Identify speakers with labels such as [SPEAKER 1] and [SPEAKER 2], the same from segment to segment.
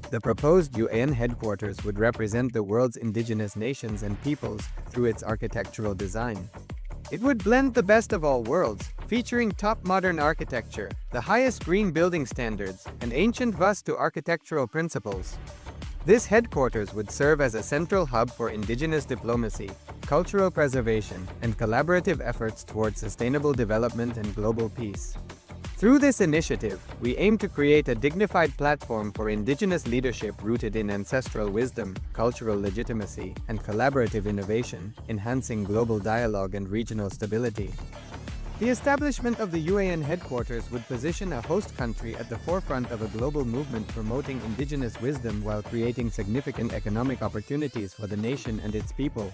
[SPEAKER 1] The proposed UN headquarters would represent the world's indigenous nations and peoples through its architectural design. It would blend the best of all worlds, featuring top modern architecture, the highest green building standards, and ancient Vastu architectural principles. This headquarters would serve as a central hub for indigenous diplomacy, cultural preservation, and collaborative efforts towards sustainable development and global peace. Through this initiative, we aim to create a dignified platform for indigenous leadership rooted in ancestral wisdom, cultural legitimacy, and collaborative innovation, enhancing global dialogue and regional stability. The establishment of the UN headquarters would position a host country at the forefront of a global movement promoting indigenous wisdom while creating significant economic opportunities for the nation and its people.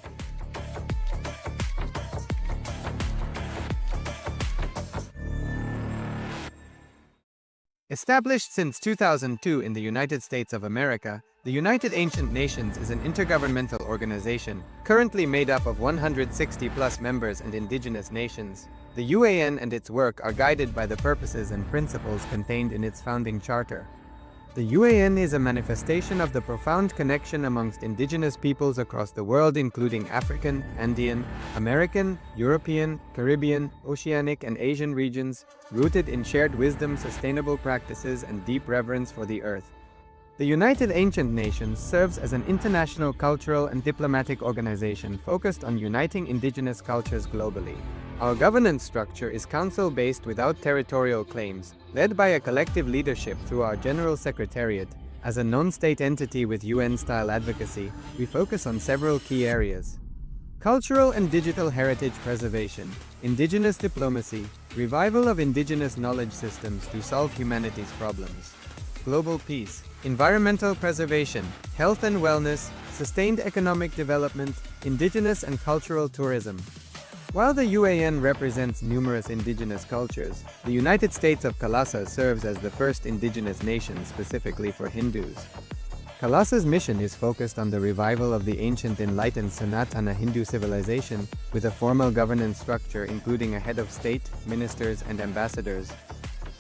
[SPEAKER 1] Established since 2002 in the United States of America, the United Ancient Nations is an intergovernmental organization, currently made up of 160+ members and indigenous nations. The UAN and its work are guided by the purposes and principles contained in its founding charter. The UAN is a manifestation of the profound connection amongst indigenous peoples across the world, including African, Andean, American, European, Caribbean, Oceanic, and Asian regions, rooted in shared wisdom, sustainable practices, and deep reverence for the earth. The United Ancient Nations serves as an international cultural and diplomatic organization focused on uniting indigenous cultures globally. Our governance structure is council-based without territorial claims, led by a collective leadership through our General Secretariat. As a non-state entity with UN-style advocacy, we focus on several key areas: cultural and digital heritage preservation, indigenous diplomacy, revival of indigenous knowledge systems to solve humanity's problems, global peace, environmental preservation, health and wellness, sustained economic development, indigenous and cultural tourism. While the UAN represents numerous indigenous cultures, the United States of Kailasa serves as the first indigenous nation specifically for Hindus. Kailasa's mission is focused on the revival of the ancient enlightened Sanatana Hindu civilization, with a formal governance structure including a head of state, ministers, and ambassadors.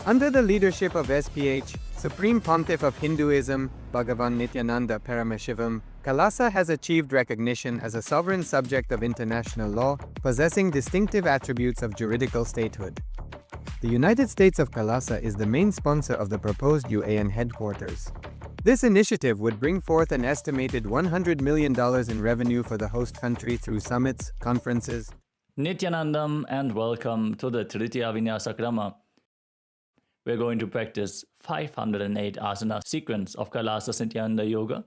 [SPEAKER 1] Under the leadership of SPH, Supreme Pontiff of Hinduism, Bhagavan Nithyananda Paramashivoham, Kailasa has achieved recognition as a sovereign subject of international law, possessing distinctive attributes of juridical statehood. The United States of Kailasa is the main sponsor of the proposed UAN headquarters. This initiative would bring forth an estimated $100 million in revenue for the host country through summits, conferences.
[SPEAKER 2] Nithyanandam, and welcome to the Tritya Vinyasa Krama. We're going to practice 508 asana sequence of Kailasa's Nithyananda Yoga.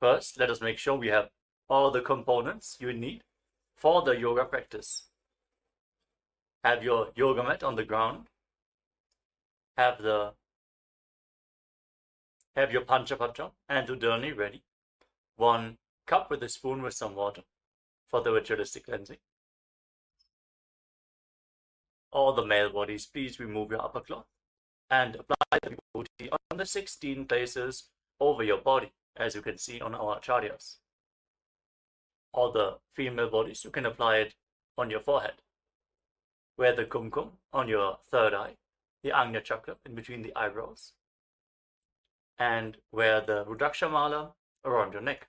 [SPEAKER 2] First, let us make sure we have all the components you need for the yoga practice. Have your yoga mat on the ground. Have your Panchapatra and Udani ready. 1 cup with a spoon with some water for the ritualistic cleansing. All the male bodies, please remove your upper cloth and apply the vibhuti on the 16 places over your body, as you can see on our acharyas. All the female bodies, you can apply it on your forehead. Wear the kumkum on your third eye, the Agnya chakra in between the eyebrows, and wear the Rudraksha mala around your neck.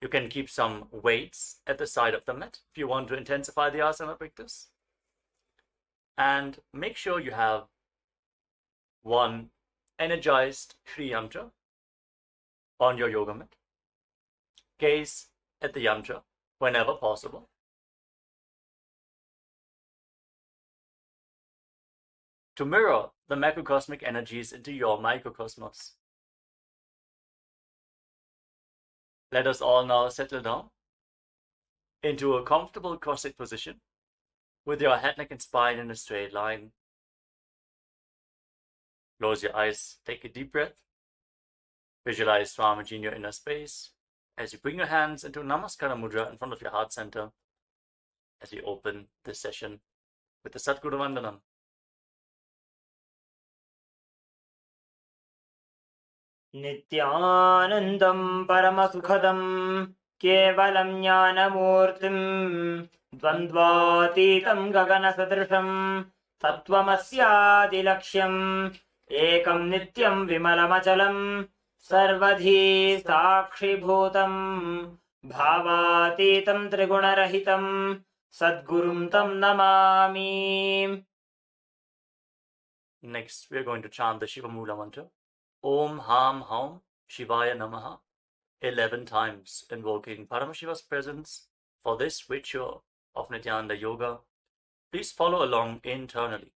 [SPEAKER 2] You can keep some weights at the side of the mat if you want to intensify the asana practice. And make sure you have 1 energized Shri Yantra on your yoga mat. Gaze at the yantra whenever possible. To mirror the macrocosmic energies into your microcosmos. Let us all now settle down into a comfortable cross-legged position with your head, neck, and spine in a straight line. Close your eyes, take a deep breath. Visualize Swamiji in your inner space as you bring your hands into Namaskara Mudra in front of your heart center as we open this session with the Satguru Vandanam.
[SPEAKER 3] Nithyanandam Paramasukhadam Kevalam Jnanamurtim Dvandvatitam Gagana Sadrisham Sattvamasya Dilaksham एकं नित्यं विमलमचलं सर्वधी साक्षिभूतं भावातीतं त्रिगुणरहितं सद्गुरुं तं Namami.
[SPEAKER 2] Next, we are going to chant the Shiva Mula mantra. Om Ham Haum Shivaya Namaha 11 times, invoking Paramashiva's presence for this ritual of Nithyananda Yoga. Please follow along internally.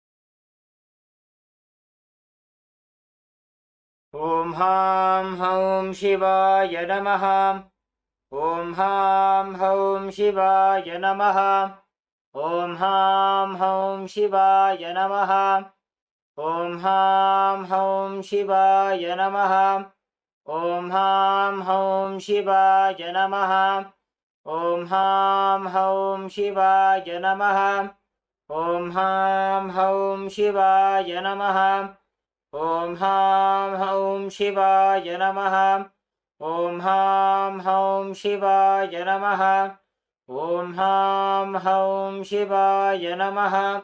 [SPEAKER 3] Om Ham Haum Shivaya Namaha. Om Ham Haum Shivaya Namaha. Om Ham Haum Shivaya Namaha. Om Ham Haum Shivaya Namaha. Om Ham Haum Shivaya Namaha. Om Ham Haum Shivaya Namaha. Om Ham Haum Shivaya Namaha. Om Ham Haum Shivaya Namaha. Om Ham Haum Shivaya Namaha. Om Ham Haum Shivaya Namaha.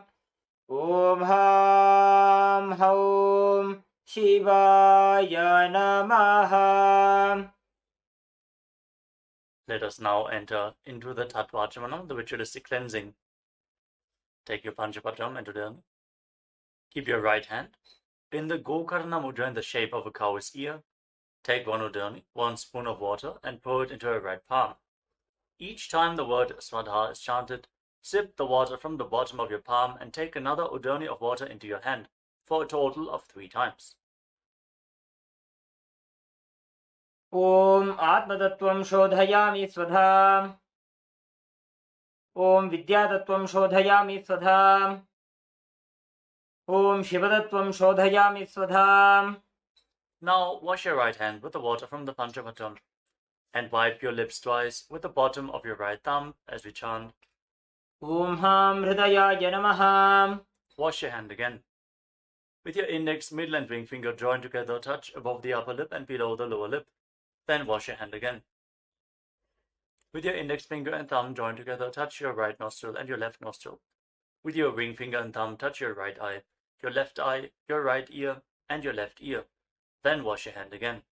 [SPEAKER 3] Om Ham Haum Shivaya Namaha.
[SPEAKER 2] Let us now enter into the Tattvachamana, the ritualistic cleansing. Take your Panchapatam and Udani. Keep your right hand in the Gokarna Mudra in the shape of a cow's ear. Take one Udani, 1 spoon of water, and pour it into your right palm. Each time the word Swadha is chanted, sip the water from the bottom of your palm and take another Udani of water into your hand for a total of 3 times.
[SPEAKER 3] Om Atmatattvam Shodhayami Swadha. Om Vidyatattvam Shodhayami Swadha. Om Shivatattvam Shodhayami Swadha.
[SPEAKER 2] Now wash your right hand with the water from the Panchapatam and wipe your lips twice with the bottom of your right thumb as we chant.
[SPEAKER 3] Om Ham Hridayaya Namaha.
[SPEAKER 2] Wash your hand again. With your index, middle and ring finger joined together, touch above the upper lip and below the lower lip. Then wash your hand again. With your index finger and thumb joined together, touch your right nostril and your left nostril. With your ring finger and thumb, touch your right eye, your right ear, and your left ear. Then wash your hand again.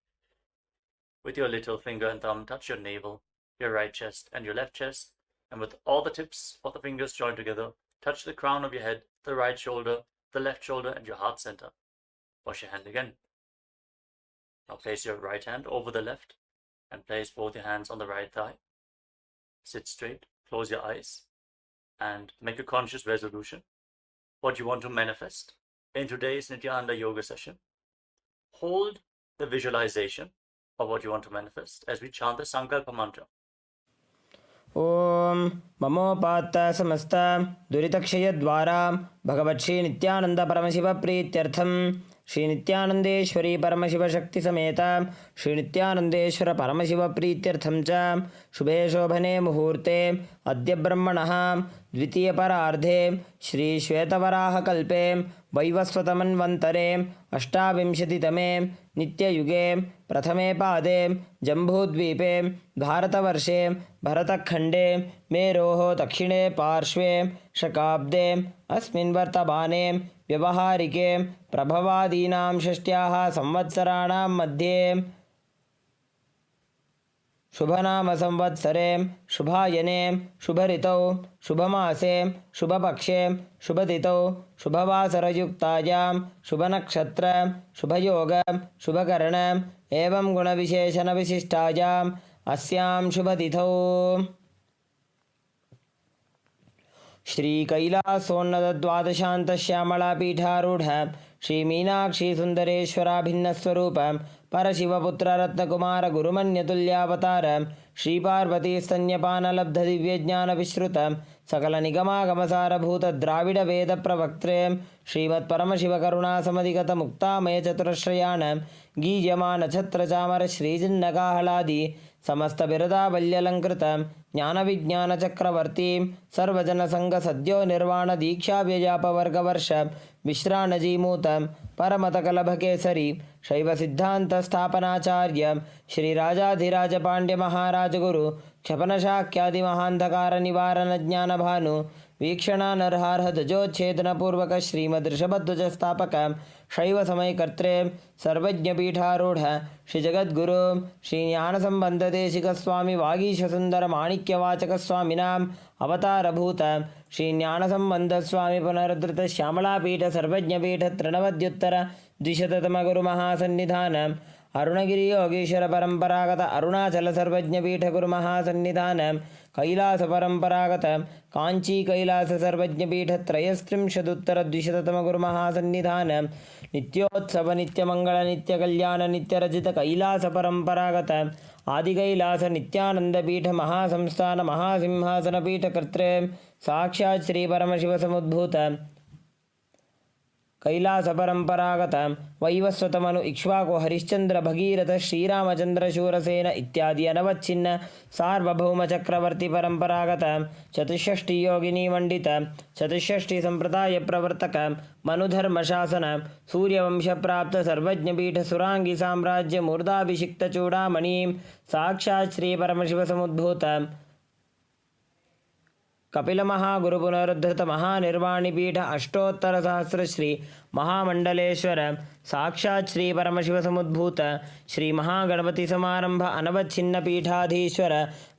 [SPEAKER 2] With your little finger and thumb, touch your navel, your right chest, and your left chest. And with all the tips of the fingers joined together, touch the crown of your head, the right shoulder, the left shoulder, and your heart center. Wash your hand again. Now place your right hand over the left and place both your hands on the right thigh. Sit straight, close your eyes, and make a conscious resolution. What you want to manifest in today's Nithyananda Yoga session. Hold the visualization of what you want to manifest as we chant the Sankalpa mantra.
[SPEAKER 3] Om Mamopatta Samasta Duritakshayadvara Bhagavat Shri Nithyananda Paramashiva Prityartham Shri Nithyanandeshwari Paramashiva Shakti Sameta Shri Nithyanandeshwara Paramashiva Prityartham Cha Shubhe Shobhane Muhurte Adya Brahmanaha Dvitiya Parardhe Shri Shvetavaraha Kalpe Vaivasvatamanvantare Ashtavimshatitame Nitya Yuge Prathame Pade Jambudvipe Bharatavarše Bharatakhande Meroho Dakshine Parshve Shakabde Asmin Vartabane Vyavaharike Prabhavadinam Shashtyaha Samvatsaranam Madhye Shubhanama Samvatsare Shubhayane Shubharitau Shubhamase Shubhapakshe Shubhatitau Shubhavasarayuktayam Shubhanakshatra Shubhayoga Shubhakarana Evam Gunavisheshana Vishishtayam Asyam Shubhatithau Shri Kailasonnada Dvadashanta Shyamala Pitharudha Shri Meenakshi Sundareshwara Bhinnaswarupa Parashivaputra Ratnakumara Gurumanyatulyavatar Shri Parvati Stanyapana Labdha Divyajnana Vishruta Sakala Nigama Gamasara Bhuta Dravida Veda Pravaktre Srimat Paramashiva Karuna Samadhikata Mukta Maya Chaturashrayana Gijamana Chatra Chamara Shri Jinnakahaladi Samasta Birada Valyalankrita Jnana Vijnana Chakravarti Sarvajana Sangha Sadhyo Nirvana Diksha Vyajapa Varga Varsha Vishranaji Mutam Paramata Kalabhakesari Shaiva Siddhanta Sthapanacharya Shri Rajadhiraja Pandya Maharaja Guru Kshapanashakyadi Mahandakara Nivarana Jnana Bhanu वीक्षणानर्हार्हध्वजोच्छेदनपूर्वक श्रीमदृषभध्वजस्थापक शैवसमयकर्त्रे सर्वज्ञपीठारूढ श्रीजगद्गुरु श्रीज्ञानसम्बन्धदेशिकस्वामी वागीशसुन्दरमाणिक्यवाचकस्वामिनाम् अवतारभूत श्रीज्ञानसम्बन्धस्वामी पुनरुद्धृतश्यामलापीठ सर्वज्ञपीठ तृणवद्युत्तर द्विशततमगुरुमहासन्निधान अरुणगिरि Yogeshwar परंपरागत अरुणाचल सर्वज्ञपीठ गुरुमहासन्निधान कैलास परंपरागत कांची कैलास सर्वज्ञपीठ त्रयस्त्रिंशदुत्तर द्विशततम गुरुमहासन्निधान नित्योत्सव नित्यमंगल नित्यकल्याण नित्यरजित कैलास परंपरागत आदि कैलास नित्यानंदपीठ महासंस्थान महासिंहासन पीठ कर्त्रे साक्षात् श्री परमशिव समुद्भूत कैलास परंपरागत वैवस्वतमनु इक्ष्वाकु हरिश्चंद्र भगीरथ श्रीरामचंद्र शूरसेन इत्यादि अनवच्छिन्न सार्वभौम चक्रवर्ती परंपरागत चतुष्षष्टि योगिनी मंडित चतुष्षष्टि संप्रदाय प्रवर्तक मनुधर्म शासन सूर्यवंश प्राप्त सर्वज्ञपीठ सुरांगी साम्राज्य मूर्धाभिषिक्त चूड़ामणि साक्षात् श्री परमशिव समुद्भूत कपिल महागुरु पुनरुद्धृत महानिर्वाणिपीठ अष्टोत्तर सहस्र श्री महामंडलेश्वर साक्षात् श्री परमशिव समुद्भूत श्री महागणपति समारंभ अनवच्छिन्न पीठाधीश्वर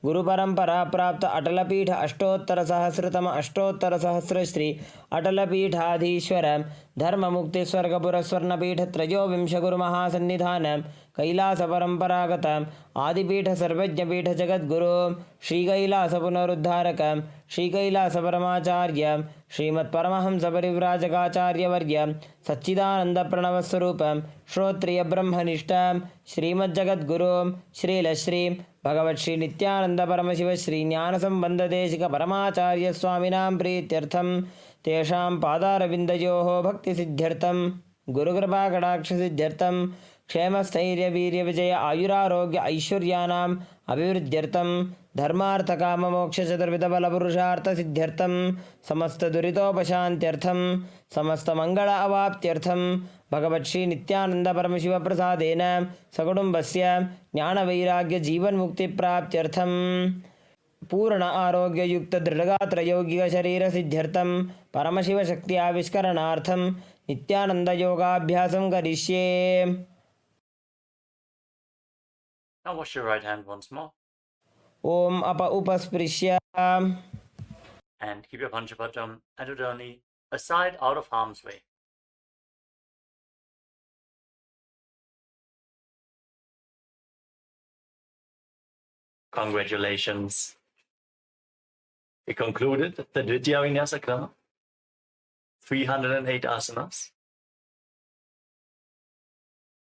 [SPEAKER 3] गुरु परंपरा प्राप्त अटलपीठ अष्टोत्तर सहस्रतम अष्टोत्तर सहस्र श्री अटलपीठाधीश्वर धर्म मुक्ति स्वर्गपुर स्वर्णपीठ त्रयोविंश गुरु महासन्निधान कैलास परंपरागत आदिपीठ सर्वज्ञपीठ जगद्गुरु श्री कैलास पुनरुद्धारक श्री कैलास परमाचार्य श्रीमत्परमहंस परिव्राजकाचार्यवर्य सच्चिदानंद प्रणव स्वरूप श्रोत्रिय ब्रह्मनिष्ठ श्रीमज्जगद्गुरु श्रीलश्री भगवत् श्री नित्यानंद परमशिव श्री ज्ञान संबंध देशिक परमाचार्य स्वामिनां प्रीत्यर्थं तेषां पादारविन्दयोः भक्ति सिद्ध्यर्थं गुरुकृपा कटाक्ष सिद्ध्यर्थं क्षेमस्थैर्य वीर्य विजय आयुरारोग्य ऐश्वर्यानाम् अभिवृद्ध्यर्थं धर्मार्थ काम मोक्ष चतुर्विध बल पुरुषार्थ सिद्ध्यर्थं समस्त दुरितोपशान्त्यर्थं समस्त मंगल अवाप्त्यर्थं भगवत् श्री नित्यानंद परमशिव प्रसादेन सकुटुम्बस्य ज्ञान वैराग्य जीवन मुक्ति प्राप्त्यर्थं पूर्ण आरोग्य युक्त दृढ़गात्र यौगिक शरीर सिद्ध्यर्थं परमशिव शक्ति आविष्करणार्थं नित्यानंद योगाभ्यासं करिष्ये.
[SPEAKER 2] Now wash your right hand once more.
[SPEAKER 3] Om apa upasprishya.
[SPEAKER 2] And keep your Panchapatam and Udani aside out of harm's way. Congratulations. We concluded the Nithya Vinyasa Krama, 308 asanas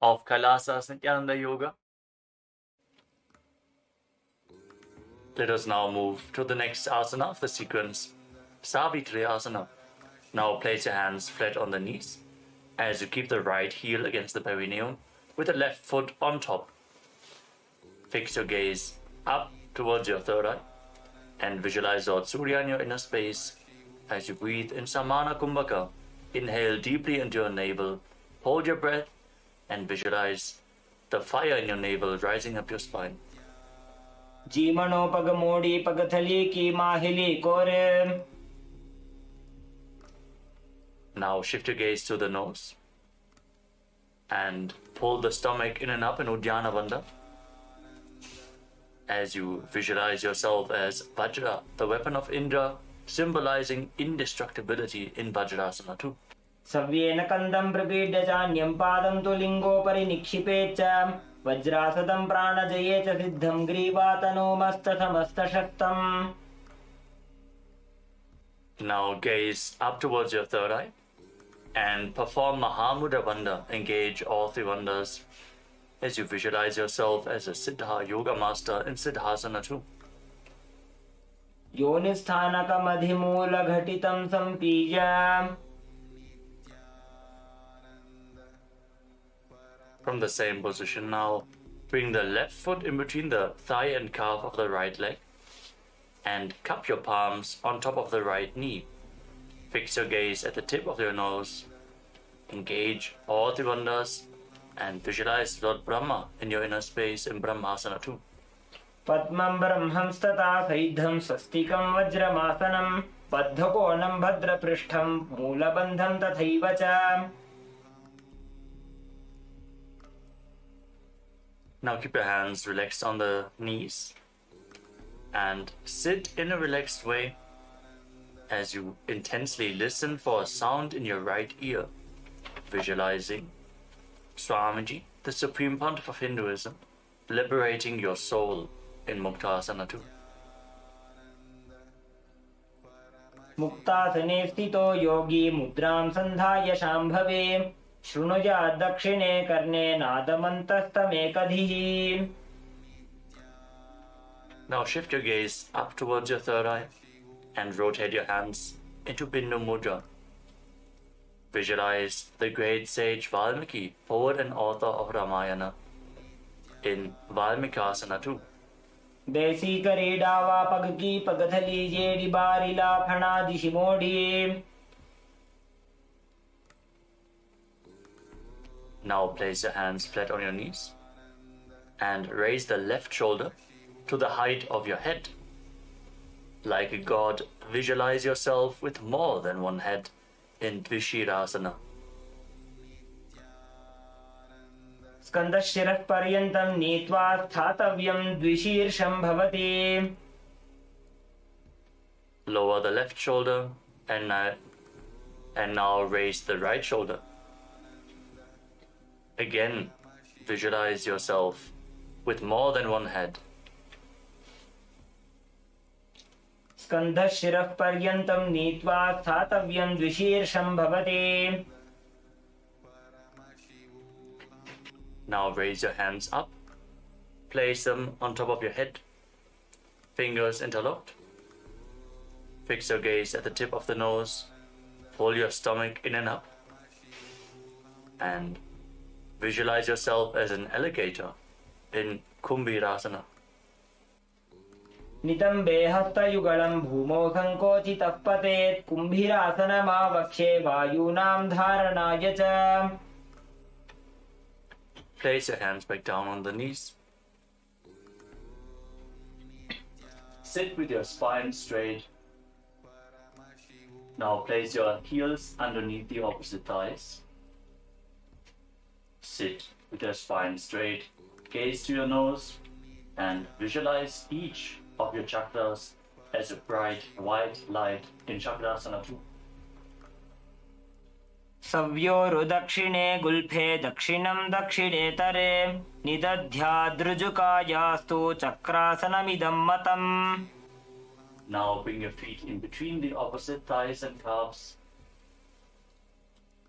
[SPEAKER 2] of Kailasa's Nithyananda Yoga. Let us now move to the next asana of the sequence, Savitri Asana. Now place your hands flat on the knees as you keep the right heel against the perineum with the left foot on top. Fix your gaze up towards your third eye and visualize Lord Surya in your inner space as you breathe in Samana Kumbhaka. Inhale deeply into your navel, hold your breath and visualize the fire in your navel rising up your spine.
[SPEAKER 3] जीमणो पग मोड़ी पगथली की माहिली कोरे.
[SPEAKER 2] Now shift your gaze to the nose and pull the stomach in and up in Uddiyana Bandha as you visualize yourself as Vajra, the weapon of Indra, symbolizing indestructibility in Vajrasana too.
[SPEAKER 3] सव्येन कन्दं प्रपीड्य चान्यं पादं तु लिङ्गोपरि निक्षिपेच्च वज्रासदं प्राणजये च सिद्धं ग्रीवातनोमस्तसमस्तशक्तम्.
[SPEAKER 2] Now gaze up towards your third eye and perform Mahamudra Bandha. Engage all three bandhas as you visualize yourself as a Siddha Yoga Master in Siddhasana too.
[SPEAKER 3] योनिस्थानकमधिमूलघटितं सम्पीय
[SPEAKER 2] From the same position now, bring the left foot in between the thigh and calf of the right leg and cup your palms on top of the right knee. Fix your gaze at the tip of your nose. Engage all the bandhas and visualize Lord Brahma in your inner space in Brahmasana too.
[SPEAKER 3] पद्मं ब्रह्मंस्तथा सैद्धं स्वस्तिकं वज्रमासनं बद्धकोणं भद्रपृष्ठं मूलबन्धं तथैव च.
[SPEAKER 2] Now keep your hands relaxed on the knees and sit in a relaxed way as you intensely listen for a sound in your right ear, visualizing Swamiji, the Supreme Pontiff of Hinduism, liberating your soul in Muktasana 2.
[SPEAKER 3] मुक्तासने स्थितो योगी मुद्रां सन्धाय शाम्भवे शृणुयात् दक्षिणे कर्णे नादमन्तस्तमेकधिः.
[SPEAKER 2] Now shift your gaze up towards your third eye and rotate your hands into Bindu Mudra. Visualize the great sage Valmiki, poet and author of Ramayana, in Valmikasana 2.
[SPEAKER 3] देसी करीडावा पग की पगथली JD बारिला फणा दिशिमोडी.
[SPEAKER 2] Now place your hands flat on your knees and raise the left shoulder to the height of your head. Like a god, visualize yourself with more than one head in Dvishirasana.
[SPEAKER 3] स्कन्दशिरः पर्यन्तं नीत्वा स्थातव्यं द्विशीर्षं भवति.
[SPEAKER 2] Lower the left shoulder and now raise the right shoulder. Again, visualize yourself with more than one head.
[SPEAKER 3] स्कन्दशिरः पर्यन्तं नीत्वा स्थातव्यं द्विशीर्षं भवति.
[SPEAKER 2] Now raise your hands up, place them on top of your head, fingers interlocked. Fix your gaze at the tip of the nose, pull your stomach in and up, and visualize yourself as an alligator in Kumbhirasana.
[SPEAKER 3] नितम्बे हस्तयुगलं भूमौ सङ्कोचितः पतेत् कुम्भीरासनमावक्ष्ये वायूनां धारणाय च.
[SPEAKER 2] Place your hands back down on the knees. Sit with your spine straight. Now place your heels underneath the opposite thighs. Sit with your spine straight, gaze to your nose, and visualize each of your chakras as a bright white light in Chakrasana 2.
[SPEAKER 3] सव्योरुदक्षिणे गुल्फे दक्षिणं दक्षिणेतरे निदध्यादृजुकायास्तु चक्रासनमिदं मतम्.
[SPEAKER 2] Now bring your feet in between the opposite thighs and calves.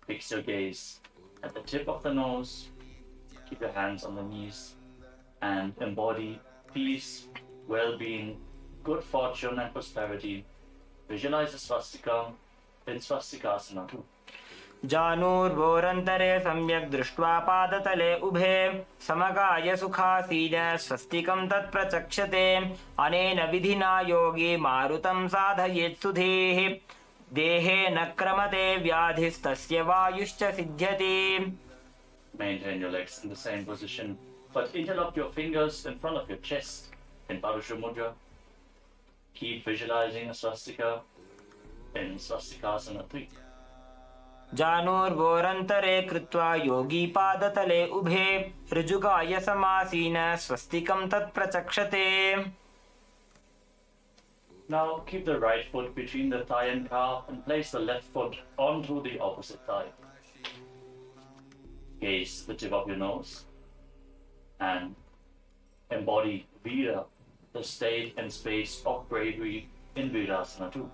[SPEAKER 2] Fix your gaze at the tip of the nose. Keep your hands on the knees and embody peace, well-being, good fortune and prosperity. Visualize the swastika in Swastikasana 2.
[SPEAKER 3] जानूर्वोरन्तरे सम्यक् दृष्ट्वा पादतले उभे समकाय सुखासीन स्वस्तिकं तत्प्रचक्षते. अनेन विधिना योगी मारुतं साधयेत् सुधीः देहे न क्रमते व्याधिस्तस्य वायुश्च सिद्ध्यति.
[SPEAKER 2] Maintain your legs in the same position, but interlock your fingers in front of your chest in Parusha Mudra. Keep visualizing a swastika in Swastikasana 3.
[SPEAKER 3] जानूर्वोरन्तरे कृत्वा योगी पादतले उभे ऋजुकाय समासीन स्वस्तिकं तत्प्रचक्षते.
[SPEAKER 2] Now keep the right foot between the thigh and calf and place the left foot onto the opposite thigh. Gaze the tip of your nose and embody Vira, the state and space of bravery in Virasana 2.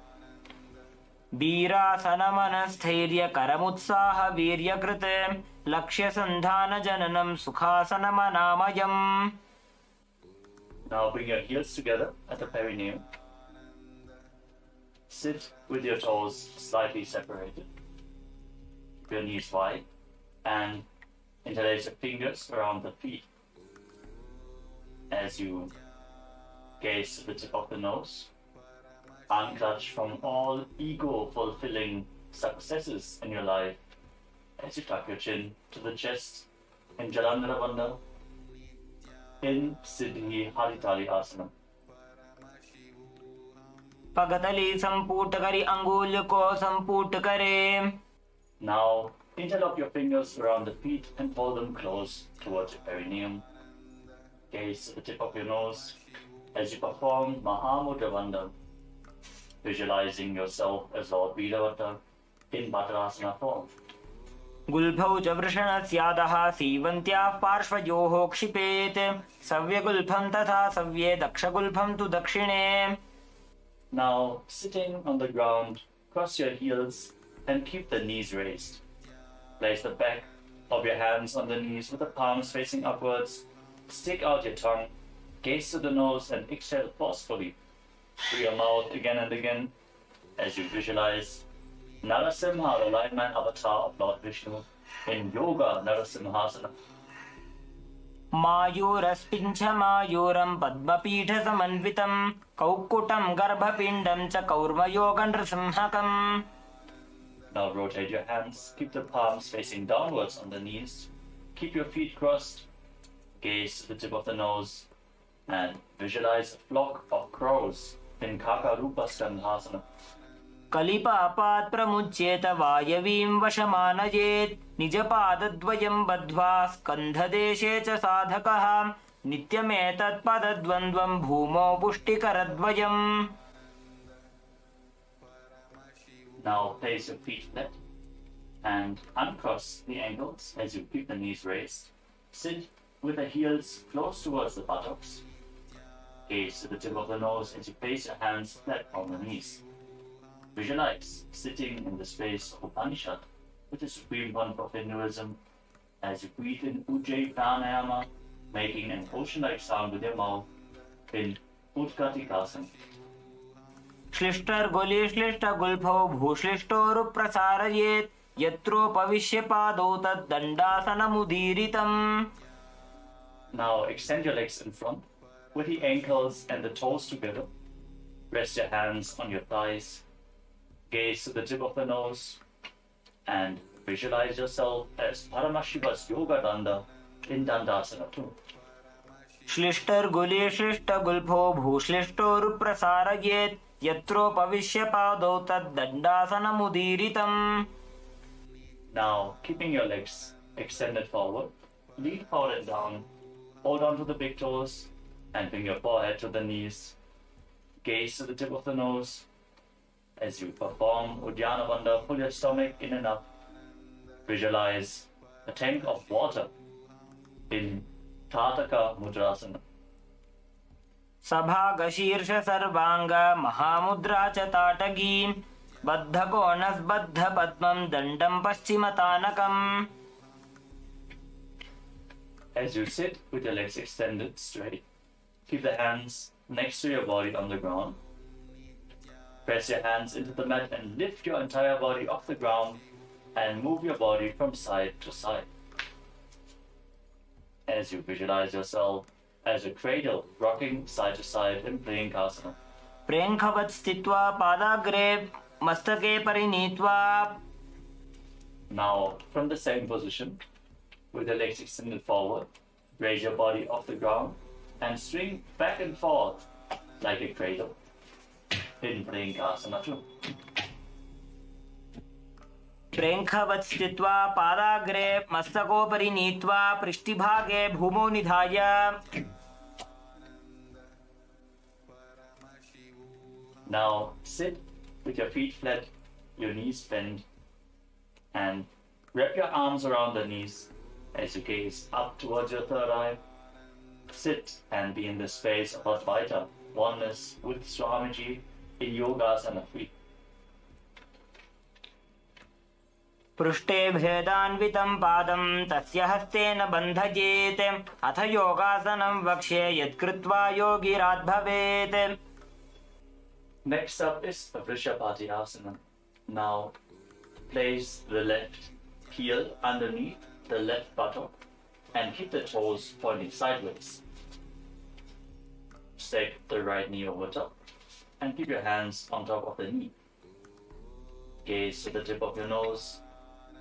[SPEAKER 3] वीरासनमनस्थैर्य करमुत्साह वीर्यकृत लक्ष्यसन्धान जननं सुखासनमनामयम्.
[SPEAKER 2] Now bring your heels together at the perineum. Sit with your toes slightly separated. Keep your knees wide and interlace your fingers around the feet. As you gaze to the tip of the nose, unclutch from all ego-fulfilling successes in your life as you tuck your chin to the chest in Jalandhara Bandha in Siddhi Haritali Asana.
[SPEAKER 3] पगतली संपूट करी अंगुल को संपूट करे.
[SPEAKER 2] Now, interlock your fingers around the feet and hold them close towards your perineum. Gaze at the tip of your nose as you perform Mahamudra Bandhan, visualizing yourself as Lord Veeravata in Bhattarasana form.
[SPEAKER 3] गुल्फौ च वृषणस्यादः सीवन्त्याः पार्श्वयोः क्षिपेत्. सव्यगुल्फं तथा सव्ये दक्षगुल्फं तु दक्षिणे.
[SPEAKER 2] Now, sitting on the ground, cross your heels and keep the knees raised. Place the back of your hands on the knees with the palms facing upwards. Stick out your tongue, gaze to the nose and exhale forcefully through your mouth again and again as you visualize Narasimha, the light-man avatar of Lord Vishnu, in Yoga Narasimhasana.
[SPEAKER 3] मायूरस्पिञ्छ मायूरं पद्मपीठसमन्वितं कौक्कुटं गर्भपिण्डं च कौर्मयोगनृसिंहकम्.
[SPEAKER 2] Now rotate your hands, keep the palms facing downwards on the knees, keep your feet crossed, gaze to the tip of the nose, and visualize a flock of crows in Kakarupa Skandhasana.
[SPEAKER 3] कलिपापात् प्रमुच्येत वायवीं वशमानयेत्. निजपादद्वयं बद्ध्वा स्कन्धदेशे च साधकः. नित्यमेतत्पदद्वन्द्वं भूमौ पुष्टिकरद्वयम्.
[SPEAKER 2] Now place your feet flat and uncross the ankles as you keep the knees raised. Sit with the heels close towards the buttocks. Gaze to the tip of the nose as you place your hands flat on the knees. Visualize sitting in the space of Upanishad with the supreme one of Hinduism as you breathe in Ujjayi Pranayama, making an ocean-like sound with your mouth in Utkatikasana.
[SPEAKER 3] श्लिष्टर्गुलिश्लिष्टगुल्फौ भूश्लिष्टोरुप्रसारयेत्. यत्रोपविश्य पादौ तद्दण्डासनमुदीरितम्.
[SPEAKER 2] Now extend your legs in front with the ankles and the toes together. Rest your hands on your thighs. Gaze to the tip of the nose and visualize yourself as Paramashiva's Yoga Danda in Dandasana 2.
[SPEAKER 3] श्लिष्टर्गुलिश्लिष्टगुल्फौ भूश्लिष्टोरुप्रसारयेत्. यत्रोपविश्य पादौ तद्दण्डासनमुदीरितम्.
[SPEAKER 2] Now, keeping your legs extended forward, lean forward and down, hold on to the big toes and bring your forehead to the knees. Gaze to the tip of the nose. As you perform Uddiyana Bandha, pull your stomach in and up. Visualize a tank of water in Tataka Mudrasana.
[SPEAKER 3] सभागशीर्ष सर्वांग महामुद्रा च ताटगी. बद्धकोणस्बद्ध पद्मं दण्डं पश्चिमतानकम्.
[SPEAKER 2] As you sit with your legs extended straight, keep the hands next to your body on the ground. Press your hands into the mat and lift your entire body off the ground and move your body from side to side. As you visualize yourself as a cradle rocking side to side in Priyankasana.
[SPEAKER 3] प्रेङ्खवत् स्थित्वा पादाग्रे मस्तके परिनीत्वा.
[SPEAKER 2] Now, from the same position, with your legs extended forward, raise your body off the ground and swing back and forth like a cradle in Priyankasana 2.
[SPEAKER 3] प्रेङ्खवत् स्थित्वा पादाग्रे मस्तकोपरि नीत्वा पृष्ठभागे भूमौ निधाय.
[SPEAKER 2] Now sit with your feet flat, your knees bent, and wrap your arms around the knees as you gaze up towards your third eye. Sit and be in the space of Advaita, oneness with Swamiji in Yogasana 3.
[SPEAKER 3] पृष्ठे भेदान्वितं पादं तस्य हस्तेन बन्धयेत्. अथ योगासनं वक्ष्ये यत्कृत्वा योगिराद्भवेत्.
[SPEAKER 2] Next up is the Vrishabhatyasana. Now place the left heel underneath the left buttock and keep the toes pointing sideways. Stake the right knee over top and keep your hands on top of the knee. Gaze to the tip of your nose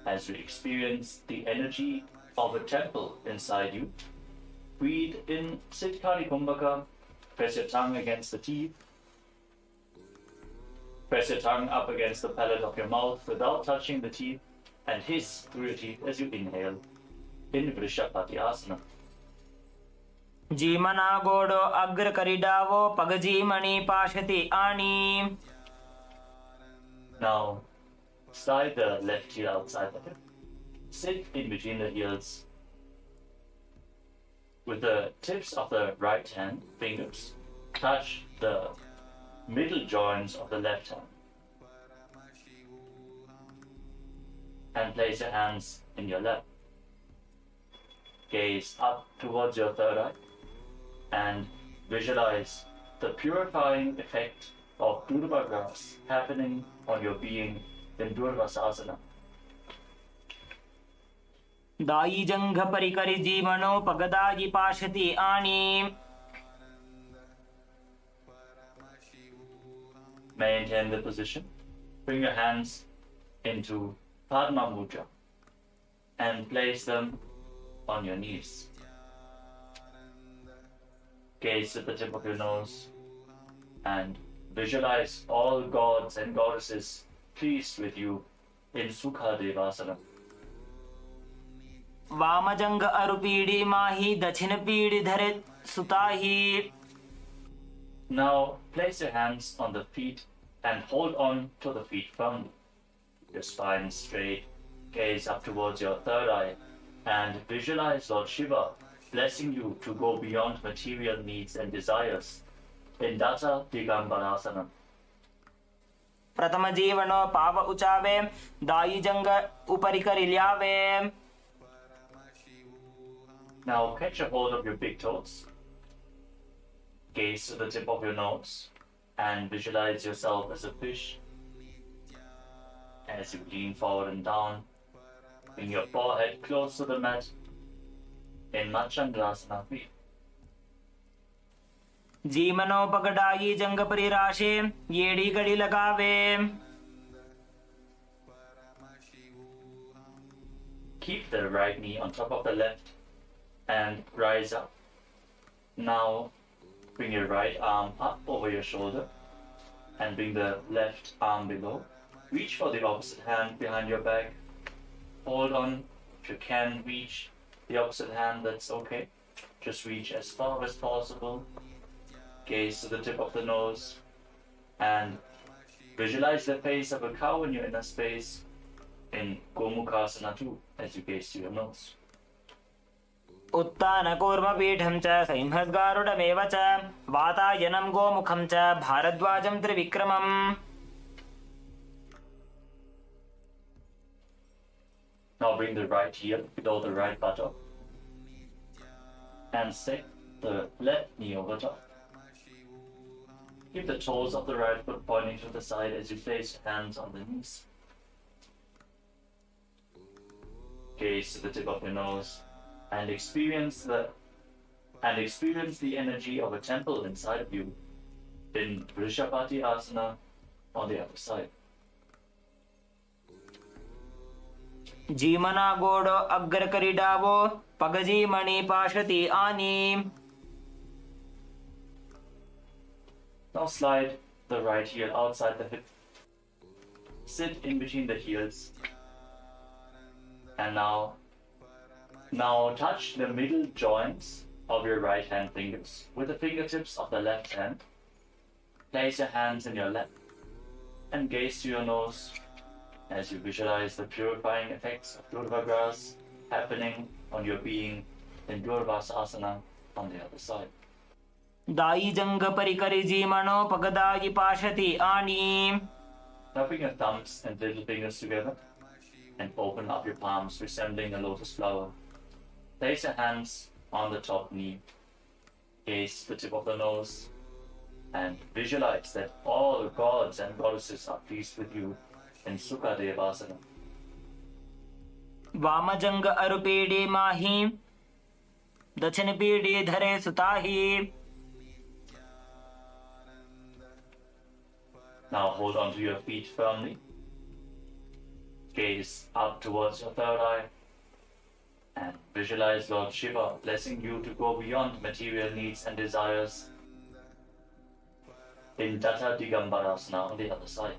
[SPEAKER 2] as you experience the energy of a temple inside you. Breathe in Siddhkari Kumbhaka, press your tongue against the teeth. Press your tongue up against the palate of your mouth without touching the teeth and hiss through your teeth as you inhale in Vrishapati Asana.
[SPEAKER 3] Jimana godo agra karidavo pagajimani pashati ani.
[SPEAKER 2] Now, slide the left heel outside the hip. Sit in between the heels with the tips of the right hand fingers. Touch the middle joints of the left hand. And place your hands in your lap. Gaze up towards your third eye and visualize the purifying effect of Durva grass happening on your being in Durva Sasana.
[SPEAKER 3] Dayi jangha parikari jimano pagadayi pashati ani.
[SPEAKER 2] Maintain the position. Bring your hands into Padma Mudra and place them on your knees. Gaze at the tip of your nose and visualize all gods and goddesses pleased with you in Sukha Devasana.
[SPEAKER 3] Vamajanga arupidi mahi dachinapidi dharet sutahi.
[SPEAKER 2] Now place your hands on the feet and hold on to the feet firmly. Your spine straight, gaze up towards your third eye and visualize Lord Shiva blessing you to go beyond material needs and desires in Datta Digambarasana.
[SPEAKER 3] Pratama jivano pava uchave dayi janga uparikari lyave.
[SPEAKER 2] Now catch a hold of your big toes. Gaze to the tip of your nose and visualize yourself as a fish. As you lean forward and down, bring your forehead close to the mat in Machandrasana.
[SPEAKER 3] Jimano pagadayi janga parirashe yedi gadi lagave.
[SPEAKER 2] Keep the right knee on top of the left and rise up. Now bring your right arm up over your shoulder and bring the left arm below. Reach for the opposite hand behind your back. Hold on. If you can reach the opposite hand, that's okay. Just reach as far as possible. Gaze to the tip of the nose and visualize the face of a cow in your inner space in Gomukhasana 2 as you gaze to your nose.
[SPEAKER 3] Uttana kurma pitham cha simhasgarudameva cha vatayanam gomukham cha bharadwajam trivikramam.
[SPEAKER 2] Now bring the right heel below the right buttock and stick the left knee over top. Keep the toes of the right foot pointing to the side as you place your hands on the knees. Gaze to the tip of your nose and experience the energy of a temple inside of you in Vrishapati Asana on the other side.
[SPEAKER 3] Jimana godo agra karidavo pagajimani pashati ani.
[SPEAKER 2] Now slide the right heel outside the hip. Sit in between the heels. And now touch the middle joints of your right hand fingers with the fingertips of the left hand. Place your hands in your lap and gaze to your nose as you visualize the purifying effects of Durva grass happening on your being in Durvasasana on the other side.
[SPEAKER 3] Dayi janga parikari jimano pagadayi pashati ani.
[SPEAKER 2] Now bring your thumbs and little fingers together and open up your palms resembling a lotus flower. Place your hands on the top knee. Gaze to the tip of the nose and visualize that all gods and goddesses are pleased with you in Sukha Devasana.
[SPEAKER 3] Vamajanga arupedi mahi dachinapidi dhare sutahi.
[SPEAKER 2] Now hold on to your feet firmly. Gaze up towards your third eye and visualize Lord Shiva blessing you to go beyond material needs and desires in Tata Digambarasana on the other side.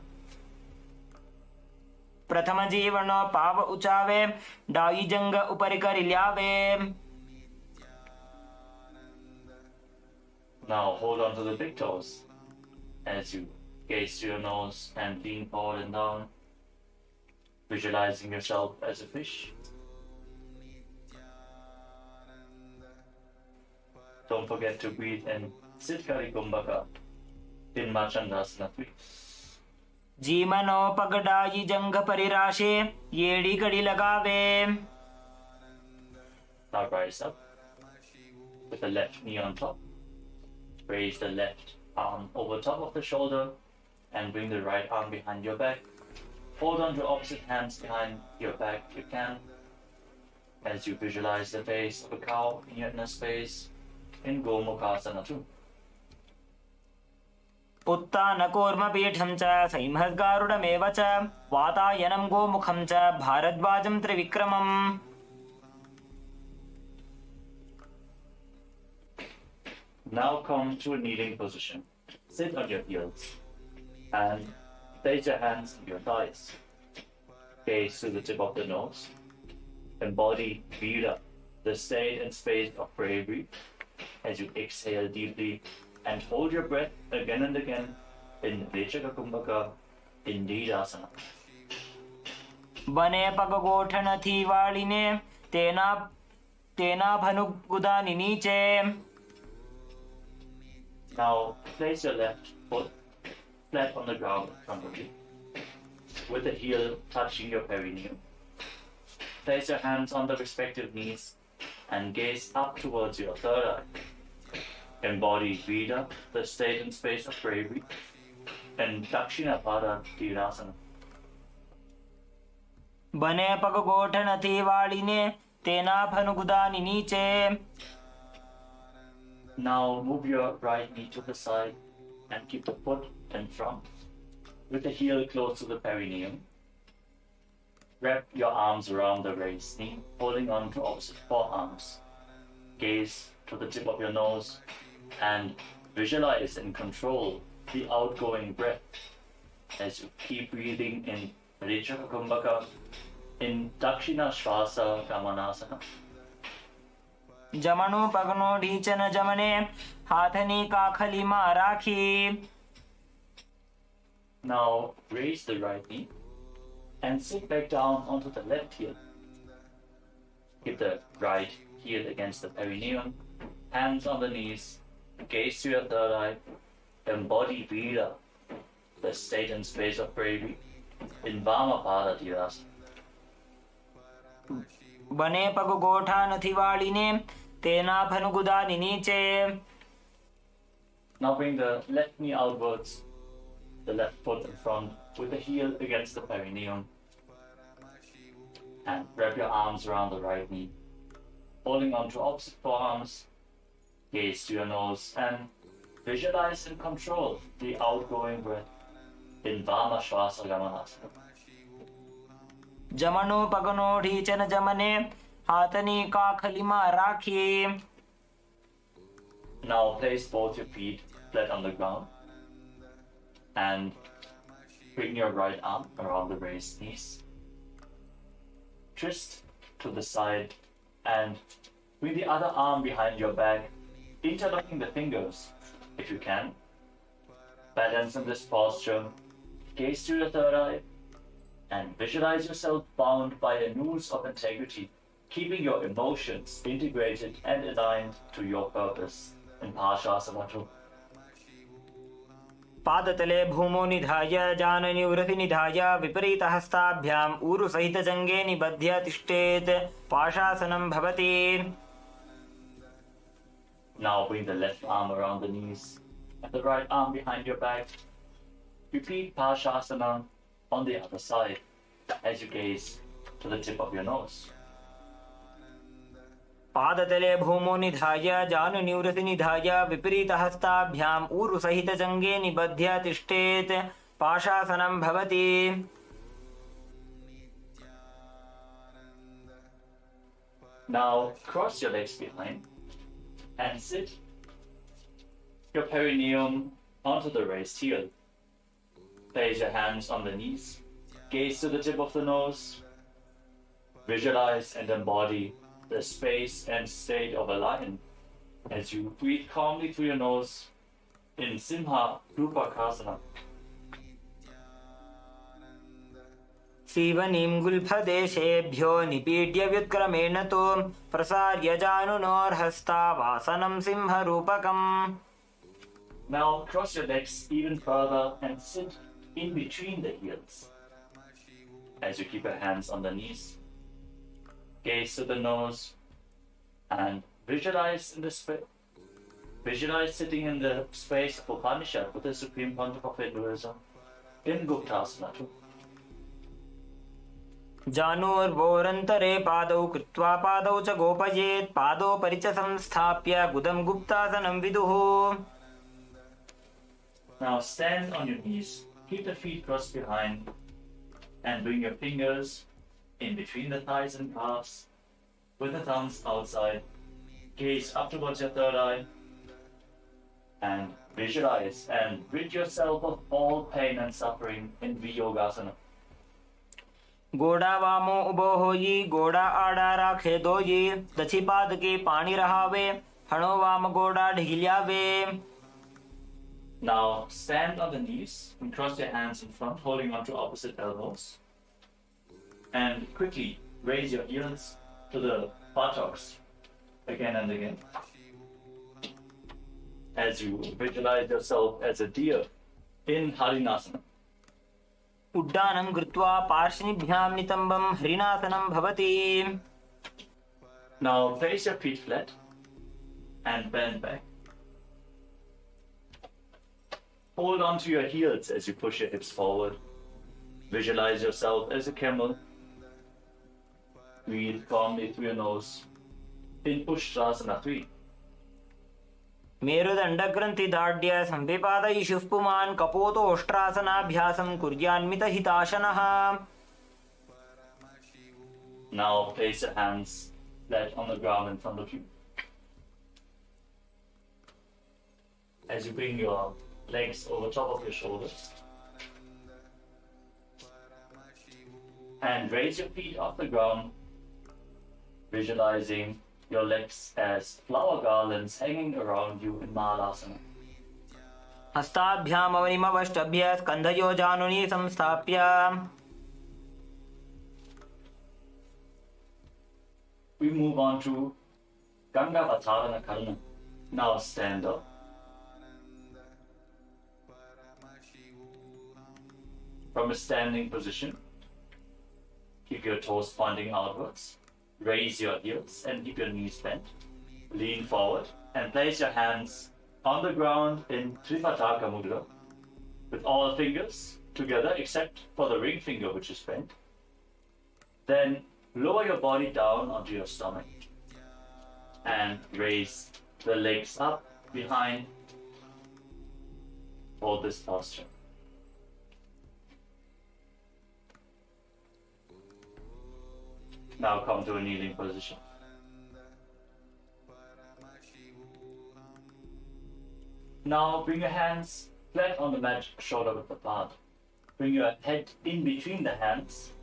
[SPEAKER 3] प्रथम जीवन पाव उचावे die जंग उपरि करि ल्यावे.
[SPEAKER 2] Now hold on to the big toes as you gaze to your nose and lean forward and down, visualizing yourself as a fish. Don't forget to breathe and sit Kari Kumbhaka in Marchandasana 3.
[SPEAKER 3] जीमनो पगडाई जंग परिराशे येड़ी कड़ी लगावे.
[SPEAKER 2] Now rise up with the left knee on top. Raise the left arm over top of the shoulder and bring the right arm behind your back. Hold on to opposite hands behind your back if you can, as you visualize the face of a cow in your inner space in Gomukhasana 2.
[SPEAKER 3] उत्तानकूर्मपीठं च सैंहद्गारुडमेव च वातायनं गोमुखं च भारद्वाजं त्रिविक्रमम्.
[SPEAKER 2] Now come to a kneeling position. Sit on your heels and place your hands on your thighs. Gaze to the tip of the nose. Embody Vira, the state and space of bravery, as you exhale deeply and hold your breath again and again in Vechaka Kumbhaka in Nidasana.
[SPEAKER 3] बने पग गोठन थी वालिने तेना भनुगुदानि नीचे.
[SPEAKER 2] Now place your left foot flat on the ground in front of you, with the heel touching your perineum. Place your hands on the respective knees and gaze up towards your third eye. Embody Vida, the state and space of bravery, and Dakshinapada Tirasana.
[SPEAKER 3] बने पग गोठन थी वालिने तेना भनुगुदानि नीचे.
[SPEAKER 2] Now move your right knee to the side and keep the foot in front, with the heel close to the perineum. Wrap your arms around the raised knee, holding on to opposite forearms. Gaze to the tip of your nose and visualize and control the outgoing breath as you keep breathing in Rechaka Kumbhaka in Dakshina Shvasa Gamanasana.
[SPEAKER 3] जमनो पगनो ढीचन जमने हाथनी काखली मा राखी.
[SPEAKER 2] Now raise the right knee and sit back down onto the left heel. Keep the right heel against the perineum, hands on the knees, gaze to your third eye, embody Vira, the state and space of bravery, in Vamapada Tirasana.
[SPEAKER 3] बने पग गोठा नथी वालिने तेना भनुगुदानि नीचे.
[SPEAKER 2] Now bring the left knee outwards, the left foot in front, with the heel against the perineum, and wrap your arms around the right knee, holding on to opposite forearms. Gaze to your nose and visualize and control the outgoing breath in Vama Shvasa Gamanasana.
[SPEAKER 3] जमनो पगनो ढीचन जमने हाथनी काखली मा राखी.
[SPEAKER 2] Now place both your feet flat on the ground and bring your right arm around the raised knees. Twist to the side and bring the other arm behind your back, interlocking the fingers if you can. Balance in this posture. Gaze to your third eye and visualize yourself bound by a noose of integrity, keeping your emotions integrated and aligned to your purpose in Parashasana 2.
[SPEAKER 3] पादतले भूमो निधाय जाननिवृति निधाय विपरीतहस्ताभ्याम् ऊरुसहितजङ्गे निबध्य तिष्ठेत् पाशासनं भवति.
[SPEAKER 2] Now bring the left arm around the knees and the right arm behind your back. Repeat Parashasana on the other side as you gaze to the tip of your nose.
[SPEAKER 3] पादतले भूमो निधाय जानुनिवृति निधाय विपरीतहस्ताभ्याम् ऊरुसहितजङ्गे निबध्य तिष्ठेत् पाशासनं भवति.
[SPEAKER 2] Now cross your legs behind and sit. Your perineum onto the raised heel. Place your hands on the knees, gaze to the tip of the nose. Visualize and embody the space and state of a lion as you breathe calmly through your nose in Simha Rupakasana.
[SPEAKER 3] सीवनीं गुल्फदेशेभ्यो निपीड्य व्युत्क्रमेण तु प्रसार्य जानुनोर्हस्तावासनं सिंहरूपकम्.
[SPEAKER 2] Now cross your legs even further and sit in between the heels. As you keep your hands on the knees, gaze to the nose and visualize sitting in the space of Upanishad with the Supreme Pontiff of Hinduism in Guptasana.
[SPEAKER 3] जानुर्वोरन्तरे पादौ कृत्वा पादौ च गोपयेत् पादोपरि च संस्थाप्य गुदं गुप्तासनं विदुः.
[SPEAKER 2] Now stand on your knees, keep the feet crossed behind, and bring your fingers in between the thighs and calves, with the thumbs outside. Gaze up towards your third eye, and visualize and rid yourself of all pain and suffering in Viyogasana.
[SPEAKER 3] गोड़ा वामो उबो होई गोड़ा आड़ा राखे दोई दक्षि पाद के पानी रहावे फणो वाम गोड़ा ढिलियावे.
[SPEAKER 2] Now stand on the knees and cross your hands in front, holding onto opposite elbows. And quickly raise your heels to the buttocks again and again. As you visualize yourself as a deer in Harinasana.
[SPEAKER 3] उड्डानं कृत्वा पार्श्वनिभ्यां नितम्बं हरिणासनं भवति.
[SPEAKER 2] Now place your feet flat and bend back. Hold on to your heels as you push your hips forward. Visualize yourself as a camel. Breathe calmly through your nose in Ushtrasana 3.
[SPEAKER 3] मेरुदण्डग्रन्थिदाढ्य संविपादयिषुः पुमान् कपोतोष्ट्रासनाभ्यासं कुर्यान्मितहिताशनः.
[SPEAKER 2] Now place your hands flat on the ground in front of you. As you bring your legs over top of your shoulders. And raise your feet off the ground, visualizing your legs as flower garlands hanging around you in Mahalasana.
[SPEAKER 3] हस्ताभ्याम् अवनिमवष्टभ्य स्कन्धयो जानुनी संस्थाप्य.
[SPEAKER 2] We move on to Gangavatarana Karna. Now stand up. From a standing position, keep your toes pointing outwards. Raise your heels and keep your knees bent. Lean forward and place your hands on the ground in Tripataka Mudra with all fingers together except for the ring finger which is bent. Then lower your body down onto your stomach and raise the legs up behind. Hold this posture. Now come to a kneeling position. Now bring your hands flat on the mat, shoulder width apart. Bring your head in between the hands.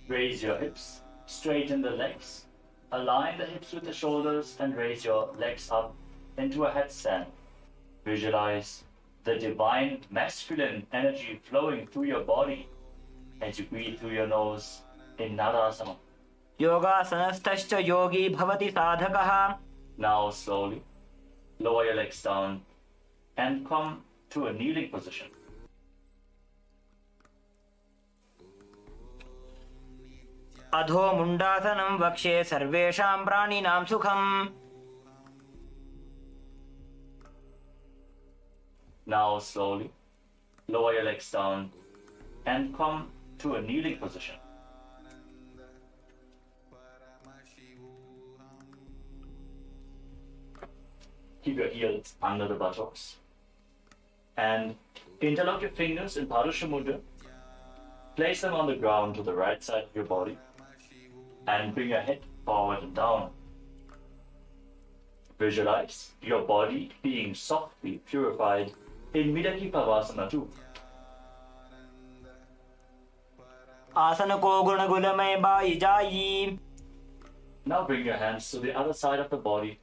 [SPEAKER 2] Raise your hips, straighten the legs. Align the hips with the shoulders and raise your legs up into a headstand. Visualize the divine masculine energy flowing through your body as you breathe through your nose in Narasana.
[SPEAKER 3] योगासनस्थश्च योगी भवति साधकः.
[SPEAKER 2] Now slowly lower your legs down and come to a kneeling position.
[SPEAKER 3] अधो मुण्डासनं वक्ष्ये सर्वेषां प्राणिनां सुखम्.
[SPEAKER 2] Now slowly lower your legs down and come to a kneeling position. Keep your heels under the buttocks and interlock your fingers in Parusha Mudra. Place them on the ground to the right side of your body and bring your head forward and down. Visualize your body being softly purified in Midaki Pavasana too.
[SPEAKER 3] आसन को गुण गुलमय by जाई.
[SPEAKER 2] Now bring your hands to the other side of the body.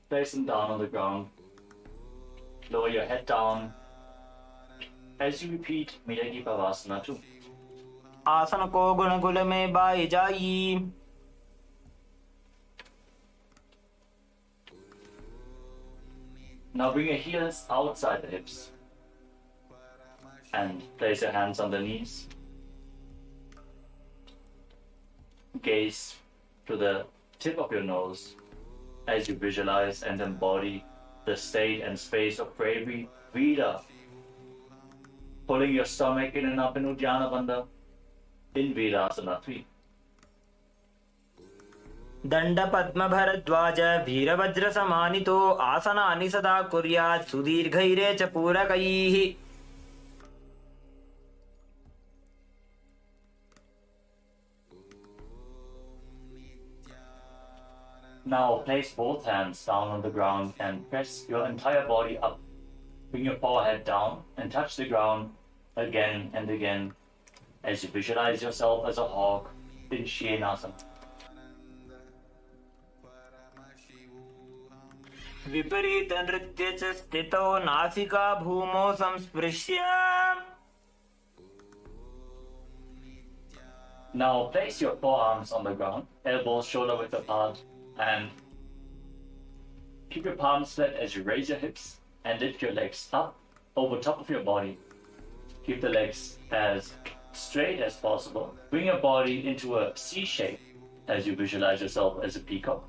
[SPEAKER 2] Place them down on the ground. Lower your head down as you repeat Midaki Pavasana too.
[SPEAKER 3] आसन को गुण गुलमय by जाई.
[SPEAKER 2] Now bring your heels outside the hips and place your hands on the knees. Gaze to the tip of your nose as you visualize and embody the state and space of bravery, Vida. Pulling your stomach in and up in Uddiyana Bandha in Virasana 3.
[SPEAKER 3] दंड पद्म भरद्वाज वीरवज्र समानितो आसनानि सदा कुर्यात् सुदीर्घैरे च पूरकैः.
[SPEAKER 2] Now place both hands down on the ground and press your entire body up. Bring your forehead down and touch the ground again and again as you visualize yourself as a hawk in Shenasana.
[SPEAKER 3] विपरीत नृत्य च स्थितो नासिका भूमौ संस्पृश्य.
[SPEAKER 2] Now place your forearms on the ground, elbows shoulder width apart, and keep your palms flat as you raise your hips and lift your legs up over top of your body. Keep the legs as straight as possible. Bring your body into a C shape as you visualize yourself as a peacock.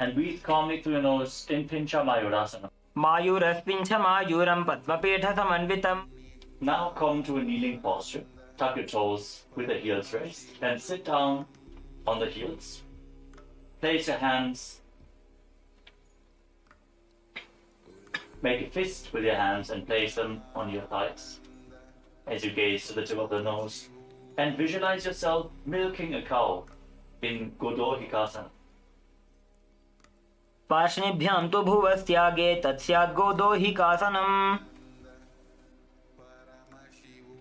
[SPEAKER 2] And breathe calmly through your nose in Pincha Mayurasana.
[SPEAKER 3] मायूरस्पिञ्छ मायूरं पद्मपीठ समन्वितम्.
[SPEAKER 2] Now come to a kneeling posture. Tuck your toes with the heels raised and sit down on the heels. Place your hands. Make a fist with your hands and place them on your thighs as you gaze to the tip of the nose and visualize yourself milking a cow in Godorhikasana.
[SPEAKER 3] पार्ष्णिभ्यां तु भुवस्यागे तत्स्यात् गोदोहिकासनम्.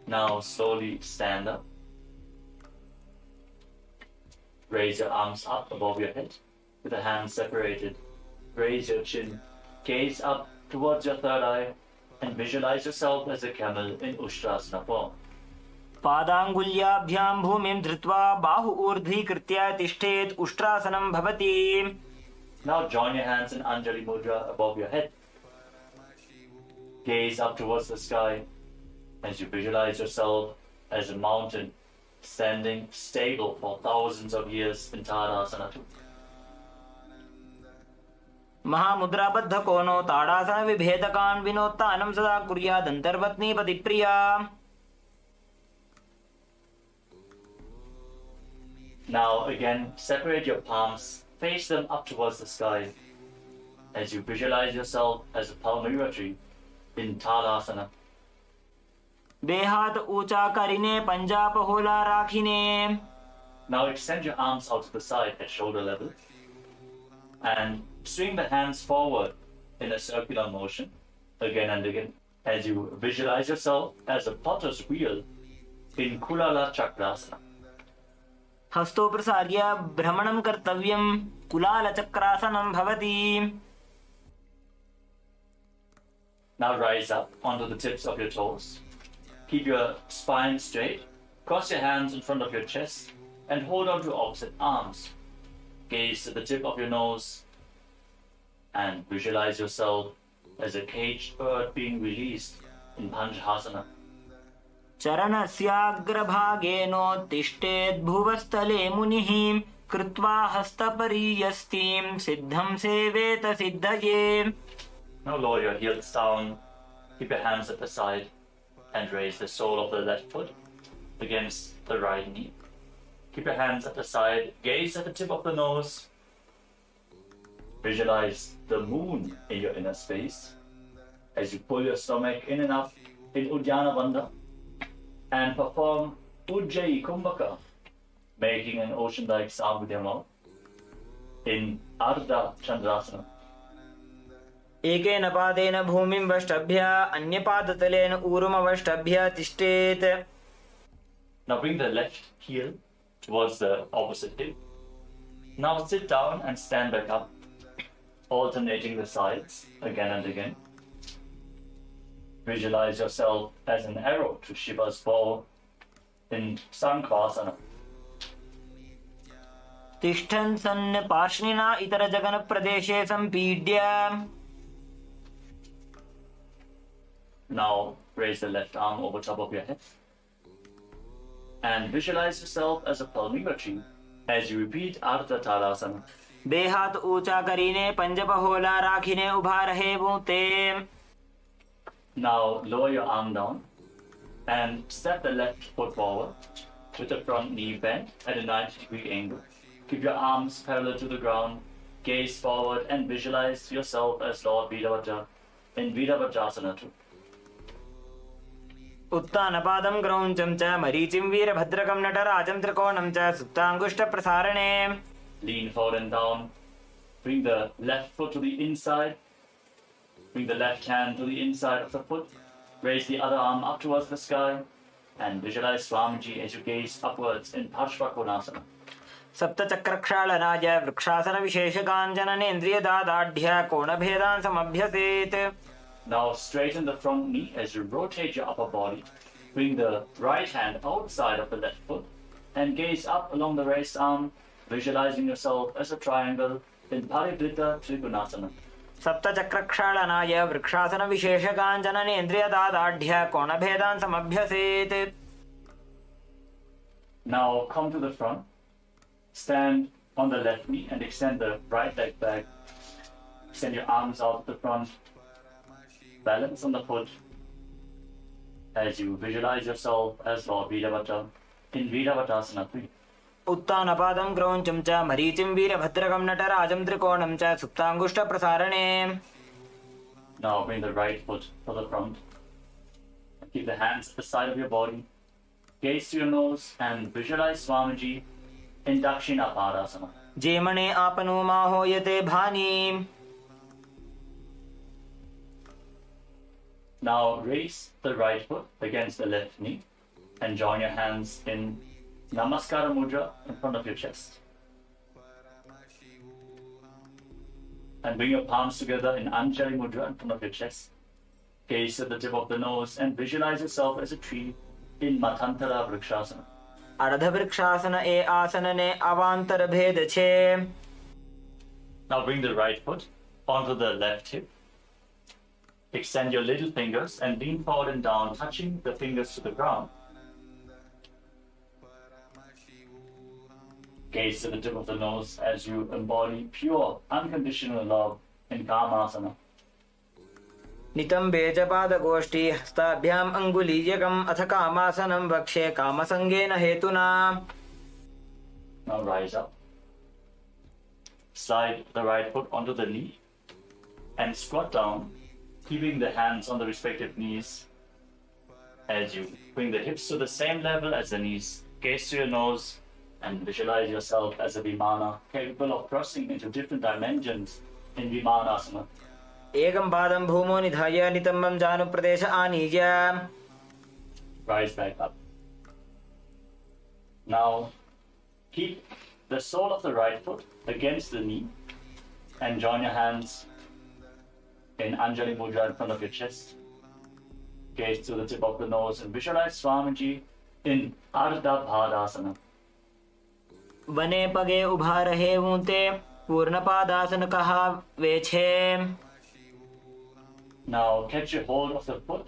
[SPEAKER 2] Now slowly stand up. Raise your arms up above your head with the hands separated. Raise your chin. Gaze up towards your third eye and visualize yourself as a camel in Ushtrasana form.
[SPEAKER 3] पादाङ्गुल्याभ्यां भूमिं धृत्वा बाहु ऊर्ध्वीकृत्य तिष्ठेत् उष्ट्रासनं भवति.
[SPEAKER 2] Now join your hands in Anjali Mudra above your head. Gaze up towards the sky as you visualize yourself as a mountain standing stable for thousands of years in Tadasana.
[SPEAKER 3] महामुद्राबद्ध कोनो ताड़ासन विभेदकान् विनोत्तानं सदा कुर्यात् अन्तर्पत्नी पतिप्रिया.
[SPEAKER 2] Now again, separate your palms, face them up towards the sky as you visualize yourself as a palmyra tree in Tadasana.
[SPEAKER 3] बेहात ऊंचा करिने पंजा पहोला राखिने.
[SPEAKER 2] Now extend your arms out to the side at shoulder level and swing the hands forward in a circular motion again and again as you visualize yourself as a potter's wheel in Kulala Chakrasana.
[SPEAKER 3] हस्तो प्रसार्य भ्रमणं कर्तव्यं कुलालचक्रासनं भवति.
[SPEAKER 2] Now rise up onto the tips of your toes. Keep your spine straight. Cross your hands in front of your chest and hold on to opposite arms. Gaze to the tip of your nose and visualize yourself as a caged bird being released in Panchasana.
[SPEAKER 3] चरणस्याग्रभागेनोत्तिष्ठेत् भुवस्थले मुनिः कृत्वा हस्तपरीयस्तीं सिद्धं सेवेत सिद्धये.
[SPEAKER 2] Now lower your heels down, keep your hands at the side and raise the sole of the left foot against the right knee. Keep your hands at the side, gaze at the tip of the nose. Visualize the moon in your inner space as you pull your stomach in and up in Uddiyana Bandha and perform Ujjayi Kumbhaka, making an ocean-like sound with your mouth in Ardha Chandrasana.
[SPEAKER 3] एकेन पादेन भूमिं वष्टभ्य अन्यपादतलेन ऊरुमवष्टभ्य तिष्ठेत्.
[SPEAKER 2] Now bring the left heel towards the opposite hip. Now sit down and stand back up, alternating the sides again and again. Visualize yourself as an arrow to Shiva's bow in Sankhasana.
[SPEAKER 3] तिष्ठन् सन् पार्ष्णिना इतरजगनप्रदेशे सम्पीड्य.
[SPEAKER 2] Now raise the left arm over top of your head and visualize yourself as a palmyra tree as you repeat Ardha Talasana.
[SPEAKER 3] બે હાથ ઊંચા કરીને પંજપહોલા રાખીને ઊભા રહેવું તે.
[SPEAKER 2] Now lower your arm down and step the left foot forward with the front knee bent at a 90-degree angle. Keep your arms parallel to the ground, gaze forward and visualize yourself as Lord Virabhadra in Virabhadrasana too.
[SPEAKER 3] उत्तानपादं क्रौञ्चं च मरीचिं वीरभद्रकं नटराजं त्रिकोणं च सुप्ताङ्गुष्ठप्रसारणे.
[SPEAKER 2] Lean forward and down. Bring the left foot to the inside. Bring the left hand to the inside of the foot. Raise the other arm up towards the sky and visualize Swamiji as you gaze upwards in Parshvakonasana.
[SPEAKER 3] सप्तचक्रक्षालनाय वृक्षासनविशेषकाञ्चननेन्द्रियदादाढ्य कोणभेदान् समभ्यसेत्.
[SPEAKER 2] Now straighten the front knee as you rotate your upper body. Bring the right hand outside of the left foot and gaze up along the raised arm, visualizing yourself as a triangle in Parivrita Trigunasana.
[SPEAKER 3] सप्तचक्रक्षालनाय वृक्षासनविशेषकाञ्चननेन्द्रियदादाढ्य कोणभेदान् समभ्यसेत्.
[SPEAKER 2] Now come to the front. Stand on the left knee and extend the right leg back. Extend your arms out to the front. Balance on the foot as you visualize yourself as Lord Virabhadra in Virabhadrasana 3.
[SPEAKER 3] उत्तानपादं क्रौञ्चं च मरीचिं वीरभद्रकं नटराजं त्रिकोणं च सुप्ताङ्गुष्ठप्रसारणे.
[SPEAKER 2] Now bring the right foot to the front. Keep the hands at the side of your body. Gaze to your nose and visualize Swamiji in Dakshina Padasana.
[SPEAKER 3] जेमणे आपनो माहोयते भानी.
[SPEAKER 2] Now raise the right foot against the left knee and join your hands in Namaskara Mudra in front of your chest. And bring your palms together in Anjali Mudra in front of your chest. Gaze at the tip of the nose and visualize yourself as a tree in Matantara Vrikshasana.
[SPEAKER 3] अर्धवृक्षासन ए आसनने अवान्तर भेद छे.
[SPEAKER 2] Now bring the right foot onto the left hip. Extend your little fingers and lean forward and down, touching the fingers to the ground. Gaze to the tip of the nose as you embody pure, unconditional love in Kamasana.
[SPEAKER 3] नितम्बे च पादगोष्ठी हस्ताभ्याम् अङ्गुलीयकम् अथ कामासनं वक्ष्ये कामसङ्गेन हेतुना.
[SPEAKER 2] Now rise up. Slide the right foot onto the knee and squat down, keeping the hands on the respective knees as you bring the hips to the same level as the knees. Gaze to your nose and visualize yourself as a Vimana capable of crossing into different dimensions in Vimanasana.
[SPEAKER 3] एकं पादं भूमौ निधाय नितम्बं जानुप्रदेश आनीय.
[SPEAKER 2] Rise back up. Now keep the sole of the right foot against the knee and join your hands in Anjali Mudra in front of your chest. Gaze to the tip of the nose and visualize Swamiji in Ardha Bhadasana.
[SPEAKER 3] बने पगे उभा रहेऊं ते पूर्णपादासन कहा वे छे.
[SPEAKER 2] Now catch a hold of the foot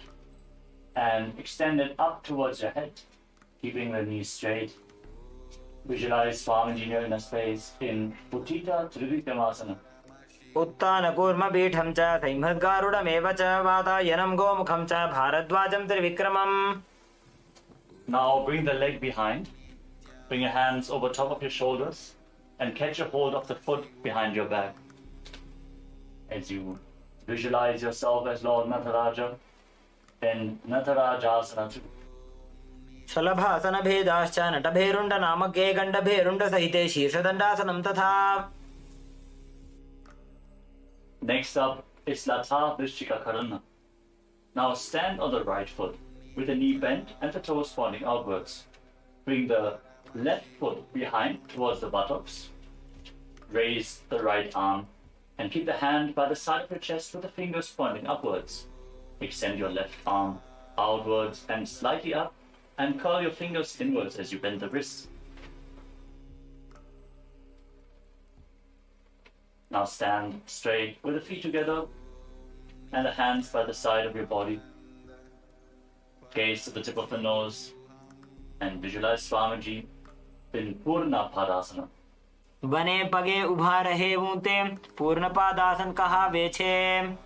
[SPEAKER 2] and extend it up towards your head, keeping the knees straight. Visualize Swamiji near in a space in Uttita Trivikramasana.
[SPEAKER 3] उत्तानकूर्मपीठं च संहद्गारुडमेव च वातायनं गोमुखं च भारद्वाजं त्रिविक्रमम्.
[SPEAKER 2] Now bring the leg behind. Bring your hands over top of your shoulders and catch a hold of the foot behind your back. As you visualize yourself as Lord Nataraja in Natarajasana 2.
[SPEAKER 3] शलभासन भेदाश्च नटभेरुण्ड नामके गण्डभेरुण्ड सहिते शीर्षदण्डासनं तथा.
[SPEAKER 2] Next up, It's Latha Vrishchika Karana. Now stand on the right foot with the knee bent and the toes pointing outwards. Bring the left foot behind towards the buttocks. Raise the right arm and keep the hand by the side of your chest with the fingers pointing upwards. Extend your left arm outwards and slightly up and curl your fingers inwards as you bend the wrists. Now stand straight with the feet together and the hands by the side of your body. Gaze to the tip of the nose and visualize Swamiji in Purna Padasana.
[SPEAKER 3] बने पगे उभा रहे ऊंते पूर्ण पादासन कहावे छे.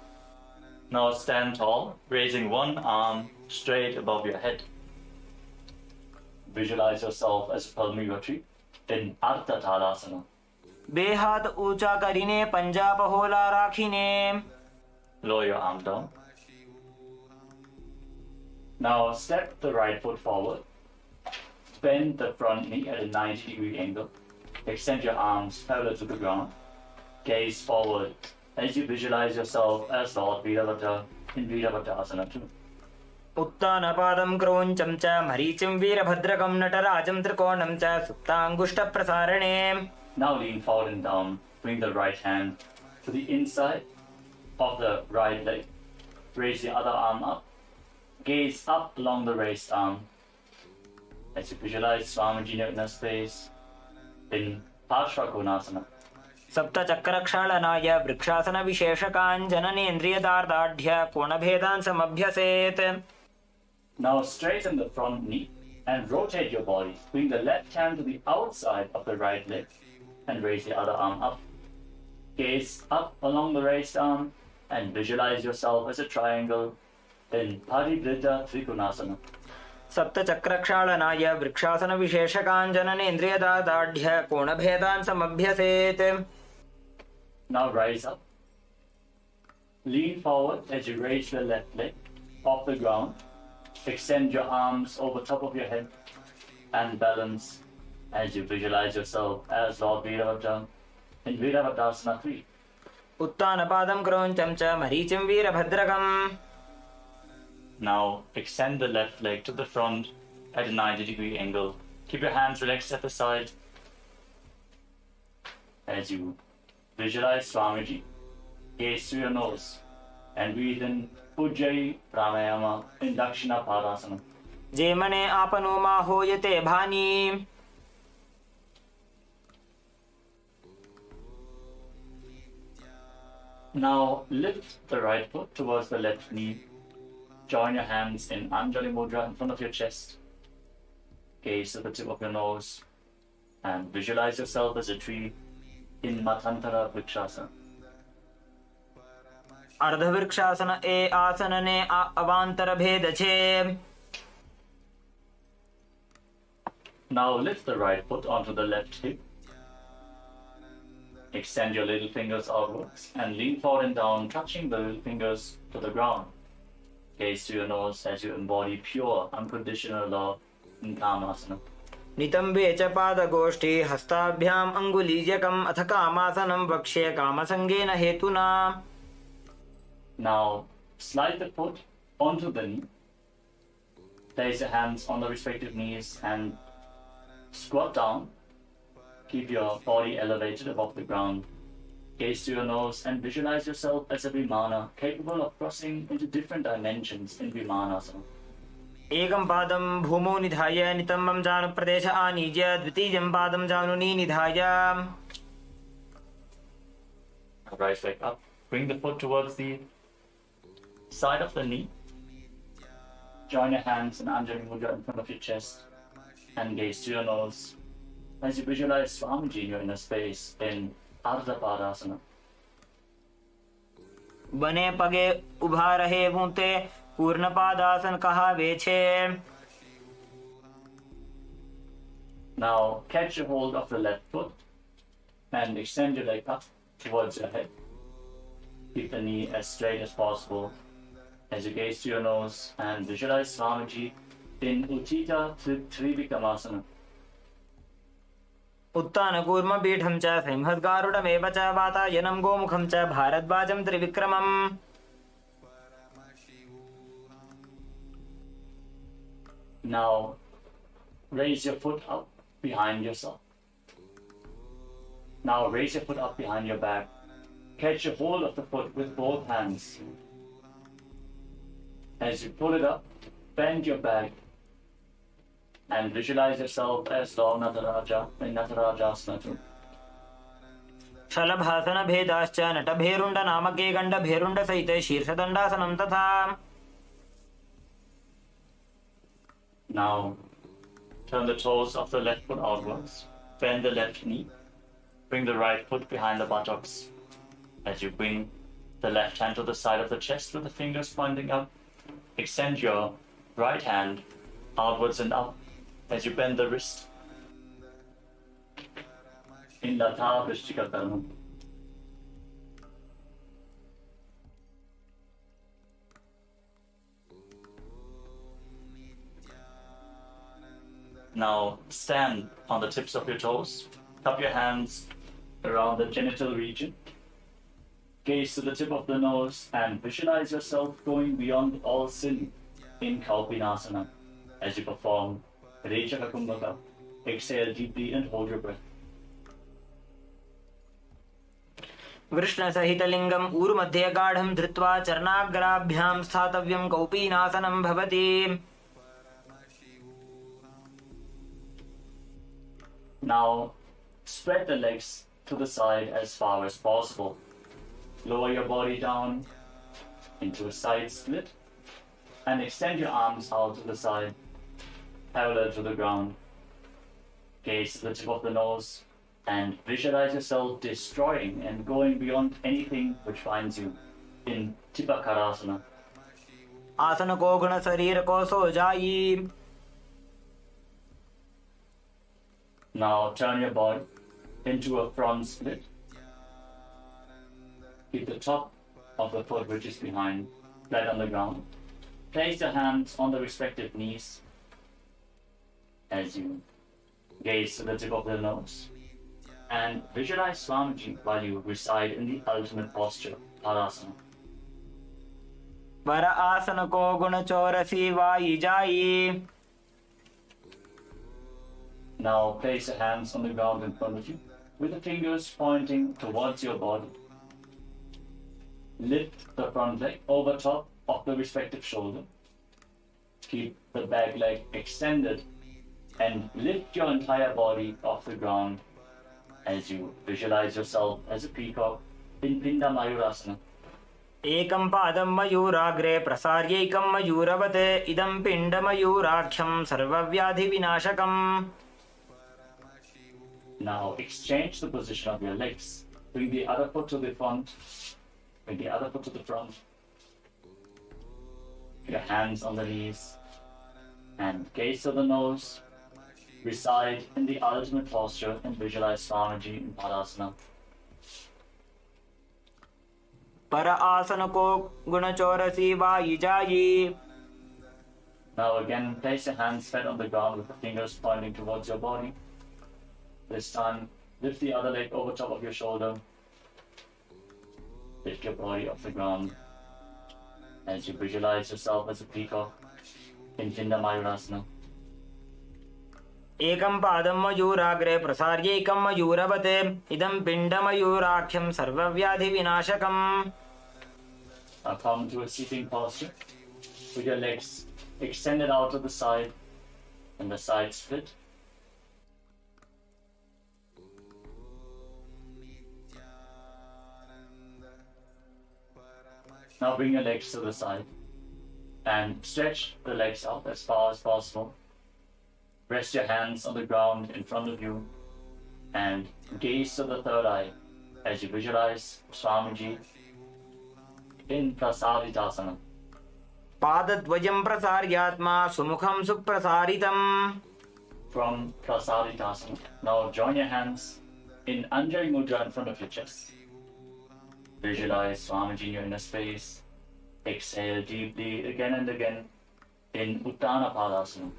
[SPEAKER 2] Now stand tall, raising one arm straight above your head. Visualize yourself as a Palmivati in Ardha Tadasana.
[SPEAKER 3] બે હાથ ઊંચા કરીને પંજા પહોલા રાખીને.
[SPEAKER 2] Lower your arm down. Now step the right foot forward. Bend the front knee at a 90-degree angle. Extend your arms parallel to the ground. Gaze forward as you visualize yourself as Lord Virabhadra in Virabhadasana 2.
[SPEAKER 3] उत्तानपादं क्रौञ्चं च मरीचिं वीरभद्रकं नटराजं त्रिकोणं च सुप्ताङ्गुष्ठप्रसारणे.
[SPEAKER 2] Now lean forward and down. Bring the right hand to the inside of the right leg. Raise the other arm up. Gaze up along the raised arm as you visualize Swamiji in your inner space in Parshvakonasana.
[SPEAKER 3] सप्तचक्रक्षालनाय वृक्षासनविशेषकाञ्जननेन्द्रियदार्ढ्य कोणभेदान् समभ्यसेत्.
[SPEAKER 2] Now straighten the front knee and rotate your body. Bring the left hand to the outside of the right leg and raise the other arm up. Gaze up along the raised arm and visualize yourself as a triangle in Parivritta Trikonasana.
[SPEAKER 3] सप्तचक्रक्षालनाय वृक्षासनविशेषकाञ्जननेन्द्रियदार्ढ्य कोणभेदान् समभ्यसेत्.
[SPEAKER 2] Now rise up. Lean forward as you raise the left leg off the ground. Extend your arms over top of your head and balance as you visualize yourself as Lord Virabhadra in Virabhadasana 3.
[SPEAKER 3] उत्तानपादं क्रौञ्चं च मरीचिं वीरभद्रकम्.
[SPEAKER 2] Now extend the left leg to the front at a 90-degree angle. Keep your hands relaxed at the side as you visualize Swamiji. Gaze through your nose and breathe in Ujjayi Pranayama in Dakshina Padasana.
[SPEAKER 3] जे मने आपनो मा होयते भानी.
[SPEAKER 2] Now lift the right foot towards the left knee. Join your hands in Anjali Mudra in front of your chest. Gaze to the tip of your nose and visualize yourself as a tree in Matantara Vrikshasana.
[SPEAKER 3] अर्धवृक्षासन ए आसनने अवांतर भेद छे.
[SPEAKER 2] Now lift the right foot onto the left hip. Extend your little fingers outwards and lean forward and down, touching the little fingers to the ground. Gaze to your nose as you embody pure, unconditional love in Kamasana.
[SPEAKER 3] नितंबे च पादगोष्ठी हस्ताभ्याम अंगुलीजकम अथ कामासनं वक्ष्ये कामसंगेन हेतुना.
[SPEAKER 2] Now slide the foot onto the knee. Place your hands on the respective knees and squat down. Keep your body elevated above the ground. Gaze to your nose and visualize yourself as a Vimana capable of crossing into different dimensions in Vimanasana.
[SPEAKER 3] एकं पादं भूमौ निधाय नितंबं जानुप्रदेश आनीज्य द्वितीयं पादं जानुनी निधाय.
[SPEAKER 2] Rise back up. Bring the foot towards the side of the knee. Join your hands in Anjali Mudra in front of your chest and gaze to your nose as you visualize Swamiji in your inner space in Ardha Padasana.
[SPEAKER 3] बने पगे उभा रहे ऊंते पूर्ण पादासन कहावे छे.
[SPEAKER 2] Now catch a hold of the left foot and extend your leg up towards your head. Keep the knee as straight as possible as you gaze to your nose and visualize Swamiji in Uttita Trivikramasana.
[SPEAKER 3] उत्तानकूर्मपीठं च सिंहद्गारुडमेव च वातायनं गोमुखं च भारद्वाजं त्रिविक्रमम्.
[SPEAKER 2] Now raise your foot up behind yourself. Now raise your foot up behind your back. Catch a hold of the foot with both hands. As you pull it up, bend your back and visualize yourself as Lord Nataraja in Natarajasana.
[SPEAKER 3] शलभासनभेदाश्च नटभेरुण्डनामके गण्डभेरुण्डसहिते शीर्षदण्डासनं तथा.
[SPEAKER 2] Now turn the toes of the left foot outwards. Bend the left knee. Bring the right foot behind the buttocks. As you bring the left hand to the side of the chest with the fingers pointing up, extend your right hand outwards and up as you bend the wrist. In Latha Vrishtika Karma. Now stand on the tips of your toes. Cup your hands around the genital region. Gaze to the tip of the nose and visualize yourself going beyond all sin in Kalpinasana as you perform Rejaka Kumbhaka. Exhale deeply and hold your breath.
[SPEAKER 3] वृष्णसहितलिङ्गम् ऊरुमध्ये गाढं धृत्वा चरणाग्राभ्यां स्थातव्यं कौपीनासनं भवति.
[SPEAKER 2] Now spread the legs to the side as far as possible. Lower your body down into a side split and extend your arms out to the side, parallel to the ground. Gaze to the tip of the nose and visualize yourself destroying and going beyond anything which finds you in Tipakarasana.
[SPEAKER 3] आसनको गुणशरीरको सोजायी.
[SPEAKER 2] Now turn your body into a front split. Keep the top of the foot which is behind flat on the ground. Place your hands on the respective knees as you gaze to the tip of the nose and visualize Swamiji while you reside in the ultimate posture, Parasana.
[SPEAKER 3] Were आसनको गुणचोरसी वायिजायी.
[SPEAKER 2] Now place your hands on the ground in front of you with the fingers pointing towards your body. Lift the front leg over top of the respective shoulder. Keep the back leg extended and lift your entire body off the ground as you visualize yourself as a peacock in Pinda Mayurasana.
[SPEAKER 3] एकं पादं मयूराग्रे प्रसार्यैकं मयूरवत् इदं पिण्डमयूराख्यं सर्वव्याधिविनाशकम्.
[SPEAKER 2] Now exchange the position of your legs. Bring the other foot to the front. Bring the other foot to the front. Your hands on the knees. And gaze to the nose. Reside in the ultimate posture and visualize Swamiji in Padasana.
[SPEAKER 3] पर आसनको गुणचोरसी वायिजायी.
[SPEAKER 2] Now again, place your hands flat on the ground with the fingers pointing towards your body. This time, lift the other leg over top of your shoulder. Lift your body off the ground as you visualize yourself as a peacock in Pinda Mayurasana.
[SPEAKER 3] एकं पादं मयूराग्रे प्रसार्यैकं मयूरवत् इदं पिण्डमयूराख्यं सर्वव्याधिविनाशकम्.
[SPEAKER 2] Now come to a sitting posture with your legs extended out to the side and the side split. Now bring your legs to the side and stretch the legs out as far as possible. Rest your hands on the ground in front of you and gaze to the third eye as you visualize Swamiji in Prasaritasana.
[SPEAKER 3] पादद्वयं प्रसार्यात्मा सुमुखं सुप्रसारितम्.
[SPEAKER 2] From Prasaritasana, now join your hands in Anjali Mudra in front of your chest. Visualize Swamiji in your inner space. Exhale deeply again and again in Uttana Padasana.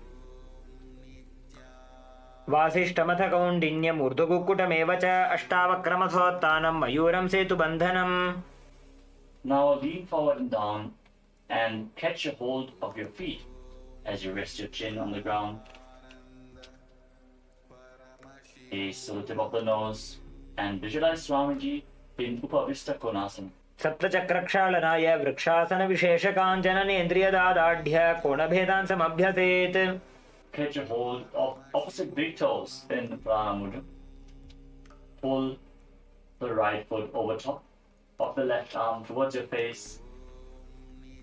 [SPEAKER 3] वासिष्ठमथ कौण्डिन्यमूर्ध्वकुक्कुटमेव च अष्टावक्रमथोत्तानं मयूरं सेतुबन्धनम्.
[SPEAKER 2] Now lean forward and down and catch a hold of your feet as you rest your chin on the ground. Gaze to the tip of the nose and visualize Swamiji in Upavista Konasana.
[SPEAKER 3] सप्तचक्रक्षालनाय वृक्षासनविशेषकाञ्चननेन्द्रियदादाढ्य कोणभेदान् समभ्यसेत्.
[SPEAKER 2] Catch a hold of opposite big toes in Paramashivoham. Pull the right foot over top of the left arm towards your face.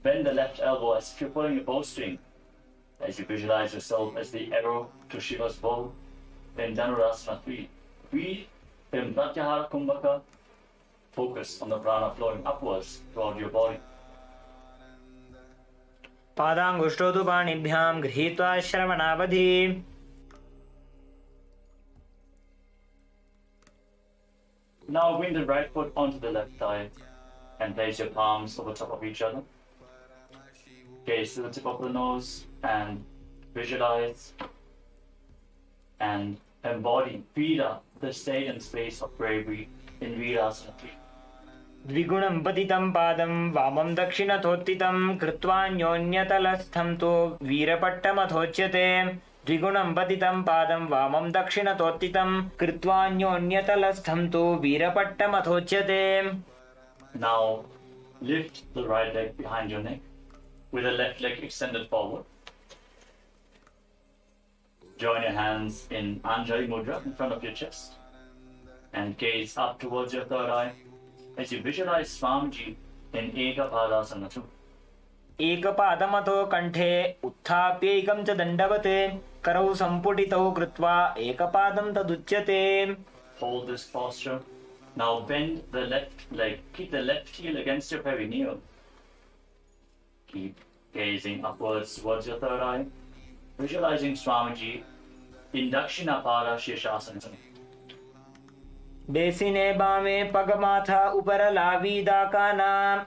[SPEAKER 2] Bend the left elbow as if you're pulling a bowstring, as you visualize yourself as the arrow to Shiva's bow. Then Dhanurasana 3. Breathe in Pratyahara Kumbhaka. Focus on the prana flowing upwards throughout your body.
[SPEAKER 3] पादाङ्गुष्ठौ तु पाणिभ्यां गृहीत्वा श्रवणावधि.
[SPEAKER 2] Now bring the right foot onto the left thigh and place your palms over top of each other. Gaze to the tip of the nose and visualize and embody Vira, the state and space of bravery in Virasana 3.
[SPEAKER 3] द्विगुणं पतितं पादं वामं दक्षिणथोत्थितं कृत्वान्योन्यतलस्थं तु वीरपट्टमथोच्यते. द्विगुणं पतितं पादं वामं दक्षिणथोत्थितं कृत्वान्योन्यतलस्थं तु वीरपट्टमथोच्यते.
[SPEAKER 2] Now lift the right leg behind your neck with the left leg extended forward. Join your hands in Anjali Mudra in front of your chest and gaze up towards your third eye as you visualize Swamiji in Ekapadasana 2.
[SPEAKER 3] एकपादमतो कण्ठे उत्थाप्यैकं च दण्डवत् करौ सम्पुटितौ कृत्वा एकपादं तदुच्यते.
[SPEAKER 2] Hold this posture. Now bend the left leg. Keep the left heel against your perineum. Keep gazing upwards towards your third eye, visualizing Swamiji in Dakshinapada Shirshasana.
[SPEAKER 3] बेसिने बामे पगमाथा उपरलावीदाकाना.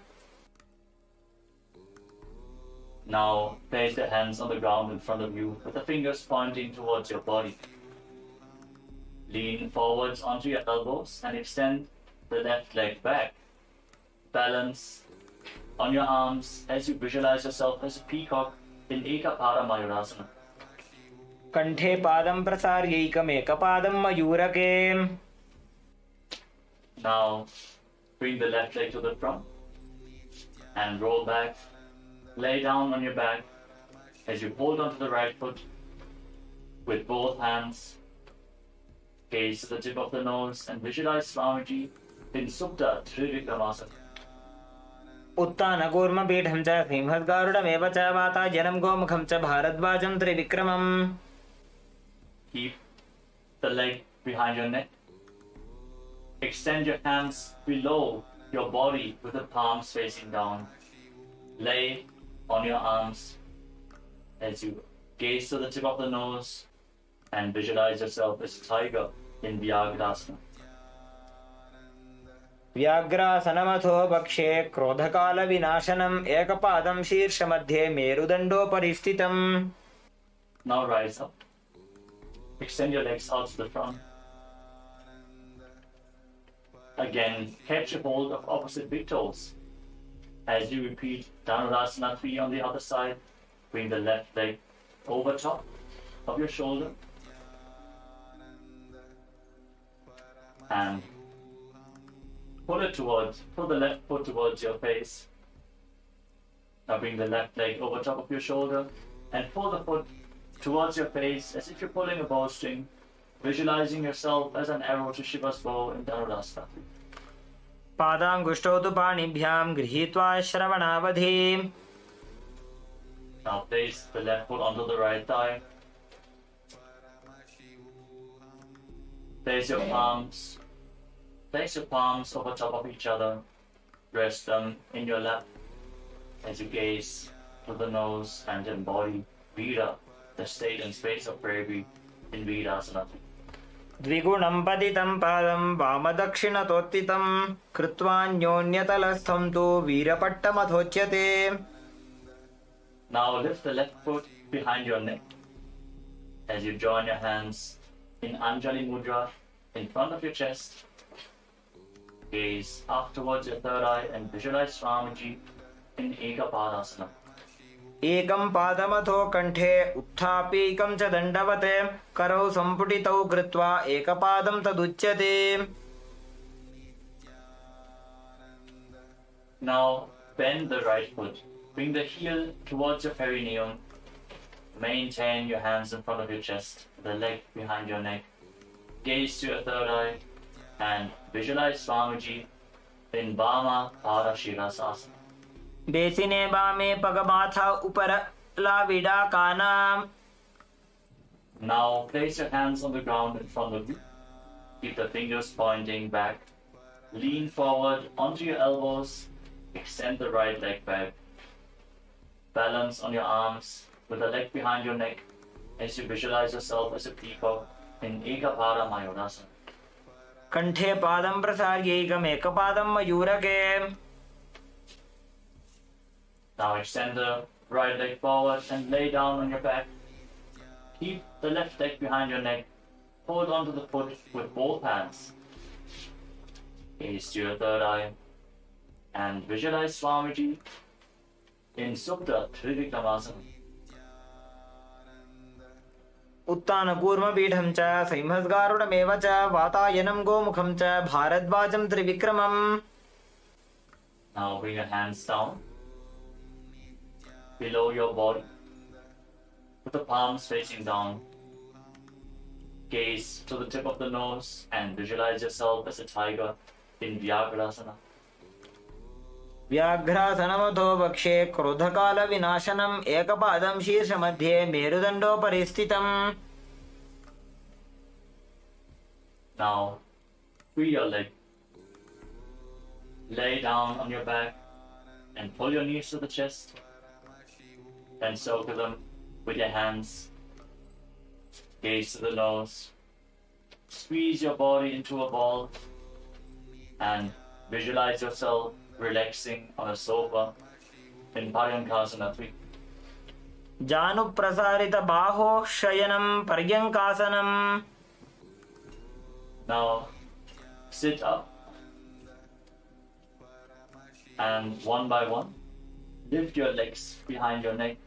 [SPEAKER 2] Now place the hands on the ground in front of you with the fingers pointing towards your body. Lean forwards onto your elbows and extend the left leg back. Balance on your arms as you visualize yourself as a peacock in Ekapada Mayurasana.
[SPEAKER 3] कण्ठे पादं प्रसार्यैकमेकपादं मयूरके.
[SPEAKER 2] Now bring the left leg to the front and roll back. Lay down on your back as you hold onto the right foot with both hands. Gaze to the tip of the nose and visualize Swamiji in Supta Trivikramasana.
[SPEAKER 3] उत्तानकूर्मपीठं च सिंहद्गारुडमेव च वातायनं गोमुखं च भारद्वाजं त्रिविक्रमम्.
[SPEAKER 2] Keep the leg behind your neck. Extend your hands below your body with the palms facing down. Lay on your arms as you gaze to the tip of the nose and visualize yourself as a tiger in Vyagrasana.
[SPEAKER 3] व्याघ्रासनमथो भक्षे क्रोधकालविनाशनम् एकपादं शीर्षमध्ये मेरुदण्डोपरि स्थितम्.
[SPEAKER 2] Now rise up. Extend your legs out to the front. Again, catch a hold of opposite big toes. As you repeat Dhanurasana 3 on the other side, bring the left leg over top of your shoulder and pull the left foot towards your face. Now bring the left leg over top of your shoulder and pull the foot towards your face as if you're pulling a bowstring, visualizing yourself as an arrow to Shiva's bow in Dhanurasana.
[SPEAKER 3] पादाङ्गुष्ठौ तु पाणिभ्यां गृहीत्वा श्रवणावधि.
[SPEAKER 2] Now place the left foot onto the right thigh. Place your palms over top of each other. Rest them in your lap as you gaze to the nose and embody Vira, the state and space of bravery in Virasana.
[SPEAKER 3] द्विगुणं पतितं पादं वामदक्षिणतोत्थितं कृत्वान्योन्यतलस्थं तु वीरपट्टमथोच्यते.
[SPEAKER 2] Now lift the left foot behind your neck as you join your hands in Anjali Mudra in front of your chest. Gaze up towards your third eye and visualize Swamiji in Ekapadasana.
[SPEAKER 3] एकं पादमथो कण्ठे उत्थापीकं च दण्डवत् करौ सम्पुटितौ कृत्वा एकपादं तदुच्यते.
[SPEAKER 2] Now bend the right foot. Bring the heel towards your perineum. Maintain your hands in front of your chest, the leg behind your neck. Gaze to your third eye and visualize Swamiji in Vama Parashirasasana.
[SPEAKER 3] बेसिने बामे पगमाथा उपर La Vida कानाम.
[SPEAKER 2] Now place your hands on the ground in front of you. Keep the fingers pointing back. Lean forward onto your elbows. Extend the right leg back. Balance on your arms with the leg behind your neck as you visualize yourself as a peacock in Ekapada Mayurasana.
[SPEAKER 3] कंठे पादं प्रसार्यैकम् एकपादं मयूरके.
[SPEAKER 2] Now extend the right leg forward and lay down on your back. Keep the left leg behind your neck. Hold onto the foot with both hands. Gaze to your third eye and visualize Swamiji in Supta Trivikramasana.
[SPEAKER 3] उत्तानकूर्मपीठं च संहस्गारुडमेव च वातायनं गोमुखं च भारद्वाजं त्रिविक्रमम्.
[SPEAKER 2] Now bring your hands down below your body with the palms facing down. Gaze to the tip of the nose and visualize yourself as a tiger in Vyagrasana.
[SPEAKER 3] व्याघ्रासनमथो वक्षे क्रोधकालविनाशनम् एकपादं शीर्षमध्ये मेरुदण्डोपरि स्थितम्.
[SPEAKER 2] Now free your leg. Lay down on your back and pull your knees to the chest and circle them with your hands. Gaze to the nose. Squeeze your body into a ball and visualize yourself relaxing on a sofa in Paryankasana 3.
[SPEAKER 3] जानुप्रसारितबाहो शयनं पर्यङ्कासनम्.
[SPEAKER 2] Now sit up and one by one lift your legs behind your neck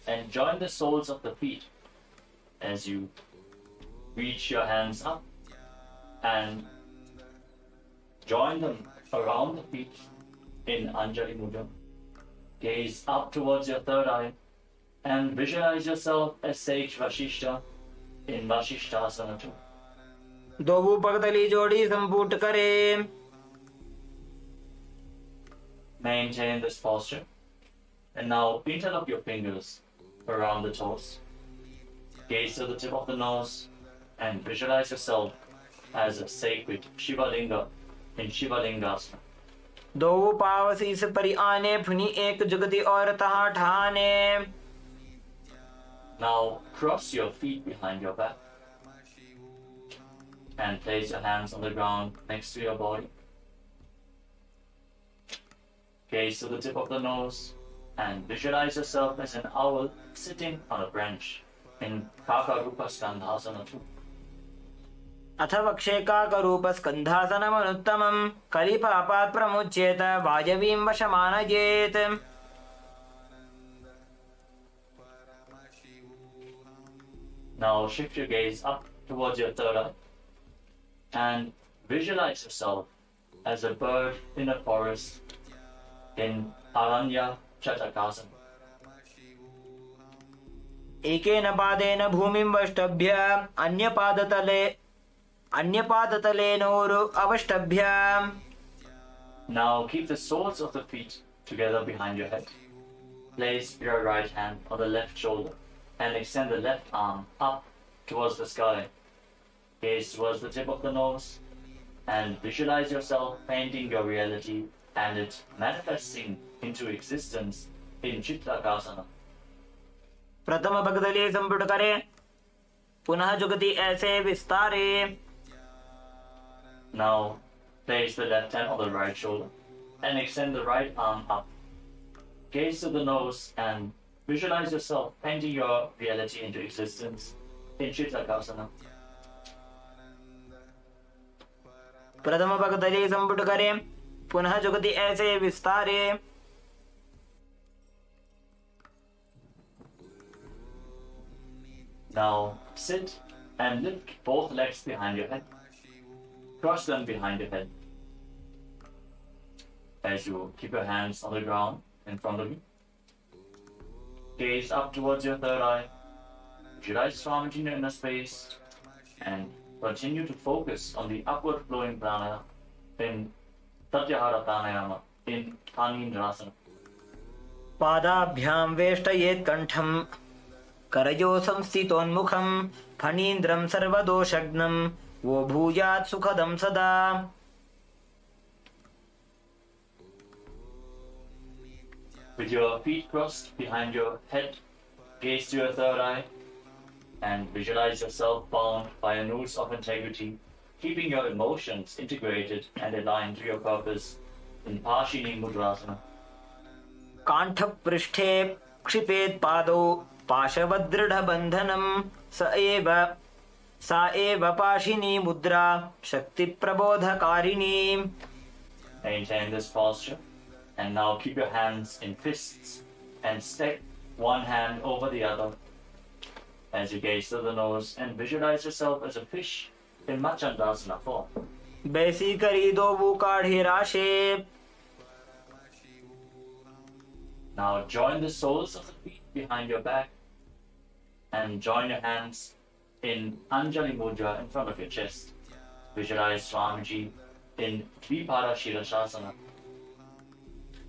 [SPEAKER 2] and join the soles of the feet as you reach your hands up and join them around the feet in Anjali Mudra. Gaze up towards your third eye and visualize yourself as Sage Vashishta in Vashishtasana 2.
[SPEAKER 3] दोबू पगतली जोड़ी संपूट करे.
[SPEAKER 2] Maintain this posture. And now interlock your fingers around the toes. Gaze to the tip of the nose and visualize yourself as a sacred Shiva Linga in Shiva Lingasana.
[SPEAKER 3] दो पाव शीस परि आने फुनी एक जुगती और तहा ठाने.
[SPEAKER 2] Now cross your feet behind your back and place your hands on the ground next to your body. Gaze to the tip of the nose and visualize yourself as an owl sitting on a branch in Kakarupa Skandhasana 2.
[SPEAKER 3] अथ वक्षेकाकरूपस्कन्धासनमनुत्तमम् कलिपापात् प्रमुच्येत वायवीं वशमानयेत्.
[SPEAKER 2] Now shift your gaze up towards your third eye and visualize yourself as a bird in a forest in Aranya Chatakasana.
[SPEAKER 3] एकेन पादेन भूमिं वष्टभ्य अन्यपादतलेनोरु अवष्टभ्य.
[SPEAKER 2] Now keep the soles of the feet together behind your head. Place your right hand on the left shoulder and extend the left arm up towards the sky. Gaze towards the tip of the nose and visualize yourself painting your reality and it manifesting into existence in Chitrakasana.
[SPEAKER 3] प्रथम पगतली संपुट करे. पुनः जुगती ऐसे विस्तारे.
[SPEAKER 2] Now place the left hand on the right shoulder and extend the right arm up. Gaze to the nose and visualize yourself painting your reality into existence in Chitrakasana.
[SPEAKER 3] प्रथम पगतले संपुट करें, पुनः जुगति ऐसे विस्तारे।
[SPEAKER 2] Now sit and lift both legs behind your head. Cross them behind your head. As you keep your hands on the ground in front of you. Gaze up towards your third eye. Visualize Swamiji in your inner space. And continue to focus on the upward flowing prana in Tatyahara Pranayama in Panindrasana.
[SPEAKER 3] पादाभ्यां वेष्टयेत् कंठं, करयो संस्थितोन्मुखं, फणीन्द्रं सर्वदोषग्नं, वो भूयात् सुखदं सदा।
[SPEAKER 2] With your feet crossed behind your head, gaze to your third eye, and visualize yourself bound by a noose of integrity, keeping your emotions integrated and aligned to your purpose in Pashini Mudrasana.
[SPEAKER 3] काण्ठपृष्ठे क्षिपेत् पादौ, पाशवदृढबन्धनं, सा एव पाशिनी मुद्रा, शक्तिप्रबोधकारिणी।
[SPEAKER 2] Maintain this posture, and now keep your hands in fists and stack one hand over the other as you gaze to the nose and visualize yourself as a fish in Machandasana form.
[SPEAKER 3] बैसी करी दो वो काढ़े राशे।
[SPEAKER 2] Now join the soles of the feet behind your back and join your hands in Anjali Mudra in front of your chest. Visualize Swamiji in Dvipada Shirashasana.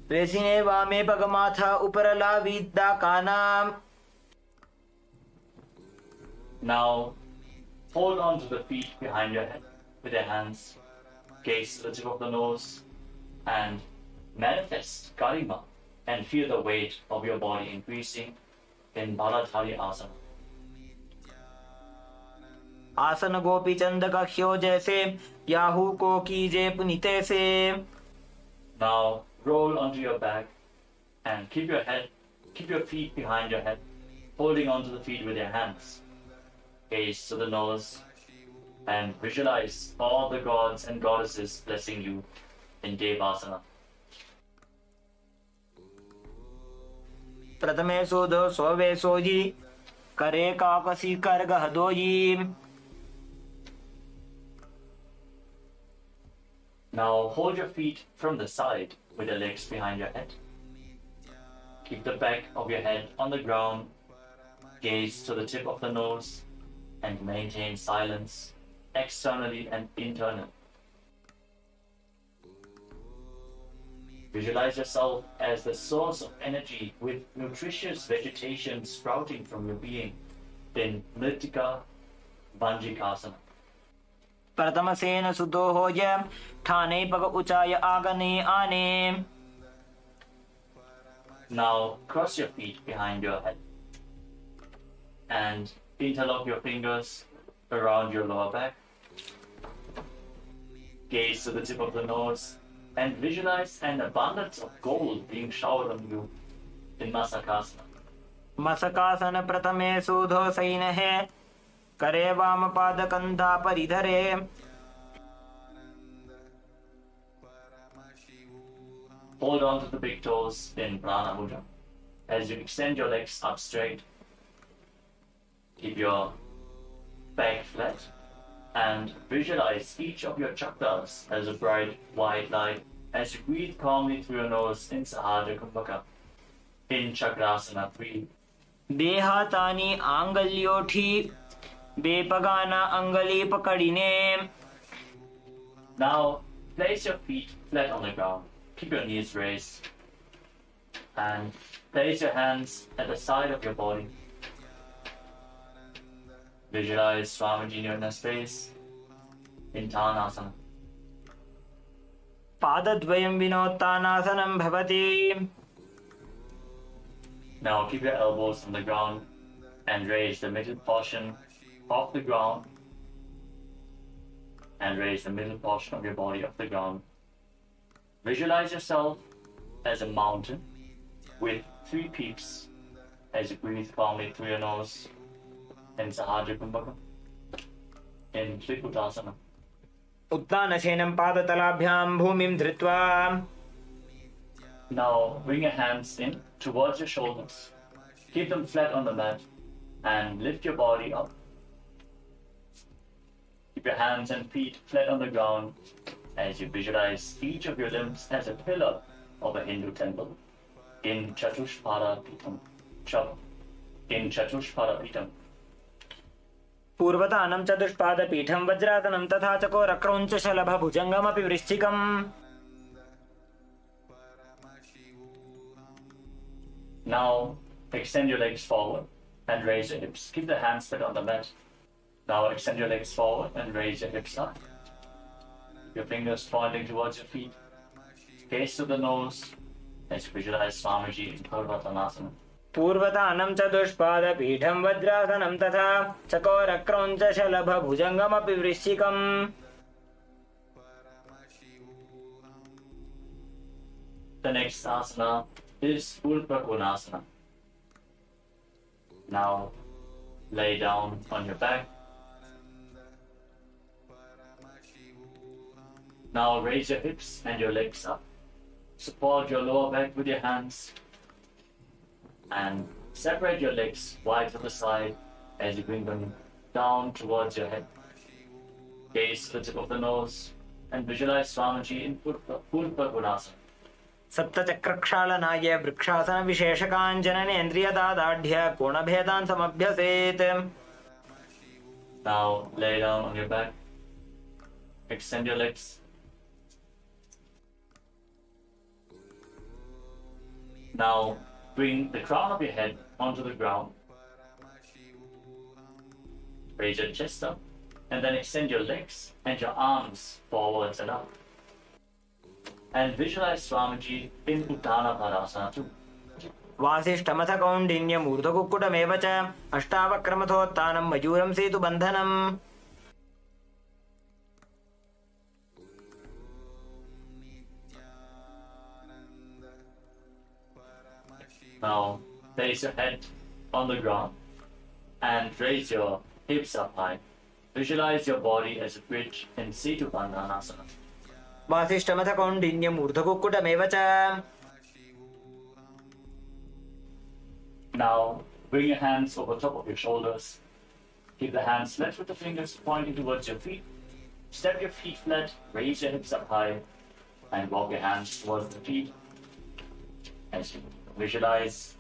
[SPEAKER 3] रेसिने वामे पगमाथा उपरला विद्या कानाम।
[SPEAKER 2] Now hold on to the feet behind your head with your hands. Gaze to the tip of the nose and manifest Garima and feel the weight of your body increasing in Baladhari Asana.
[SPEAKER 3] आसन गोपी चंद कख्यो जैसे, Yahoo को कीजे पुनिते से।
[SPEAKER 2] Now roll onto your back and keep your feet behind your head, holding onto the feet with your hands. Gaze to the nose and visualize all the gods and goddesses blessing you in Devasana.
[SPEAKER 3] प्रथमे सोधो सोवे सोजी, करे काकसी कर गहदोजी।
[SPEAKER 2] Now hold your feet from the side with your legs behind your head. Keep the back of your head on the ground. Gaze to the tip of the nose and maintain silence externally and internally. Visualize yourself as the source of energy with nutritious vegetation sprouting from your being in Mritika Banjikasana.
[SPEAKER 3] प्रथम सेन सुतो होज, ठाने पग ऊंचाई आगने आने।
[SPEAKER 2] Now cross your feet behind your head and interlock your fingers around your lower back. Gaze to the tip of the nose and visualize an abundance of gold being showered on you in Masakasana.
[SPEAKER 3] मसकासन प्रथमे सूधो San है, करे वाम पाद कंधा परिधरे।
[SPEAKER 2] Hold on to the big toes in Prana Mudra as you extend your legs up straight. Keep your back flat and visualize each of your chakras as a bright white light as you breathe calmly through your nose in Sahaja Kumbhaka. In Chakrasana, breathe.
[SPEAKER 3] देहातानी आंगल्योठी, बेपगाना अंगली पकड़िने।
[SPEAKER 2] Now place your feet flat on the ground. Keep your knees raised and place your hands at the side of your body. Visualize Swamiji in your inner space in Tanasana.
[SPEAKER 3] पादद्वयं विनोत्तानासनं भवति।
[SPEAKER 2] Now keep your elbows on the ground and raise the middle portion of the ground and raise the middle portion of your body off the ground. Visualize yourself as a mountain with 3 peaks as you breathe calmly through your nose in Sahaja Kumbhaka in Trikutasana.
[SPEAKER 3] उत्तानशयनं पादतलाभ्यां भूमिं धृत्वा.
[SPEAKER 2] Now bring your hands in towards your shoulders. Keep them flat on the mat and lift your body up. Keep your hands and feet flat on the ground as you visualize each of your limbs as a pillar of a Hindu temple in Chatushpada Pitam. In Chatushpada Pitam.
[SPEAKER 3] पूर्वतानं चतुष्पादपीठं वज्रासनं तथा चकोरक्रौञ्चशलभभुजङ्गमपि वृश्चिकम्.
[SPEAKER 2] Now extend your legs forward and raise your hips. Keep the hands flat on the mat. Now extend your legs forward and raise your hips up. Your fingers pointing towards your feet. Gaze to the nose as you visualize Swamiji in Purvatanasana.
[SPEAKER 3] पूर्वतानं चतुष्पादपीठं वज्रासनं तथा चकोरक्रौञ्चशलभभुजङ्गमपि वृश्चिकम्.
[SPEAKER 2] The next asana is Superconsciousness. Now lay down on your back. Now raise your hips and your legs up. Support your lower back with your hands and separate your legs wide to the side as you bring them down towards your head. Gaze to the tip of the nose and visualize Swamiji in Purvakonasana.
[SPEAKER 3] सप्तचक्रक्षालनाय वृक्षासनविशेषकाञ्जननेन्द्रियदादाढ्य कोणभेदान् समभ्यसेत्.
[SPEAKER 2] Now lay down on your back. Extend your legs. Now bring the crown of your head onto the ground. Raise your chest up and then extend your legs and your arms forwards and up. And visualize Swamiji in Uttana Padasana too.
[SPEAKER 3] वासिष्ठमथ कौण्डिन्यमूर्धकुक्कुटमेव च अष्टावक्रमथोत्तानं मयूरं सेतुबन्धनम्.
[SPEAKER 2] Now place your head on the ground and raise your hips up high. Visualize your body as a bridge in Setubandhanasana.
[SPEAKER 3] वासिष्ठमथ कौण्डिन्यमूर्धकुक्कुटमेव च.
[SPEAKER 2] Now bring your hands over top of your shoulders. Keep the hands flat with the fingers pointing towards your feet. Step your feet flat, raise your hips up high, and walk your hands towards the feet. As you visualize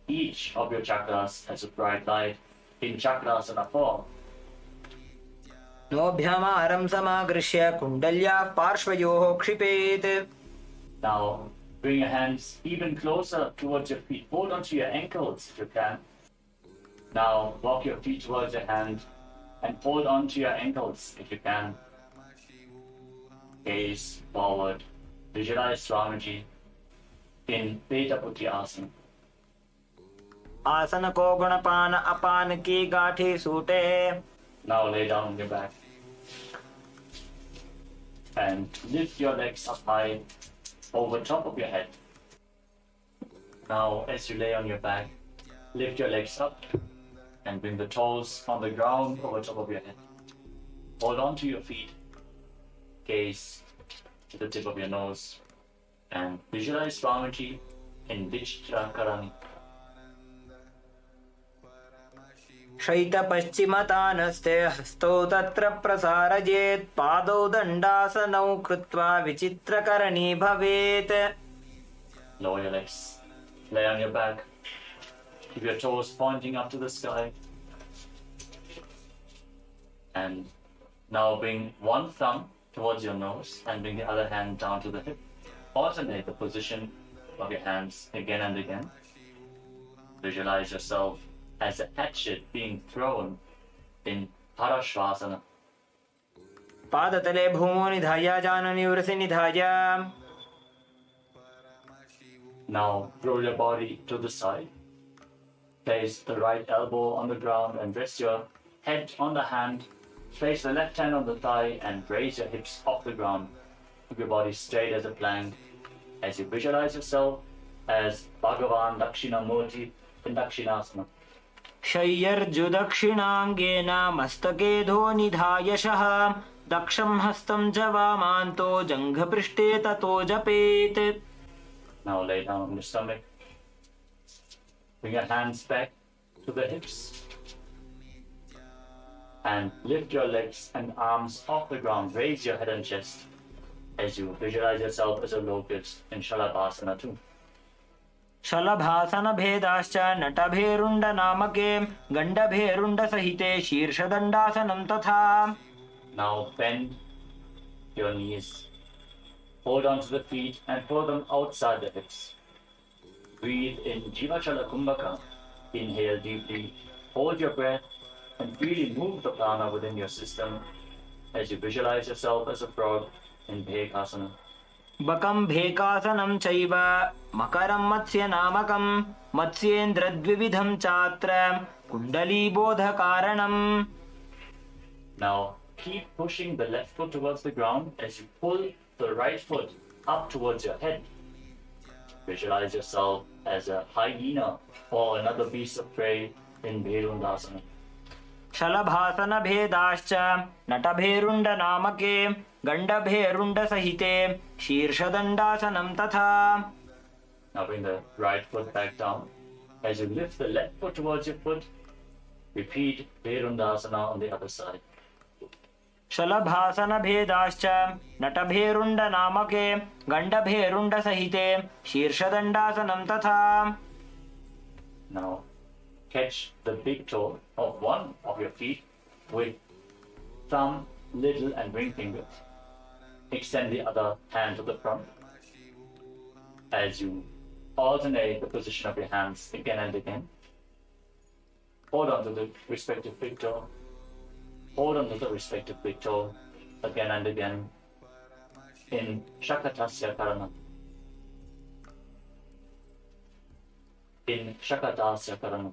[SPEAKER 2] each of your chakras as a bright light in Chakrasana form.
[SPEAKER 3] नोभ्यामारं समागृह्य कुण्डल्याः पार्श्वयोः क्षिपेत्.
[SPEAKER 2] Now bring your hands even closer towards your feet. Hold onto your ankles if you can. Now walk your feet towards your hand and hold onto your ankles if you can. Gaze forward. Visualize Swamiji in Beta-Putti Asana.
[SPEAKER 3] आसनको गुणपान अपान की गाठी सूटे.
[SPEAKER 2] Now lay down on your back and lift your legs up high over top of your head. Now as you lay on your back, lift your legs up and bring the toes on the ground over top of your head. Hold on to your feet, gaze to the tip of your nose and visualize Swamiji in Vichtrakarani.
[SPEAKER 3] शैतपश्चिमतानस्ते हस्तौ तत्र प्रसारयेत्. पादौ दण्डासनौ कृत्वा विचित्रकरणी भवेत्.
[SPEAKER 2] Lower your legs, lay on your back, keep your toes pointing up to the sky. And now bring one thumb towards your nose and bring the other hand down to the hip. Alternate the position of your hands again and again. Visualize yourself as a hatchet being thrown in Parashvasana.
[SPEAKER 3] पादतले भूमौ निधाय जाननि उरसि निधाय.
[SPEAKER 2] Now roll your body to the side. Place the right elbow on the ground and rest your head on the hand. Place the left hand on the thigh and raise your hips off the ground. Keep your body straight as a plank as you visualize yourself as Bhagavan Dakshinamurti in Dakshinasana.
[SPEAKER 3] शय्यर्जुदक्षिणाङ्गेन मस्तके धो निधायशः. दक्षं हस्तं च वामान्तो जङ्घपृष्ठे ततो जपेत्.
[SPEAKER 2] Now lay down on your stomach. Bring your hands back to the hips. And lift your legs and arms off the ground. Raise your head and chest as you visualize yourself as a locust in Shalabhasana 2.
[SPEAKER 3] शलभासनभेदाश्च नटभेरुण्डनामके गण्डभेरुण्डसहिते शीर्षदण्डासनं तथा.
[SPEAKER 2] Now bend your knees. Hold on to the feet and pull them outside the hips. Breathe in Jivachala Kumbhaka. Inhale deeply. Hold your breath and really move the prana within your system as you visualize yourself as a frog in Bhekasana.
[SPEAKER 3] बकं भेकासनं चैव मकरं मत्स्यनामकं मत्स्येन्द्रद्विविधं चात्र कुण्डलीबोधकारणम्.
[SPEAKER 2] Now keep pushing the left foot towards the ground as you pull the right foot up towards your head. Visualize yourself as a hyena or another beast of prey in Bherundasana.
[SPEAKER 3] शलभासनभेदाश्च नटभेरुण्डनामके गण्डभेरुण्डसहिते शीर्षदण्डासनं तथा.
[SPEAKER 2] Now bring the right foot back down. As you lift the left foot towards your foot, repeat Bherundasana on the other side.
[SPEAKER 3] शलभासनभेदाश्च नटभेरुण्डनामके गण्डभेरुण्डसहिते शीर्षदण्डासनं तथा.
[SPEAKER 2] Now catch the big toe of one of your feet with thumb, little and ring fingers. Extend the other hand to the front as you alternate the position of your hands again and again. Hold on to the respective big toe. Hold on to the respective big toe again and again in Shakatasya Karana. In Shakatasya Karana.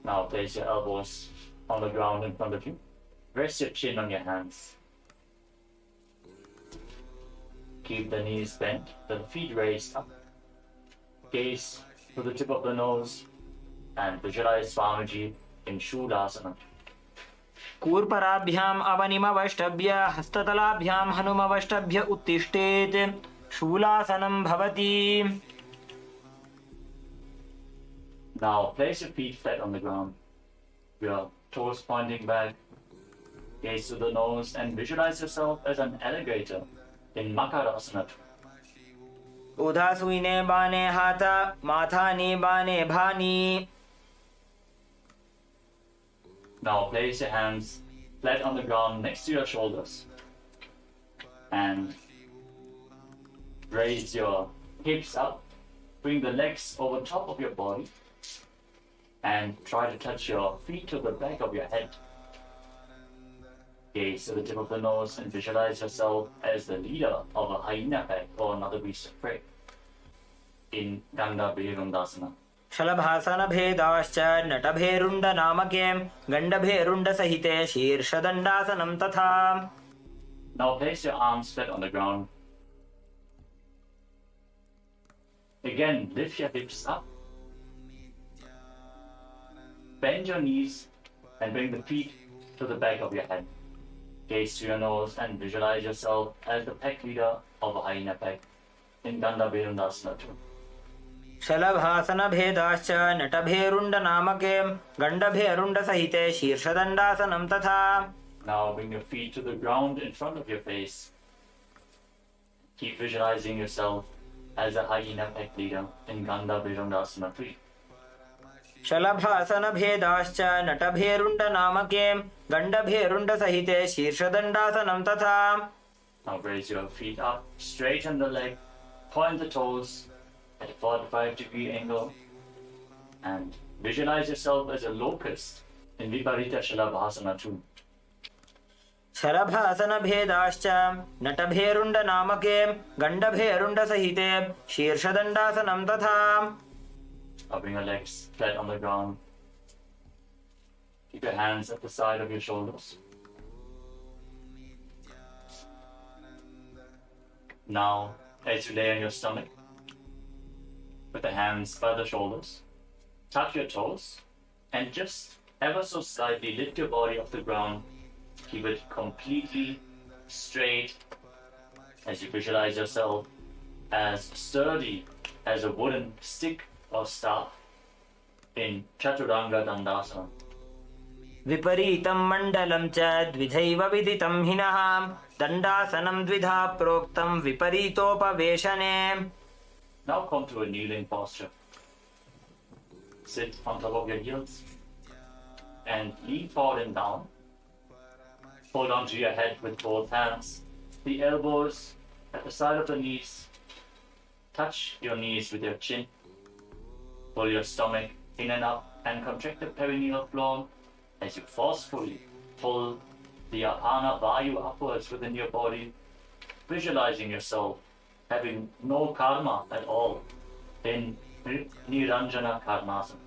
[SPEAKER 2] Now place your elbows on the ground in front of you. Rest your chin on your hands. Keep the knees bent, the feet raised up. Gaze to the tip of the nose and visualize Swamiji in Shulasana.
[SPEAKER 3] कूर्पराभ्याम् अवनिमवष्टभ्य हस्ततलाभ्यां हनुमवष्टभ्य उत्तिष्ठेत्. शूलासनं भवति.
[SPEAKER 2] Now place your feet flat on the ground. Your toes pointing back. Gaze to the nose and visualize yourself as an alligator in Makarasana.
[SPEAKER 3] उदासूने बाने हाथ माथाने बाने भानी.
[SPEAKER 2] Now place your hands flat on the ground next to your shoulders and raise your hips up. Bring the legs over top of your body and try to touch your feet to the back of your head. Gaze to the tip of the nose and visualize yourself as the leader of a hyena pack or another beast of prey in Ganda Bherundasana.
[SPEAKER 3] शलभासनभेदाश्च नटभेरुण्डनामके गण्डभेरुण्डसहिते शीर्षदण्डासनं तथा.
[SPEAKER 2] Now place your arms flat on the ground. Again, lift your hips up. Bend your knees and bring the feet to the back of your head. Gaze to your nose and visualize yourself as the pack leader of a hyena pack in Ganda Bherundasana 2.
[SPEAKER 3] शलभासनभेदाश्च नटभेरुण्डनामके गण्डभेरुण्डसहिते शीर्षदण्डासनं तथा.
[SPEAKER 2] Now bring your feet to the ground in front of your face. Keep visualizing yourself as a hyena pack leader in Ganda Bherundasana 3.
[SPEAKER 3] शलभासनभेदाश्च नटभेरुण्डनामके गण्डभेरुण्डसहिते शीर्षदण्डासनं तथा.
[SPEAKER 2] Now raise your feet up, straighten the leg, point the toes at a 45-degree angle, and visualize yourself as a locust in Viparita Shalabhasana 2.
[SPEAKER 3] शलभासनभेदाश्च नटभेरुण्डनामके गण्डभेरुण्डसहिते शीर्षदण्डासनं तथा.
[SPEAKER 2] Now bring your legs flat on the ground. Keep your hands at the side of your shoulders. Now, as you lay on your stomach, with the hands by the shoulders, tuck your toes and just ever so slightly lift your body off the ground. Keep it completely straight as you visualize yourself as sturdy as a wooden stick or staff in Chaturanga Dandasana.
[SPEAKER 3] विपरीतं मण्डलं च द्विधैव विदितं हिनः दण्डासनं द्विधा प्रोक्तं विपरीतोपवेशने.
[SPEAKER 2] Now come to a kneeling posture. Sit on top of your heels and lean forward and down. Hold on to your head with both hands. The elbows at the side of the knees. Touch your knees with your chin. Pull your stomach in and up and contract the perineal floor as you forcefully pull the apana vayu upwards within your body, visualizing yourself having no karma at all in Niranjana Karmasana.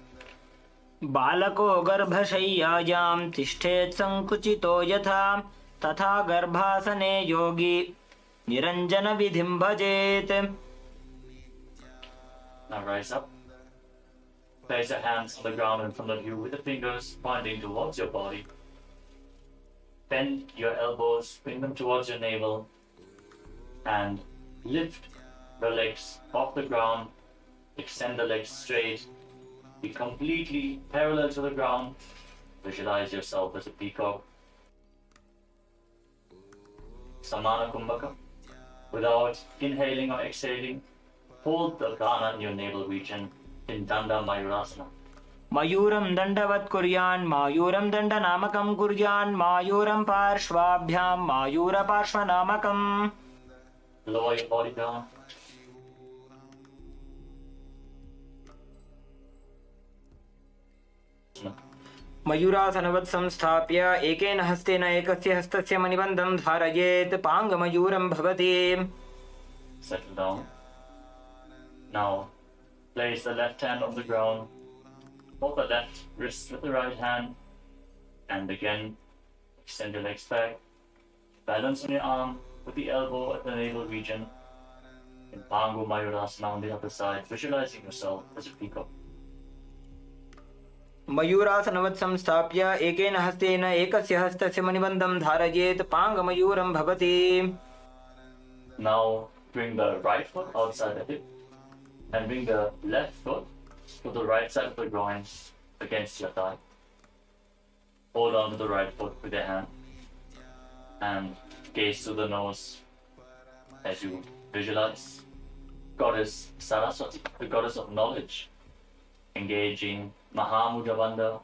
[SPEAKER 3] बालको गर्भशय्यायां तिष्ठेत् सङ्कुचितो यथा तथा गर्भासने योगी निरञ्जनविधिं भजेत्.
[SPEAKER 2] Now rise up. Place your hands on the ground in front of you with the fingers pointing towards your body. Bend your elbows, bring them towards your navel, and lift the legs off the ground. Extend the legs straight. Be completely parallel to the ground. Visualize yourself as a peacock. Samana Kumbhaka. Without inhaling or exhaling, hold the prana in your navel region in Danda Mayurasana.
[SPEAKER 3] मयूरं दण्डवत् कुर्यान् मायूरं दण्डनामकं कुर्यान् मायूरं पार्श्वाभ्यां मायूरपार्श्वनामकम्.
[SPEAKER 2] Lower your body down.
[SPEAKER 3] मयूरासनवत् संस्थाप्य एकेन हस्तेन एकस्य हस्तस्य मणिबन्धं धारयेत् पाङ्गमयूरं भवति.
[SPEAKER 2] Settle down. Now, place the left hand on the ground. Hold the left wrist with the right hand. And again, extend your legs back. Balance on your arm with the elbow at the navel region. In Pangu Mayurasana on the other side, visualizing yourself as a peacock.
[SPEAKER 3] मयूरासनवत् संस्थाप्य एकेन हस्तेन एकस्य हस्तस्य मणिबन्धं धारयेत् पाङ्गमयूरं भवति.
[SPEAKER 2] Now, bring the right foot outside the hip and bring the left foot to the right side of the groin against your thigh. Hold on to the right foot with your hand and gaze to the nose as you visualize Goddess Saraswati, the goddess of knowledge, engaging Mahamudavanda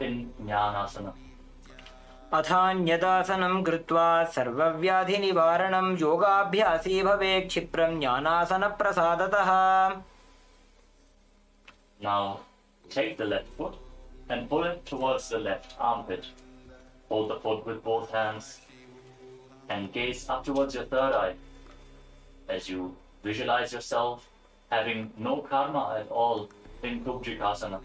[SPEAKER 2] in Jnanasana.
[SPEAKER 3] अथान्यदासनं कृत्वा सर्वव्याधिनिवारणं योगाभ्यासी भवेत् क्षिप्रं ज्ञानासनप्रसादतः.
[SPEAKER 2] Now take the left foot and pull it towards the left armpit. Hold the foot with both hands and gaze up towards your third eye as you visualize yourself having no karma at all in Kubjikasana.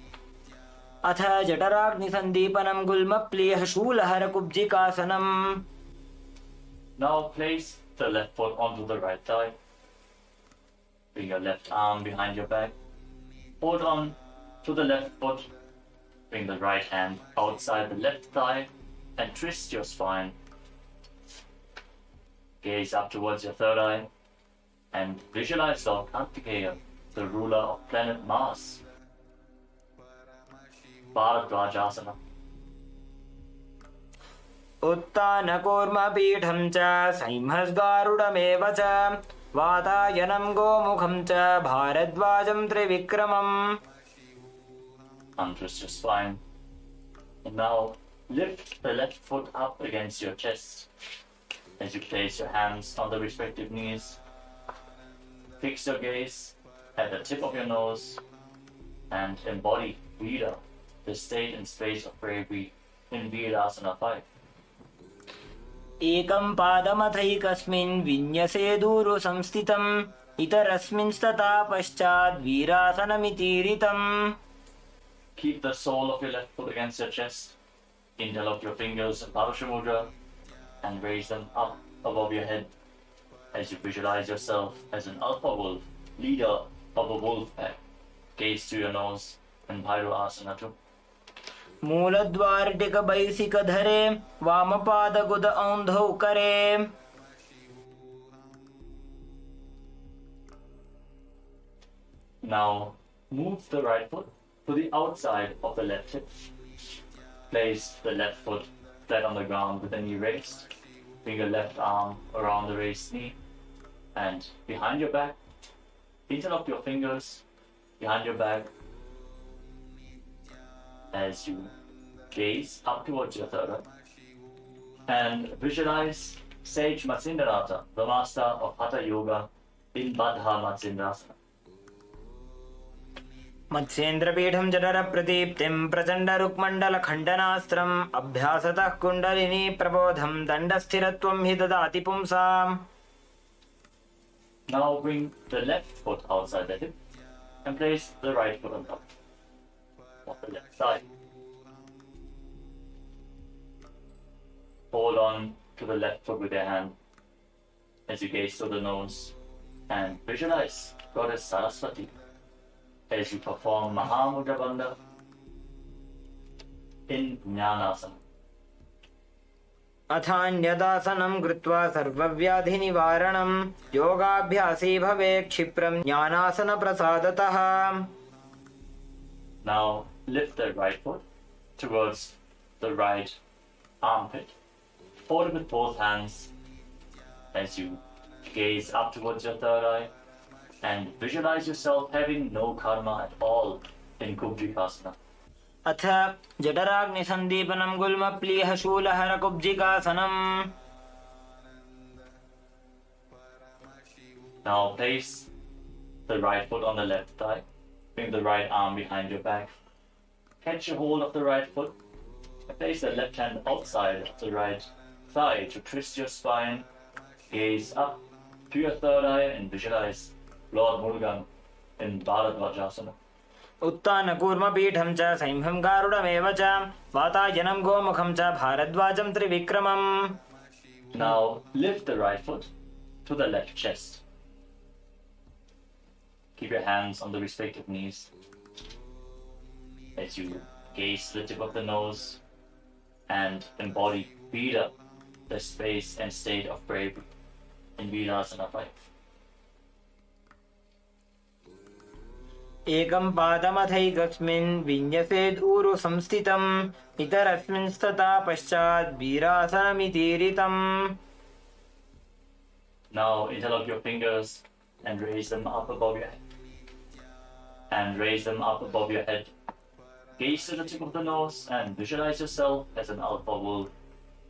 [SPEAKER 3] अथ जठराग्निसन्दीपनं गुल्मप्लीह शूलहरकुब्जिकासनम्.
[SPEAKER 2] Now place the left foot onto the right thigh. Bring your left arm behind your back. Hold on to the left foot. Bring the right hand outside the left thigh and twist your spine. Gaze up towards your third eye and visualize Lord Kartikeya, the ruler of planet Mars. Bharadwajasana.
[SPEAKER 3] उत्तानकूर्मपीठं च संहस्गारुडमेव च वातायनं गोमुखं च भारद्वाजं त्रिविक्रमम्.
[SPEAKER 2] Untwist your spine. And now lift the left foot up against your chest as you place your hands on the respective knees. Fix your gaze at the tip of your nose and embody Veera, the state and space of bravery in Veerasana 5.
[SPEAKER 3] एकं पादमथैकस्मिन् विन्यसेदूरु संस्थितम् इतरस्मिंस्तथा पश्चाद् वीरासनमितीरितम्.
[SPEAKER 2] Keep the sole of your left foot against your chest. Interlock your fingers in Paramashivoham and raise them up above your head as you visualize yourself as an alpha wolf, leader of a wolf pack. Gaze to your nose and Bhairava too.
[SPEAKER 3] मूलद्वारिटिक बैसिक धरे वामपाद गुद औंधौ करे.
[SPEAKER 2] Now move the right foot to the outside of the left hip. Place the left foot flat on the ground with the knee raised. Bring your left arm around the raised knee and behind your back. Interlock your fingers behind your back as you gaze up towards your third eye and visualize Sage Matsindarata, the master of Hatha Yoga, in Baddha Matsindrasana.
[SPEAKER 3] मत्स्येन्द्रपीठं जठरप्रदीप्तिं प्रचण्डरुक्मण्डलखण्डनास्त्रम् अभ्यासतः kundalini प्रबोधं दण्डस्थिरत्वं हि ददाति पुंसाम्.
[SPEAKER 2] Now bring the left foot outside the hip and place the right foot on top of the left thigh. Hold on to the left foot with your hand as you gaze to the nose and visualize Goddess Saraswati as you perform Mahamudra Bandha in Jnanasana.
[SPEAKER 3] अथान्यदासनं कृत्वा सर्वव्याधिनिवारणं योगाभ्यासी भवेत् क्षिप्रं ज्ञानासनप्रसादतः.
[SPEAKER 2] Now lift the right foot towards the right armpit. Hold it with both hands as you gaze up towards your third eye and visualize yourself having no karma at all in Kubjikasana.
[SPEAKER 3] अथ जठराग्निसन्दीपनं गुल्मप्लीहशूलहरकुब्जिकासनम्.
[SPEAKER 2] Now place the right foot on the left thigh. Bring the right arm behind your back. Catch a hold of the right foot. And place the left hand outside of the right thigh to twist your spine. Gaze up to your third eye and visualize Lord Murugan in Bharadvajasana.
[SPEAKER 3] उत्तानकूर्मपीठं च सैंहं गारुडमेव च वातायनं गोमुखं च भारद्वाजं त्रिविक्रमम्.
[SPEAKER 2] Now lift the right foot to the left chest. Keep your hands on the respective knees as you gaze to the tip of the nose and embody Vira, the space and state of bravery in Virasana 5.
[SPEAKER 3] एकं पादमथैकस्मिन् विन्यसेद् ऊरु संस्थितम् इतरस्मिंस्तथा पश्चात् वीरासनमितीरितम्.
[SPEAKER 2] Now interlock your fingers and raise them up above your head. Gaze to the tip of the nose and visualize yourself as an alpha wolf,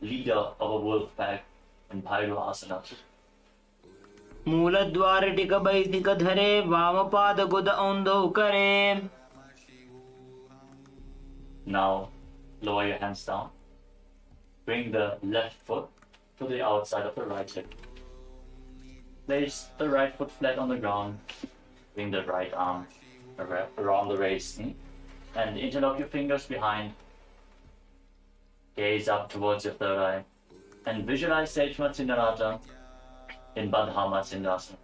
[SPEAKER 2] leader of a wolf pack in Bhairava.
[SPEAKER 3] मूलद्वारिटिक बैसिक धरे वामपाद गुद औंधौ करे.
[SPEAKER 2] Now lower your hands down. Bring the left foot to the outside of the right hip. Place the right foot flat on the ground. Bring the right arm around the raised knee and interlock your fingers behind. Gaze up towards your third eye and visualize Sage Matsindarata in Baddha Matsindrasana.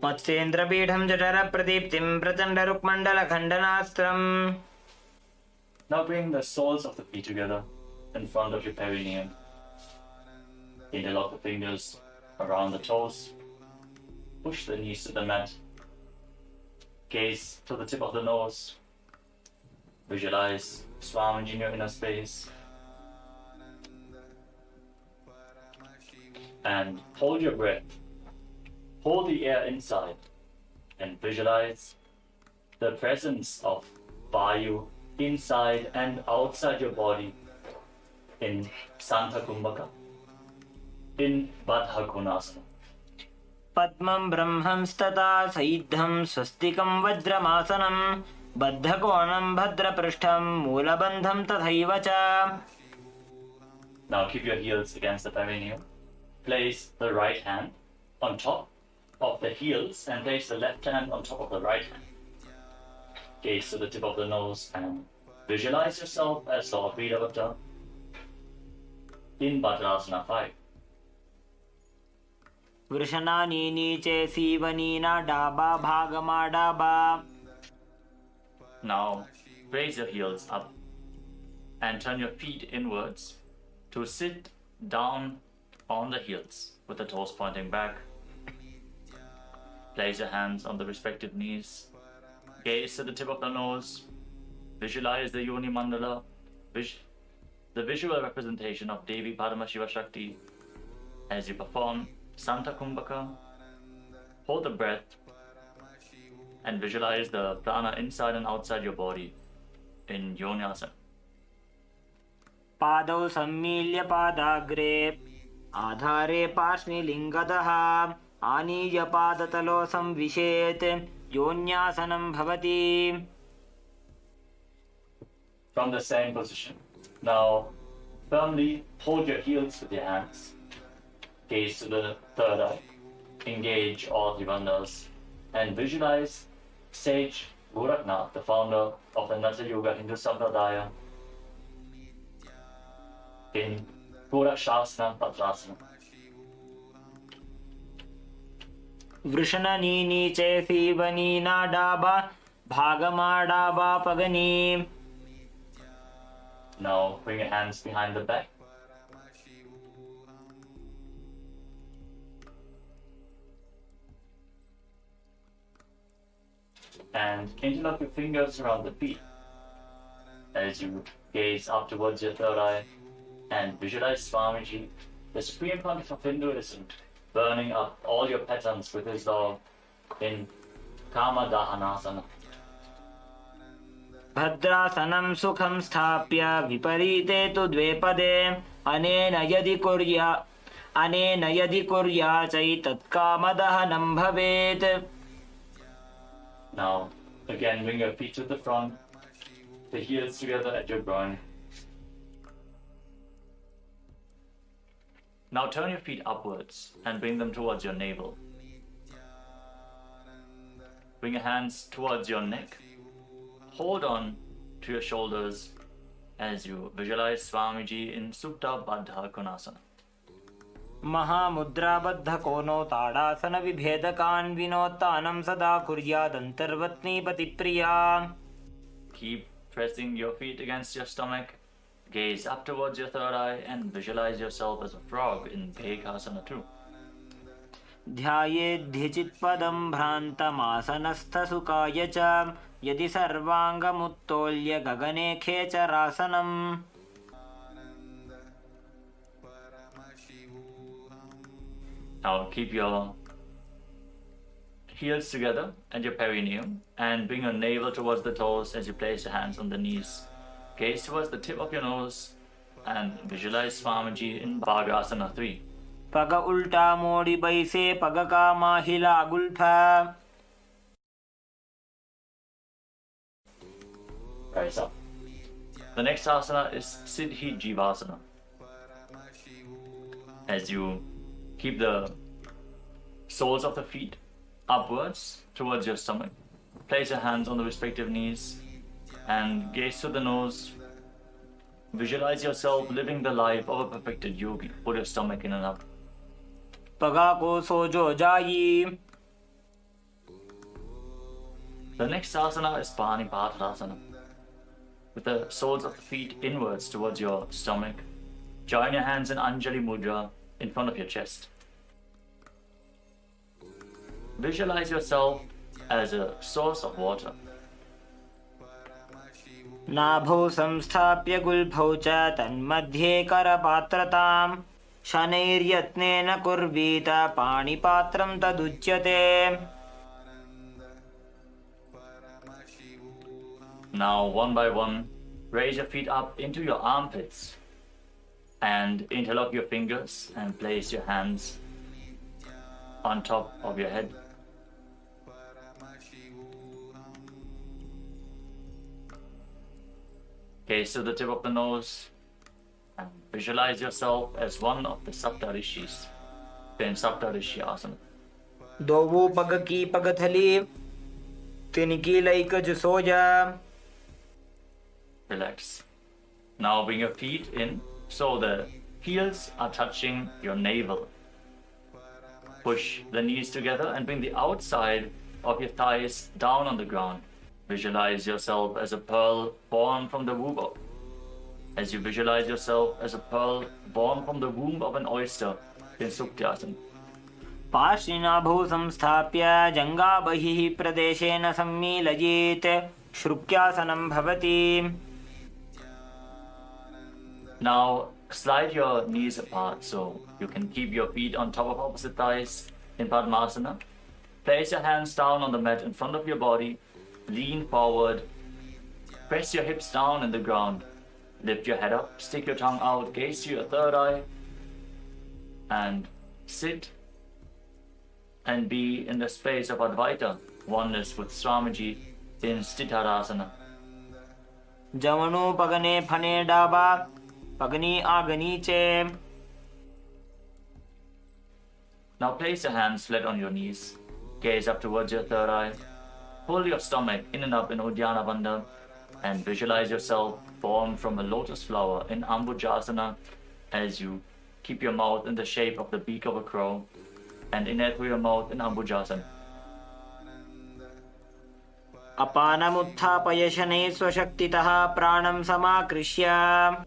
[SPEAKER 3] मत्स्येन्द्रपीठं जठरप्रदीप्तिं प्रचण्डरुक्मण्डलखण्डनास्त्रम्.
[SPEAKER 2] Now bring the soles of the feet together in front of your perineum. Interlock the fingers around the toes. Push the knees to the mat. Gaze to the tip of the nose. Visualize Swamiji in your inner space. And hold your breath. Hold the air inside and visualize the presence of Vayu inside and outside your body in Santa Kumbhaka, in Baddha Konasana.
[SPEAKER 3] पद्मं ब्रह्मंस्तथा सैद्धं स्वस्तिकं वज्रमासनं बद्धकोणं भद्रपृष्ठं मूलबन्धं तथैव च.
[SPEAKER 2] Now keep your heels against the perineum. Place the right hand on top of the heels and place the left hand on top of the right hand. Gaze to the tip of the nose and visualize yourself as Lord Veeravatta in Bhadrasana 5.
[SPEAKER 3] वृषणानी नीचे सीवनीना डाबा भागमा डाबा.
[SPEAKER 2] Now raise your heels up and turn your feet inwards to sit down on the heels with the toes pointing back. Place your hands on the respective knees. Gaze to the tip of the nose. Visualize the Yoni Mandala, the visual representation of Devi Paramashiva Shakti as you perform Santa Kumbhaka. Hold the breath and visualize the prana inside and outside your body in Yonyasana.
[SPEAKER 3] पादौ सम्मील्य पादाग्रे आधारे पार्श्निलिङ्गतः आनीय पादतलो संविशेत् योन्यासनं भवति.
[SPEAKER 2] From the same position, now firmly hold your heels with your hands. Gaze to the third eye. Engage all the bandhas and visualize Sage Gorakhnath, the founder of the Nithya Yoga Hindu Sampradaya, in Gorakshasana Padrasana.
[SPEAKER 3] वृषणनीनी चैसीवनी नाडाबा भागमाडाबा पगनी.
[SPEAKER 2] Now bring your hands behind the back. And interlock your fingers around the feet as you gaze up towards your third eye and visualize Swamiji, the Supreme Pontiff of Hinduism, burning up all your patterns with his love in Kama Dahanasana.
[SPEAKER 3] भद्रासनं सुखं स्थाप्य विपरीते तु द्वेपदे अनेन यदि कुर्या चैतत्कामदहनं भवेत्.
[SPEAKER 2] Now, again, bring your feet to the front, the heels together at your groin. Now turn your feet upwards and bring them towards your navel. Bring your hands towards your neck. Hold on to your shoulders as you visualize Swamiji in Supta Baddha Konasana.
[SPEAKER 3] महामुद्राबद्ध कोनो ताडासन विभेदकान् विनोत्तानं सदा कुर्यादन्तर्वत्नीपति प्रिया.
[SPEAKER 2] Keep pressing your feet against your stomach. Gaze up towards your third eye and visualize yourself as a frog in Bhekasana too.
[SPEAKER 3] ध्यायेद्धिचित्पदं भ्रान्तमासनस्थसुखाय च यदि सर्वाङ्गमुत्तोल्य गगने खेचरासनम्.
[SPEAKER 2] Now keep your heels together and your perineum and bring your navel towards the toes as you place your hands on the knees. Gaze towards the tip of your nose and visualize Swamiji in Bhagasana 3.
[SPEAKER 3] पग उल्टा मोड़ी बैसे पग का माहिला गुल्फा.
[SPEAKER 2] Rise up. The next asana is Siddhi Jivasana. As you keep the soles of the feet upwards towards your stomach, place your hands on the respective knees and gaze to the nose. Visualize yourself living the life of a perfected yogi. Put your stomach in and up.
[SPEAKER 3] पगा को सोजो जाई.
[SPEAKER 2] The next asana is Panipatrasana. With the soles of the feet inwards towards your stomach, join your hands in Anjali Mudra in front of your chest. Visualize yourself as a source of water.
[SPEAKER 3] नाभौ संस्थाप्य गुल्फौ च तन्मध्ये करपात्रताम् शनैर्यत्नेन कुर्वीत पाणिपात्रं तदुच्यते.
[SPEAKER 2] Now, one by one, raise your feet up into your armpits and interlock your fingers and place your hands on top of your head. Gaze to the tip of the nose and visualize yourself as one of the Saptarishis in Saptarishi Asana.
[SPEAKER 3] दोवो पग की पगथली तिनकी lack जुसोजा.
[SPEAKER 2] Relax. Now bring your feet in so the heels are touching your navel. Push the knees together and bring the outside of your thighs down on the ground. Visualize yourself as a pearl born from the womb of, as you visualize yourself as a pearl born from the womb of an oyster in Sukhyasana.
[SPEAKER 3] पार्श्विनाभौ संस्थाप्य जङ्घाबहिः प्रदेशेन सम्मीलयेत् श्रुक्यासनं भवति.
[SPEAKER 2] Now slide your knees apart so you can keep your feet on top of opposite thighs in Padmasana. Place your hands down on the mat in front of your body. Lean forward. Press your hips down in the ground. Lift your head up. Stick your tongue out. Gaze to your third eye. And sit and be in the space of Advaita, oneness with Swamiji in Sthitarasana.
[SPEAKER 3] जमनो पगने फने डाबा पगनी आगनी चे.
[SPEAKER 2] Now place your hands flat on your knees. Gaze up towards your third eye. Pull your stomach in and up in Uddiyana Bandha and visualize yourself formed from a lotus flower in Ambujasana as you keep your mouth in the shape of the beak of a crow and inhale through your mouth in Ambujasana.
[SPEAKER 3] अपानमुत्थापय शनैः स्वशक्तितः प्राणं समाकृष्य.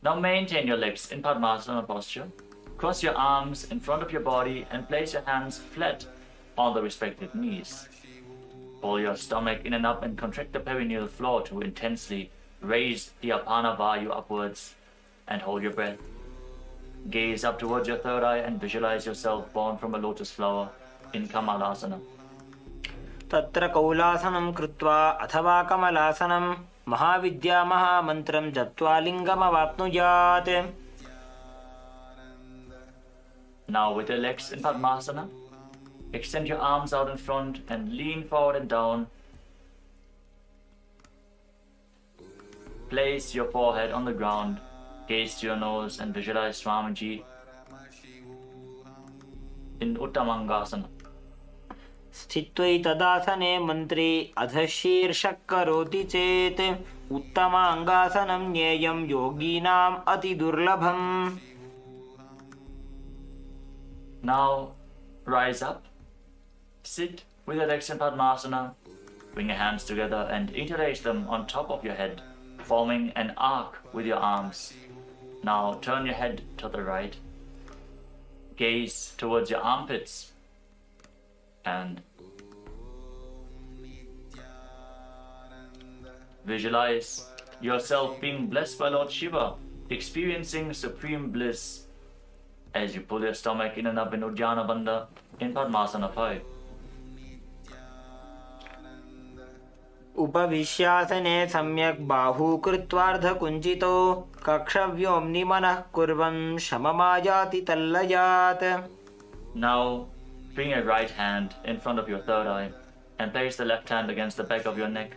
[SPEAKER 2] Now maintain your legs in Padmasana posture. Cross your arms in front of your body and place your hands flat on the respective knees. Pull your stomach in and up and contract the perineal floor to intensely raise the Apana Vayu upwards and hold your breath. Gaze up towards your third eye and visualize yourself born from a lotus flower in Kamalasana.
[SPEAKER 3] तत्र कौलासनं कृत्वा अथवा कमलासनं महाविद्या महामन्त्रं जप्त्वा लिङ्गमवाप्नुयात्.
[SPEAKER 2] Now with your legs in Padmasana, extend your arms out in front and lean forward and down. Place your forehead on the ground, gaze to your nose and visualize Swamiji in Uttamangasana.
[SPEAKER 3] स्थित्वैतदासने मन्त्री अधशीर्षः करोति चेत् उत्तमाङ्गासनं ज्ञेयं योगीनाम् अतिदुर्लभम्.
[SPEAKER 2] Now rise up, sit with your legs in Padmasana, bring your hands together and interlace them on top of your head, forming an arc with your arms. Now turn your head to the right, gaze towards your armpits and visualize yourself being blessed by Lord Shiva, experiencing supreme bliss as you pull your stomach in and up in Uddiyana Bandha in Padmasana 5.
[SPEAKER 3] उपविश्यासने सम्यक् बाहू कृत्वार्धकुञ्चितो कक्षव्योम्नि मनः कुर्वन् शममायाति तल्लयात्.
[SPEAKER 2] Now bring your right hand in front of your third eye and place the left hand against the back of your neck.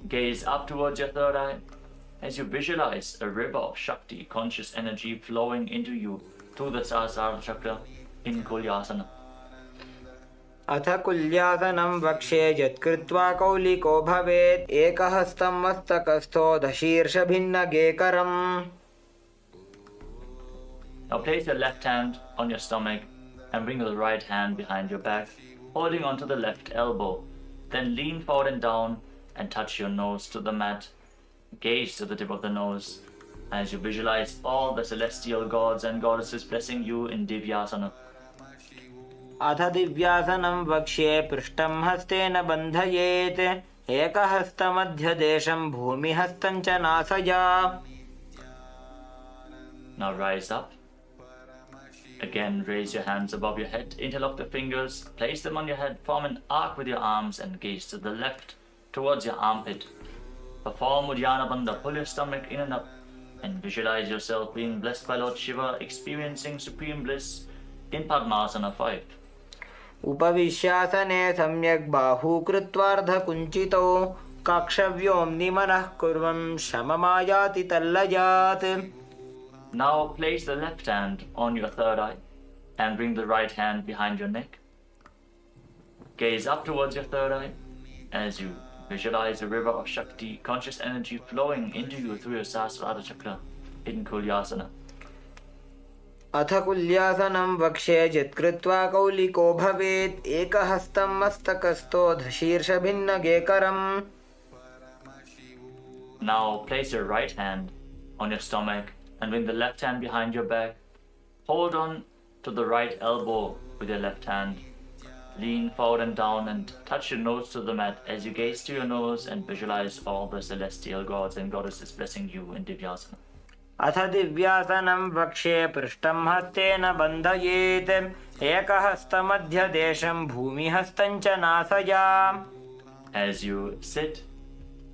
[SPEAKER 2] Gaze up towards your third eye as you visualize a river of Shakti, conscious energy flowing into you through the Sahasrara chakra in Kulyasana.
[SPEAKER 3] अथ कुल्यासनं वक्ष्ये यत्कृत्वा कौलिको भवेत् एकहस्तं मस्तकस्थो दशीर्षभिन्नगेकरम्.
[SPEAKER 2] Now place your left hand on your stomach and bring the right hand behind your back, holding onto the left elbow. Then lean forward and down and touch your nose to the mat. Gaze to the tip of the nose as you visualize all the celestial gods and goddesses blessing you in Divyasana.
[SPEAKER 3] अथ दिव्यासनं वक्ष्ये पृष्ठं हस्तेन बन्धयेत् एकहस्तमध्यदेशं भूमिहस्तं च नासया.
[SPEAKER 2] Now rise up. Again, raise your hands above your head, interlock the fingers, place them on your head, form an arc with your arms and gaze to the left towards your armpit. Perform Uddiyana Bandha, pull your stomach in and up and visualize yourself being blessed by Lord Shiva, experiencing supreme bliss in Padmasana 5.
[SPEAKER 3] उपविश्यासने सम्यक् बाहू कृत्वार्धकुञ्चितो कक्षव्योम्नि मनः कुर्वन् शममायाति तल्लयात्.
[SPEAKER 2] Now place the left hand on your third eye and bring the right hand behind your neck. Gaze up towards your third eye as you visualize a river of Shakti, conscious energy flowing into you through your Sahasrara chakra in Kulyasana.
[SPEAKER 3] अथ कुल्यासनं वक्ष्ये यत्कृत्वा कौलिको भवेत् एकहस्तं मस्तकस्थो धशीर्षभिन्नगेकरम्.
[SPEAKER 2] Now place your right hand on your stomach and bring the left hand behind your back. Hold on to the right elbow with your left hand. Lean forward and down and touch your nose to the mat as you gaze to your nose and visualize all the celestial gods and goddesses blessing you in Divyasana.
[SPEAKER 3] अथ दिव्यासनं वक्ष्ये पृष्ठं हस्तेन बन्धयेत् एकहस्तमध्यदेशं भूमिहस्तं च नासया.
[SPEAKER 2] As you sit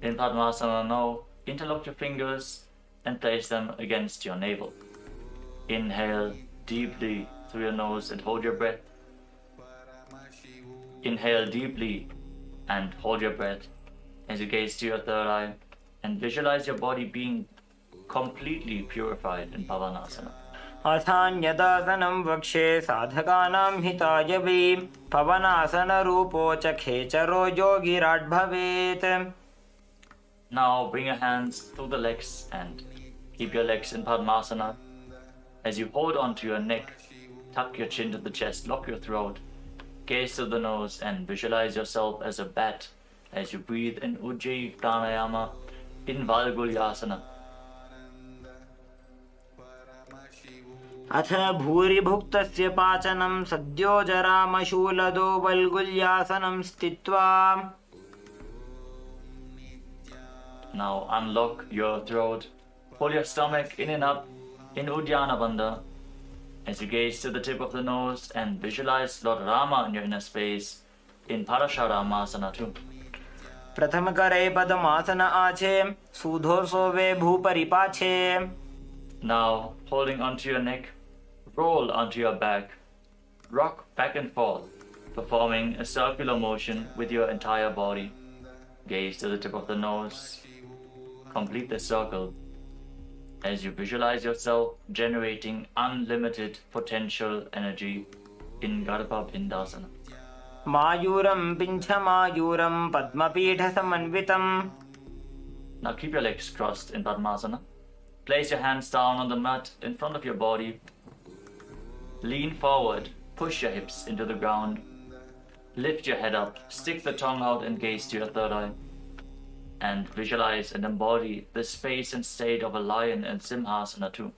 [SPEAKER 2] in Padmasana now, interlock your fingers and place them against your navel. Inhale deeply through your nose and hold your breath. Inhale deeply and hold your breath as you gaze to your third eye and visualize your body being completely purified in Pavanasana.
[SPEAKER 3] अथान्यदासनं वक्ष्ये साधकानां हिताय वै पवनासनरूपो च खेचरो योगिराट् भवेत्.
[SPEAKER 2] Now bring your hands through the legs and keep your legs in Padmasana. As you hold onto your neck, tuck your chin to the chest, lock your throat, gaze to the nose and visualize yourself as a bat as you breathe in Ujjayi Pranayama in Valgulyasana.
[SPEAKER 3] अथ भूरिभुक्तस्य पाचनं सद्यो जरामशूलदो वल्गुल्यासनं स्थित्वा.
[SPEAKER 2] Now unlock your throat, pull your stomach in and up in Uddiyana Bandha as you gaze to the tip of the nose and visualize Lord Rama in your inner space in Parasharamasana too.
[SPEAKER 3] प्रथमकरे पद्मासन आचे सूधोसो वे भूपरिपाछे.
[SPEAKER 2] Now holding onto your neck, roll onto your back, rock back and forth, performing a circular motion with your entire body. Gaze to the tip of the nose. Complete the circle as you visualize yourself generating unlimited potential energy in Garbha Bindasana.
[SPEAKER 3] मायूरं पिञ्छमायूरं पद्मपीठसमन्वितम्.
[SPEAKER 2] Now keep your legs crossed in Padmasana. Place your hands down on the mat in front of your body. Lean forward, push your hips into the ground. Lift your head up, stick the tongue out and gaze to your third eye. And visualize and embody the space and state of a lion in Simhasana too.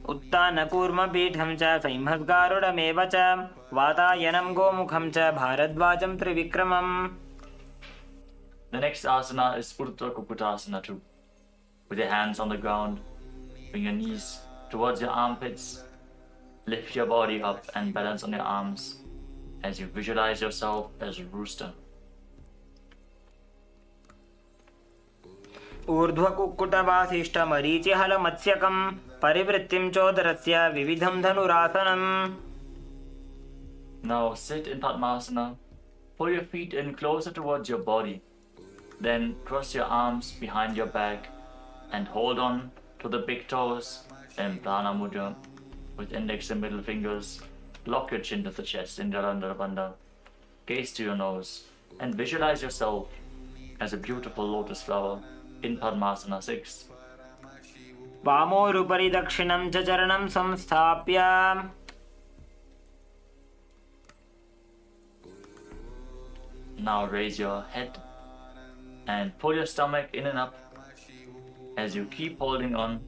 [SPEAKER 3] उत्तानकूर्मपीठं च संहद्गारुडमेव च वातायनं गोमुखं च भारद्वाजं त्रिविक्रमम्.
[SPEAKER 2] The next asana is Urdhva Kukutasana too. With your hands on the ground, bring your knees towards your armpits, lift your body up and balance on your arms as you visualize yourself as a rooster.
[SPEAKER 3] ऊर्ध्वकुक्कुटवासिष्ठमरीचिहलमत्स्यकं परिवृत्तिं चोदरस्य विविधं धनुरासनम्.
[SPEAKER 2] Now sit in Padmasana, pull your feet in closer towards your body, then cross your arms behind your back and hold on to the big toes in Prana Mudra with index and middle fingers. Lock your chin to the chest in Jalandhara Bandha. Gaze to your nose and visualize yourself as a beautiful lotus flower in Padmasana 6.
[SPEAKER 3] वामोरुपरि दक्षिणं च चरणं संस्थाप्य.
[SPEAKER 2] Now raise your head and pull your stomach in and up as you keep holding on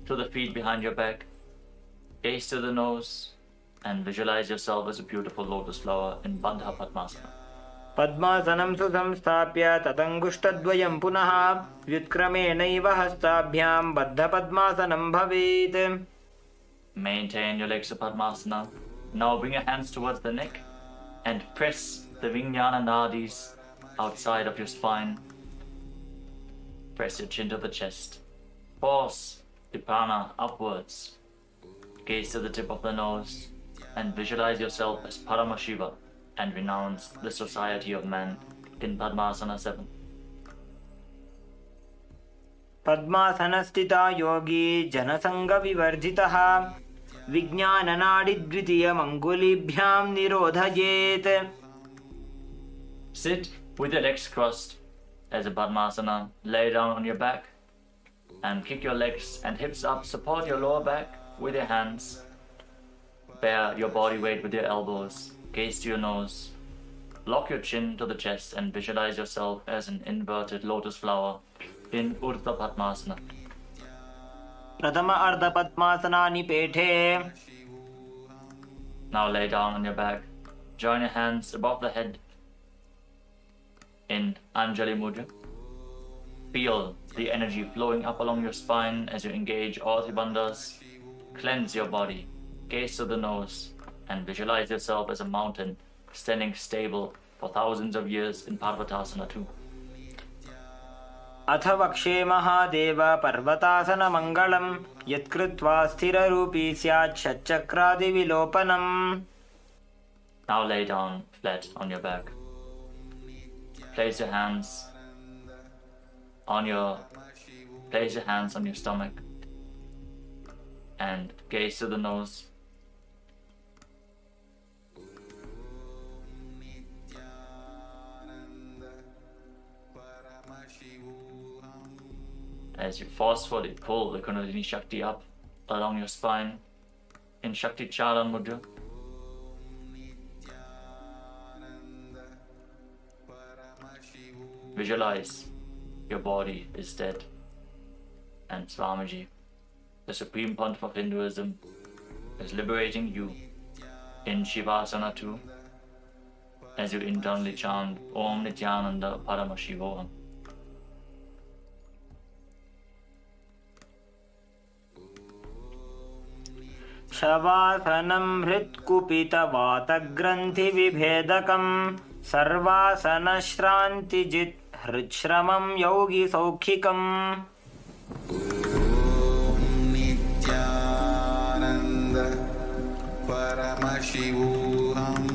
[SPEAKER 2] to the feet behind your back. Gaze to the nose and visualize yourself as a beautiful lotus flower in Bandha Padmasana.
[SPEAKER 3] पद्मासनं सुसंस्थाप्य तदङ्गुष्ठद्वयं पुनः व्युत्क्रमेणैव हस्ताभ्यां बद्धपद्मासनं भवेत्.
[SPEAKER 2] Maintain your legs to Padmasana. Now bring your hands towards the neck and press the Vijnana Nadis outside of your spine. Press your chin to the chest. Force the prana upwards. Gaze to the tip of the nose and visualize yourself as Paramashiva and renounce the society of man in Padmasana 7.
[SPEAKER 3] पद्मासनस्थिता Yogi जनसङ्गविवर्जितः विज्ञाननाडिद्वितीयमङ्गुलीभ्यां निरोधयेत्.
[SPEAKER 2] Sit with your legs crossed as a Padmasana. Lay down on your back and kick your legs and hips up. Support your lower back with your hands. Bear your body weight with your elbows. Gaze to your nose. Lock your chin to the chest and visualize yourself as an inverted lotus flower in Urdhva Padmasana.
[SPEAKER 3] Pratama Ardha Padmasana Nipethe.
[SPEAKER 2] Now lay down on your back. Join your hands above the head in Anjali Mudra. Feel the energy flowing up along your spine as you engage all the bandhas. Cleanse your body. Gaze to the nose and visualize yourself as a mountain standing stable for thousands of years in Parvatasana 2.
[SPEAKER 3] अथ वक्षे महादेव पर्वतासन मंगलम यत्कृत्वा स्थिररूपी स्यात् षट्चक्रादिविलोपनम्.
[SPEAKER 2] Now lay down flat on your back. Place your hands on your stomach and gaze to the nose. As you forcefully pull the Kundalini Shakti up along your spine in Shakti Charan Mudra. Visualize your body is dead and Swamiji, the supreme pontiff of Hinduism, is liberating you in Shivasana 2 as you internally chant Om Nithyananda Paramashivoham.
[SPEAKER 3] शवासनं हृत्कुपितवातग्रन्थिविभेदकं सर्वासनश्रान्तिजित् हृच्छ्रमं योगिसौखिकम्.
[SPEAKER 4] Nityanand परमशिवोऽहम्.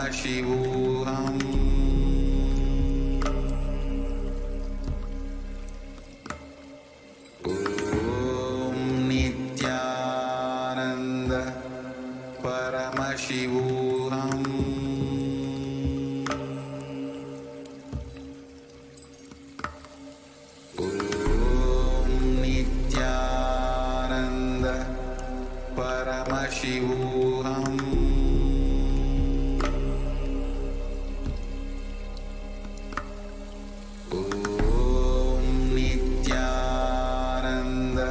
[SPEAKER 4] Paramashivoham. Om Nithyananda Paramashivoham. Om Nithyananda Paramashivoham. Paramashivoham. Om Nithyananda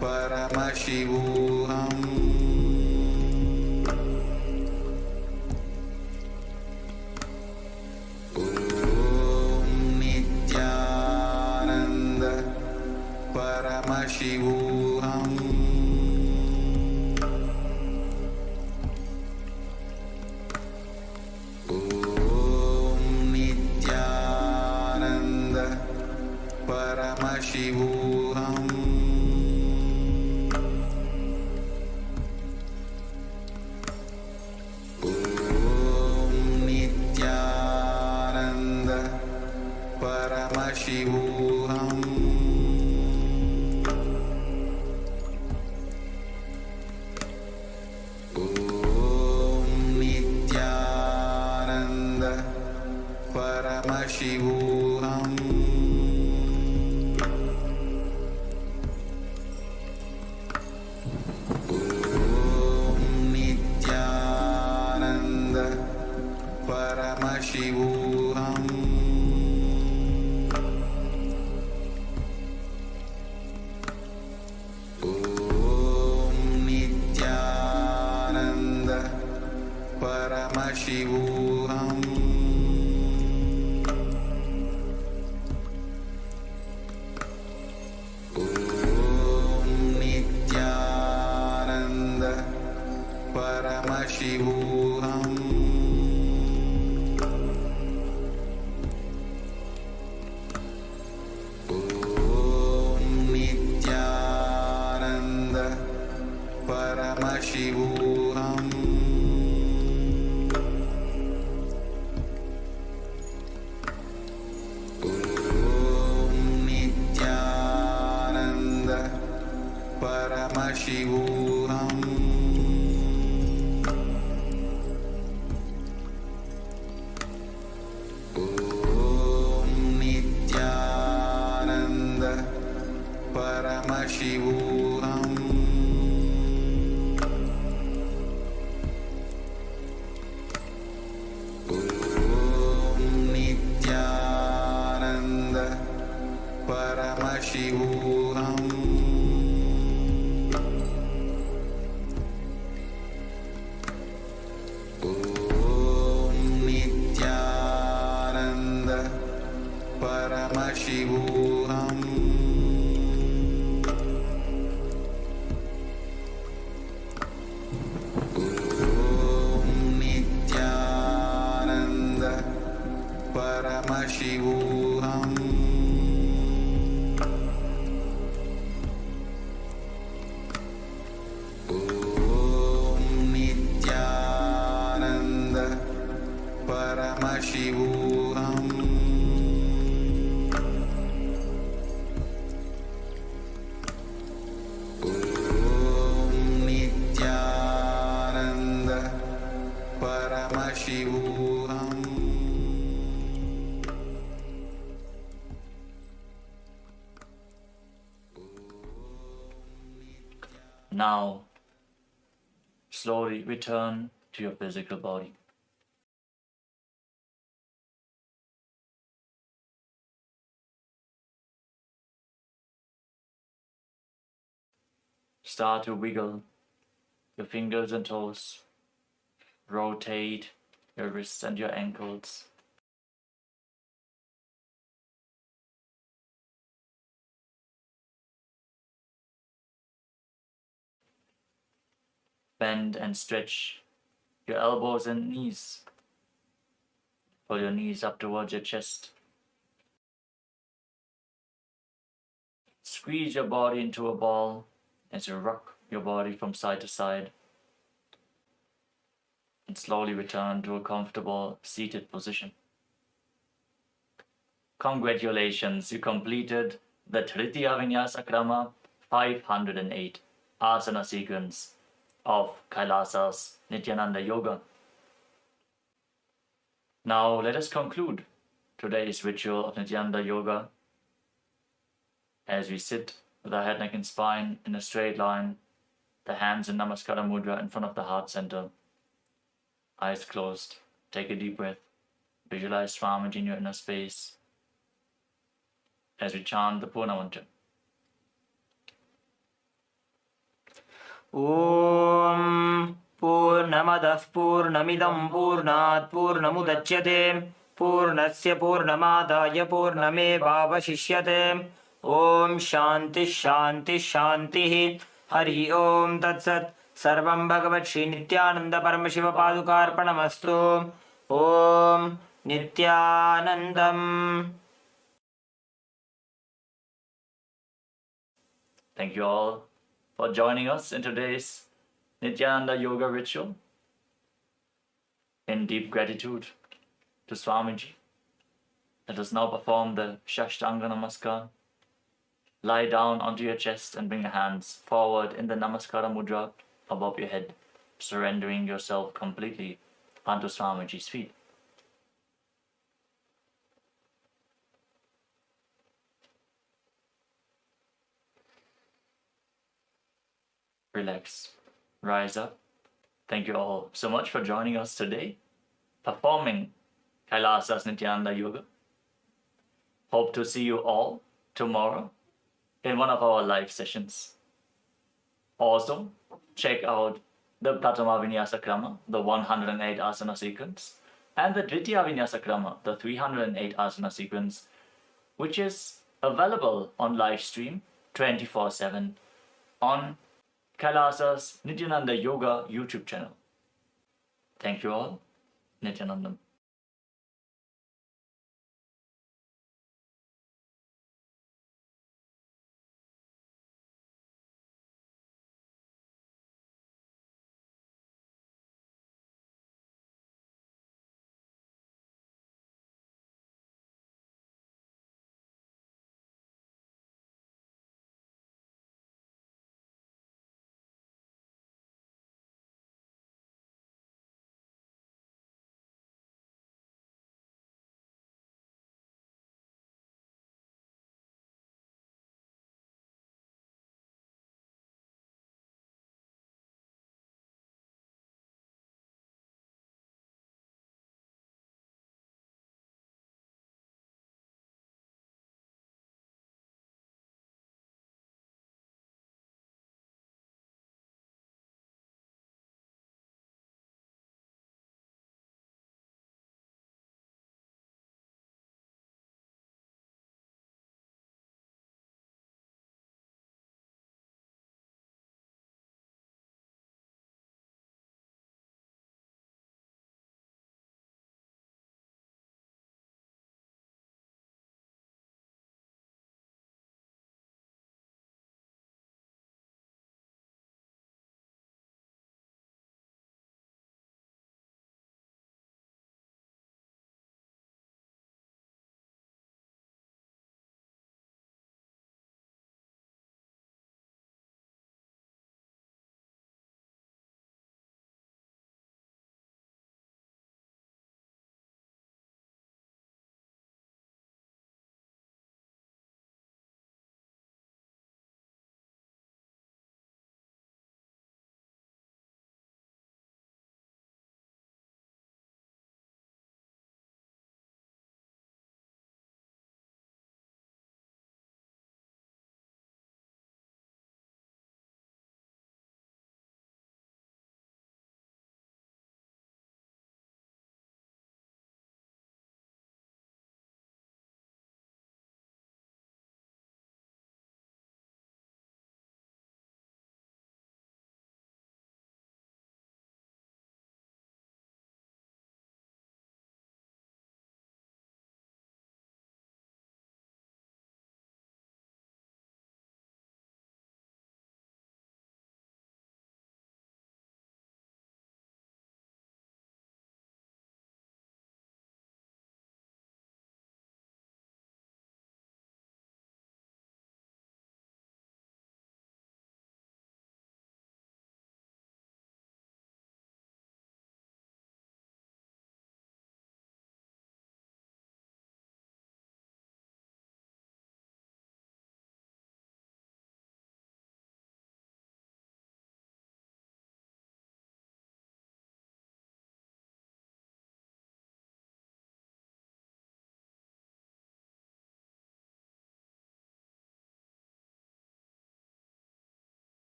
[SPEAKER 4] Paramashivoham. Om Nithyananda Paramashivoham. Paramashivoham. Om Nithyananda Paramashivoham. Om Nithyananda Paramashivoham. Paramashivoham. Om Nithyananda Paramashivoham. Om Nithyananda Paramashivoham. Paramashivoham Om Nithyananda Paramashivoham Om Nithyananda Paramashivoham Om Nithyananda Paramashivoham Om Nithyananda Paramashivoham
[SPEAKER 2] Now, slowly return to your physical body. Start to wiggle your fingers and toes. Rotate your wrists and your ankles. Bend and stretch your elbows and knees. Pull your knees up towards your chest. Squeeze your body into a ball as you rock your body from side to side. And slowly return to a comfortable seated position. Congratulations, you completed the Tritiya Vinyasa Krama 508 asana sequence of Kailasa's Nithyananda Yoga. Now let us conclude today's ritual of Nithyananda Yoga as we sit with our head, neck and spine in a straight line, the hands in Namaskara Mudra in front of the heart center. Eyes closed. Take a deep breath. Visualize Swamiji in your inner space as we chant the Purna Mantra.
[SPEAKER 3] ॐ पूर्णमदः पूर्णमिदं पूर्णात् पूर्णमुदच्यते पूर्णस्य पूर्णमादाय पूर्णमेवावशिष्यते ॐ शान्तिः शान्तिः शान्तिः हरि ओम तत्सत् सर्वं भगवत् श्री नित्यानंद परमशिव पादुकार्पणमस्तु ॐ नित्यानन्दम्.
[SPEAKER 2] Thank you all for joining us in today's Nithyananda Yoga ritual. In deep gratitude to Swamiji, let us now perform the Shashtanga Namaskar. Lie down onto your chest and bring your hands forward in the Namaskara Mudra above your head, surrendering yourself completely onto Swamiji's feet. Relax. Rise up. Thank you all so much for joining us today, performing Kailasa's Nithyananda Yoga. Hope to see you all tomorrow in one of our live sessions. Also, check out the Pratama Vinyasa Krama, the 108 asana sequence, and the Dvitiya Vinyasa Krama, the 308 asana sequence, which is available on live stream 24/7 on Kailasa's Nithyananda Yoga YouTube channel. Thank you all. Nithyanandam.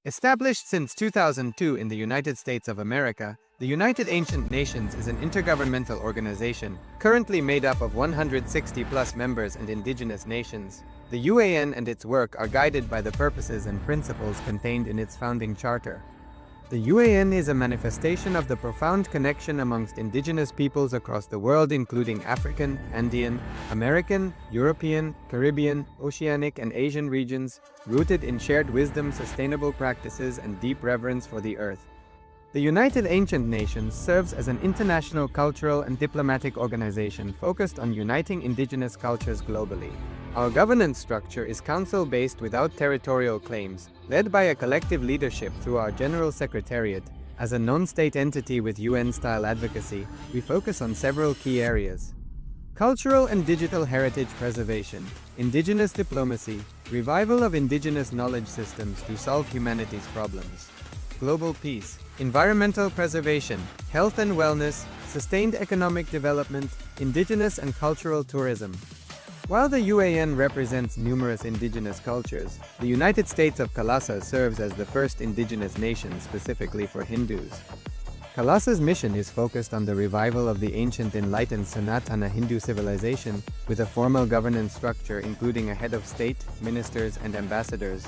[SPEAKER 1] Established since 2002 in the United States of America, the United Ancient Nations is an intergovernmental organization, currently made up of 160+ members and indigenous nations. The UAN and its work are guided by the purposes and principles contained in its founding charter. The UAN is a manifestation of the profound connection amongst indigenous peoples across the world, including African, Andean, American, European, Caribbean, Oceanic, and Asian regions, rooted in shared wisdom, sustainable practices, and deep reverence for the earth. The United Ancient Nations serves as an international cultural and diplomatic organization focused on uniting indigenous cultures globally. Our governance structure is council-based without territorial claims, led by a collective leadership through our General Secretariat. As a non-state entity with UN-style advocacy, we focus on several key areas: cultural and digital heritage preservation, indigenous diplomacy, revival of indigenous knowledge systems to solve humanity's problems, global peace, environmental preservation, health and wellness, sustained economic development, indigenous and cultural tourism. While the UAN represents numerous indigenous cultures, the United States of Kailasa serves as the first indigenous nation specifically for Hindus. Kailasa's mission is focused on the revival of the ancient enlightened Sanatana Hindu civilization, with a formal governance structure including a head of state, ministers, and ambassadors.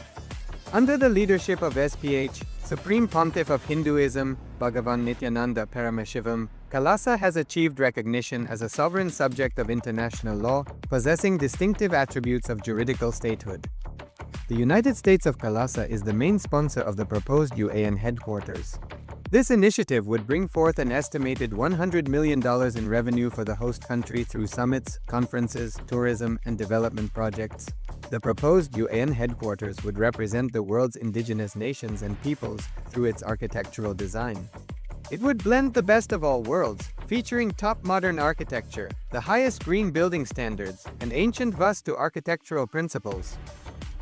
[SPEAKER 1] Under the leadership of SPH, Supreme Pontiff of Hinduism, Bhagavan Nithyananda Paramashivam, Kailasa has achieved recognition as a sovereign subject of international law, possessing distinctive attributes of juridical statehood. The United States of Kailasa is the main sponsor of the proposed UAN headquarters. This initiative would bring forth an estimated $100 million in revenue for the host country through summits, conferences, tourism, and development projects. The proposed UAN headquarters would represent the world's indigenous nations and peoples through its architectural design. It would blend the best of all worlds, featuring top modern architecture, the highest green building standards, and ancient Vastu architectural principles.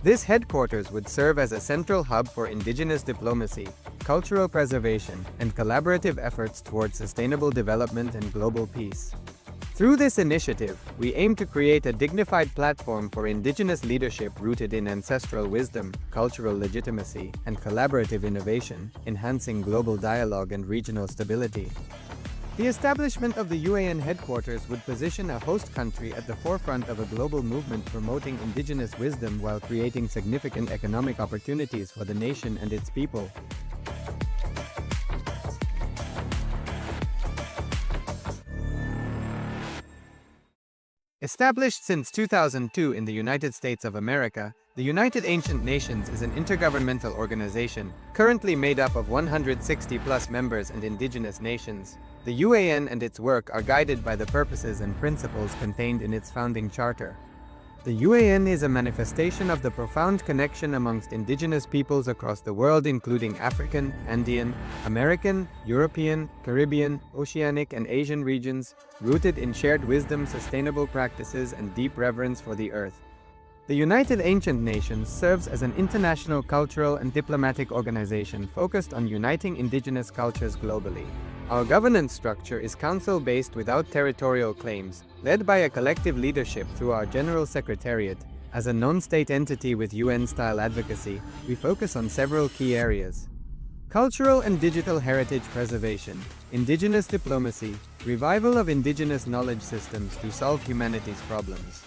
[SPEAKER 1] This headquarters would serve as a central hub for indigenous diplomacy, cultural preservation, and collaborative efforts towards sustainable development and global peace. Through this initiative, we aim to create a dignified platform for indigenous leadership rooted in ancestral wisdom, cultural legitimacy, and collaborative innovation, enhancing global dialogue and regional stability. The establishment of the UAN headquarters would position a host country at the forefront of a global movement promoting indigenous wisdom while creating significant economic opportunities for the nation and its people. Established since 2002 in the United States of America, the United Ancient Nations is an intergovernmental organization, currently made up of 160+ members and indigenous nations. The UAN and its work are guided by the purposes and principles contained in its founding charter. The UAN is a manifestation of the profound connection amongst indigenous peoples across the world, including African, Andean, American, European, Caribbean, Oceanic, and Asian regions, rooted in shared wisdom, sustainable practices, and deep reverence for the earth. The United Ancient Nations serves as an international cultural and diplomatic organization focused on uniting indigenous cultures globally. Our governance structure is council-based without territorial claims, led by a collective leadership through our General Secretariat. As a non-state entity with UN-style advocacy, we focus on several key areas: cultural and digital heritage preservation, indigenous diplomacy, revival of indigenous knowledge systems to solve humanity's problems,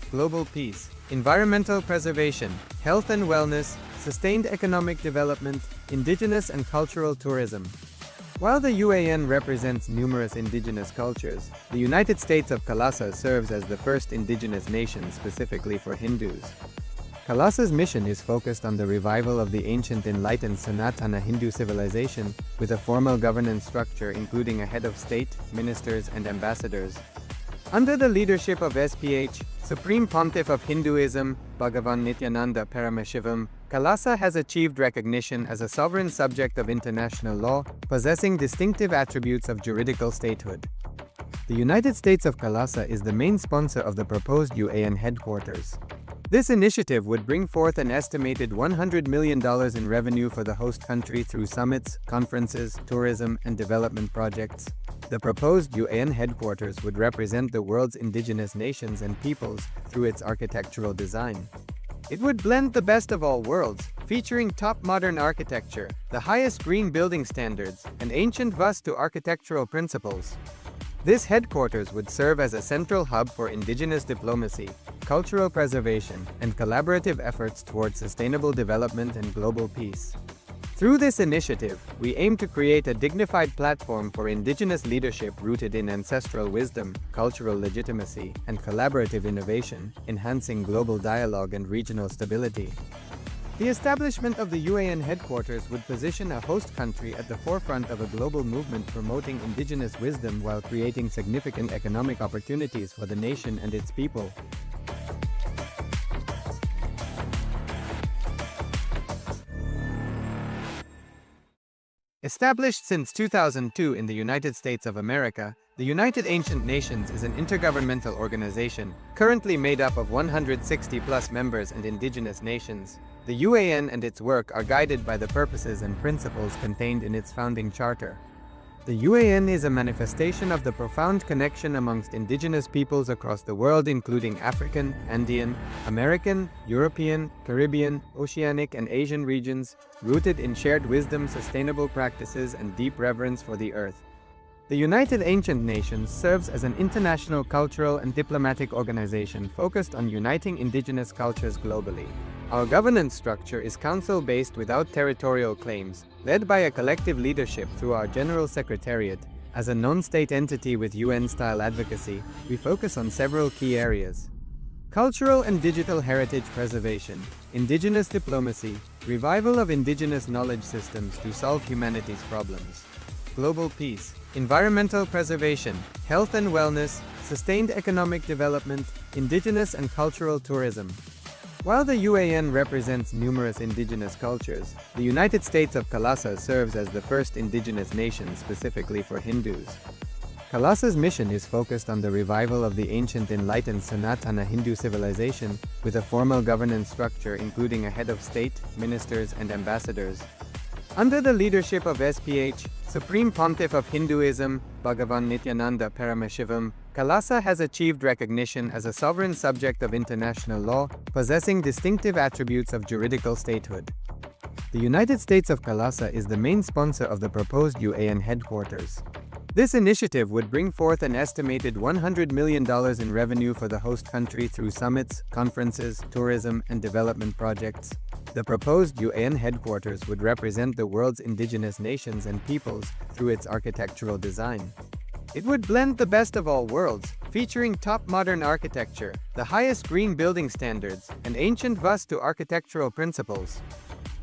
[SPEAKER 1] global peace, environmental preservation, health and wellness, sustained economic development, indigenous and cultural tourism. While the UAN represents numerous indigenous cultures, the United States of Kailasa serves as the first indigenous nation specifically for Hindus. Kailasa's mission is focused on the revival of the ancient enlightened Sanatana Hindu civilization, with a formal governance structure including a head of state, ministers, and ambassadors. Under the leadership of SPH, Supreme Pontiff of Hinduism, Bhagavan Nithyananda Paramashivam, Kailasa has achieved recognition as a sovereign subject of international law, possessing distinctive attributes of juridical statehood. The United States of Kailasa is the main sponsor of the proposed UAN headquarters. This initiative would bring forth an estimated $100 million in revenue for the host country through summits, conferences, tourism, and development projects. The proposed UAN headquarters would represent the world's indigenous nations and peoples through its architectural design. It would blend the best of all worlds, featuring top modern architecture, the highest green building standards, and ancient Vastu architectural principles. This headquarters would serve as a central hub for indigenous diplomacy, cultural preservation, and collaborative efforts towards sustainable development and global peace. Through this initiative, we aim to create a dignified platform for indigenous leadership rooted in ancestral wisdom, cultural legitimacy, and collaborative innovation, enhancing global dialogue and regional stability. The establishment of the UAN headquarters would position a host country at the forefront of a global movement promoting indigenous wisdom while creating significant economic opportunities for the nation and its people. Established since 2002 in the United States of America, the United Ancient Nations is an intergovernmental organization, currently made up of 160+ members and indigenous nations. The UAN and its work are guided by the purposes and principles contained in its founding charter. The UAN is a manifestation of the profound connection amongst indigenous peoples across the world, including African, Andean, American, European, Caribbean, Oceanic, and Asian regions, rooted in shared wisdom, sustainable practices, and deep reverence for the earth. The United Ancient Nations serves as an international cultural and diplomatic organization focused on uniting indigenous cultures globally. Our governance structure is council-based without territorial claims, led by a collective leadership through our General Secretariat. As a non-state entity with UN-style advocacy, we focus on several key areas: cultural and digital heritage preservation, indigenous diplomacy, revival of indigenous knowledge systems to solve humanity's problems, global peace, environmental preservation, health and wellness, sustained economic development, indigenous and cultural tourism. While the UAN represents numerous indigenous cultures, the United States of Kalasa serves as the first indigenous nation specifically for Hindus. Kalasa's mission is focused on the revival of the ancient enlightened Sanatana Hindu civilization, with a formal governance structure including a head of state, ministers, and ambassadors. Under the leadership of SPH, Supreme Pontiff of Hinduism, Bhagavan Nithyananda Paramashivoham, Kalasa has achieved recognition as a sovereign subject of international law, possessing distinctive attributes of juridical statehood. The United States of Kalasa is the main sponsor of the proposed UAN headquarters. This initiative would bring forth an estimated $100 million in revenue for the host country through summits, conferences, tourism, and development projects. The proposed UAN headquarters would represent the world's indigenous nations and peoples through its architectural design. It would blend the best of all worlds, featuring top modern architecture, the highest green building standards, and ancient Vastu architectural principles.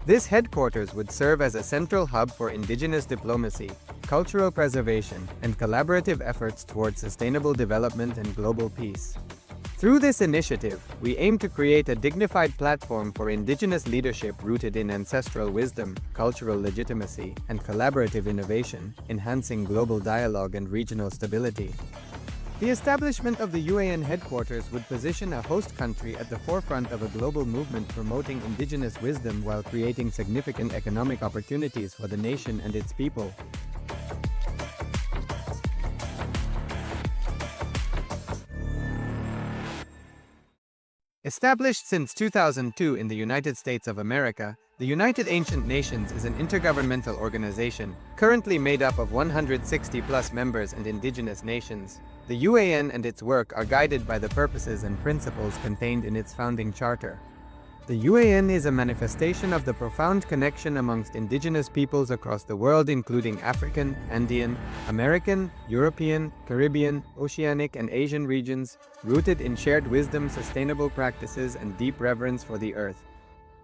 [SPEAKER 1] This headquarters would serve as a central hub for indigenous diplomacy, cultural preservation, and collaborative efforts towards sustainable development and global peace. Through this initiative, we aim to create a dignified platform for indigenous leadership rooted in ancestral wisdom, cultural legitimacy, and collaborative innovation, enhancing global dialogue and regional stability. The establishment of the UAN headquarters would position a host country at the forefront of a global movement promoting indigenous wisdom while creating significant economic opportunities for the nation and its people. Established since 2002 in the United States of America, the United Ancient Nations is an intergovernmental organization, currently made up of 160+ members and indigenous nations. The UAN and its work are guided by the purposes and principles contained in its founding charter. The UAN is a manifestation of the profound connection amongst indigenous peoples across the world, including African, Andean, American, European, Caribbean, Oceanic, and Asian regions, rooted in shared wisdom, sustainable practices, and deep reverence for the earth.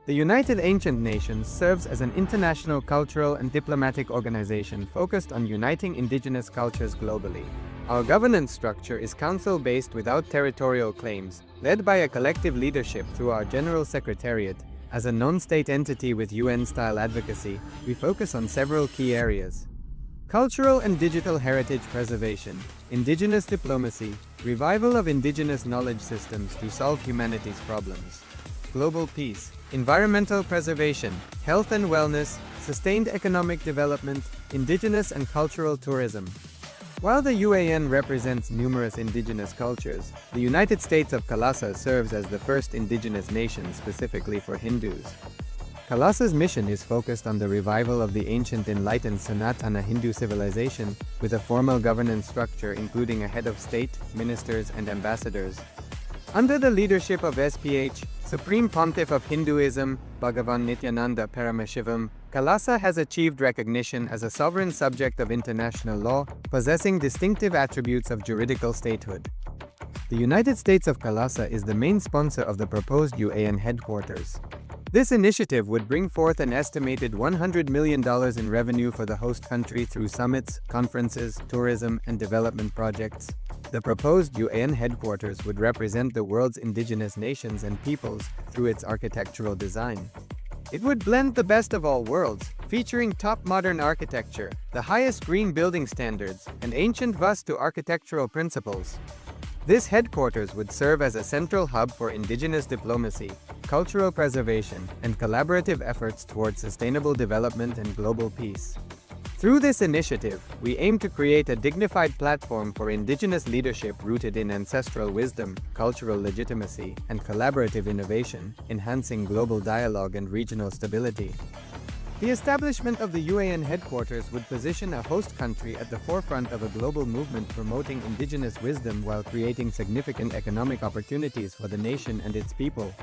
[SPEAKER 1] The United Ancient Nations serves as an international cultural and diplomatic organization focused on uniting indigenous cultures globally. Our governance structure is council-based without territorial claims, led by a collective leadership through our General Secretariat. As a non-state entity with UN-style advocacy, we focus on several key areas: cultural and digital heritage preservation, indigenous diplomacy, revival of indigenous knowledge systems to solve humanity's problems, global peace, environmental preservation, health and wellness, sustained economic development, indigenous and cultural tourism. While the UAN represents numerous indigenous cultures, the United States of Kailasa serves as the first indigenous nation specifically for Hindus. Kailasa's mission is focused on the revival of the ancient enlightened Sanatana Hindu civilization, with a formal governance structure including a head of state, ministers, and ambassadors. Under the leadership of SPH, Supreme Pontiff of Hinduism, Bhagavan Nithyananda Paramashivam, Kailasa has achieved recognition as a sovereign subject of international law, possessing distinctive attributes of juridical statehood. The United States of Kailasa is the main sponsor of the proposed UAN headquarters. This initiative would bring forth an estimated $100 million in revenue for the host country through summits, conferences, tourism, and development projects. The proposed UAN headquarters would represent the world's indigenous nations and peoples through its architectural design. It would blend the best of all worlds, featuring top modern architecture, the highest green building standards, and ancient Vastu architectural principles. This headquarters would serve as a central hub for indigenous diplomacy, cultural preservation, and collaborative efforts towards sustainable development and global peace. Through this initiative, we aim to create a dignified platform for indigenous leadership rooted in ancestral wisdom, cultural legitimacy, and collaborative innovation, enhancing global dialogue and regional stability. The establishment of the UAN headquarters would position a host country at the forefront of a global movement promoting indigenous wisdom while creating significant economic opportunities for the nation and its people.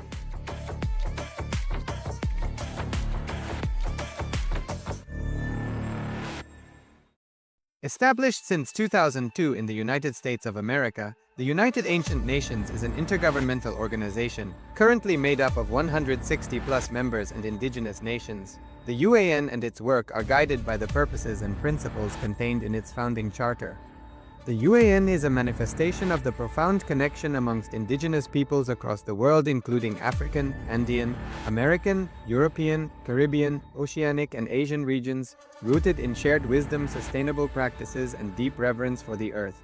[SPEAKER 1] Established since 2002 in the United States of America, the United Ancient Nations is an intergovernmental organization, currently made up of 160+ members and indigenous nations. The UAN and its work are guided by the purposes and principles contained in its founding charter. The UAN is a manifestation of the profound connection amongst indigenous peoples across the world, including African, Andean, American, European, Caribbean, Oceanic, and Asian regions, rooted in shared wisdom, sustainable practices, and deep reverence for the earth.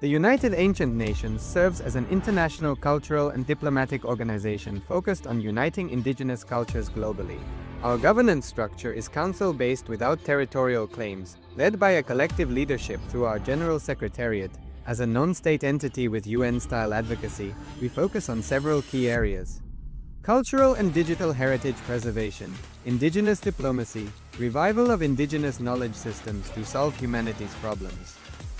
[SPEAKER 1] The United Ancient Nations serves as an international cultural and diplomatic organization focused on uniting indigenous cultures globally. Our governance structure is council-based without territorial claims, led by a collective leadership through our General Secretariat. As a non-state entity with UN-style advocacy, we focus on several key areas: cultural and digital heritage preservation, indigenous diplomacy, revival of indigenous knowledge systems to solve humanity's problems,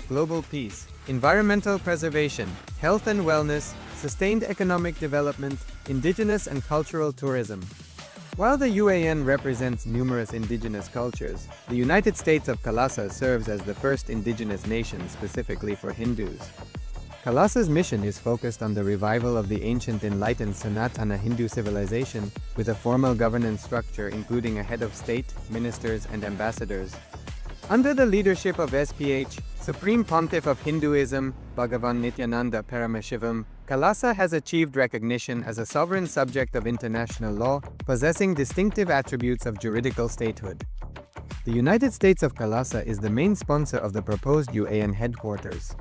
[SPEAKER 1] global peace, environmental preservation, health and wellness, sustained economic development, indigenous and cultural tourism. While the UAN represents numerous indigenous cultures, the United States of Kailasa serves as the first indigenous nation specifically for Hindus. Kailasa's mission is focused on the revival of the ancient enlightened Sanatana Hindu civilization, with a formal governance structure including a head of state, ministers, and ambassadors. Under the leadership of SPH, Supreme Pontiff of Hinduism, Bhagavan Nithyananda Paramashivam, Kailasa has achieved recognition as a sovereign subject of international law, possessing distinctive attributes of juridical statehood. The United States of Kailasa is the main sponsor of the proposed UAN headquarters.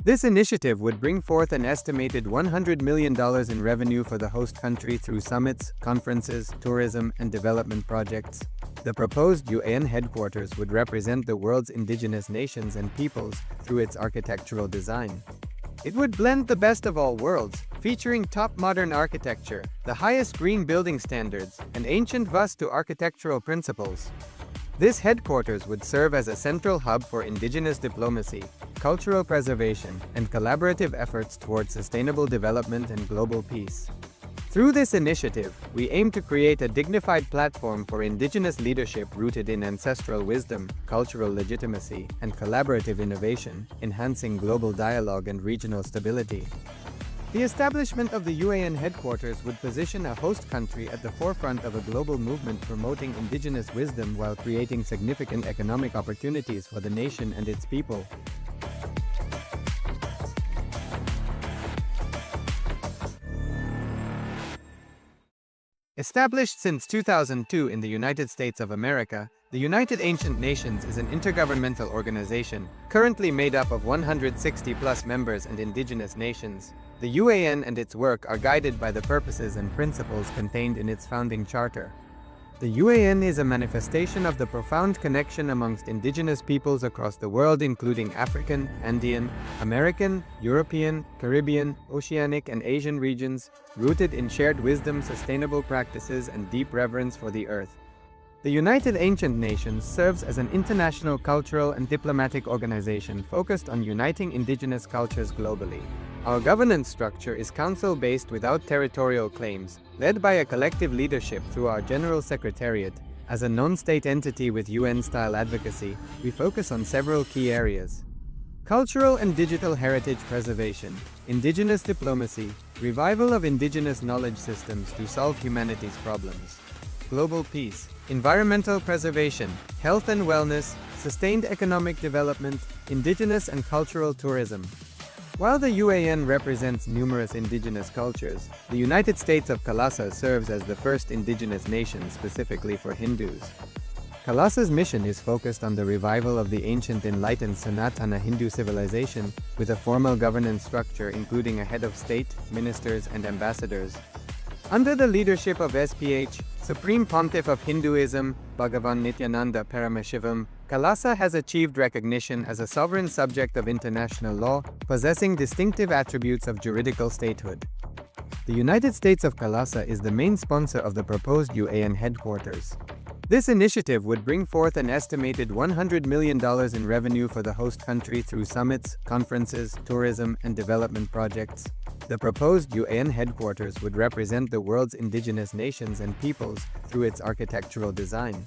[SPEAKER 1] This initiative would bring forth an estimated $100 million in revenue for the host country through summits, conferences, tourism, and development projects. The proposed UAN headquarters would represent the world's indigenous nations and peoples through its architectural design. It would blend the best of all worlds, featuring top modern architecture, the highest green building standards, and ancient Vastu architectural principles. This headquarters would serve as a central hub for indigenous diplomacy, cultural preservation, and collaborative efforts towards sustainable development and global peace. Through this initiative, we aim to create a dignified platform for indigenous leadership rooted in ancestral wisdom, cultural legitimacy, and collaborative innovation, enhancing global dialogue and regional stability. The establishment of the UAN headquarters would position a host country at the forefront of a global movement promoting indigenous wisdom while creating significant economic opportunities for the nation and its people. Established since 2002 in the United States of America, the United Ancient Nations is an intergovernmental organization, currently made up of 160+ members and indigenous nations. The UAN and its work are guided by the purposes and principles contained in its founding charter. The UAN is a manifestation of the profound connection amongst indigenous peoples across the world, including African, Andean, American, European, Caribbean, Oceanic, and Asian regions, rooted in shared wisdom, sustainable practices, and deep reverence for the earth. The United Ancient Nations serves as an international cultural and diplomatic organization focused on uniting indigenous cultures globally. Our governance structure is council-based without territorial claims, led by a collective leadership through our General Secretariat. As a non-state entity with UN-style advocacy, we focus on several key areas: cultural and digital heritage preservation, indigenous diplomacy, revival of indigenous knowledge systems to solve humanity's problems, global peace, environmental preservation, health and wellness, sustained economic development, indigenous and cultural tourism. While the UAN represents numerous indigenous cultures, the United States of Kailasa serves as the first indigenous nation specifically for Hindus. Kailasa's mission is focused on the revival of the ancient enlightened Sanatana Hindu civilization, with a formal governance structure including a head of state, ministers, and ambassadors. Under the leadership of SPH, Supreme Pontiff of Hinduism, Bhagavan Nithyananda Paramashivoham, Kailasa has achieved recognition as a sovereign subject of international law, possessing distinctive attributes of juridical statehood. The United States of Kailasa is the main sponsor of the proposed UAN headquarters. This initiative would bring forth an estimated $100 million in revenue for the host country through summits, conferences, tourism, and development projects. The proposed UAN headquarters would represent the world's indigenous nations and peoples through its architectural design.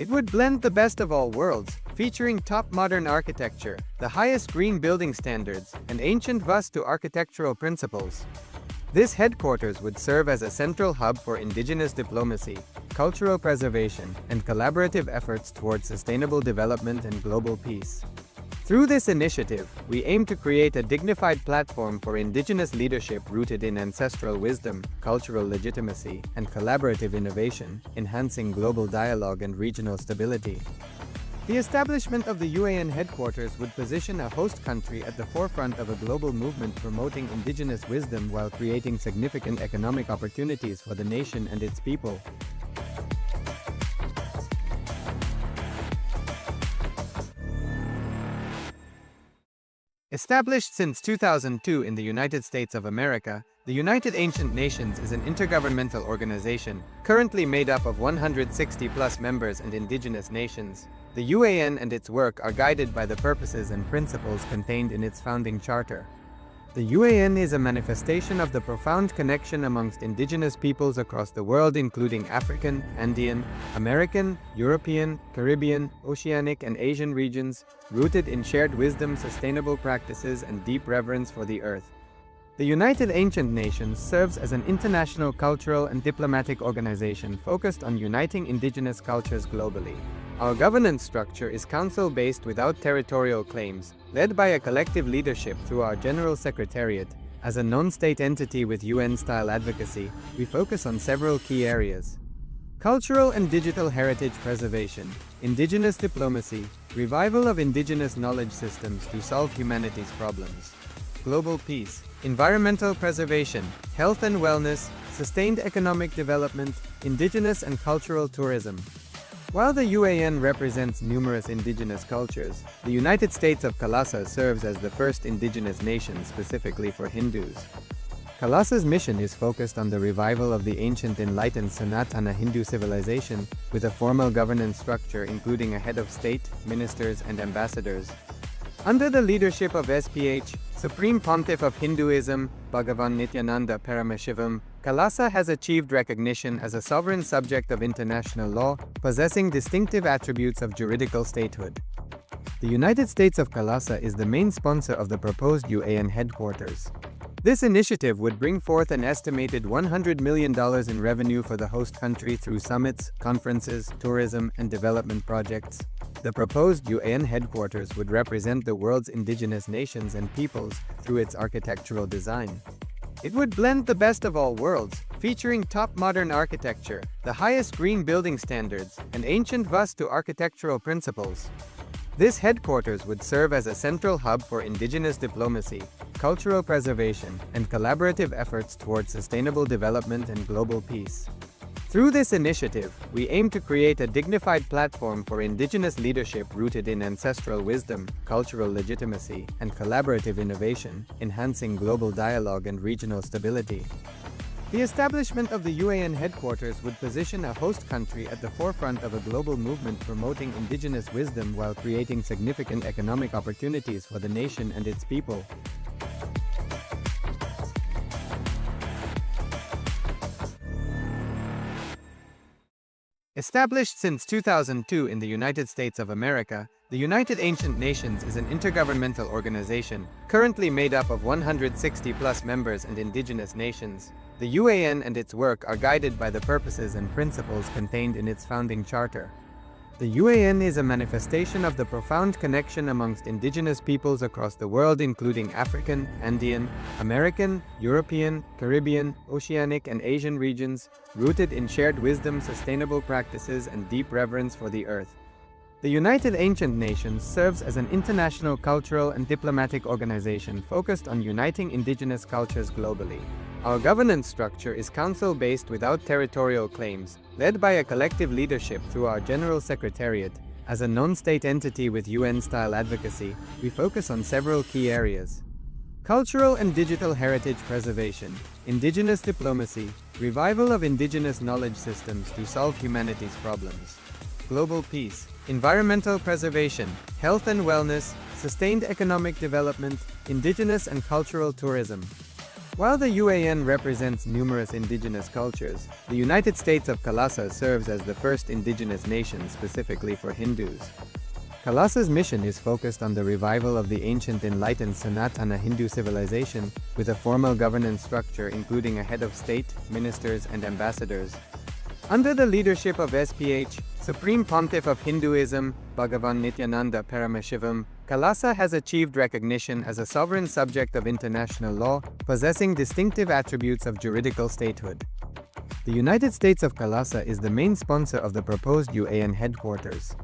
[SPEAKER 1] It would blend the best of all worlds, featuring top modern architecture, the highest green building standards, and ancient Vastu architectural principles. This headquarters would serve as a central hub for indigenous diplomacy, cultural preservation, and collaborative efforts towards sustainable development and global peace. Through this initiative, we aim to create a dignified platform for indigenous leadership rooted in ancestral wisdom, cultural legitimacy, and collaborative innovation, enhancing global dialogue and regional stability. The establishment of the UAN headquarters would position a host country at the forefront of a global movement promoting indigenous wisdom while creating significant economic opportunities for the nation and its people. Established since 2002 in the United States of America, the United Ancient Nations is an intergovernmental organization, currently made up of 160+ members and indigenous nations. The UAN and its work are guided by the purposes and principles contained in its founding charter. The UAN is a manifestation of the profound connection amongst indigenous peoples across the world, including African, Andean, American, European, Caribbean, Oceanic, and Asian regions, rooted in shared wisdom, sustainable practices, and deep reverence for the earth. The United Ancient Nations serves as an international cultural and diplomatic organization focused on uniting indigenous cultures globally. Our governance structure is council-based without territorial claims, led by a collective leadership through our General Secretariat. As a non-state entity with UN-style advocacy, we focus on several key areas: cultural and digital heritage preservation, indigenous diplomacy, revival of indigenous knowledge systems to solve humanity's problems, global peace, environmental preservation, health and wellness, sustained economic development, indigenous and cultural tourism. While the UAN represents numerous indigenous cultures, the United States of Kailasa serves as the first indigenous nation specifically for Hindus. Kailasa's mission is focused on the revival of the ancient enlightened Sanatana Hindu civilization, with a formal governance structure including a head of state, ministers, and ambassadors. Under the leadership of SPH, Supreme Pontiff of Hinduism, Bhagavan Nithyananda Paramashivam, Kailasa has achieved recognition as a sovereign subject of international law, possessing distinctive attributes of juridical statehood. The United States of Kailasa is the main sponsor of the proposed UAN headquarters. This initiative would bring forth an estimated $100 million in revenue for the host country through summits, conferences, tourism, and development projects. The proposed UAN headquarters would represent the world's indigenous nations and peoples through its architectural design. It would blend the best of all worlds, featuring top modern architecture, the highest green building standards, and ancient Vastu architectural principles. This headquarters would serve as a central hub for indigenous diplomacy, cultural preservation, and collaborative efforts towards sustainable development and global peace. Through this initiative, we aim to create a dignified platform for indigenous leadership rooted in ancestral wisdom, cultural legitimacy, and collaborative innovation, enhancing global dialogue and regional stability. The establishment of the UAN headquarters would position a host country at the forefront of a global movement promoting indigenous wisdom while creating significant economic opportunities for the nation and its people. Established since 2002 in the United States of America, the United Ancient Nations is an intergovernmental organization, currently made up of 160+ members and indigenous nations. The UAN and its work are guided by the purposes and principles contained in its founding charter. The UAN is a manifestation of the profound connection amongst indigenous peoples across the world, including African, Andean, American, European, Caribbean, Oceanic, and Asian regions, rooted in shared wisdom, sustainable practices, and deep reverence for the earth. The United Ancient Nations serves as an international cultural and diplomatic organization focused on uniting indigenous cultures globally. Our governance structure is council-based without territorial claims, led by a collective leadership through our General Secretariat. As a non-state entity with UN-style advocacy, we focus on several key areas: cultural and digital heritage preservation, indigenous diplomacy, revival of indigenous knowledge systems to solve humanity's problems, global peace, environmental preservation, health and wellness, sustained economic development, indigenous and cultural tourism. While the UAN represents numerous indigenous cultures, the United States of Kailasa serves as the first indigenous nation specifically for Hindus. Kailasa's mission is focused on the revival of the ancient enlightened Sanatana Hindu civilization, with a formal governance structure including a head of state, ministers, and ambassadors. Under the leadership of SPH, Supreme Pontiff of Hinduism, Bhagavan Nithyananda Paramashivoham, Kailasa has achieved recognition as a sovereign subject of international law, possessing distinctive attributes of juridical statehood. The United States of Kailasa is the main sponsor of the proposed UAN headquarters.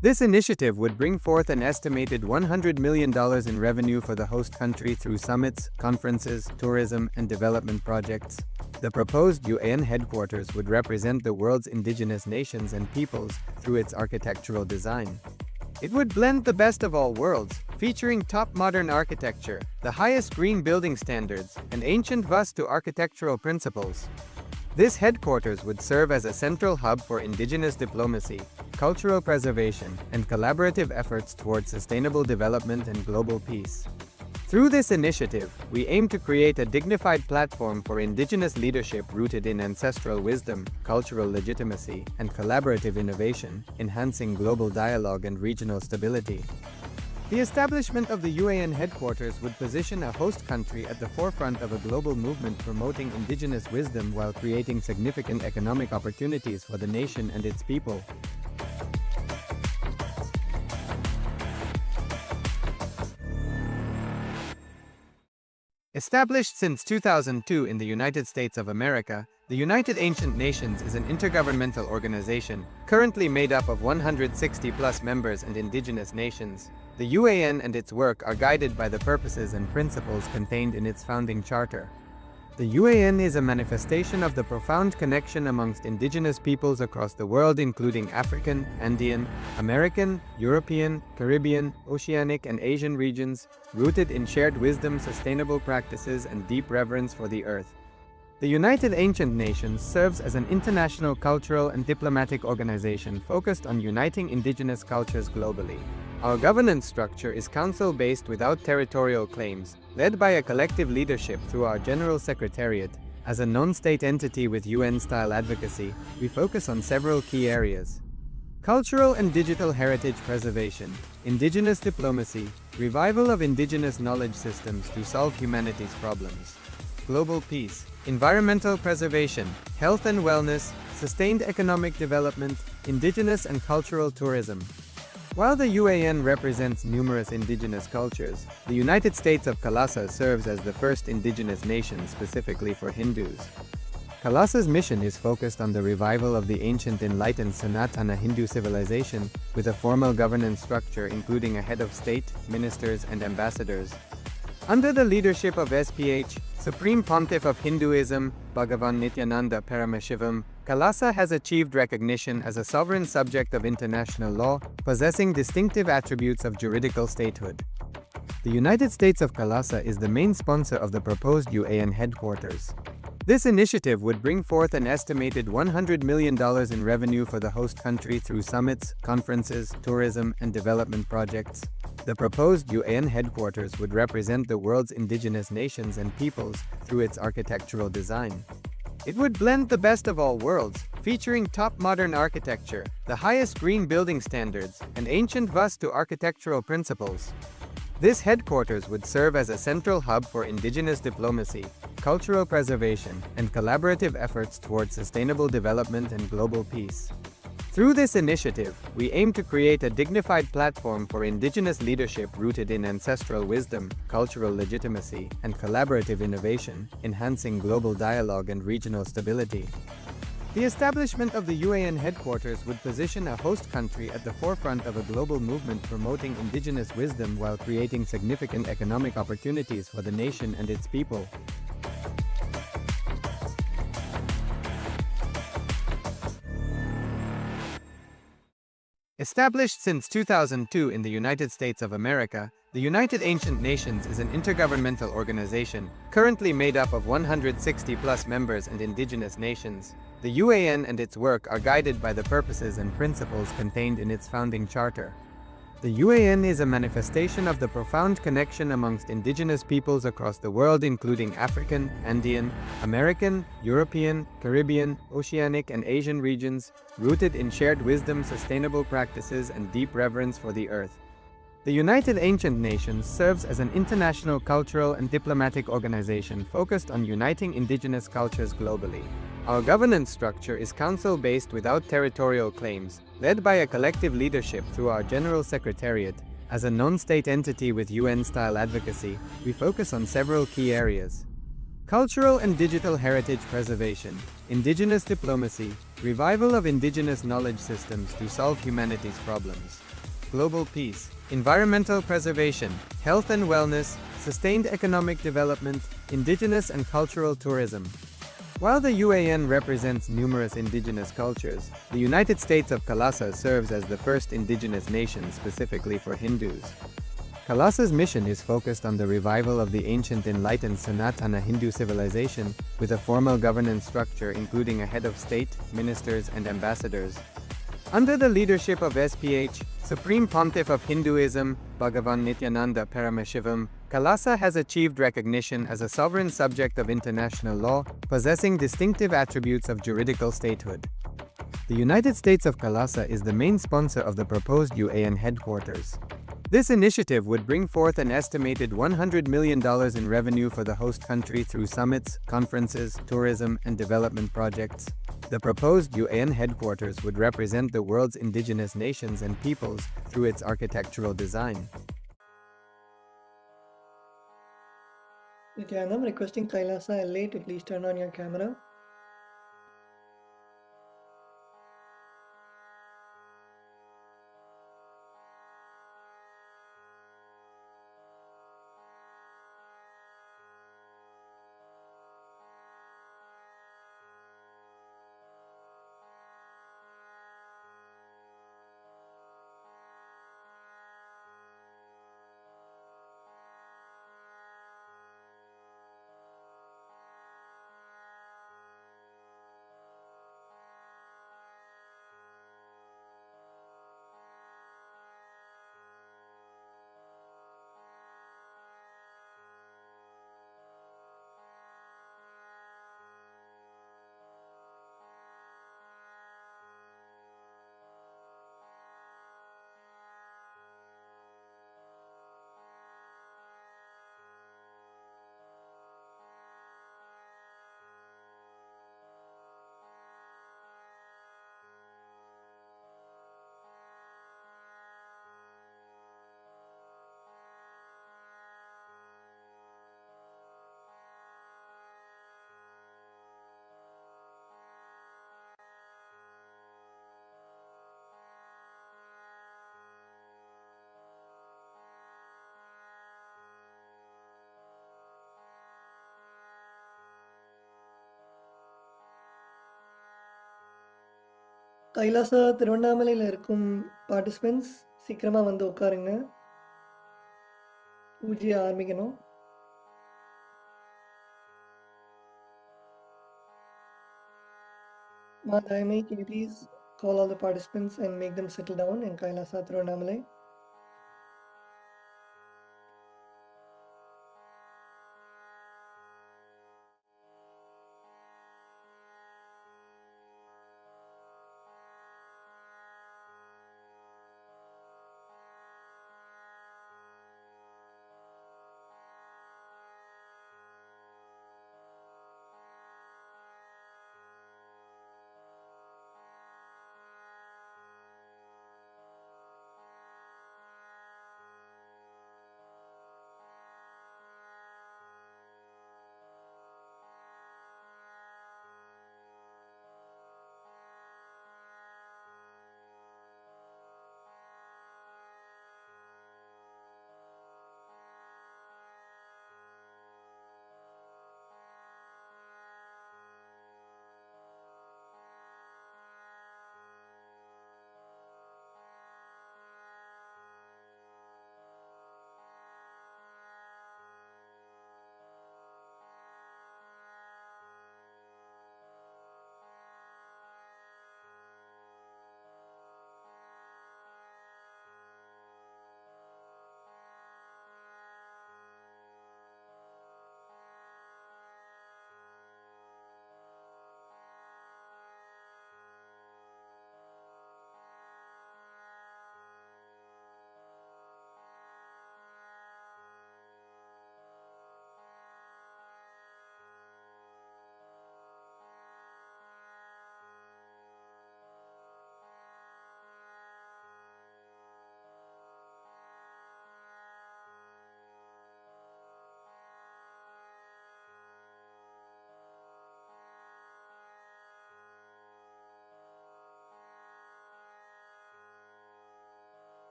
[SPEAKER 1] This initiative would bring forth an estimated $100 million in revenue for the host country through summits, conferences, tourism, and development projects. The proposed UAN headquarters would represent the world's indigenous nations and peoples through its architectural design. It would blend the best of all worlds, featuring top modern architecture, the highest green building standards, and ancient Vastu architectural principles. This headquarters would serve as a central hub for indigenous diplomacy, cultural preservation, and collaborative efforts towards sustainable development and global peace. Through this initiative, we aim to create a dignified platform for indigenous leadership rooted in ancestral wisdom, cultural legitimacy, and collaborative innovation, enhancing global dialogue and regional stability. The establishment of the UAN headquarters would position a host country at the forefront of a global movement promoting indigenous wisdom while creating significant economic opportunities for the nation and its people. Established since 2002 in the United States of America, the United Ancient Nations is an intergovernmental organization, currently made up of 160+ members and indigenous nations. The UAN and its work are guided by the purposes and principles contained in its founding charter. The UAN is a manifestation of the profound connection amongst indigenous peoples across the world, including African, Andean, American, European, Caribbean, Oceanic, and Asian regions, rooted in shared wisdom, sustainable practices, and deep reverence for the earth. The United Ancient Nations serves as an international cultural and diplomatic organization focused on uniting indigenous cultures globally. Our governance structure is council-based without territorial claims, led by a collective leadership through our General Secretariat. As a non-state entity with UN-style advocacy, we focus on several key areas: cultural and digital heritage preservation, indigenous diplomacy, revival of indigenous knowledge systems to solve humanity's problems, global peace, environmental preservation, health and wellness, sustained economic development, indigenous and cultural tourism. While the UAN represents numerous indigenous cultures, the United States of Kailasa serves as the first indigenous nation specifically for Hindus. Kailasa's mission is focused on the revival of the ancient enlightened Sanatana Hindu civilization, with a formal governance structure including a head of state, ministers, and ambassadors. Under the leadership of SPH, Supreme Pontiff of Hinduism, Bhagavan Nithyananda Paramashivam, Kailasa has achieved recognition as a sovereign subject of international law, possessing distinctive attributes of juridical statehood. The United States of Kailasa is the main sponsor of the proposed UAN headquarters. This initiative would bring forth an estimated $100 million in revenue for the host country through summits, conferences, tourism, and development projects. The proposed UAN headquarters would represent the world's indigenous nations and peoples through its architectural design. It would blend the best of all worlds, featuring top modern architecture, the highest green building standards, and ancient Vastu architectural principles. This headquarters would serve as a central hub for indigenous diplomacy, cultural preservation, and collaborative efforts towards sustainable development and global peace. Through this initiative, we aim to create a dignified platform for indigenous leadership rooted in ancestral wisdom, cultural legitimacy, and collaborative innovation, enhancing global dialogue and regional stability. The establishment of the UAN headquarters would position a host country at the forefront of a global movement promoting indigenous wisdom while creating significant economic opportunities for the nation and its people. Established since 2002 in the United States of America, the United Ancient Nations is an intergovernmental organization, currently made up of 160+ members and indigenous nations. The UAN and its work are guided by the purposes and principles contained in its founding charter. The UAN is a manifestation of the profound connection amongst indigenous peoples across the world, including African, Andean, American, European, Caribbean, Oceanic, and Asian regions, rooted in shared wisdom, sustainable practices, and deep reverence for the earth. The United Ancient Nations serves as an international cultural and diplomatic organization focused on uniting indigenous cultures globally. Our governance structure is council-based without territorial claims, led by a collective leadership through our General Secretariat. As a non-state entity with UN-style advocacy, we focus on several key areas: cultural and digital heritage preservation, indigenous diplomacy, revival of indigenous knowledge systems to solve humanity's problems, global peace, environmental preservation, health and wellness, sustained economic development, indigenous and cultural tourism. While the UAN represents numerous indigenous cultures, the United States of Kailasa serves as the first indigenous nation specifically for Hindus. Kailasa's mission is focused on the revival of the ancient enlightened Sanatana Hindu civilization, with a formal governance structure including a head of state, ministers, and ambassadors. Under the leadership of SPH, Supreme Pontiff of Hinduism, Bhagavan Nithyananda Paramashivam, Kailasa has achieved recognition as a sovereign subject of international law, possessing distinctive attributes of juridical statehood. The United States of Kailasa is the main sponsor of the proposed UAN headquarters. This initiative would bring forth an estimated $100 million in revenue for the host country through summits, conferences, tourism, and development projects. The proposed UAN headquarters would represent the world's indigenous nations and peoples through its architectural design.
[SPEAKER 5] Nithyananda, I'm requesting Kailasa LA to please turn on your camera. Kailasa திருவண்ணாமலையில் இருக்கும் participants சீக்கிரமாக வந்து உட்காருங்க. பூஜையை ஆரம்பிக்கணும். Madhyamai, can you please call all the participants and make them settle down in Kailasa Tiruvannamalai?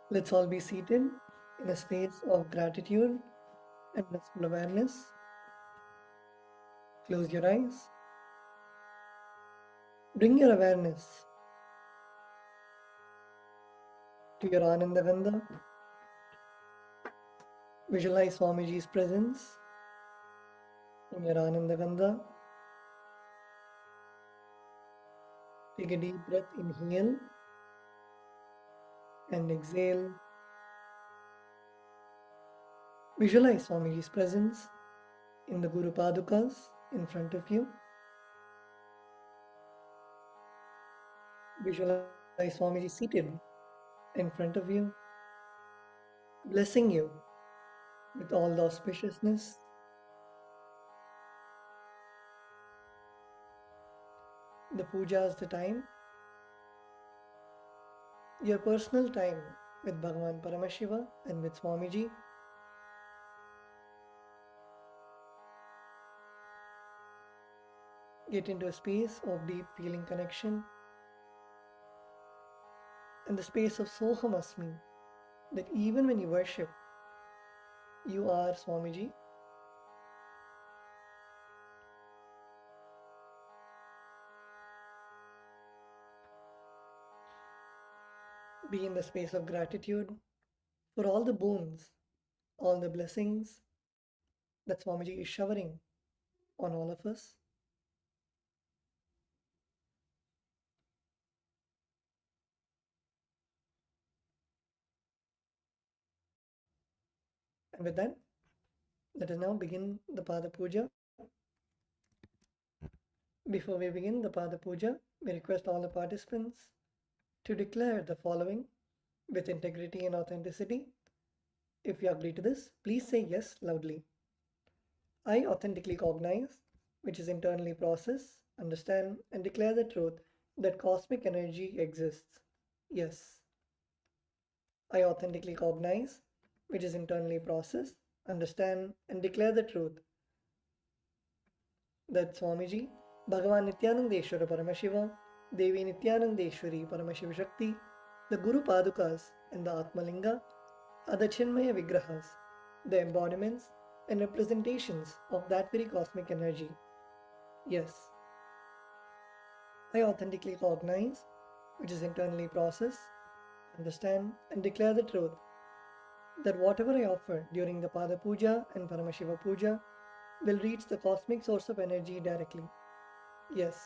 [SPEAKER 5] Let's all be seated in a space of gratitude and blissful awareness. Close your eyes. Bring your awareness to your Ananda Gandha. Visualize Swamiji's presence in your Ananda Gandha. Take a deep breath, inhale and exhale. Visualize Swamiji's presence in the Guru Padukas in front of you. Visualize Swamiji seated in front of you, blessing you with all the auspiciousness. The puja is the time, your personal time with Bhagavan Paramashiva and with Swamiji. Get into a space of deep feeling connection and the space of Soham Asmi, that even when you worship, you are Swamiji. Be in the space of gratitude for all the boons, all the blessings that Swamiji is showering on all of us. And with that, let us now begin the Pada Puja. Before we begin the Pada Puja, we request all the participants to declare the following with integrity and authenticity. If you agree to this, please say yes loudly. I authentically cognize, which is internally process, understand, and declare the truth that cosmic energy exists. Yes. I authentically cognize, which is internally process, understand, and declare the truth that Swamiji, Bhagavan Nithyananda Paramashivam, Devi Nithyanandeshwari Paramashiva Shakti, the Guru Padukas, and the Atmalinga are the Chinmaya Vigrahas, the embodiments and representations of that very cosmic energy. Yes. I authentically cognize, which is internally process, understand, and declare the truth that whatever I offer during the Pada Puja and Paramashiva Puja will reach the cosmic source of energy directly. Yes.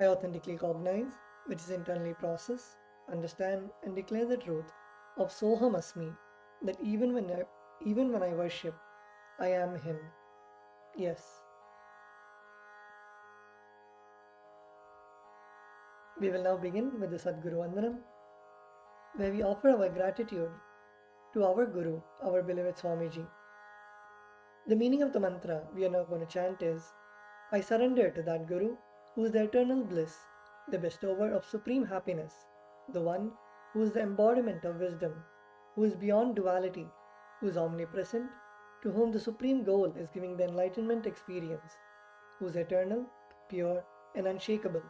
[SPEAKER 5] I authentically cognize, which is internally process, understand, and declare the truth of Soham Asmi, that even when I worship, I am Him. Yes. We will now begin with the Sadguru Vandanam, where we offer our gratitude to our Guru, our beloved Swamiji. The meaning of the mantra we are now going to chant is, I surrender to that Guru who is the eternal bliss, the bestower of supreme happiness, the one who is the embodiment of wisdom, who is beyond duality, who is omnipresent, to whom the supreme goal is giving the enlightenment experience, who is eternal, pure, and unshakable,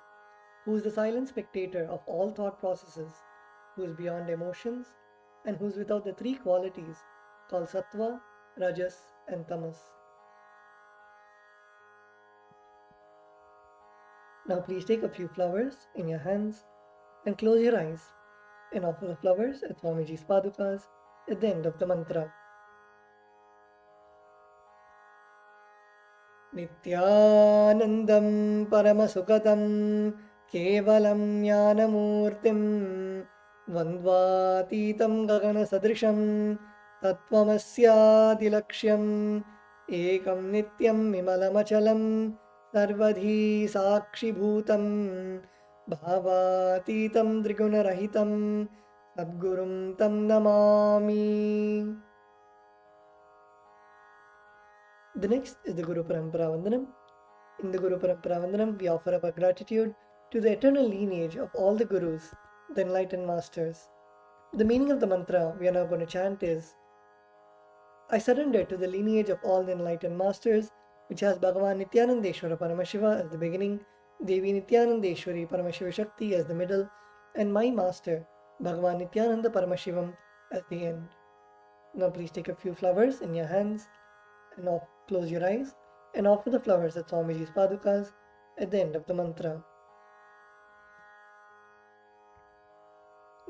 [SPEAKER 5] who is the silent spectator of all thought processes, who is beyond emotions, and who is without the three qualities called Sattva, Rajas, and Tamas. Now please take a few flowers in your hands and close your eyes and offer the flowers at Swamiji's Padukas at the end of the mantra. Nithyanandam Paramasukatam Kevalam Jnanamurtim Vandvatitam Gagana Sadrisham Tattvamasyadilaksham Ekam Nityam Vimalamachalam Sarvadhi Sakshi Bhutam Bhavatitam Trigunarahitam Sadgurum Tam Namami. The next is the Guru Parampara Vandanam. In the Guru Parampara Vandanam, we offer up our gratitude to the eternal lineage of all the Gurus, the enlightened masters. The meaning of the mantra we are now going to chant is, I surrender to the lineage of all the enlightened masters, which has Bhagavan Nithyananda Paramashiva as the beginning, Devi Nithyanandeshwari Paramashiva Shakti as the middle, and my master, Bhagavan Nithyananda Paramashivam at the end. Now please take a few flowers in your hands and close your eyes and offer the flowers at Swamiji's padukas at the end of the mantra.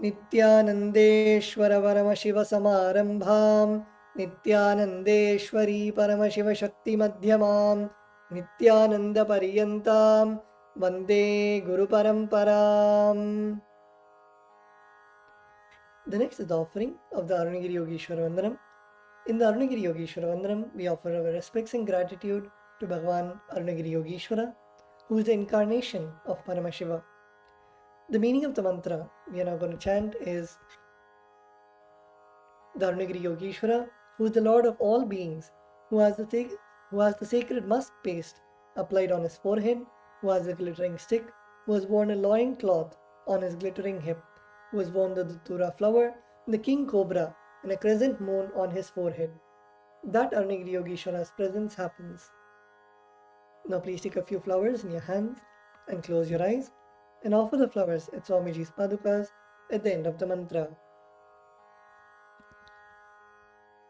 [SPEAKER 5] Nithyanandeshwara Paramashiva Samarambham Nithyanandeshwari Paramashiva Shakti Madhyamam Nithyananda Pariyantam Vande Guru Paramparam. The next is the offering of the Arunagiri Yogeshwara Vandanam. In the Arunagiri Yogeshwara Vandanam, we offer our respects and gratitude to Bhagavan Arunagiri Yogeshwara, who is the incarnation of Paramashiva. The meaning of the mantra we are now going to chant is the Arunagiri Yogeshwara, who is the Lord of all beings, who has the sacred musk paste applied on his forehead, who has a glittering stick, who has worn a loin cloth on his glittering hip, who has worn the Datura flower, the king cobra, and a crescent moon on his forehead. That Arunagiri Yogeshwara's presence happens. Now please take a few flowers in your hands and close your eyes and offer the flowers at Swamiji's padukas at the end of the mantra.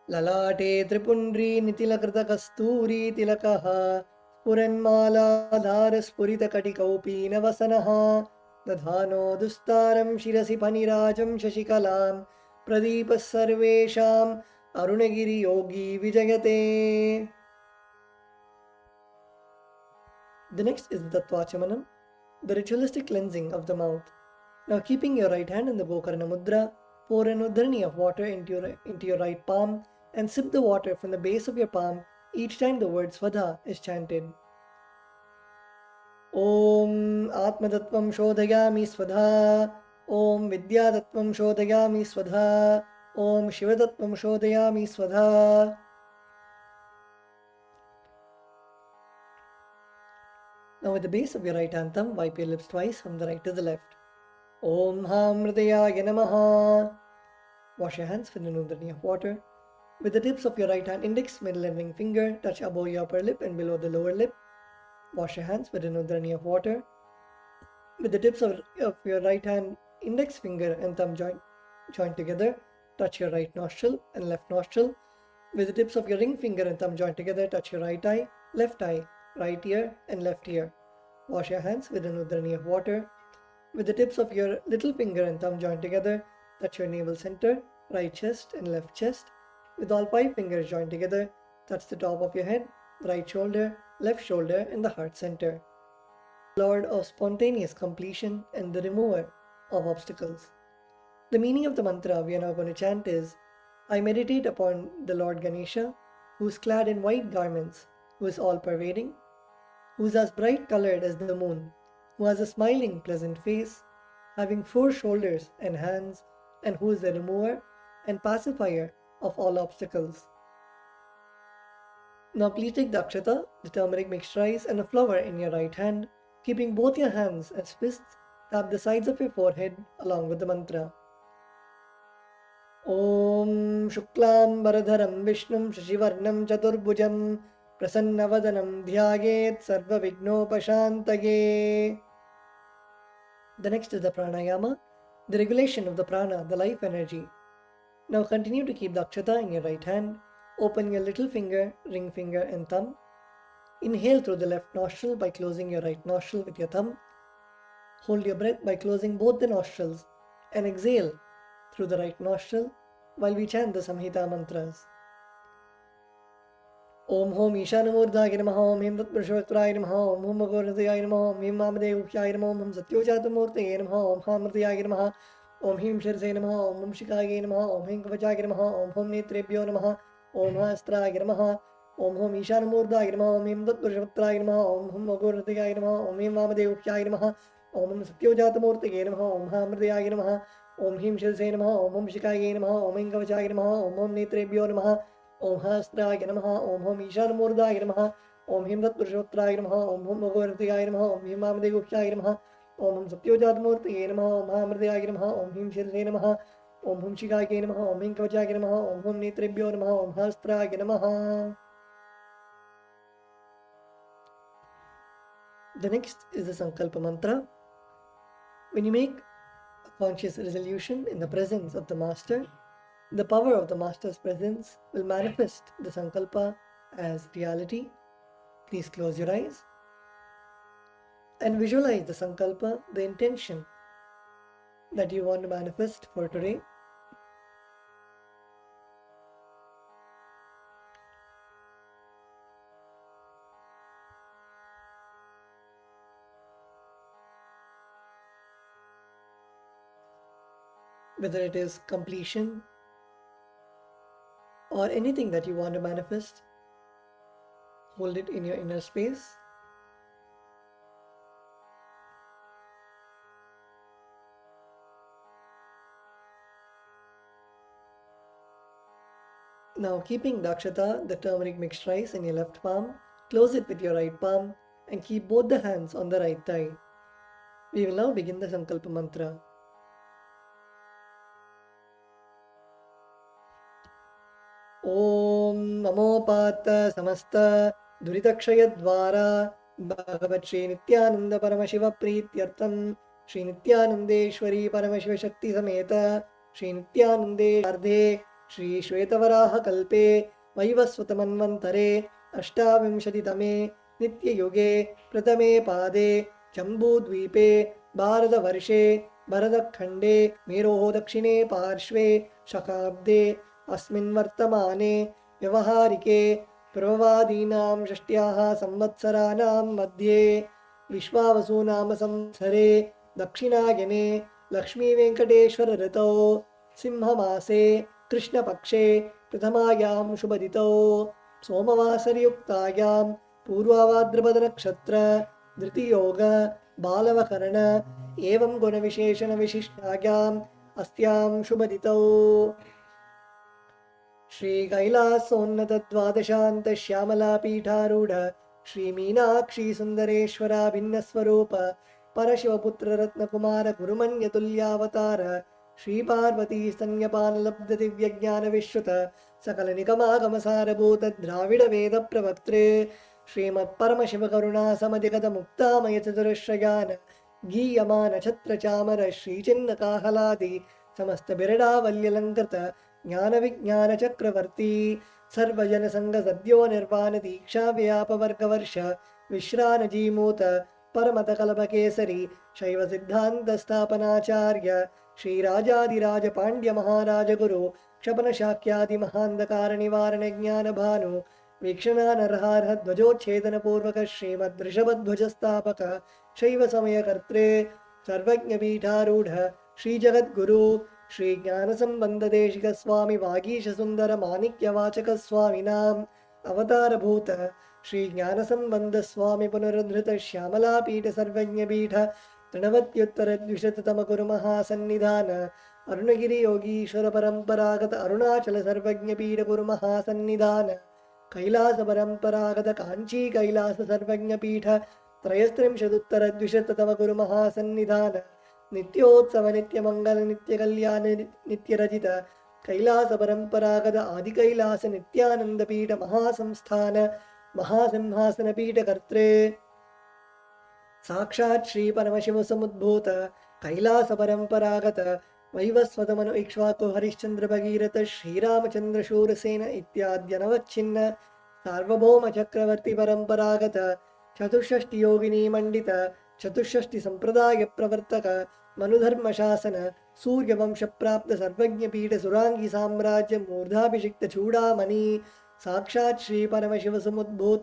[SPEAKER 5] Lalate Tripundri Nitilakrita Kasturi Tilakaha Spuranmala Spurita Katikaupi Navasanaha Dadhano Dustaram Shirasi Panirajam Shashikalam Pradeepas Sarvesham Arunagiri Yogi Vijayate. The next is the Tattvachamanam, the ritualistic cleansing of the mouth. Now keeping your right hand in the Gokarna Mudra, pour an udharani of water into your right palm and sip the water from the base of your palm each time the word Svadha is chanted. Om Atmadattvam Shodhayami Svadha, Om Vidyadattvam Shodhayami Svadha, Om Shivadattvam Shodhayami Svadha. Now with the base of your right hand thumb, wipe your lips twice from the right to the left. Om Ham Hridayaya Namaha. Wash your hands with an udharani of water. With the tips of your right hand index, middle and ring finger, touch above your upper lip and below the lower lip. Wash your hands with an udharani of water. With the tips of your right hand index finger and thumb joint together, touch your right nostril and left nostril. With the tips of your ring finger and thumb joint together, touch your right eye, right ear and left ear. Wash your hands with an udharani of water. With the tips of your little finger and thumb joined together, touch your navel center, right chest and left chest. With all 5 fingers joined together, touch the top of your head, right shoulder, left shoulder and the heart center. Lord of spontaneous completion and the remover of obstacles. The meaning of the mantra we are now going to chant is, I meditate upon the Lord Ganesha, who is clad in white garments, who is all-pervading, who is as bright colored as the moon, who has a smiling, pleasant face, having 4 shoulders and hands, and who is the remover and pacifier of all obstacles. Now please take the akshata, the turmeric mixed rice, and a flower in your right hand. Keeping both your hands as fists, tap the sides of your forehead along with the mantra. Om Shuklam Baradharam Vishnum Shashivarnam Chaturbhujam Prasannavadanam Dhyayet Sarva Vignopashantaye. The next is the pranayama, the regulation of the prana, the life energy. Now continue to keep the akshata in your right hand. Open your little finger, ring finger and thumb. Inhale through the left nostril by closing your right nostril with your thumb. Hold your breath by closing both the nostrils and exhale through the right nostril while we chant the Samhita mantras. Om Hom Ishanamurdhaya Namaha, Om Him Tatpurushottaraya Namaha, Om Hum Agornataya Namaha, Om Him Mamadevukhyaya Namaha, Om Hum Satyojatmurtaye Namaha, Om Ham Mridayaya Namaha, Om Him Shirse Namaha, Om Hum Shikaya Namaha, Om Him Kavachaya Namaha, Om Hum Netrebhyo Namaha, Om Hastraya Namaha, Om Hom Ishanamurdhaya Namaha, Om Him Tatpurushottaraya Namaha, Om Hum Agornataya Namaha, Om Him Mamadevukhyaya Namaha, Om Hum Satyojatmurtaye Namaha, Om Ham Mridayaya Namaha, Om Him Shirse Namaha, Om Hum Shikaya Namaha, Om Him Kavachaya Namaha, Om Hum Netrebhyo Namaha, Om Hastraya Namaha, Om Hom Ishanamurdhaya Namaha, Om Him Tatpurushottaraya Namaha, Om Hum Agornataya Namaha, Om Him Mamadevukhyaya Namaha, Om Hum Satyojatmurtaye Namaha, Om Ham Mridayaya Namaha, Om Him Shirse Namaha, Om Hum Shikaya Namaha, Om Him Kavachaya Namaha, Om Hum Netrebhyo Namaha, Om Hastraya Namaha. The next is the Sankalpa mantra. When you make a conscious resolution in the presence of the Master, the power of the Master's presence will manifest the Sankalpa as reality. Please close your eyes and visualize the Sankalpa, the intention that you want to manifest for today. Whether it is completion or anything that you want to manifest, hold it in your inner space. Now, keeping Dakshata, the turmeric mixed rice, in your left palm, close it with your right palm and keep both the hands on the right thigh. We will now begin the Sankalpa mantra. Om Namo Pata Samasta Duritakshayadvara Bhagavat Shri Nithyananda Paramashiva Prityartham Shri Nithyanandeshwari Paramashiva Shakti Sameta Shri Nithyanande Ardhe Shri Shvetavaraha Kalpe Vaivasvatamanvantare Ashtavimshatitame Nithya Yoge Pratame Pade Jambu Dvipe Bharata Varshe Bharadakhande Meroho Dakshine Parshve Shakabde अस्मिन् वर्तमाने व्यवहारिके प्रभवादीनां षष्ट्याः संवत्सराणां मध्ये विश्वावसुनाम संवत्सरे दक्षिणायने लक्ष्मीवेङ्कटेश्वर ऋतौ सिंहमासे कृष्णपक्षे प्रथमायां शुभदितौ सोमवासरयुक्तायां पूर्वाभाद्रपदनक्षत्र धृतियोग बालवकरण एवं गुणविशेषणविशिष्टायाम् अस्यां शुभदितौ श्री कैलासोन्नत द्वादशान्त श्यामला पीठारूढ़ श्री मीनाक्षी सुंदरेश्वरा भिन्न स्वरूप परशिवपुत्र रत्न कुमार गुरुमन्य तुल्यावतार श्री पार्वती स्तन्यपान लब्ध दिव्य ज्ञान विश्रुत सकल निगमागम सारभूत द्राविड वेद प्रवक्त्रे श्रीमत् परमशिव करुणा समधिगत मुक्तामय चतुरश्रयान गीयमान छत्र चामर श्री चिन्ह काहलादि समस्त बिरडावल्यलंकृत ज्ञान विज्ञान चक्रवर्ती सर्वजन संग सद्यो निर्वाण दीक्षा व्याप वर्ग वर्ष विश्रान जीमूत परमत कल्प केसरी शैव सिद्धांत स्थापनाचार्य श्री राजाधिराज पांड्य महाराज गुरु क्षपन शाक्यादि महांधकार निवारण ज्ञान भानु वीक्षणानर्हार्ह ध्वजोच्छेदन पूर्वक श्रीमद् ऋषभध्वज स्थापक शैव समय कर्त्रे सर्वज्ञ पीठारूढ़ श्री जगद्गुरु श्री ज्ञान संबंध देशिक स्वामी वागीश सुंदर माणिक्य वाचक स्वामिनाम अवतार भूत श्री ज्ञान संबंध स्वामी पुनरुद्धृत श्यामला पीठ सर्वज्ञ पीठ तृणवत्युत्तर द्विशततम गुरु महासन्निधान अरुणगिरि योगीश्वर परंपरागत अरुणाचल सर्वज्ञ पीठ गुरु महासन्निधान कैलास परंपरागत कांची कैलास सर्वज्ञ पीठ त्रयस्त्रिंशदुत्तर द्विशततम गुरु महासन्निधान नित्योत्सव नित्य मंगल नित्य कल्याण नित्य रजित कैलास परंपरागत आदि कैलास नित्यानंद पीठ महासंस्थान महासिंहासन पीठ कर्त्रे साक्षात् श्री परमशिव समुद्भूत कैलास परंपरागत वैवस्वत मनु इक्ष्वाकु हरिश्चंद्र भगीरथ श्रीरामचंद्र शूरसेन इत्याद्यनवच्छिन्न सार्वभौम चक्रवर्ती परंपरागत चतुष्षष्टि योगिनी मंडित चतुष्षष्टि संप्रदाय प्रवर्तक मनुधर्म शासन सूर्यवंश प्राप्त सर्वज्ञ पीठ सुरांगी साम्राज्य मूर्धाभिषिक्त चूड़ामणि साक्षात् श्री परमशिव समुद्भूत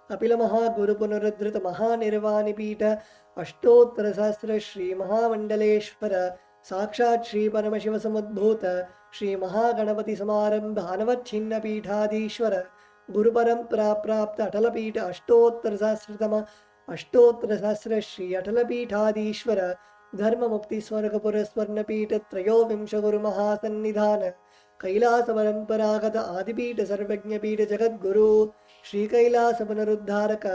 [SPEAKER 5] कपिल महागुरु पुनरुद्धृत महानिर्वाणि पीठ अष्टोत्तर सहस्र श्री महामंडलेश्वर साक्षात् श्री परमशिव समुद्भूत श्री महागणपति समारंभ अनवच्छिन्न पीठाधीश्वर गुरु परंपरा प्राप्त अटल पीठ अष्टोत्तर सहस्रतम अष्टोत्तर सहस्र श्री अटल पीठाधीश्वर धर्म मुक्ति स्वर्गपुर स्वर्ण पीठ त्रयोविंश गुरु महासन्निधान कैलास परंपरागत आदिपीठ सर्वज्ञ पीठ जगद्गुरु श्री कैलास पुनरुद्धारक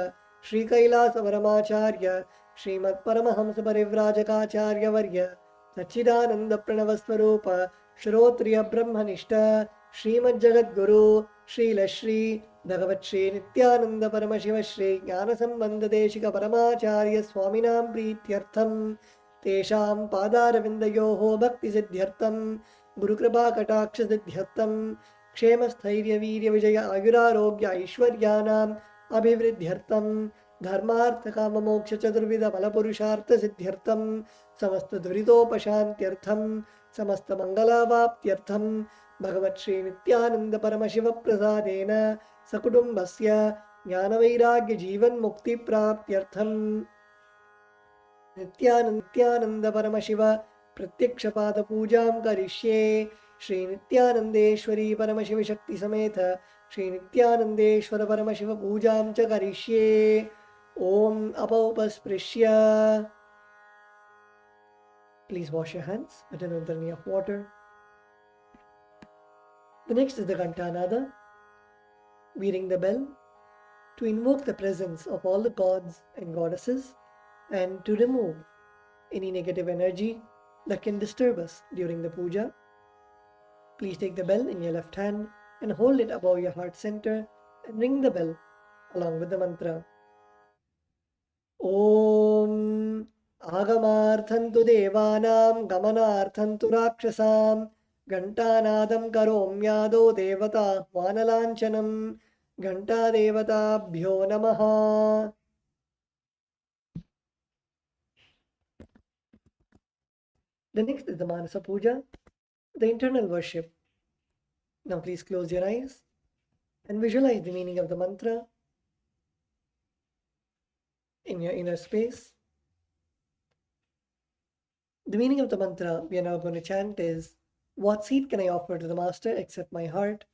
[SPEAKER 5] श्री कैलास परमाचार्य श्रीमत् परमहंस परिव्राजकाचार्य वर्य सच्चिदानंद प्रणव स्वरूप श्रोत्रिय ब्रह्मनिष्ठ श्रीमद् जगद्गुरु श्रीलश्री भगवत् श्री नित्यानंद परमशिव श्री ज्ञान संबंध देशिक परमाचार्य स्वामिनां प्रीत्यर्थम तेषां पादारविन्दयोः भक्तिसिद्ध्यर्थं गुरुकृपाकटाक्षसिद्ध्यर्थं क्षेमस्थैर्यवीर्यविजय आयुरारोग्य ऐश्वर्याणाम् अभिवृद्ध्यर्थं धर्मार्थकाममोक्षचतुर्विधफलपुरुषार्थसिद्ध्यर्थं समस्तदुरितोपशान्त्यर्थं समस्तमङ्गलावाप्त्यर्थं भगवत्श्रीनित्यानन्दपरमशिवप्रसादेन सकुटुम्बस्य ज्ञानवैराग्यजीवन्मुक्तिप्राप्त्यर्थं नित्यानन्दपरमशिव प्रत्यक्षपादपूजां करिष्ये। श्रीनित्यानन्देश्वरी परमशिवशक्तिसमेत श्रीनित्यानन्देश्वर परमशिव पूजां च करिष्ये। ॐ अपौपस्पृश्य. Please wash your hands with an udharni of water. The next is the Ghantanada. We ring the bell to invoke the presence of all the gods and goddesses and to remove any negative energy that can disturb us during the puja. Please take the bell in your left hand and hold it above your heart center and ring the bell along with the mantra. Om Agamarthantu Devanam Gamanarthantu Rakshasam Ghantanadam Karomyado Devata Vanalanchanam Ghanta Devatabhyo Namaha. The next is the Manasa Puja, the internal worship. Now please close your eyes and visualize the meaning of the mantra in your inner space. The meaning of the mantra we are now going to chant is, what seed can I offer to the Master except my heart?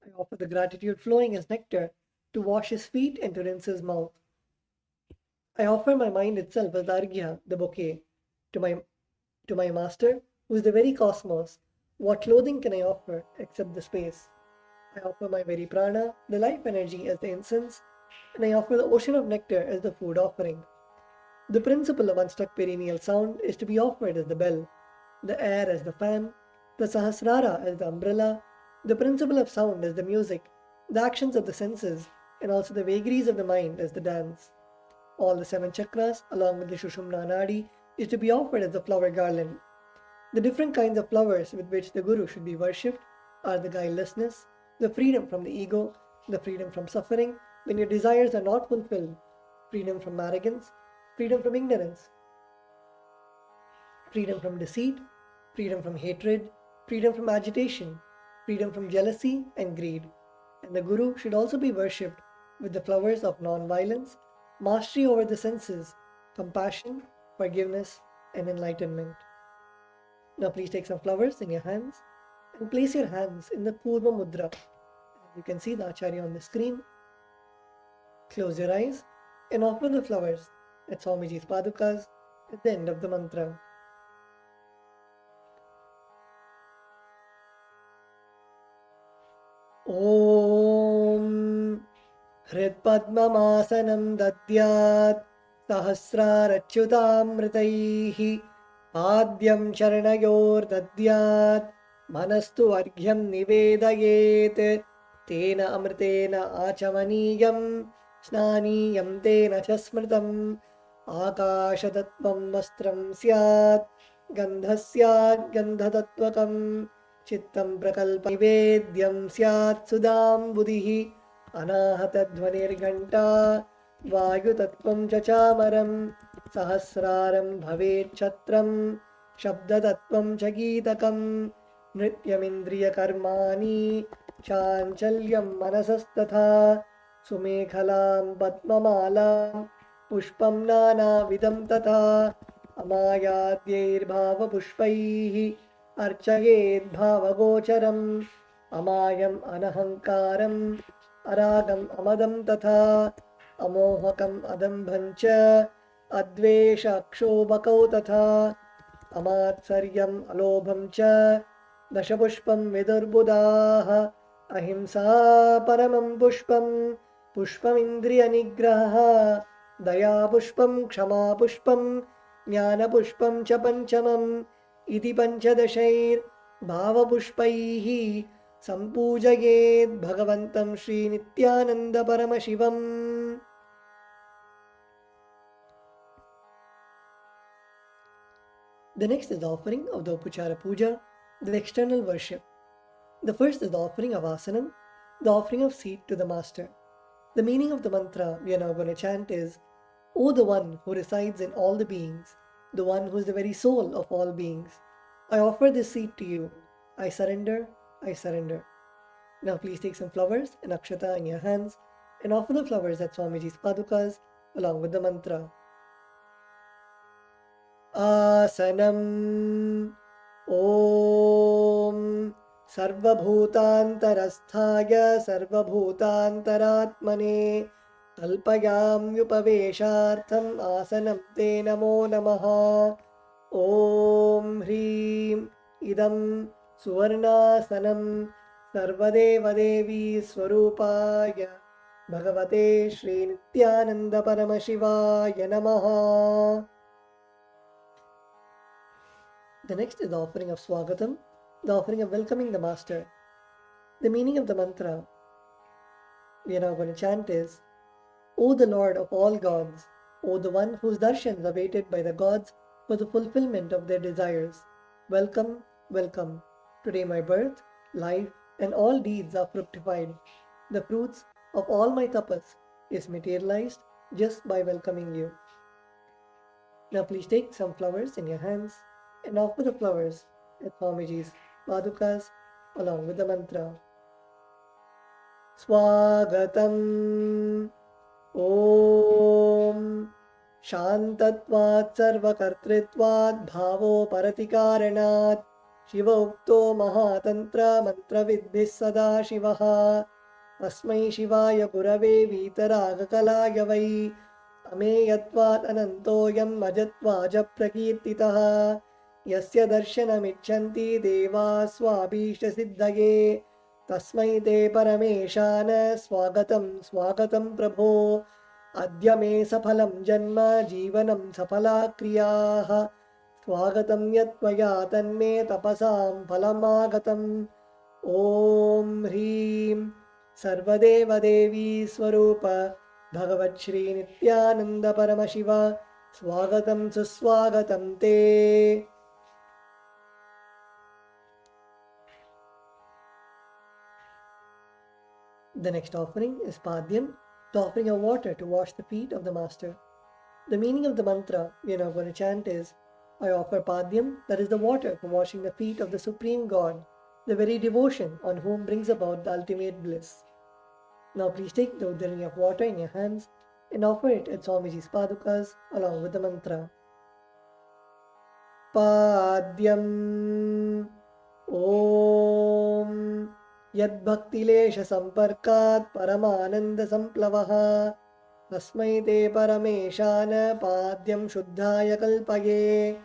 [SPEAKER 5] I offer the gratitude flowing as nectar to wash his feet and to rinse his mouth. I offer my mind itself as the arghya, the bouquet, to my Master, who is the very cosmos. What clothing can I offer except the space? I offer my very prana, the life energy, as the incense, and I offer the ocean of nectar as the food offering. The principle of unstruck perennial sound is to be offered as the bell, the air as the fan, the sahasrara as the umbrella, the principle of sound as the music, the actions of the senses, and also the vagaries of the mind as the dance. All the 7 chakras, along with the Shushumna Nadi, is to be offered as the flower garland. The different kinds of flowers with which the Guru should be worshipped are the guilelessness, the freedom from the ego, the freedom from suffering when your desires are not fulfilled, freedom from arrogance, freedom from ignorance, freedom from deceit, freedom from hatred, freedom from agitation, freedom from jealousy and greed. And the Guru should also be worshipped with the flowers of non-violence, mastery over the senses, compassion, forgiveness, and enlightenment. Now please take some flowers in your hands and place your hands in the Purva Mudra. You can see the Acharya on the screen. Close your eyes and offer the flowers at Swamiji's Padukas at the end of the mantra. Om Hridpadmamasanam Dadyat Sahasrarachyutamritaihi Adyam Charanayor Dadyat Manastu Arghyam Nivedayet Tena Amritena Achamaniyam Snaniyam Tena Chasmritam Akashadattvam Vastram Syat Gandhasyat Gandhatatvakam Chittam Prakalpa Nivedyam Syat Sudam Buddhihi Anahatadhvanirghanta Vayutattvam Chachamaram Sahasraram Bhavet Chatram Shabdatattvam Chagitakam Nrityamindriya Karmani Chanchalyam Manasastatha Sumekhalam Padmamalam Pushpam Nana Vidam Tatha Amayadyair Bhava Pushpaihi Archayed Bhava Gocharam Amayam Anahankaram Aragam Amadam Tatha Amohakam Adambhancha Advesha Akshobakau Tatha Amatsaryam Alobham Cha Dashapushpam Vidurbudaha Ahimsa Paramam Pushpam Pushpam Indriya Nigraha Daya Pushpam Kshama Pushpam Jnana Pushpam Cha Panchamam Iti Panchadashair Bhava Pushpaihi Sampujayed Bhagavantam Shri Nithyananda Paramashivam. The next is the offering of the Upachara Puja, the external worship. The first is the offering of asanam, the offering of seat to the master. The meaning of the mantra we are now going to chant is, O the one who resides in all the beings, the one who is the very soul of all beings, I offer this seat to you. I surrender, I surrender. Now please take some flowers and akshata in your hands and offer the flowers at Swamiji's padukas along with the mantra. Asanam Om Sarvabhutantarasthaya Sarvabhutantaratmane Kalpayamyupaveshartham Asanam Te Namo Namaha. Om Hrim Idam Suvarnasanam Sarvadevadevi Swarupaya Bhagavate Shri Nithyananda Paramashivaya Namaha. The next is the offering of Swagatam, the offering of welcoming the Master. The meaning of the mantra we are now going to chant is, O the Lord of all gods, O the one whose darshans are waited by the gods for the fulfillment of their desires, welcome, welcome. Today my birth, life, and all deeds are fructified. The fruits of all my tapas is materialized just by welcoming you. Now please take some flowers in your hands and offer the flowers at Swamiji's padukas along with the mantra. Swagatam Om Shantatvat Sarvakartritvat Bhavo Paratikaranat Shiva Ukto Mahatantra Mantravidbhis Sada Shivaha Asmai Shivaya Gurave Vitaraga Vai Ameyatvat Anantoyam Majatvaja Prakirtitaha Yasya Darshanamichanti Deva Swabhisha Siddhaye Tasmai Te Parameshana Swagatam Swagatam Prabho Adya Me Saphalam Janma Jivanam Saphala Kriyaha Swagatam Yatvaya Tanme Tapasam Phalamagatam. Om Hrim Sarvadeva Devi Swarupa Bhagavat Shri Nithyananda Paramashiva Swagatam Suswagatam Te. The next offering is Padyam, the offering of water to wash the feet of the Master. The meaning of the mantra we are now going to chant is, I offer Padyam, that is the water for washing the feet of the Supreme God, the very devotion on whom brings about the ultimate bliss. Now please take the udharani of water in your hands and offer it at Swamiji's padukas along with the mantra. Padyam Om Yad Bhaktilesha Samparkat Paramananda Samplavaha Tasmai Te Parameshana Padyam Shuddhaya Kalpaye.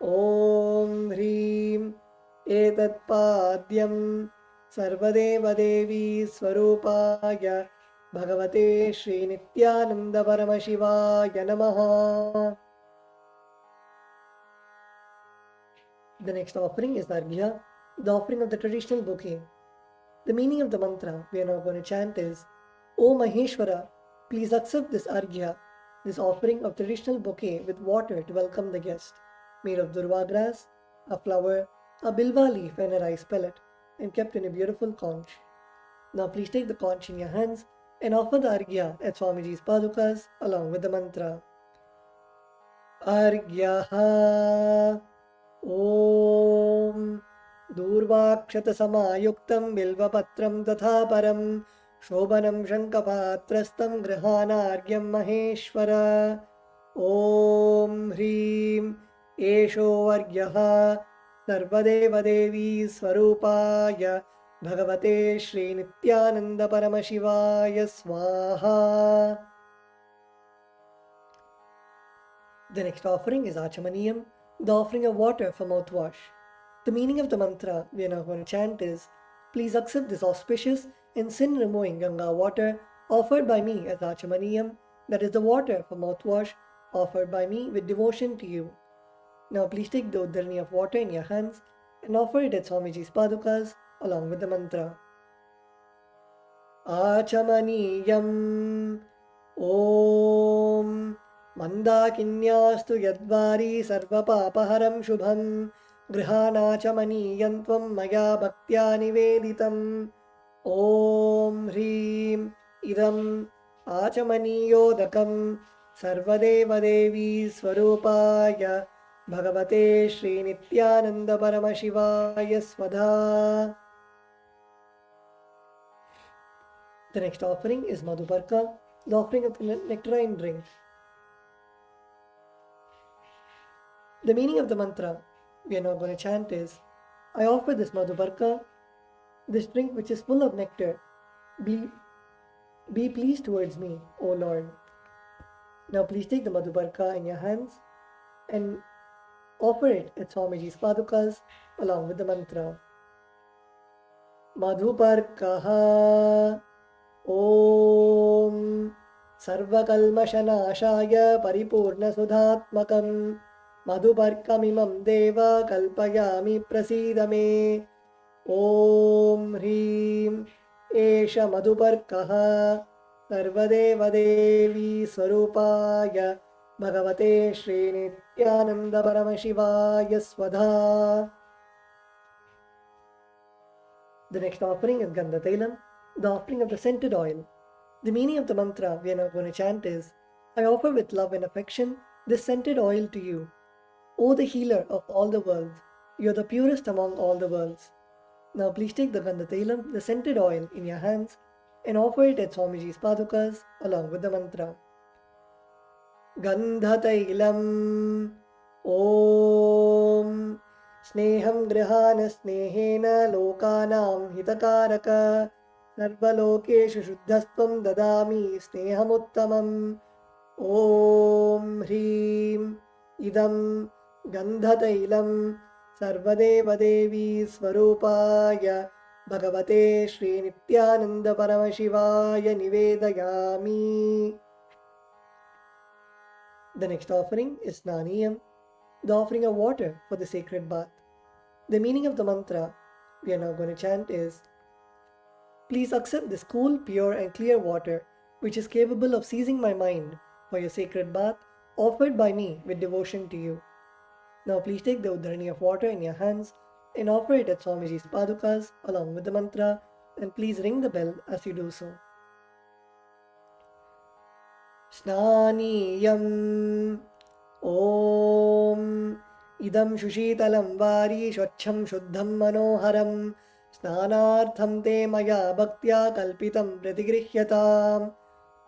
[SPEAKER 5] Om Hrim Etat Padyam Sarvadeva Devi Swarupaya Bhagavate Shri Nithyananda Paramashivaya Namaha. The next offering is Arghya, the offering of the traditional bouquet. The meaning of the mantra we are now going to chant is, O Maheshwara, please accept this Arghya, this offering of traditional bouquet with water to welcome the guest, made of durva grass, a flower, a bilva leaf and a rice pellet, and kept in a beautiful conch. Now please take the conch in your hands and offer the Arghya at Swamiji's padukas along with the mantra. Arghyaha Om Durvakshata Samayuktam Bilvapatram Tatha Param Shobhanam Shankapatrastam Grihanargyam Maheshwara. Om Hrim Esho Argyaha Sarvadeva Devi Swarupaya Bhagavate Shri Nithyananda Paramashivaya Swaha. The next offering is Achamaniyam, the offering of water for mouthwash. The meaning of the mantra we are now going to chant is, please accept this auspicious and sin-removing Ganga water offered by me as Achamaniyam, that is the water for mouthwash offered by me with devotion to you. Now please take the udharani of water in your hands and offer it at Swamiji's padukas along with the mantra. Achamaniyam Om मन्दाकिन्यास्तु यद्वारी सर्वपापहरं शुभं गृहाणाचमनीयं त्वं मया भक्त्या निवेदितम् ॐ ह्रीं इदम् आचमनीयोदकं सर्वदेवदेवी स्वरूपाय भगवते श्रीनित्यानन्दपरमशिवाय स्वधा. The next offering is Madhuparka, the offering of the nectarine drink. The meaning of the mantra we are now going to chant is, I offer this Madhuparka, this drink which is full of nectar. Be pleased towards me, O Lord. Now please take the Madhuparka in your hands and offer it at Swamiji's Padukas along with the mantra. Madhuparkaha Om Sarvakalmashanashaya Paripurnasudhatmakam Madhuparkamimam Deva Kalpayami Prasidame Om Hrim Esha Madhuparkaha Sarvadevadevi Swarupaya Bhagavate Shri Nithyananda Paramashivaya Svadha. The next offering is Gandha Tailam, the offering of the scented oil. The meaning of the mantra we are now going to chant is, I offer with love and affection this scented oil to you. O the healer of all the worlds, you are the purest among all the worlds. Now please take the Gandha Tailam, the scented oil, in your hands and offer it at Swamiji's Padukas along with the mantra. Gandha Tailam Om Sneham Grihana Snehena Lokanam Hitakaraka Sarvalokeshu Shuddhastvam Dadami Sneham Om Hrim Idam Gandha Tailam Sarvadevadevi Swarupaya Bhagavate Shri Nityananda Paramashivaya Nivedayami. The next offering is Snaniyam, the offering of water for the sacred bath. The meaning of the mantra we are now going to chant is, please accept this cool, pure and clear water which is capable of seizing my mind for your sacred bath offered by me with devotion to you. Now please take the udharani of water in your hands and offer it at Swamiji's Padukas along with the mantra, and please ring the bell as you do so. Snaniyam Om Idam Shushitalam Vari Shvachham Shuddham Manoharam Snanartham Te Maya Bhaktya Kalpitam Pratigrihyatam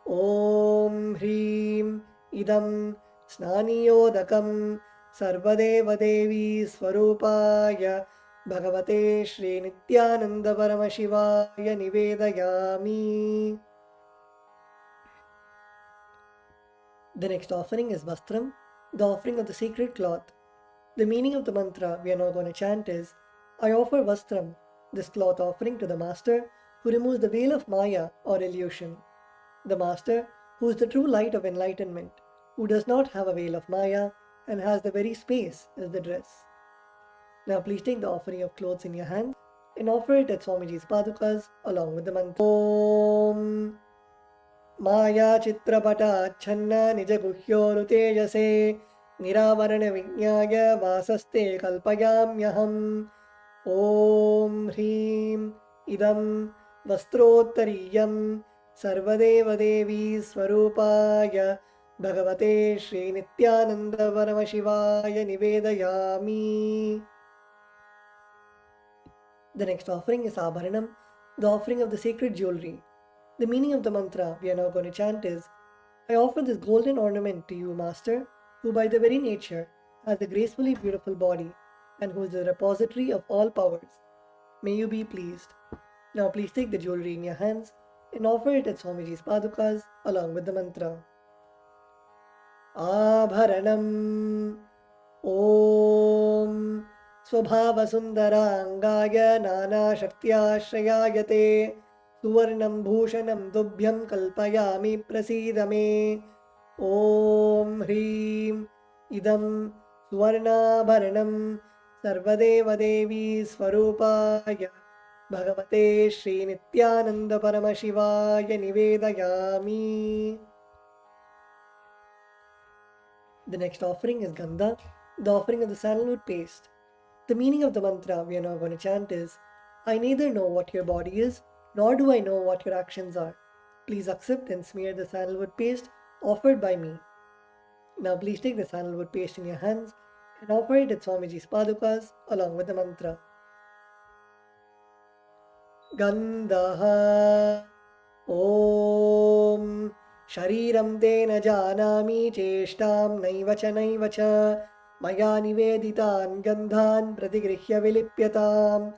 [SPEAKER 5] Om Hrim Idam Snaniyodakam Sarvadevadevi Swarupaya Bhagavate Shri Nityananda Paramashivaya Nivedayami. The next offering is Vastram, the offering of the sacred cloth. The meaning of the mantra we are now going to chant is, I offer Vastram, this cloth offering, to the Master who removes the veil of Maya or illusion. The Master who is the true light of enlightenment, who does not have a veil of Maya and has the very space as the dress. Now please take the offering of clothes in your hand and offer it at Swamiji's Padukas along with the mantra. Om Maya Chitrapata Channa Nijaguhyoru Tejase Niravarana Vinyaya Vasaste Kalpayamyaham Om Hrim Idam Vastrottariyam Sarvadevadevi Swarupaya Bhagavate Shri Nityananda Paramashivaya Nivedayami. The next offering is Abharanam, the offering of the sacred jewelry. The meaning of the mantra we are now going to chant is, I offer this golden ornament to you, Master, who by the very nature has a gracefully beautiful body and who is the repository of all powers. May you be pleased. Now please take the jewelry in your hands and offer it at Swamiji's Padukas along with the mantra. Abharanam Om Swabhava Sundarangaya Nana Shaktyashrayayate Suvarnam Bhushanam Dubhyam Kalpayami Prasidame Om Hrim Idam Suvarnabharanam Sarvadevadevi Swarupaya Bhagavate Shri Nityananda Paramashivaya Nivedayami. The next offering is Gandha, the offering of the sandalwood paste. The meaning of the mantra we are now going to chant is, I neither know what your body is, nor do I know what your actions are. Please accept and smear the sandalwood paste offered by me. Now please take the sandalwood paste in your hands and offer it at Swamiji's padukas along with the mantra. Gandha Om Shariram te na janami cheshtam naiva cha maya niveditan gandhan pratigrihya vilipyatam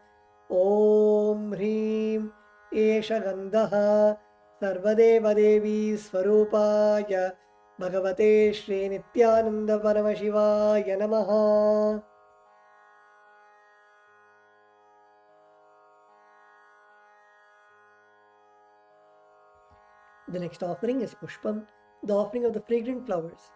[SPEAKER 5] Om Hrim Esha Gandha Sarvadeva Devi Swarupaya Bhagavate Shri Nithyananda Paramashivaya Namaha. The next offering is Pushpam, the offering of the fragrant flowers.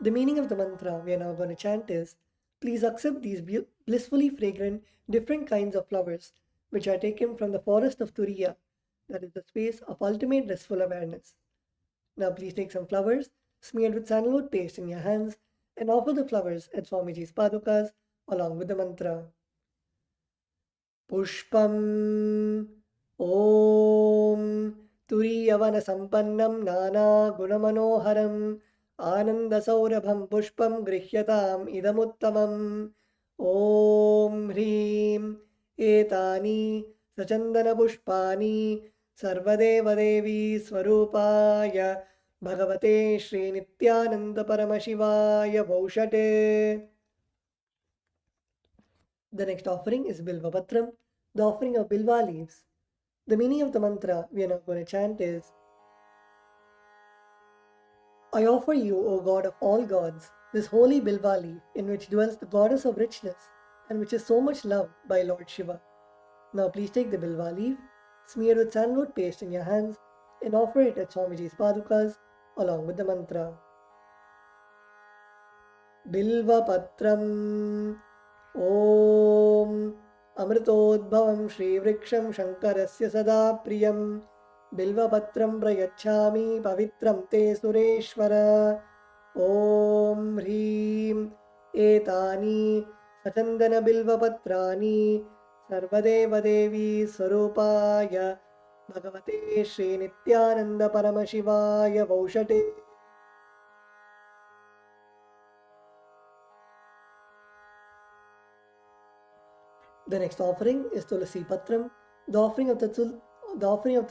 [SPEAKER 5] The meaning of the mantra we are now going to chant is, please accept these blissfully fragrant different kinds of flowers which are taken from the forest of Turiya, that is the space of ultimate restful awareness. Now please take some flowers smeared with sandalwood paste in your hands and offer the flowers at Swamiji's padukas along with the mantra. Pushpam Om Turiyavana Sampannam Nana Gunamanoharam Ananda Saurabham Pushpam Grihyatam Idamuttamam Om Hrim Etani Sachandana Pushpani Sarvadeva Devi Swarupaya Bhagavate Shri Nithyananda Paramashivaya Bhaushate. The next offering is Bilva Patram, the offering of Bilva leaves. The meaning of the mantra we are now going to chant is, I offer you, O God of all gods, this holy Bilva leaf in which dwells the goddess of richness and which is so much loved by Lord Shiva. Now please take the Bilva leaf, smear with sandalwood paste in your hands and offer it at Swamiji's padukas along with the mantra. Bilva Patram Om Amritodbhavam Shri Vriksham Shankarasya Sada Priyam Bilva Patram Prayachami Pavitram Te Sureshwara Om Hrim Etani Sachandana Bilva Patrani Sarvadeva Devi Swarupaya Bhagavate Shri Nithyananda Paramashivaya Bhaushate. The next offering is Tulasi Patram, the offering of the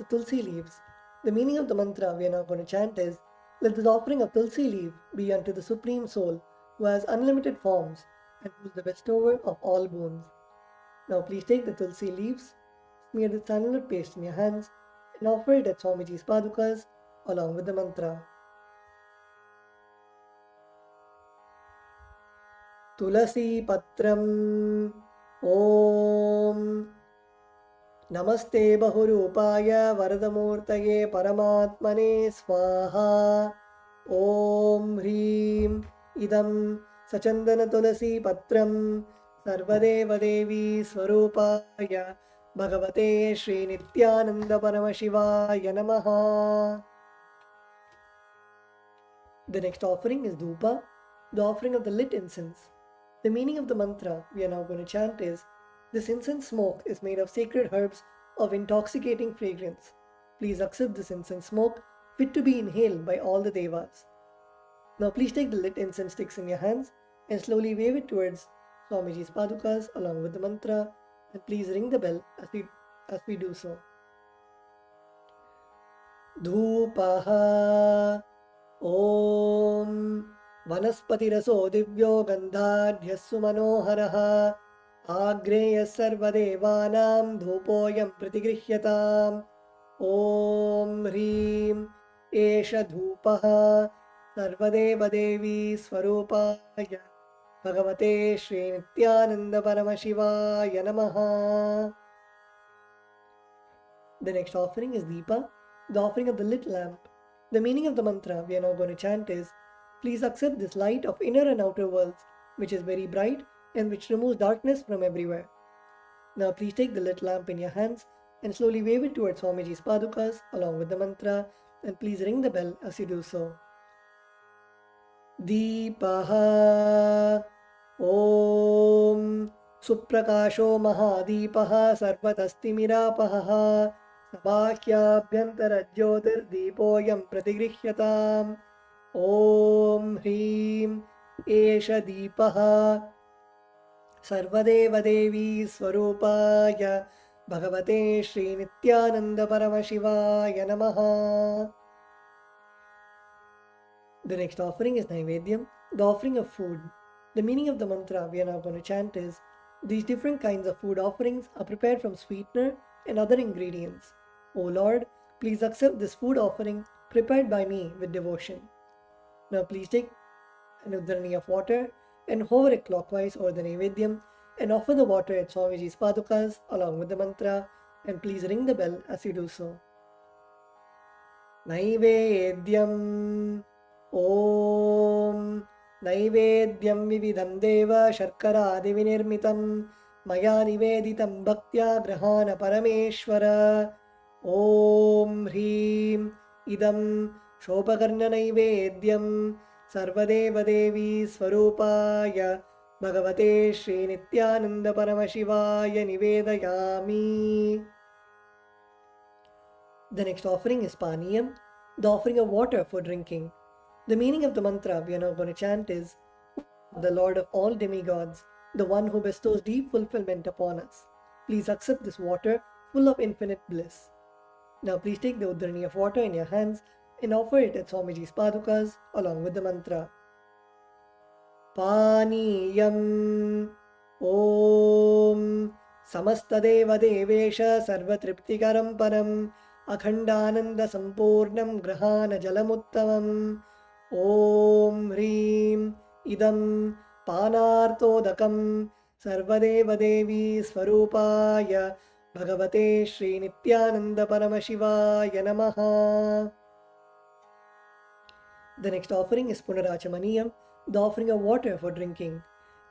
[SPEAKER 5] Tulsi leaves. The meaning of the mantra we are now going to chant is, let this offering of Tulsi leaf be unto the Supreme Soul, who has unlimited forms and who is the bestower of all boons. Now please take the Tulsi leaves, smear the sandalwood paste in your hands and offer it at Swamiji's padukas along with the mantra. Tulasi Patram Om Namaste Bahurupaya Varadamurtaye Paramatmane Swaha Om Hrim Idam Sachandana Tulasi Patram Sarvadeva Devi Swarupaya Bhagavate Shri Nithyananda Paramashivaya Namaha. The next offering is Dhupa, the offering of the lit incense. The meaning of the mantra we are now going to chant is, this incense smoke is made of sacred herbs of intoxicating fragrance. Please accept this incense smoke fit to be inhaled by all the devas. Now please take the lit incense sticks in your hands and slowly wave it towards Swamiji's padukas along with the mantra, and please ring the bell as we do so. Dhupaha Om Vanaspati Raso Divyo Gandhadhyassu Manoharaha Agreya Sarvadevanam Dhupoyam Pratigrihyatam Om Hrim Esha Dhupaha Sarvadeva Devi Swarupaya Bhagavate Shri Nithyananda Paramashivaya Namaha. The next offering is Deepa, the offering of the lit lamp. The meaning of the mantra we are now going to chant is, please accept this light of inner and outer worlds, which is very bright and which removes darkness from everywhere. Now please take the lit lamp in your hands and slowly wave it towards Swamiji's padukas along with the mantra, and please ring the bell as you do so. Deepaha Om Suprakasho Mahadīpaha Sarvatastimiراpaha Sabhakyabhyantara Deepoyam Pratigrihyataam Om Hrim Esha Deepaha Sarvadeva Devi Swarupaya Bhagavate Shri Nithyananda Paramashivaya Namaha. The next offering is Naivedyam, the offering of food. The meaning of the mantra we are now going to chant is, these different kinds of food offerings are prepared from sweetener and other ingredients. O Lord, please accept this food offering prepared by me with devotion. Now please take an udharani of water and hover it clockwise over the Naivedyam and offer the water at Swamiji's padukas along with the mantra, and please ring the bell as you do so. Naivedyam Om Naivedyam Vividham Deva Sharkara Divinirmitam Maya Niveditam Bhaktya Grahana Parameshwara Om Hrim Idam Shopakarna Naivedyam Sarvadeva Devi Swarupaya Bhagavate Shri Nithyananda Paramashivaya Nivedayami. The next offering is Paniyam, the offering of water for drinking. The meaning of the mantra we are now going to chant is, the Lord of all demigods, the one who bestows deep fulfillment upon us. Please accept this water full of infinite bliss. Now please take the udharani of water in your hands and offer it at Swamiji's padukas along with the mantra. Paniyam Om Samastadeva Devesha Sarvatriptikaram Param Akhandananda Sampurnam Grahana Jalamuttamam Om Hrim Idam Panartodakam Sarvadeva Devi Swarupaya Bhagavate Shri Nithyananda Paramashivaya Namaha. The next offering is Punarachamaniyam, the offering of water for drinking.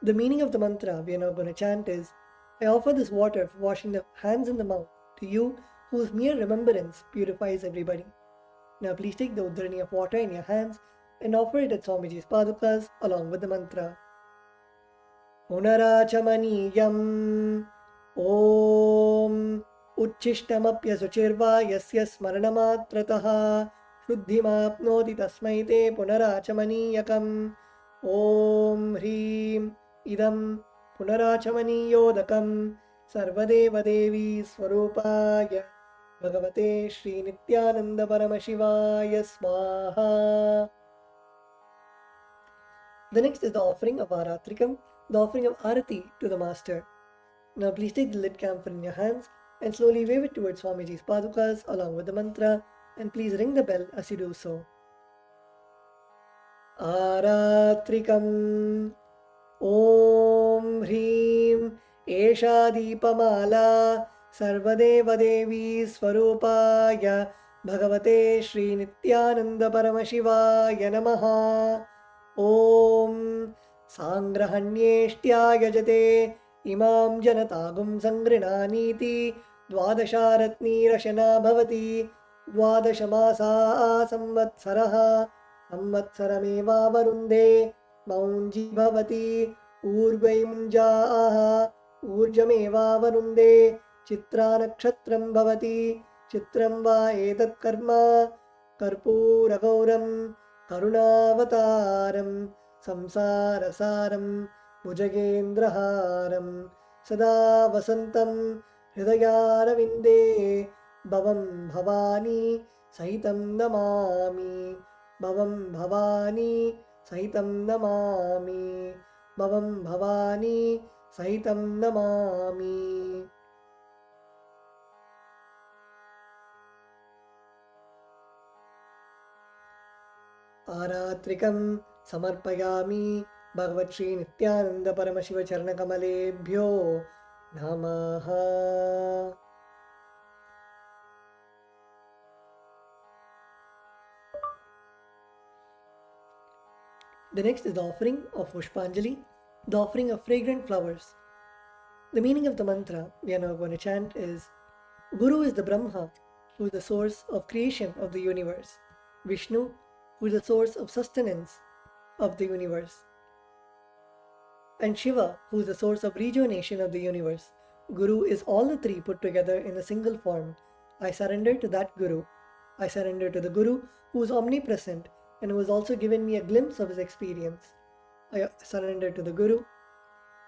[SPEAKER 5] The meaning of the mantra we are now going to chant is, I offer this water for washing the hands and the mouth to you, whose mere remembrance purifies everybody. Now please take the udharani of water in your hands and offer it at Swamiji's padukas along with the mantra. Punarachamaniyam Om Uchishtamapya Suchirva Yasya Smaranamatrataha Shuddhimapnoti Tasmai Te Punarachamaniyakam Om Hrim Idam Punarachamaniyodakam Sarvadeva Devi Swarupaya Bhagavate Shri Nithyananda Paramashivaya Swaha. The next is the offering of Aratrikam, the offering of Arati to the Master. Now please take the lit camphor in your hands and slowly wave it towards Swamiji's padukas along with the mantra, and please ring the bell as you do so. Aratrikam Om Hrim Esha Deepamala Sarvadeva Devi Swarupaya Bhagavate Shri Nithyananda Paramashivaya Namaha. Om Sangrahanyeshtya Yajate Imam Janatagum Sangrinaniti Dvadasharatni Rashana Bhavati Dvadashamasa Samvatsaraha Samvatsarameva Varunde Maunji Bhavati Urvai Munjaaha Urjameva Varunde Chitra Nakshatram Bhavati Chitram Va Etat Karma Karpura Gauram Karunavataram Samsarasaram Bhujagendraharam Sada Vasantam Hridayaravinде Bhavam Bhavani Sahitam Namami Bhavam Bhavani Sahitam Namami Bhavam Bhavani Sahitam Namami. Aratrikam Samarpayami Bhagavat Shri Nithyananda Paramashiva Charnakamalebhyo Namaha. The next is the offering of Pushpanjali, the offering of fragrant flowers. The meaning of the mantra we are now going to chant is, Guru is the Brahma, who is the source of creation of the universe. Vishnu, who is the source of sustenance. of the universe, and Shiva, who is the source of rejuvenation of the universe. Guru is all the three put together in a single form. I surrender to that Guru. I surrender to the Guru who is omnipresent and who has also given me a glimpse of his experience. I surrender to the Guru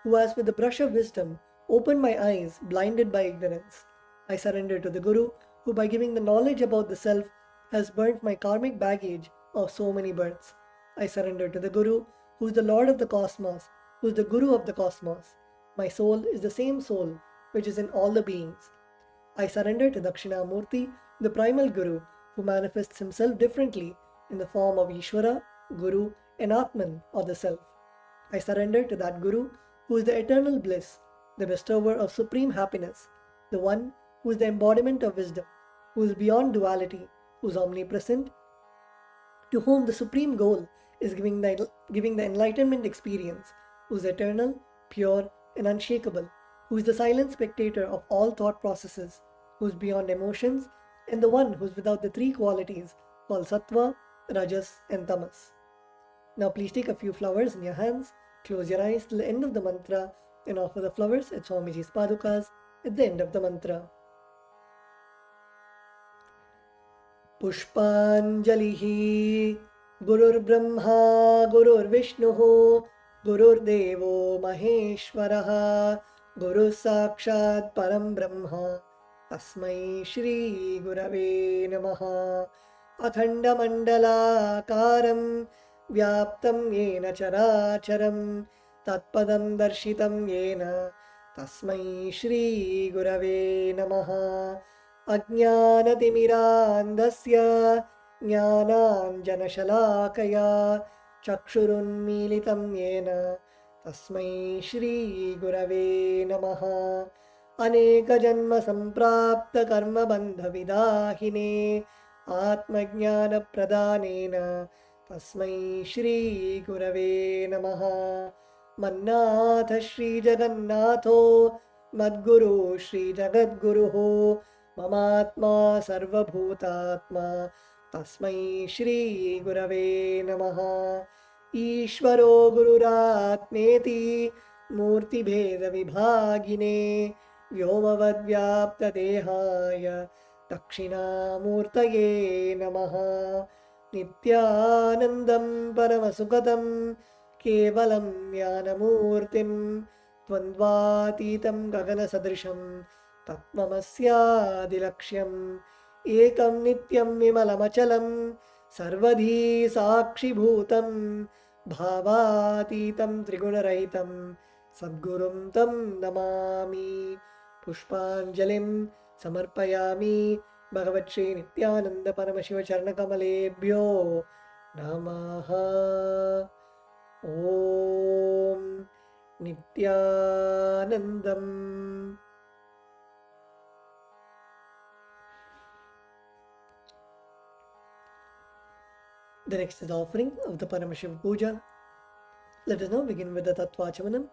[SPEAKER 5] who has, with the brush of wisdom, opened my eyes blinded by ignorance. I surrender to the Guru who, by giving the knowledge about the self, has burnt my karmic baggage of so many births. I surrender to the Guru who is the Lord of the cosmos, who is the Guru of the cosmos. My soul is the same soul which is in all the beings. I surrender to Dakshinamurti, the primal Guru, who manifests himself differently in the form of Ishvara, Guru, and Atman, or the Self. I surrender to that Guru who is the eternal bliss, the bestower of supreme happiness, the one who is the embodiment of wisdom, who is beyond duality, who is omnipresent, to whom the supreme goal is giving the enlightenment experience, who is eternal, pure, and unshakable, who is the silent spectator of all thought processes, who is beyond emotions, and the one who is without the three qualities called Sattva, Rajas, and Tamas. Now please take a few flowers in your hands, close your eyes till the end of the mantra, and offer the flowers at Swamiji's Padukas at the end of the mantra. Pushpanjalihi Gurur Brahma Gurur Vishnuhu Gurur Devo Maheshwaraha Guru Sakshat Param Brahma Tasmai Shri Gurave Namaha Akhanda Mandala Karam Vyaptam Yena Characharam Tatpadam Darshitam Yena Tasmai Shri Gurave Namaha Ajnanatimirandasya Jnananjanashalakaya Chakshurunmilitam Yena Tasmai Shri Gurave Namaha Aneka Janma Samprapta Karma Bandha Vidahine Atmajnana Pradhanena Tasmai Shri Gurave Namaha Mannatha Shri Jagannatho Madguru Shri Jagadguruho Mamatma Sarvabhutatma Tasmai Shri Gurave Namaha Ishvaro Gururatmeti Murti Bheda Vibhagine Vyomavad Vyapta Dehaya Dakshinamurtaye Namaha Nithyanandam Paramasukhatam Kevalam Jnanamurtim Tvandvatitam Gagana Sadrisham Tatmamasya Ekam Nityam Vimalamachalam Sarvadhi Sakshi Bhutam Bhavatitam Trigunaraitam Sadgurum Tam Namami Pushpanjalim Samarpayami Bhagavat Shri Nithyananda Paramashiva Charnakamalebhyo Namaha Om Nithyanandam. The next is the offering of the Paramashiva Puja. Let us now begin with the Tattvachamanam,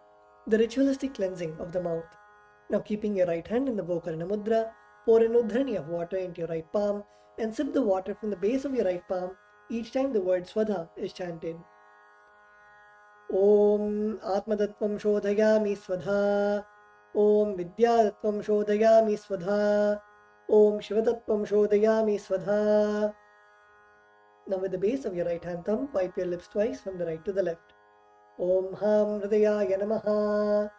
[SPEAKER 5] the ritualistic cleansing of the mouth. Now keeping your right hand in the Gokarna Mudra, pour an udhrani of water into your right palm and sip the water from the base of your right palm each time the word Swadha is chanted. Om Atmadattvam Shodhayami Swadha. Om Vidyadatvam Shodhayami Swadha. Om Shivatattvam Shodhayami Swadha. Now with the base of your right hand thumb, wipe your lips twice from the right to the left. Om Ham Hridayaya Namaha.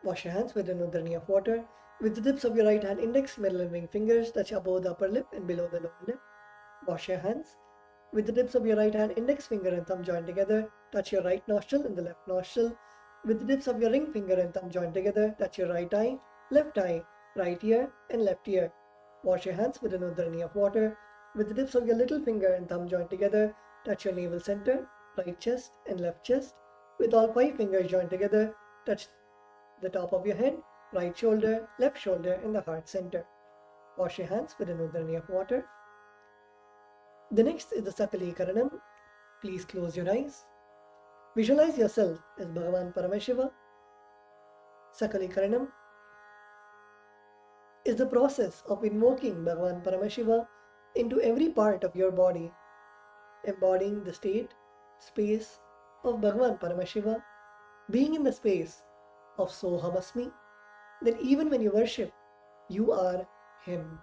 [SPEAKER 5] Wash your hands with an udhrani of water. With the tips of your right hand index, middle and ring fingers touch above the upper lip and below the lower lip. Wash your hands. With the tips of your right hand index finger and thumb joined together, touch your right nostril and the left nostril. With the tips of your ring finger and thumb joined together, touch your right eye, right ear and left ear. Wash your hands with an udhrani of water. With the tips of your little finger and thumb joined together, touch your navel center, right chest and left chest. With all 5 fingers joined together, touch the top of your head, right shoulder, left shoulder and the heart center. Wash your hands with an udhrani of water. The next is the Sakalikaranam. Please close your eyes. Visualize yourself as Bhagavan Paramashiva. Sakalikaranam is the process of invoking Bhagavan Paramashiva into every part of your body, embodying the state, space of Bhagavan Paramashiva, being in the space of Sohamasmi, then even when you worship, you are Him.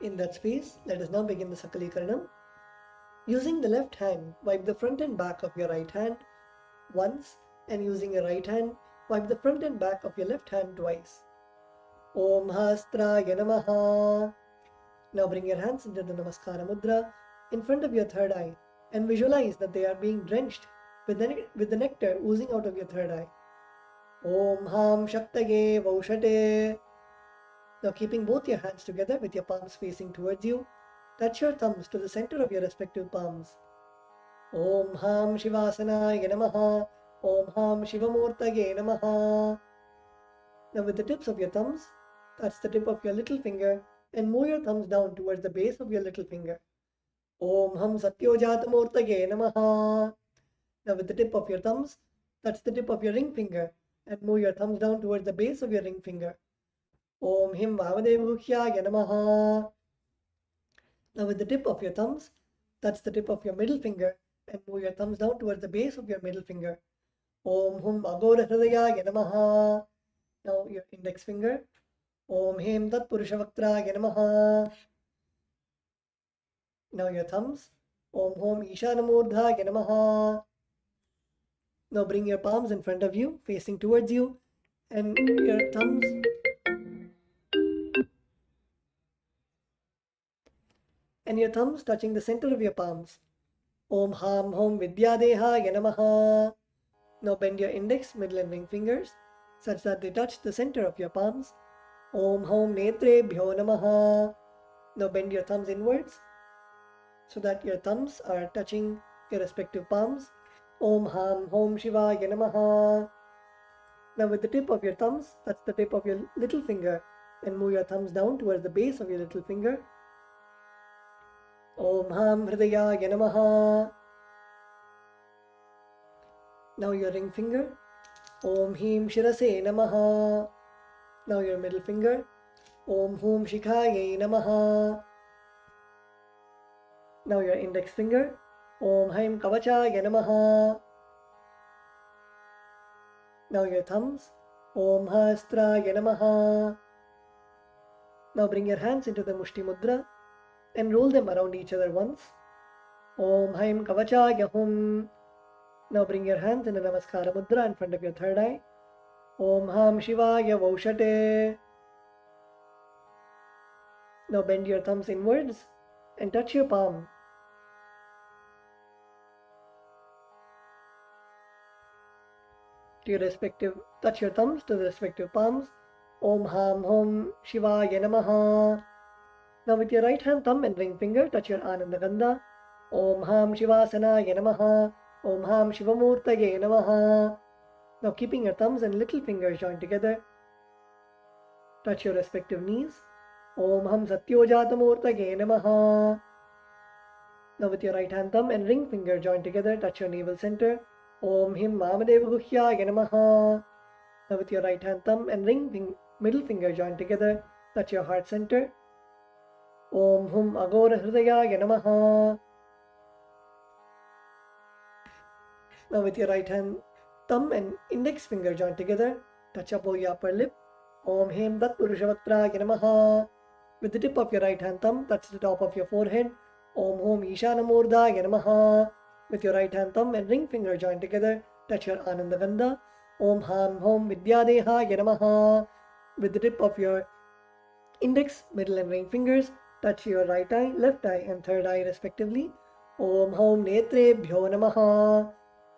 [SPEAKER 5] In that space, let us now begin the Sakalikaranam. Using the left hand, wipe the front and back of your right hand once, and using your right hand, wipe the front and back of your left hand twice. Om Hastraya Namaha. Now bring your hands into the Namaskara Mudra in front of your third eye and visualize that they are being drenched with the nectar oozing out of your third eye. Om Ham Shaktaye Vaushate. Now keeping both your hands together with your palms facing towards you, touch your thumbs to the center of your respective palms. Om Ham Shivasanaya Namaha. Om Ham Shivamurtaye Namaha. Now with the tips of your thumbs, touch the tip of your little finger and move your thumbs down towards the base of your little finger. Om Ham Satyojatamurtaye Namaha. Now with the tip of your thumbs, touch the tip of your ring finger and move your thumbs down towards the base of your ring finger. Om Him Vamadevuhyaya Namaha. Now with the tip of your thumbs, touch the tip of your middle finger and move your thumbs down towards the base of your middle finger. Om Hum Agora Hridayaya Namaha. Now your index finger. Om Hem Tat Purushavakraya Namaha. Now your thumbs. Om Hom Ishanamurdhaya Namaha. Now bring your palms in front of you, facing towards you, and your thumbs touching the center of your palms. Om Ham Hom Vidyadehaya Namaha. Now bend your index, middle and ring fingers such that they touch the center of your palms. Om Hom Netrebhyo Namaha. Now bend your thumbs inwards so that your thumbs are touching your respective palms. Om Ham Hom Shivaya Namaha. Now with the tip of your thumbs, touch the tip of your little finger and move your thumbs down towards the base of your little finger. Om Ham Hridayaya Namaha. Now your ring finger. Om Him Shirase Namaha. Now your middle finger. Om Hum Shikhaye Namaha. Now your index finger. Om Haim Kavachaya Namaha. Now your thumbs. Om Hastraya Namaha. Now bring your hands into the Mushti Mudra and roll them around each other once. Om Haim Kavachaya Hum. Now bring your hands in the Namaskara Mudra in front of your third eye. Om Ham Shivaya Vaushate. Now bend your thumbs inwards and touch your palm. Touch your thumbs to the respective palms. Om Ham Hom Shivaya Namaha. Now with your right hand thumb and ring finger, touch your Ananda Gandha. Om Ham Shivasanaya Namaha. Om Ham Shivamurtaye Namaha. Now keeping your thumbs and little fingers joined together, touch your respective knees. Om Ham Satyojatamurtaye Namaha. Now with your right hand thumb and ring finger joined together, touch your navel center. Om Him Vamadevuhyaya Namaha. Now with your right hand thumb and middle finger joined together, touch your heart center. Om Hum Agora Hridayaya Namaha. Now with your right hand thumb and index finger joined together, touch above your upper lip. Om Hem Tat Purushavakraya Namaha. With the tip of your right hand thumb, touch the top of your forehead. Om Hom Ishanamurdhaya Namaha. With your right hand thumb and ring finger joined together, touch your Ananda Gandha. Om Ham Hom Vidyadehaya Namaha. With the tip of your index, middle and ring fingers, touch your right eye, left eye and third eye respectively. Om Hom Netrebhyo Namaha.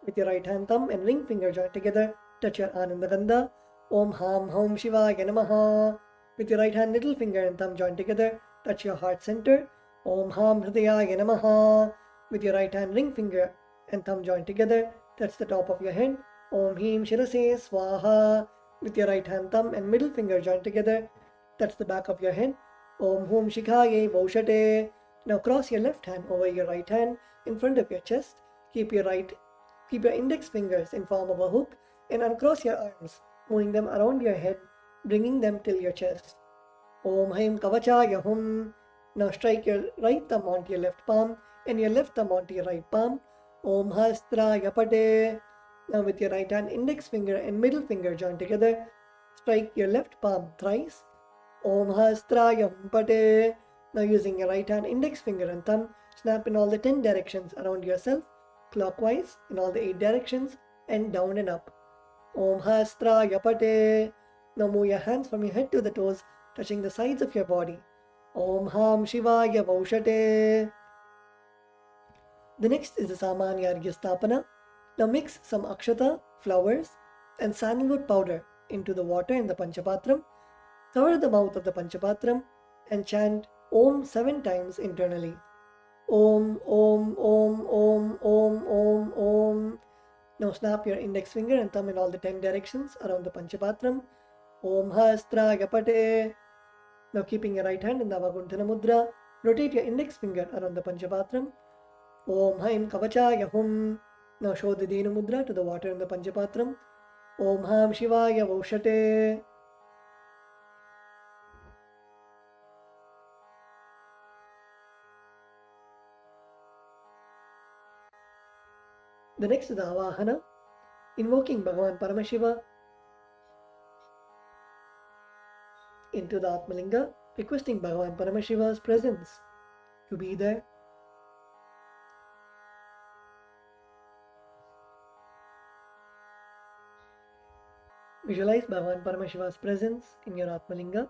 [SPEAKER 5] With your right hand thumb and ring finger joined together, touch your Ananda Gandha. Om Ham Hom Shivaya Namaha. With your right hand little finger and thumb joined together, touch your heart center. Om Ham Hridayaya Namaha. With your right hand ring finger and thumb joined together, touch the top of your head. Om Him Shirase Swaha. With your right hand thumb and middle finger joined together, touch the back of your head. Om Hum Shikhaye Vaushate. Now cross your left hand over your right hand in front of your chest. Keep your index fingers in form of a hook and uncross your arms, moving them around your head, bringing them till your chest. Om Haim Kavachaya Hum. Now strike your right thumb onto your left palm and your left thumb onto your right palm. Om Hastraya Pate. Now with your right hand index finger and middle finger joined together, strike your left palm thrice. Om Hastraya Hum Pate. Now using your right hand index finger and thumb, snap in all the 10 directions around yourself, clockwise in all the 8 directions, and down and up. Om Hastraya Pate. Now move your hands from your head to the toes, touching the sides of your body. Om Ham Shivaya Vaushate. The next is the Samanya Arghya Stapana. Now mix some akshata, flowers, and sandalwood powder into the water in the Panchapatram. Cover the mouth of the Panchapatram and chant Om 7 times internally. Om, Om, Om, Om, Om, Om, Om. Now snap your index finger and thumb in all the 10 directions around the Panchapatram. Om Hastraya Pate. Now keeping your right hand in the Avagunthana Mudra, rotate your index finger around the Panchapatram. Om Haim Kavachaya Hum. Now show the Dhenu Mudra to the water in the Panchapatram. Om Ham Shivaya Vaushate. The next is the Avahana, invoking Bhagavan Paramashiva into the Atmalinga, requesting Bhagavan Paramashiva's presence to be there. Visualize Bhagavan Paramashiva's presence in your Atmalinga.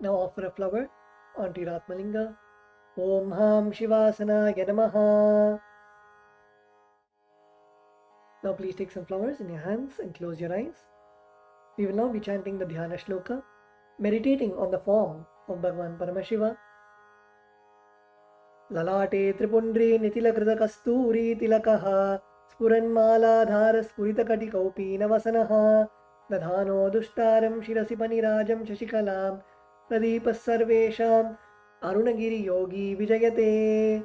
[SPEAKER 5] Now offer a flower onto your Atmalinga. Om Ham Shivasanaya Namaha. Now please take some flowers in your hands and close your eyes. We will now be chanting the Dhyana Shloka, meditating on the form of Bhagavan Paramashiva. Lalate Tripundri Nitilakೃತ Kasturi Tilakaha Spuranmaladhara Spuritakaటి Kaupinavasanaha Dadhano Dushtaram Shirasi Panirajam Shashikalam Pradeepas Sarvesham Arunagiri Yogi Vijayate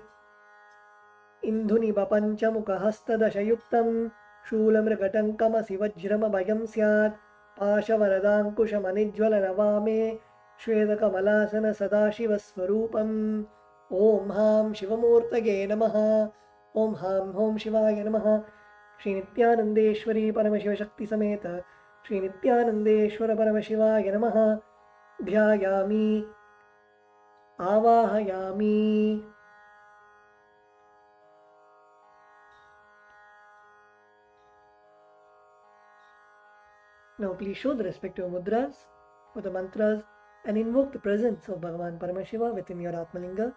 [SPEAKER 5] Indhuni Bapancha Mukhahasta Dashayuktam Shulamragatankamasi Vajrama Bhayam Syat Pashavaradankushamanijwalanavame Shvedakamalasana Sadashivasvarupam Om Ham Shivamurtage Namaha Om Ham Om Shivaya Namaha Shri Nithyanandeshwari Paramashiva Shakti Sameta Shri Nithyanandeshwara Paramashivaya Namaha Dhyayami Avahayami. Now please show the respective mudras for the mantras and invoke the presence of Bhagavan Paramashiva within your Atmalinga.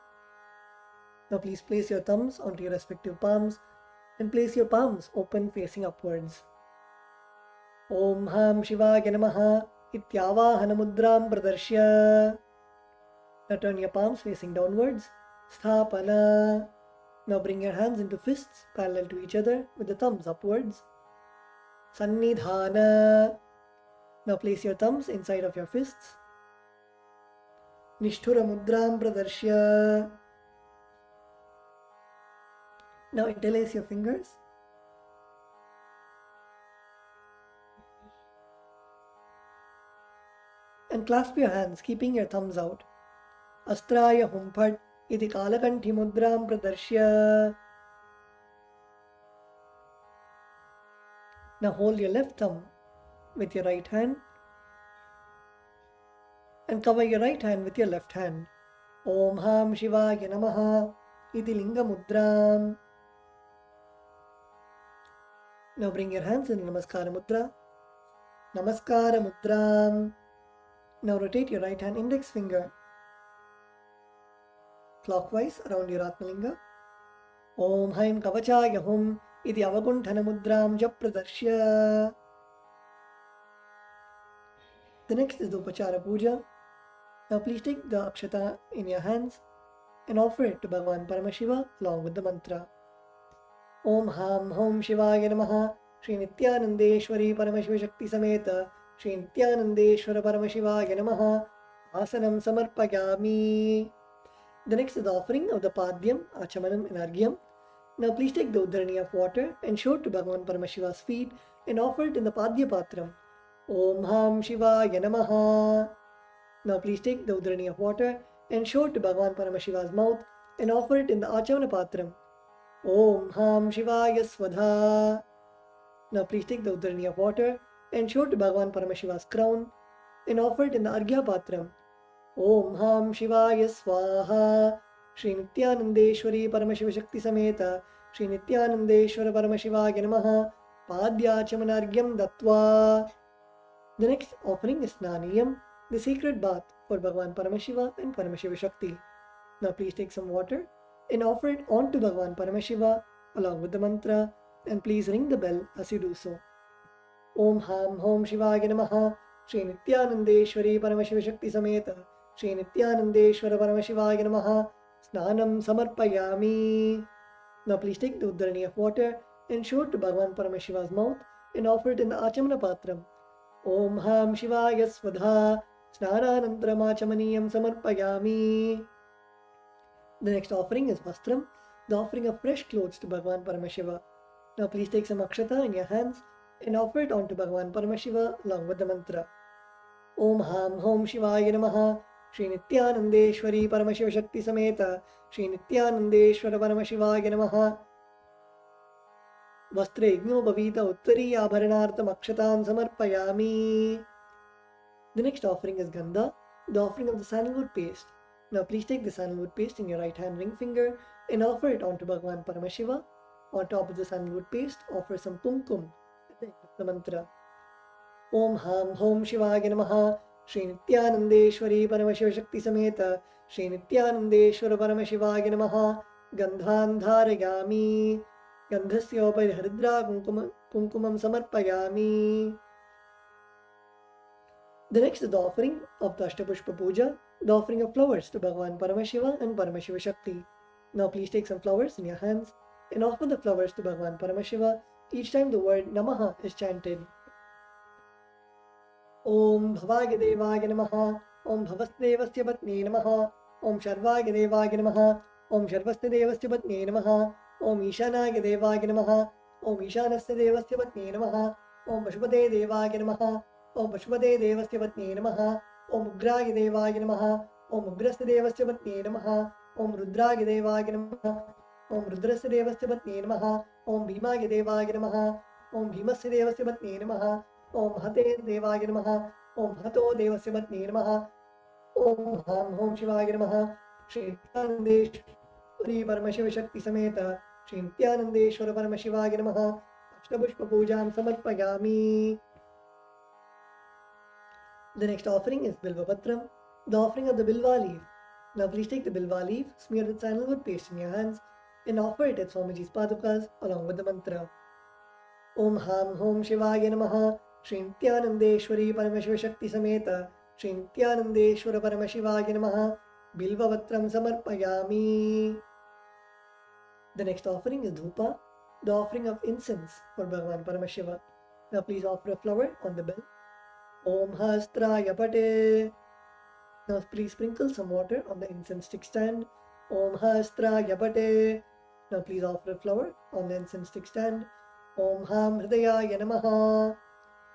[SPEAKER 5] Now please place your thumbs onto your respective palms and place your palms open facing upwards. Om Ham Shivaya Namaha Ityavahana Mudram Pradarshya. Now turn your palms facing downwards. Sthapana. Now bring your hands into fists parallel to each other with the thumbs upwards. Sannidhana. Now place your thumbs inside of your fists. Nishthura Mudram Pradarshya. Now interlace your fingers. And clasp your hands, keeping your thumbs out. Astraya Humphat iti Kalakanthi Mudram Pradarshya. Now hold your left thumb with your right hand and cover your right hand with your left hand. Om Ham Shivaya Namaha iti Linga Mudram. Now bring your hands in Namaskara Mudra. Namaskara Mudram. Now rotate your right hand index finger clockwise around your Atmalinga. Om Haim Kavachaya Hum iti Avagunthana Mudram Japradarshya. The next is the Upachara Puja. Now please take the Akshata in your hands and offer it to Bhagavan Paramashiva along with the mantra. Om Ham Om Shivaya Namaha Shri Nithyanandeshwari Paramashiva Shakti Sameta Shri Nithyanandeshwara Paramashivaya Namaha Asanam Samarpayami. The next is the offering of the Padyam, Achamanam and Argyam. Now please take the Udharani of water and show it to Bhagavan Paramashiva's feet and offer it in the Padya Patram. Om Ham Shivaya Namaha. Now please take the Udharani of water and show it to Bhagavan Paramashiva's mouth and offer it in the Achamana Patram. Om Ham Shivaya Svadha. Now please take the Udharani of water and show it to Bhagavan Paramashiva's crown and offer it in the Arghya Patram. Om Ham Shivaya Swaha. Shri Nithyanandeshwari Paramashiva Shakti Sameta Shri Nithyanandeshwara Paramashivaya Namaha Padyachamanargyam Dattva. The next offering is Snaniyam, the sacred bath for Bhagavan Paramashiva and Paramashiva Shakti. Now please take some water and offer it onto Bhagavan Paramashiva along with the mantra, and please ring the bell as you do so. Om Ham Hom Shivaya Namaha Shri Nithyanandeshwari Paramashiva Shakti Sameta Shri Nithyanandeshwara Paramashivaya Namaha Snanam Samarpayami. Now please take the Udharani of water and show it to Bhagavan Paramashiva's mouth and offer it in the Achamana Patram. Om Ham Shivaya Svadha Snananantaram Achamaniyam Samarpayami. The next offering is Vastram, the offering of fresh clothes to Bhagavan Paramashiva. Now please take some Akshata in your hands and offer it onto Bhagavan Paramashiva along with the mantra. Om Ham Hom Shivaya Namaha Shri Nithyanandeshwari Paramashiva Shakti Sameta Shri Nithyanandeshwara Paramashivaya Namaha. Vastre Igno Bhavita Uttari Abharanartam Akshatam Samarpayami. The next offering is Gandha, the offering of the sandalwood paste. Now please take the sandalwood paste in your right hand ring finger and offer it onto Bhagavan Paramashiva. On top of the sandalwood paste, offer some kumkum at the end of the mantra. Om Ham Hom Shivaya Namaha Shri Nithyanandeshwari Paramashiva Shakti Sameta Shri Nithyanandeshwara Paramashivaya Namaha Gandhan Dharayami. Gandhasya upari haridra kumkumam samarpayami. The next is the offering of the Ashtapushpa Puja, the offering of flowers to Bhagavan Paramashiva and Paramashiva Shakti. Now please take some flowers in your hands and offer the flowers to Bhagavan Paramashiva each time the word Namaha is chanted. Om Bhavaya Devaya Namaha Om Bhavasdevasya Patni Namaha Om Sharvaya Devaya Namaha Om Sharvasya Devasya Patni Namaha Om Ishanaya Devaya Namaha Om Ishanasya Devasya Patni Namaha Om Pashupate Devaya Namaha Om Pashupate Devasya Patni Namaha Om Ugraya Devaya Namaha Om Ugrasya Devasya Patni Namaha Om Rudraya Devaya Namaha Om Rudrasya Devasya Patni Namaha Om Bhimaya Devaya Namaha Om Bhimasya Devasya Patni Namaha Om Hate Devaya Namaha Om Hato Devasya Patni Namaha Om Ham Hom Shivaya Namaha Shri Nithyanandeshwari Paramashiva Shakti Sameta Shri Nithyanandeshwara Paramashivaya Namaha Ashtapushpa Pujam Samarpayami. The next offering is Bilva Patram, the offering of the Bilva leaf. Now please take the Bilva leaf, smear with sandalwood paste in your hands and offer it at Swamiji's Padukas along with the mantra. Om Ham Hom Shivaya Namaha Shri Nithyanandeshwari Paramashiva Shakti Sameta Shri Nithyanandeshwara Paramashivaya Namaha Bilva Patram Samarpayami. The next offering is Dhupa, the offering of incense for Bhagavan Paramashiva. Now please offer a flower on the bell. Om Hastraya Pate. Now please sprinkle some water on the incense stick stand. Om Hastraya Pate. Now please offer a flower on the incense stick stand. Om Ham Hridayaya Namaha.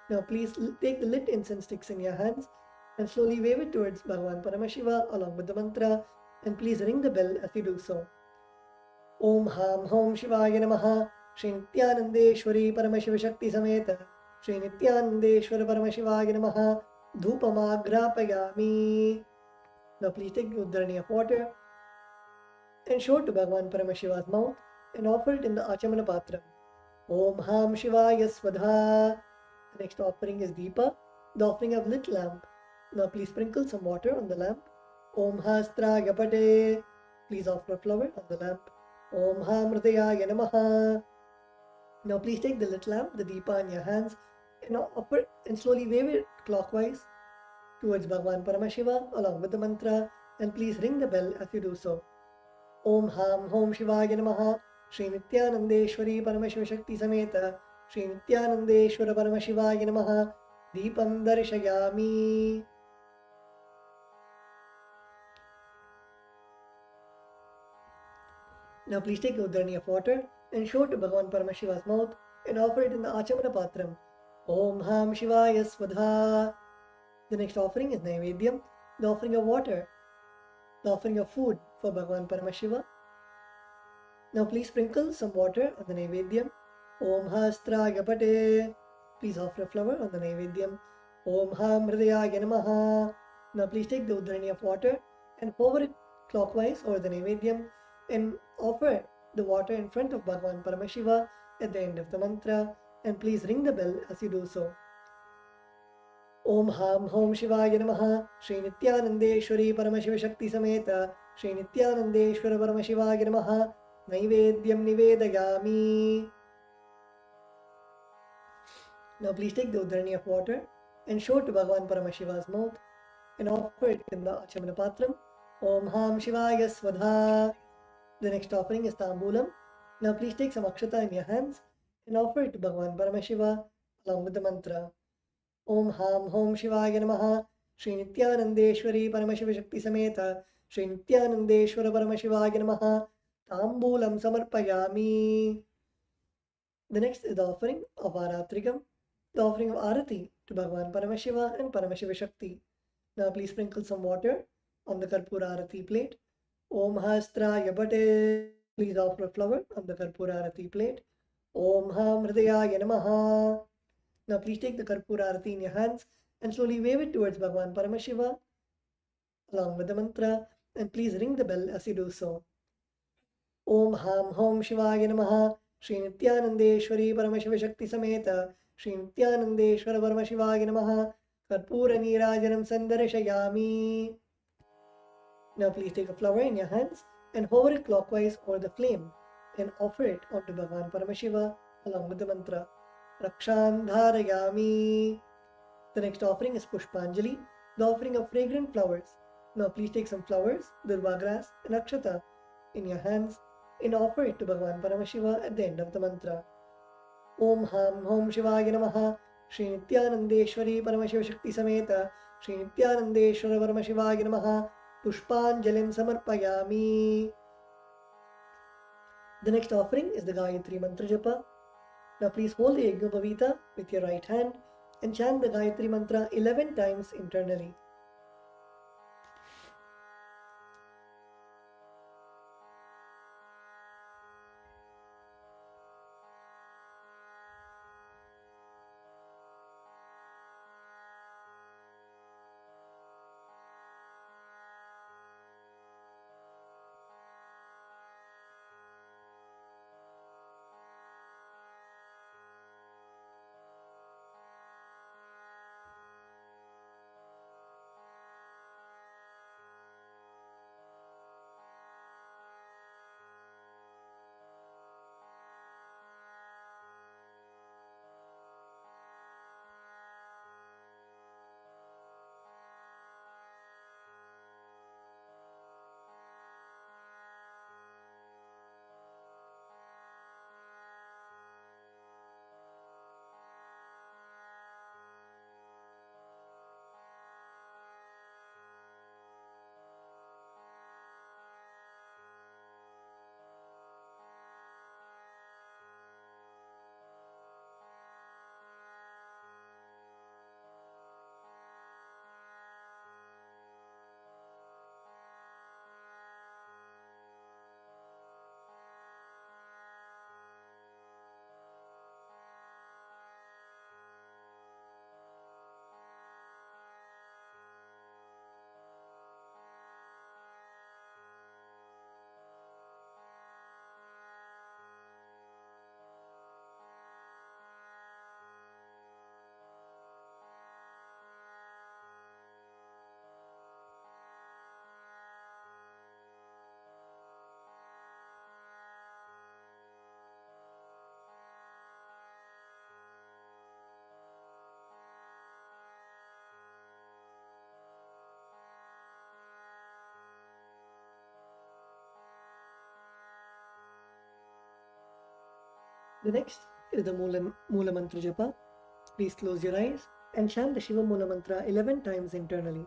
[SPEAKER 5] Now please take the lit incense sticks in your hands and slowly wave it towards Bhagavan Paramashiva along with the mantra, and please ring the bell as you do so. Om Ham Hom Shivaya Namaha Shri Nithyanandeshwari Paramashiva Shakti Sameta Shri Nithyanandeshwara Paramashivaya Namaha Dhupamagrapayami. Now please take the Udharani of water and show it to Bhagavan Paramashiva's mouth and offer it in the Achamana Patram. Om Ham Shivaya Svadha. The next offering is Deepa, the offering of lit lamp. Now please sprinkle some water on the lamp. Om Hastraya Pate. Please offer a flower on the lamp. Om Ham Hridayaya Namaha. Now please take the lit lamp, the Deepa, in your hands and offer and slowly wave it clockwise towards Bhagavan Paramashiva along with the mantra, and please ring the bell as you do so. Om Ham Hom Shivaya Namaha Shri Nithyanandeshwari Paramashiva Shakti Sameta Shri Nithyanandeshwara Paramashivaya Namaha Deepam Darshayami. Now please take the uddarani of water and show it to Bhagavan Paramashiva's mouth and offer it in the Achamana Patram. Om Ham Shivaya Svadha. The next offering is Naivedyam, the offering of water, the offering of food for Bhagavan Paramashiva. Now please sprinkle some water on the Naivedyam. Om Hastraya Pate. Please offer a flower on the Naivedyam. Om Ham Hridayaya Namaha. Now please take the uddarani of water and hover it clockwise over the Naivedyam and offer the water in front of Bhagavan Paramashiva at the end of the mantra, and please ring the bell as you do so. Om Ham Hom Shivaya Namaha. Shri Nithyanandeshwari Paramashiva Shakti Sameta Shri Nithyanandeshwara Paramashivaya Namaha. Naivedyam Nivedayami. Now please take the uddarani of water and show it to Bhagavan Paramashiva's mouth and offer it in the Achamana Patram. Om Ham Shivaya Svadha. The next offering is Tambulam. Now please take some akshata in your hands and offer it to Bhagavan Paramashiva along with the mantra. Om Ham Hom Shivaya Namaha. Shri Nithyanandeshwari Paramashiva Shakti Sameta Shri Nithyanandeshwara Paramashivaya Namaha. Tambulam Samarpayami. The next is the offering of Aratrikam, the offering of Arati to Bhagavan Paramashiva and Paramashiva Shakti. Now please sprinkle some water on the Karpura Arati plate. Om Hastraya Pate. Please offer a flower on the Karpura Arati plate. Om Ham Hridayaya Namaha. Now please take the Karpura Arati in your hands and slowly wave it towards Bhagavan Paramashiva along with the mantra, and please ring the bell as you do so. Om Ham Hom Shivaya Namaha. Shri Nithyanandeshwari Paramashiva Shakti Sameta Shri Nithyanandeshwara Paramashivaya Namaha. Karpura Nirajanam Sandarashayami. Now please take a flower in your hands and hover it clockwise over the flame and offer it onto Bhagavan Paramashiva along with the mantra. Rakshan Dharayami. The next offering is Pushpanjali, the offering of fragrant flowers. Now please take some flowers, durva grass and akshata in your hands and offer it to Bhagavan Paramashiva at the end of the mantra. Om Ham Hom Shivaya Namaha. Shri Nithyanandeshwari Paramashiva Shakti Sameta Shri Nithyanandeshwara Paramashivaya Namaha. Pushpanjalim Samarpayami. The next offering is the Gayatri Mantra Japa. Now please hold the Yajnopavita with your right hand and chant the Gayatri Mantra 11 times internally. The next is the Mula Mantra Japa. Please close your eyes and chant the Shiva Mula Mantra 11 times internally.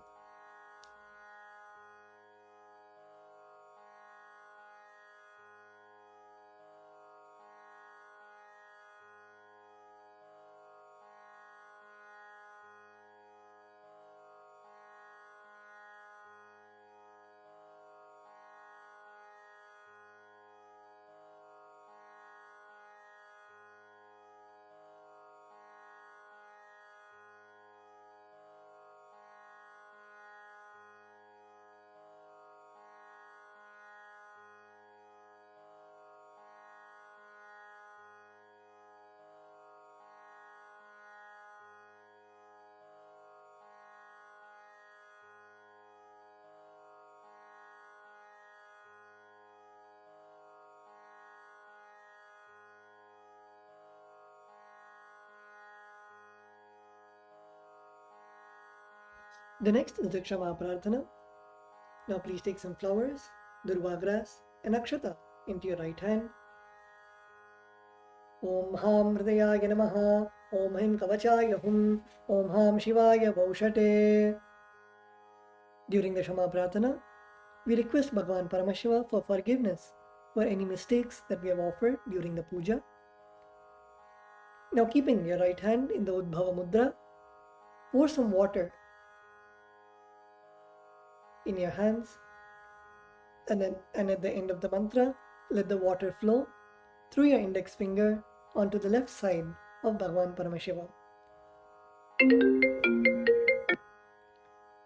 [SPEAKER 5] The next is the Kshama Prarthana. Now please take some flowers, durva grass and akshata into your right hand. Om Ham Hridayaya Namaha, Om Him Kavachaya Hum, Om Ham Shivaya Vaushate. During the Kshama Prarthana, we request Bhagavan Paramashiva for forgiveness for any mistakes that we have offered during the puja. Now keeping your right hand in the Udbhava Mudra, pour some water in your hands and at the end of the mantra, let the water flow through your index finger onto the left side of Bhagavan Paramashiva.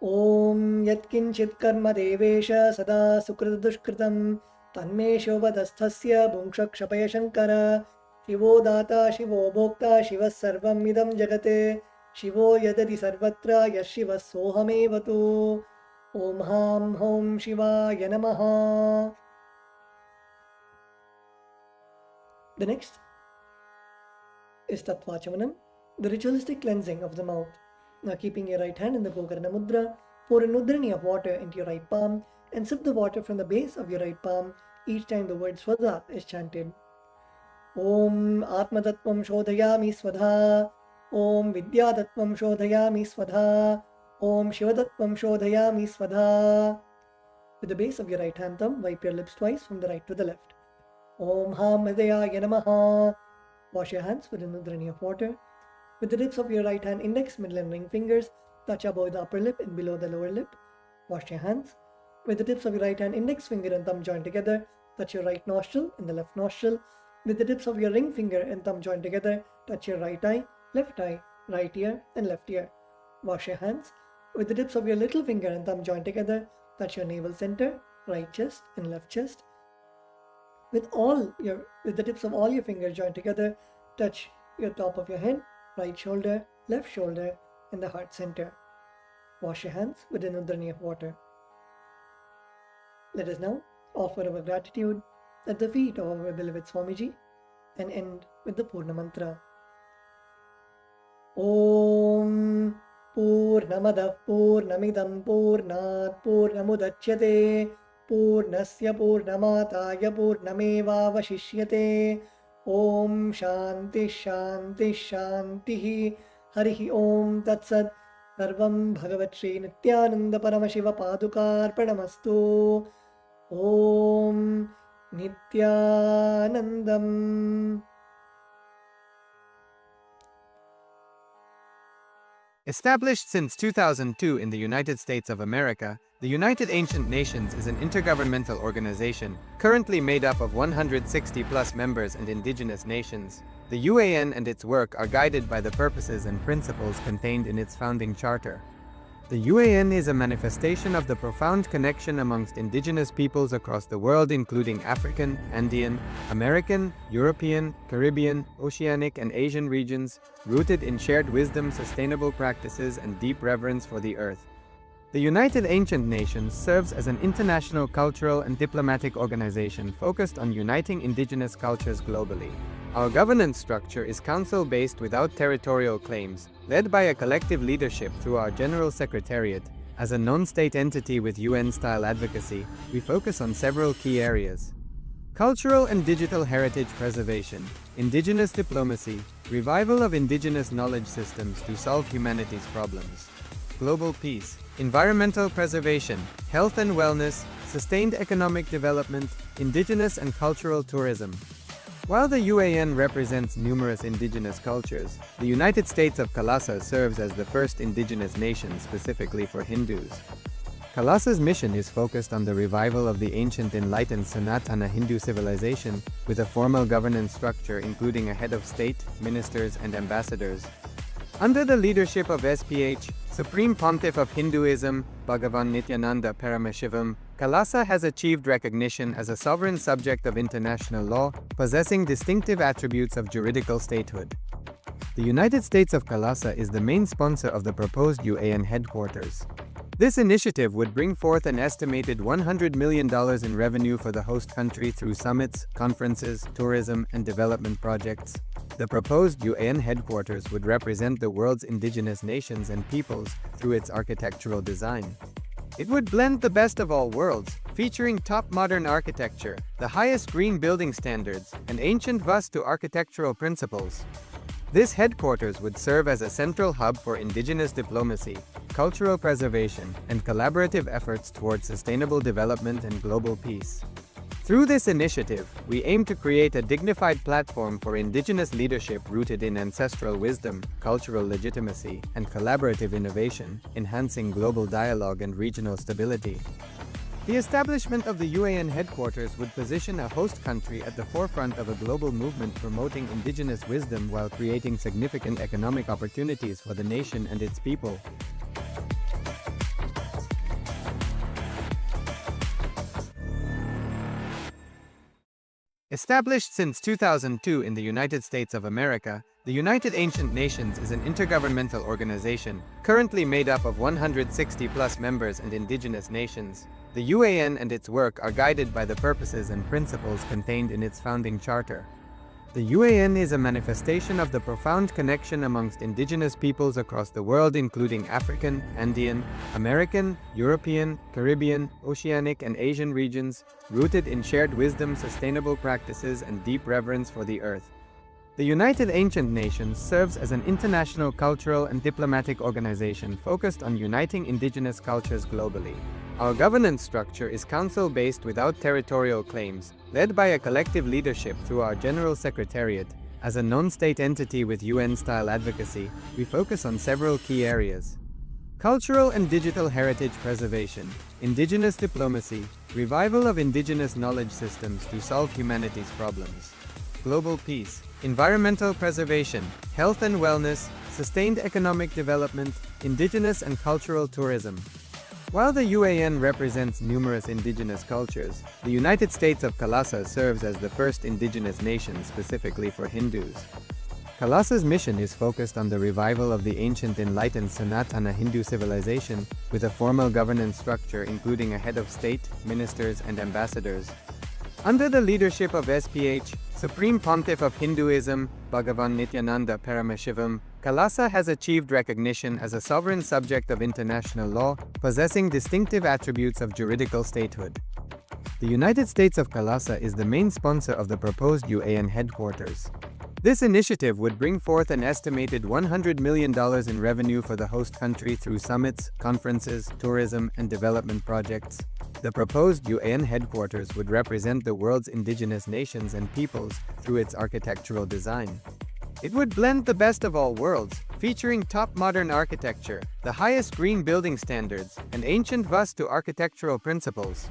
[SPEAKER 5] Om Yatkinchit Karma Devesha Sada Sukrita Dushkritam Tanme Shobhadasthasya Bhungshak Shapaya Shankara Shivo Data Shivo Bhokta Shivas Sarvam Idam Jagate Shivo Yadati Sarvatra Yashivas Sohamevatu Om Ham Hom Shivaya Namaha. The next is Tattvachamanam, the ritualistic cleansing of the mouth. Now keeping your right hand in the Gokarna Mudra, pour a nudhrani of water into your right palm and sip the water from the base of your right palm each time the word Swadha is chanted. Om Atmatattvam Shodhayami Swadha, Om Vidyatattvam Shodhayami Swadha, Om Shivatattvam Shodhayami Swadha. With the base of your right hand thumb, wipe your lips twice from the right to the left. Om Ham Hridayaya Namaha. Wash your hands with a nudhrani of water. With the tips of your right hand index, middle and ring fingers, touch above the upper lip and below the lower lip. Wash your hands. With the tips of your right hand index finger and thumb joined together, touch your right nostril and the left nostril. With the tips of your ring finger and thumb joined together, touch your right eye, right ear and left ear. Wash your hands. With the tips of your little finger and thumb joined together, touch your navel center, right chest and left chest. With the tips of all your fingers joined together, touch your top of your head, right shoulder, left shoulder, and the heart center. Wash your hands with a nudhrani of water. Let us now offer our gratitude at the feet of our beloved Swamiji and end with the Purna Mantra. Om Purnamadav Purnamidam Purnat Purnamudachyate Purnasya Purnamataya Purnamevavashishyate. Om Shanti Shanti Shanti. Harihi Om Tatsat. Sarvam Bhagavat Shri Nithyananda Paramashiva Padukarpanamastu. Om Nithyanandam.
[SPEAKER 1] Established since 2002 in the United States of America, the United Ancient Nations is an intergovernmental organization, currently made up of 160+ members and indigenous nations. The UAN and its work are guided by the purposes and principles contained in its founding charter. The UAN is a manifestation of the profound connection amongst indigenous peoples across the world, including African, Andean, American, European, Caribbean, Oceanic, and Asian regions, rooted in shared wisdom, sustainable practices, and deep reverence for the earth. The United Ancient Nations serves as an international cultural and diplomatic organization focused on uniting indigenous cultures globally. Our governance structure is council-based without territorial claims, led by a collective leadership through our General Secretariat. As a non-state entity with UN-style advocacy, we focus on several key areas: cultural and digital heritage preservation, indigenous diplomacy, revival of indigenous knowledge systems to solve humanity's problems, global peace, environmental preservation, health and wellness, sustained economic development, indigenous and cultural tourism. While the UAN represents numerous indigenous cultures, the United States of Kailasa serves as the first indigenous nation specifically for Hindus. Kailasa's mission is focused on the revival of the ancient enlightened Sanatana Hindu civilization, with a formal governance structure including a head of state, ministers, and ambassadors. Under the leadership of SPH, Supreme Pontiff of Hinduism, Bhagavan Nithyananda Paramashivam, Kailasa has achieved recognition as a sovereign subject of international law, possessing distinctive attributes of juridical statehood. The United States of Kailasa is the main sponsor of the proposed UAN headquarters. This initiative would bring forth an estimated $100 million in revenue for the host country through summits, conferences, tourism, and development projects. The proposed UN headquarters would represent the world's indigenous nations and peoples through its architectural design. It would blend the best of all worlds, featuring top modern architecture, the highest green building standards, and ancient Vastu architectural principles. This headquarters would serve as a central hub for indigenous diplomacy, cultural preservation, and collaborative efforts towards sustainable development and global peace. Through this initiative, we aim to create a dignified platform for indigenous leadership rooted in ancestral wisdom, cultural legitimacy, and collaborative innovation, enhancing global dialogue and regional stability. The establishment of the UN headquarters would position a host country at the forefront of a global movement promoting indigenous wisdom while creating significant economic opportunities for the nation and its people. Established since 2002 in the United States of America, the United Ancient Nations is an intergovernmental organization, currently made up of 160+ members and indigenous nations. The UAN and its work are guided by the purposes and principles contained in its founding charter. The UAN is a manifestation of the profound connection amongst indigenous peoples across the world, including African, Andean, American, European, Caribbean, Oceanic, and Asian regions, rooted in shared wisdom, sustainable practices, and deep reverence for the earth. The United Ancient Nations serves as an international cultural and diplomatic organization focused on uniting indigenous cultures globally. Our governance structure is council-based without territorial claims, led by a collective leadership through our General Secretariat. As a non-state entity with UN-style advocacy, we focus on several key areas: cultural and digital heritage preservation, indigenous diplomacy, revival of indigenous knowledge systems to solve humanity's problems, global peace, environmental preservation, health and wellness, sustained economic development, indigenous and cultural tourism. While the UAN represents numerous indigenous cultures, the United States of Kailasa serves as the first indigenous nation specifically for Hindus. Kailasa's mission is focused on the revival of the ancient enlightened Sanatana Hindu civilization, with a formal governance structure including a head of state, ministers, and ambassadors. Under the leadership of SPH, Supreme Pontiff of Hinduism, Bhagavan Nithyananda Paramashivoham, Kailasa has achieved recognition as a sovereign subject of international law, possessing distinctive attributes of juridical statehood. The United States of Kailasa is the main sponsor of the proposed UAN headquarters. This initiative would bring forth an estimated $100 million in revenue for the host country through summits, conferences, tourism, and development projects. The proposed UN headquarters would represent the world's indigenous nations and peoples through its architectural design. It would blend the best of all worlds, featuring top modern architecture, the highest green building standards, and ancient Vastu architectural principles.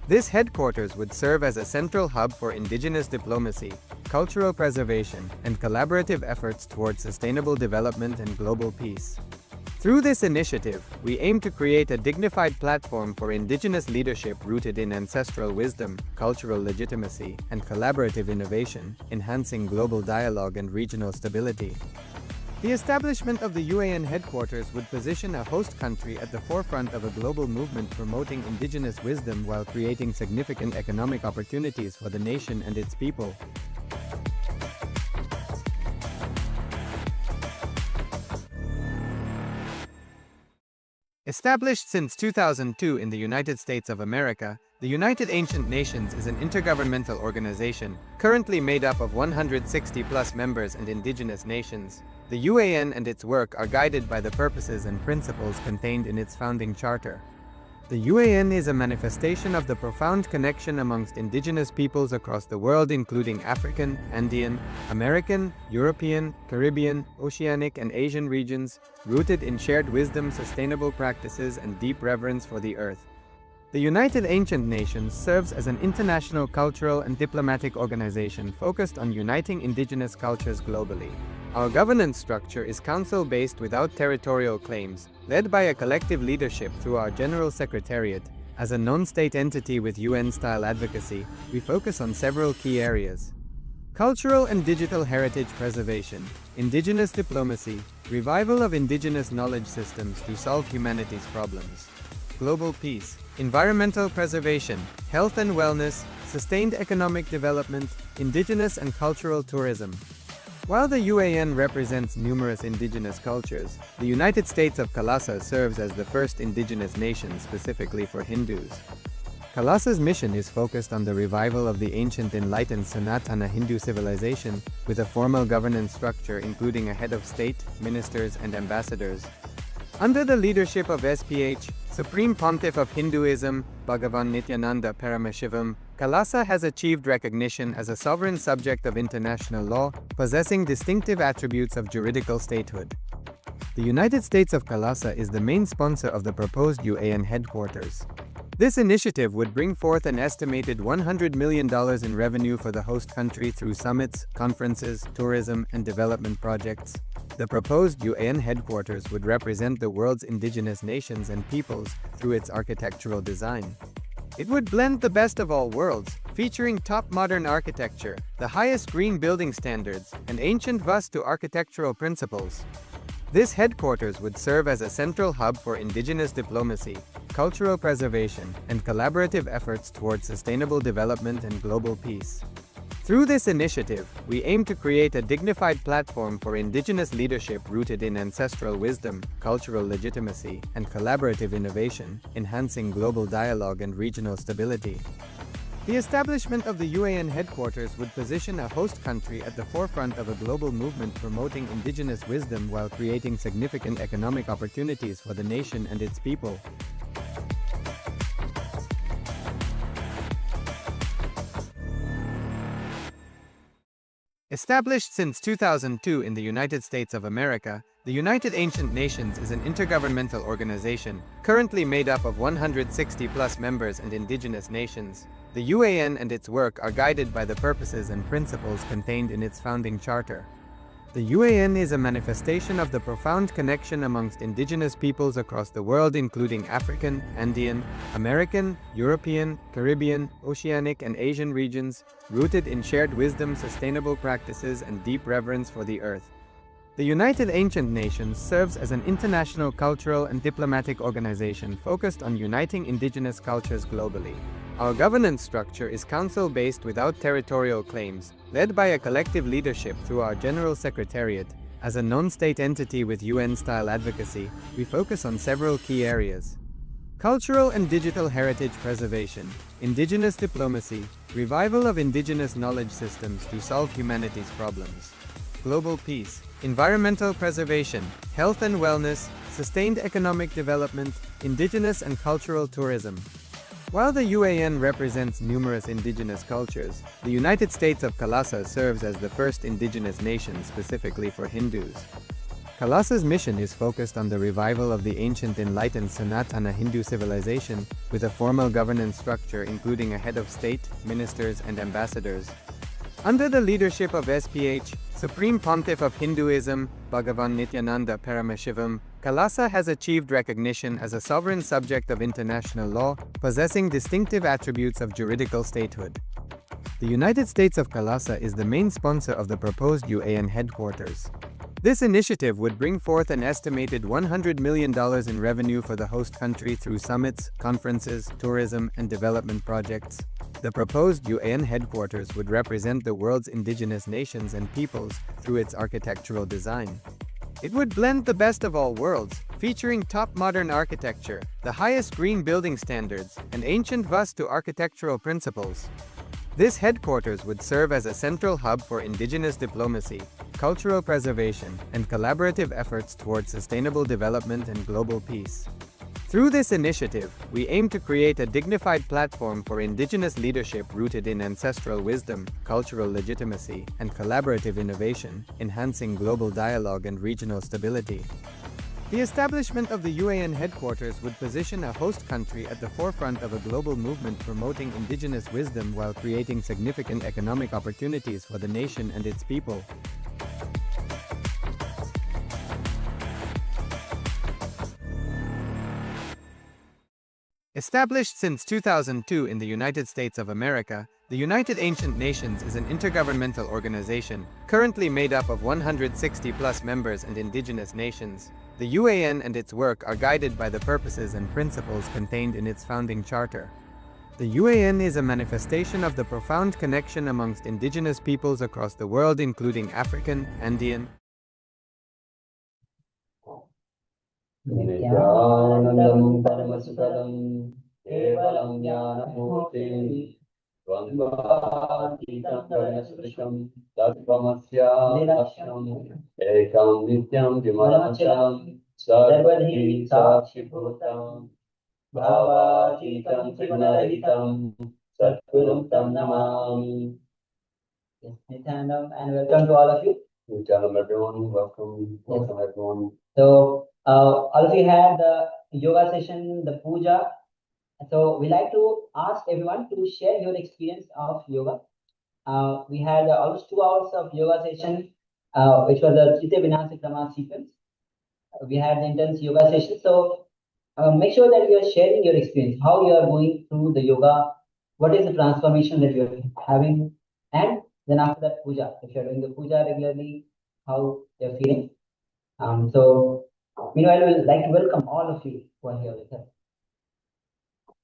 [SPEAKER 1] This headquarters would serve as a central hub for indigenous diplomacy, cultural preservation, and collaborative efforts towards sustainable development and global peace. Through this initiative, we aim to create a dignified platform for indigenous leadership rooted in ancestral wisdom, cultural legitimacy, and collaborative innovation, enhancing global dialogue and regional stability. The establishment of the UAN headquarters would position a host country at the forefront of a global movement promoting indigenous wisdom while creating significant economic opportunities for the nation and its people. Established since 2002 in the United States of America, the United Ancient Nations is an intergovernmental organization, currently made up of 160+ members and indigenous nations. The UAN and its work are guided by the purposes and principles contained in its founding charter. The UAN is a manifestation of the profound connection amongst indigenous peoples across the world, including African, Andean, American, European, Caribbean, Oceanic, and Asian regions, rooted in shared wisdom, sustainable practices, and deep reverence for the earth. The United Ancient Nations serves as an international cultural and diplomatic organization focused on uniting indigenous cultures globally. Our governance structure is council-based without territorial claims, led by a collective leadership through our General Secretariat. As a non-state entity with UN-style advocacy, we focus on several key areas: cultural and digital heritage preservation, indigenous diplomacy, revival of indigenous knowledge systems to solve humanity's problems, global peace, environmental preservation, health and wellness, sustained economic development, indigenous and cultural tourism. While the UAN represents numerous indigenous cultures, the United States of Kailasa serves as the first indigenous nation specifically for Hindus. Kailasa's mission is focused on the revival of the ancient enlightened Sanatana Hindu civilization with a formal governance structure including a head of state, ministers, and ambassadors. Under the leadership of SPH, Supreme Pontiff of Hinduism, Bhagavan Nithyananda Paramashivam, Kailasa has achieved recognition as a sovereign subject of international law, possessing distinctive attributes of juridical statehood. The United States of Kailasa is the main sponsor of the proposed UAN headquarters. This initiative would bring forth an estimated $100 million in revenue for the host country through summits, conferences, tourism, and development projects. The proposed UAN headquarters would represent the world's indigenous nations and peoples through its architectural design. It would blend the best of all worlds, featuring top modern architecture, the highest green building standards, and ancient Vastu architectural principles. This headquarters would serve as a central hub for indigenous diplomacy, cultural preservation, and collaborative efforts towards sustainable development and global peace. Through this initiative, we aim to create a dignified platform for indigenous leadership rooted in ancestral wisdom, cultural legitimacy, and collaborative innovation, enhancing global dialogue and regional stability. The establishment of the UAN headquarters would position a host country at the forefront of a global movement promoting indigenous wisdom while creating significant economic opportunities for the nation and its people. Established since 2002 in the United States of America, the United Ancient Nations is an intergovernmental organization, currently made up of 160+ members and indigenous nations. The UAN and its work are guided by the purposes and principles contained in its founding charter. The UAN is a manifestation of the profound connection amongst indigenous peoples across the world, including African, Andean, American, European, Caribbean, Oceanic, and Asian regions, rooted in shared wisdom, sustainable practices, and deep reverence for the earth. The United Ancient Nations serves as an international cultural and diplomatic organization focused on uniting indigenous cultures globally. Our governance structure is council-based without territorial claims, led by a collective leadership through our General Secretariat. As a non-state entity with UN-style advocacy, we focus on several key areas: cultural and digital heritage preservation, indigenous diplomacy, revival of indigenous knowledge systems to solve humanity's problems, global peace, environmental preservation, health and wellness, sustained economic development, indigenous and cultural tourism. While the UAN represents numerous indigenous cultures, the United States of Kailasa serves as the first indigenous nation specifically for Hindus. Kailasa's mission is focused on the revival of the ancient enlightened Sanatana Hindu civilization with a formal governance structure including a head of state, ministers, and ambassadors. Under the leadership of SPH, Supreme Pontiff of Hinduism, Bhagavan Nithyananda Paramashivam, Kailasa has achieved recognition as a sovereign subject of international law, possessing distinctive attributes of juridical statehood. The United States of Kailasa is the main sponsor of the proposed UAN headquarters. This initiative would bring forth an estimated $100 million in revenue for the host country through summits, conferences, tourism, and development projects. The proposed UAN headquarters would represent the world's indigenous nations and peoples through its architectural design. It would blend the best of all worlds, featuring top modern architecture, the highest green building standards, and ancient Vastu architectural principles. This headquarters would serve as a central hub for indigenous diplomacy, cultural preservation, and collaborative efforts towards sustainable development and global peace. Through this initiative, we aim to create a dignified platform for indigenous leadership rooted in ancestral wisdom, cultural legitimacy, and collaborative innovation, enhancing global dialogue and regional stability. The establishment of the UAN headquarters would position a host country at the forefront of a global movement promoting indigenous wisdom while creating significant economic opportunities for the nation and its people. Established since 2002 in the United States of America, the United Ancient Nations is an intergovernmental organization, currently made up of 160+ members and indigenous nations. The UAN and its work are guided by the purposes and principles contained in its founding charter. The UAN is a manifestation of the profound connection amongst indigenous peoples across the world, including African, Andean,
[SPEAKER 6] Nithyananda Paramashivam Kevalam Jnanamurti Dvandvatitam Paramashisham Tattvamasya Laksham Ekam Nityam Vimalacham Sarvadhi Sakshibhutam Bhavatitam Triguna-rahitam Satgurum Tam Namami. Yes, Nithyananda, and welcome to all of you. Nithyananda, everyone. Welcome. Welcome, everyone. So, all of you had the yoga session, the puja. So, we like to ask everyone to share your experience of yoga. We had almost 2 hours of yoga session, which was a Chitya Vinasikrama sequence. We had the intense yoga session. So, make sure that you are sharing your experience, how you are going through the yoga, what is the transformation that you are having, and then after that puja, if you are doing the puja regularly, how you are feeling. So, meanwhile, we would like to welcome all of you who are here with us.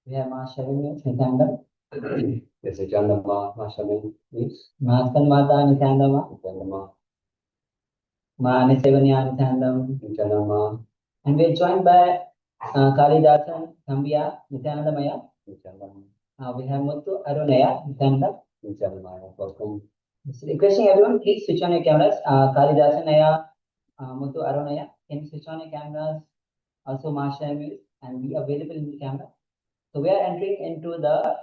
[SPEAKER 6] We have Ma Shavini, Nithyananda. Yes, Nithyananda Ma Shavini, please. Ma Sanmata, Nithyananda Ma. Nithyananda Ma. Ma Nisevanya, Nithyananda. Nithyananda Ma. And we are joined by Kali Dasan, Thambia, Nithyananda Maya. Nithyananda Ma. We have Muthu Arunaya, Nithyananda. Nithyananda Maya, welcome. Requesting everyone, please switch on your cameras. Kali Dasan Naya, Muthu Arunaya, can you switch on your cameras? Also, Masha and be available in the camera. So we are entering into the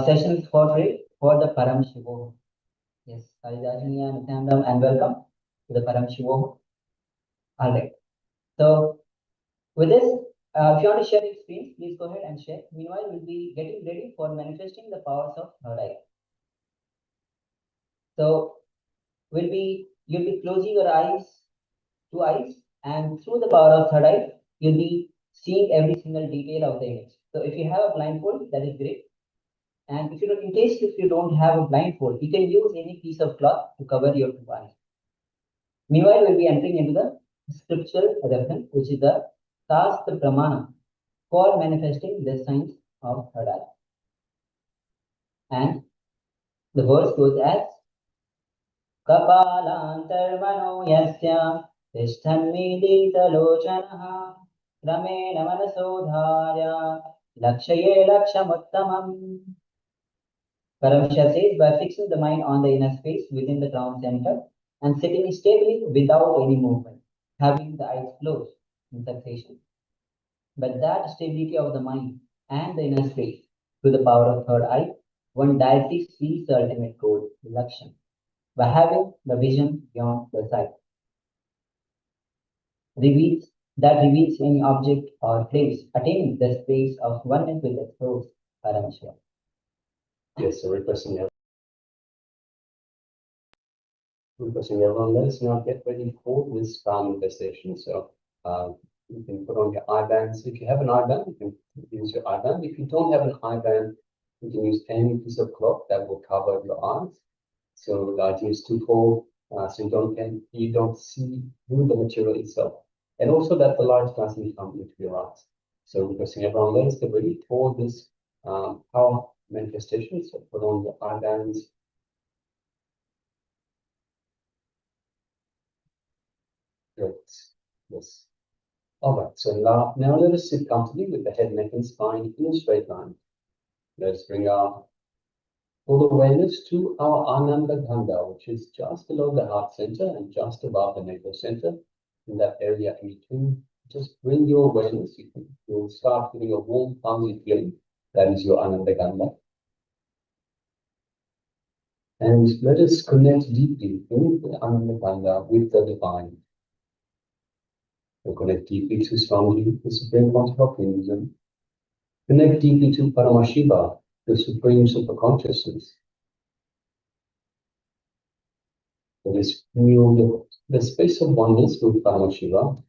[SPEAKER 6] sessions for today for the Paramashivoham. Yes, Kali Dasan Naya, Nithyananda, and welcome to the Paramashivoham. All right. So with this, if you want to share your experience, please go ahead and share. Meanwhile, we'll be getting ready for manifesting the powers of third eye. So you'll be closing your eyes, 2 eyes, and through the power of third eye, you'll be seeing every single detail of the image. So if you have a blindfold, that is great. And if you don't have a blindfold, you can use any piece of cloth to cover your 2 eyes. Meanwhile, we'll be entering into the scriptural reference, which is the Shastra Pramana for manifesting the signs of third eye. And the verse goes as Kapalantarmano yasya tishthanmiditalochanaha ramena manasodharya lakshaye lakshamuttamam. Paramashiva says, by fixing the mind on the inner space within the crown center and sitting stably without any movement, having the eyes closed in succession. But that stability of the mind and the inner space through the power of third eye, one directly sees the ultimate goal, Laksham, by having the vision beyond the sight. Reveals any object or place, attaining the space of oneness with the source, Paramashivam. Yes, so requesting everyone, let us now get ready for this manifestation. So you can put on your eye bands. If you have an eye band, you can use your eye band. If you don't have an eye band, you can use any piece of cloth that will cover your eyes. So the idea is twofold, so you don't see through the material itself, and also that the light doesn't come into your eyes. So requesting everyone, let us get ready for this power manifestation. So put on your eye bands. Great. Yes. All right. So now let us sit comfortably with the head, neck, and spine in a straight line. Let's bring our full awareness to our Ananda Gandha, which is just below the heart center and just above the navel center. In that area in between, just bring your awareness. You'll start feeling a warm, fuzzy feeling. That is your Ananda Gandha. And let us connect deeply in the Ananda Gandha with the divine. We'll connect deeply to Swamiji, the Supreme Concept of Hinduism. Connect deeply to Paramashiva, the Supreme Superconsciousness. Let us feel the space of oneness with Paramashiva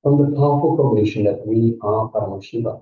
[SPEAKER 6] from the powerful cognition that we are Paramashiva.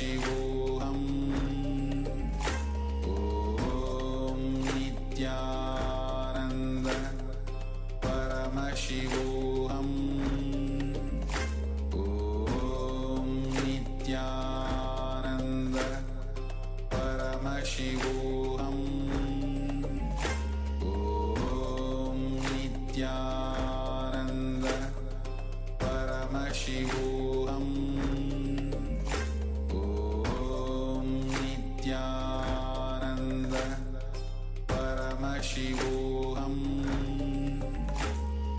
[SPEAKER 4] Paramashivoham. Om Nithyananda Paramashivoham. Om Nithyananda Paramashivoham. Om Nithyananda Paramashivoham. Om Nithyananda Paramashivoham.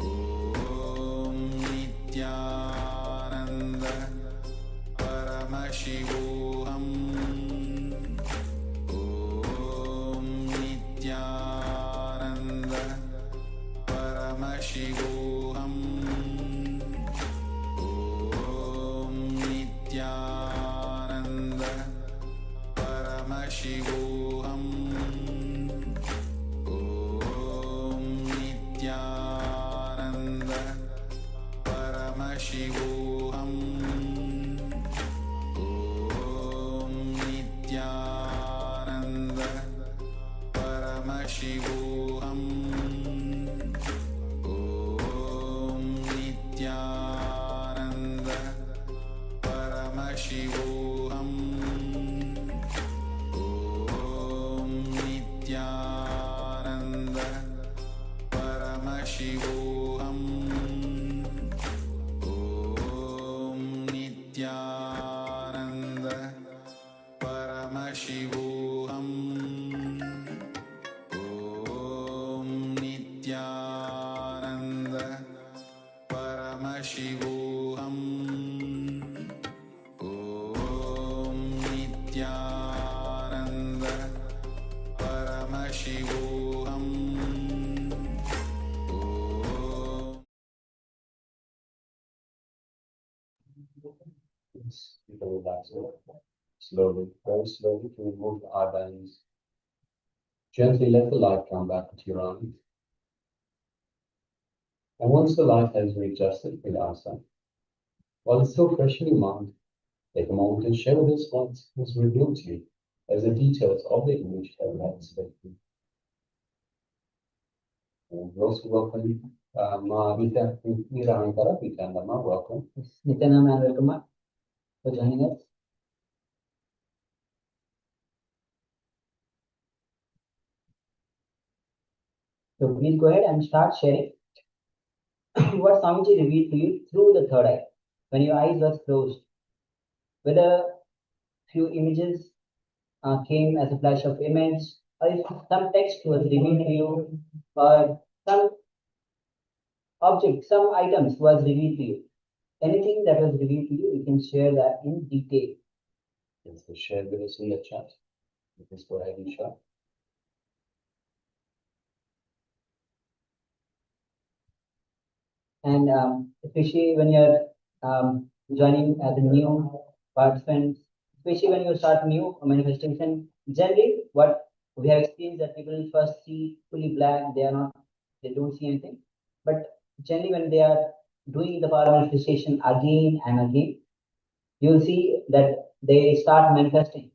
[SPEAKER 4] Om Nithyananda Paramashivoham. Om Nithyananda Paramashivoham. Om Nithyananda Paramashivoham. Om Nithyananda Paramashivoham. Om Nithyananda Paramashivoham. Om Nithyananda Paramashivoham. Om Nithyananda Paramashivoham. Om Nithyananda Paramashivoham. Om Nithyananda Paramashivoham. Om Nithyananda Paramashivoham.
[SPEAKER 6] You can relax it slowly, very slowly to remove the eyelids. Gently let the light come back into your eyes. And once the light has readjusted with eyesight, while it's still fresh in your mind, take a moment and share with us what was revealed to you as the details of the image that we had expected. And we also welcome Nithya Dhyaan, welcome.
[SPEAKER 3] Nithyananda and welcome for joining us. So please go ahead and start sharing what Swamiji revealed to you through the third eye, when your eyes were closed. Whether few images came as a flash of image, or if some text was revealed to you, or some object, some items was revealed to you. Anything that was revealed to you, you can share that in detail.
[SPEAKER 6] Yes, so share with us in the chat. Please go ahead and share.
[SPEAKER 3] And especially when you're joining as a new participant, especially when you start new manifestation, generally what we have experienced that people first see fully black, they don't see anything. But generally when they are doing the power manifestation again and again, you'll see that they start manifesting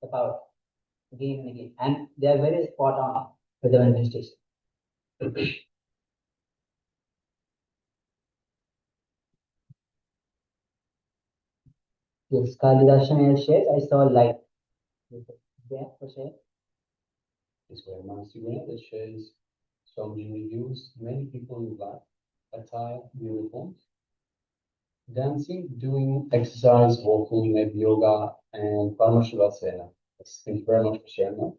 [SPEAKER 3] the power again and again, and they are very spot on with the manifestation. Yes, Kalidashan shares, I saw light. Yeah, for sure.
[SPEAKER 6] This way, Master Unit that shares some reviews, many people in black attire, uniforms, dancing, doing exercise, walking, maybe yoga, and Paramashivoham. Thank you very much for sharing that.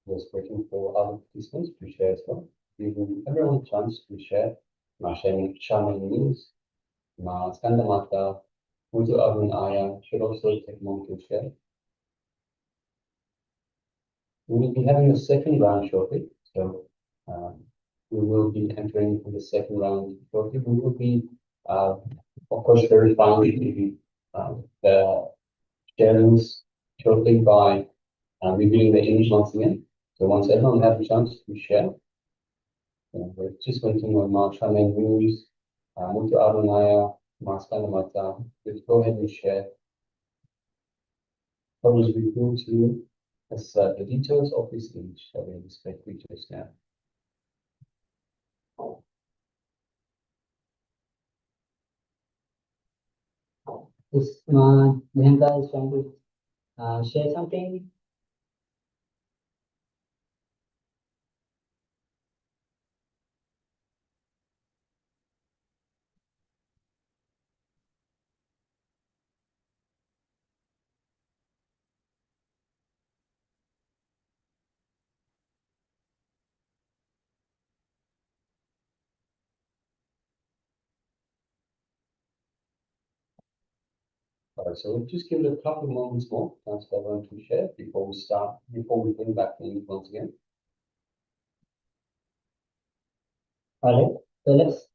[SPEAKER 6] Was waiting for other participants to share as well, giving everyone a chance to share. Shaman news, Skandamata, Mutu Arun Aya should also take a moment to share. We will be having a second round shortly, so we will be entering the second round shortly. We will be, of course, verifying the the sharings shortly by revealing the image once again. So once everyone has a chance to share, we're just going to know Shaman News, Mutu Arunaya, Maskana Mata. Please go ahead and share. What was revealed to you as the details of this image that we expect just now.
[SPEAKER 3] This Dhyanka is trying to share something.
[SPEAKER 6] All right, so we'll just give it a couple of moments more. That's what I want to share before we bring back the image once again.
[SPEAKER 3] All right, so let's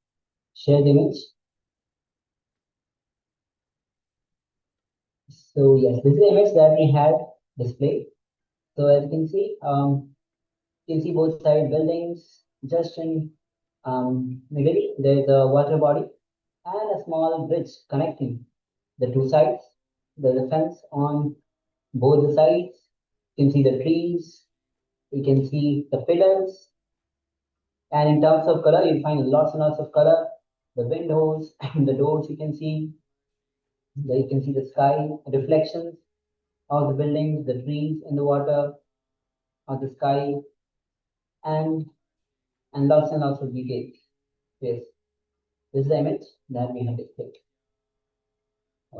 [SPEAKER 3] share the image. So yes, this is the image that we had displayed. So as you can see both side buildings. Just in middle, there's a water body and a small bridge connecting the two sides. There's a fence on both the sides. You can see the trees. You can see the pillars. And in terms of color, you'll find lots and lots of color. The windows and the doors you can see. There you can see the sky, reflections of the buildings, the trees in the water, of the sky, and and lots of details. Yes, this is the image that we have displayed.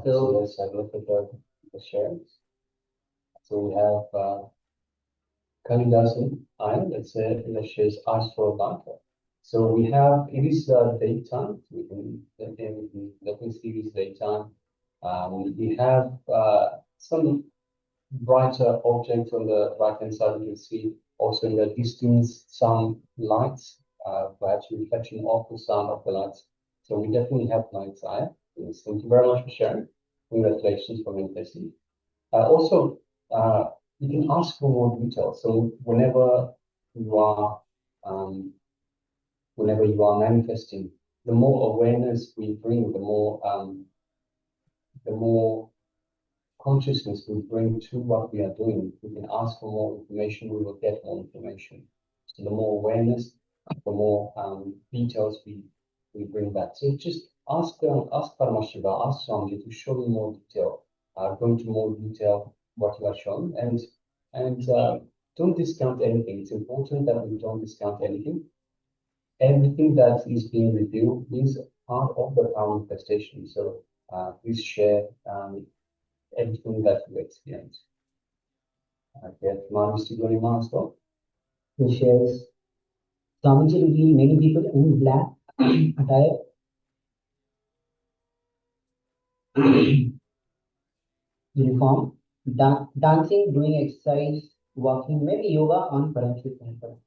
[SPEAKER 6] So let's have a look at the shares. So we have Kalidasan Iron, let's say the shares asked for a banker. So we have, it is daytime. We can let me see this daytime. We have some brighter objects on the right hand side. You can see also in the distance some lights, perhaps reflection of the sun of the lights. So we definitely have lights eye. Yes, thank you very much for sharing. Congratulations for manifesting. Also, you can ask for more detail. So whenever you are manifesting, the more awareness we bring, the more consciousness we bring to what we are doing. We can ask for more information, we will get more information. So the more awareness, the more details we bring back. So just ask Paramashiva, ask Swamiji to show you more detail, go into more detail what you are shown, and don't discount anything. It's important that we don't discount anything. Everything that is being revealed is part of the power manifestation. So please share everything that you experience. Get Manas to Gori Manas though.
[SPEAKER 3] Who shares Swamiji revealed many people in black attire. Uniform, dancing, doing exercise, walking, maybe yoga on Paramashivoham.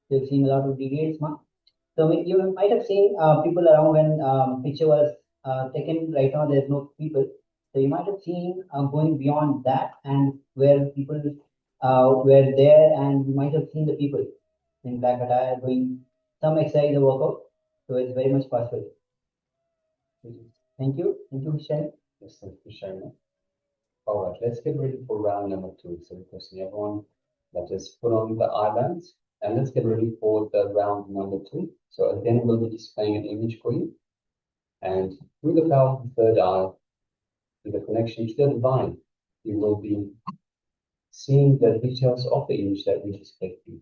[SPEAKER 3] You've seen a lot of details, ma. So you might have seen people around when picture was taken. Right now, there's no people. So you might have seen going beyond that, and where people were there, and you might have seen the people in black attire doing some exercise or workout. So it's very much possible. Thank you, Hushain.
[SPEAKER 6] Yes, thank you, Shaina. All right, let's get ready for round number 2. So requesting everyone that is put on the eyebands, and let's get ready for the round number 2. So again, we'll be displaying an image for you, and through the power of the third eye, with the connection to the divine, you will be seeing the details of the image that we displayed for you.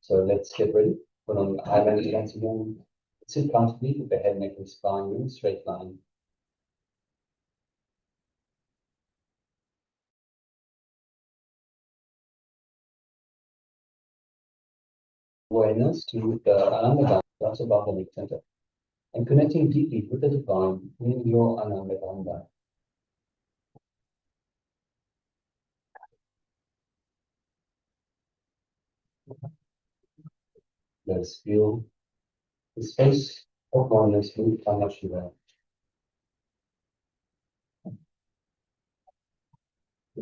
[SPEAKER 6] So let's get ready. Put on your eyebands once again. Sit comfortably with the head, neck, and spine in a straight line. Awareness to the Ananda that's above the mid center, and connecting deeply with the divine in your Ananda Gandha. Let's feel the space of oneness with Paramashivam.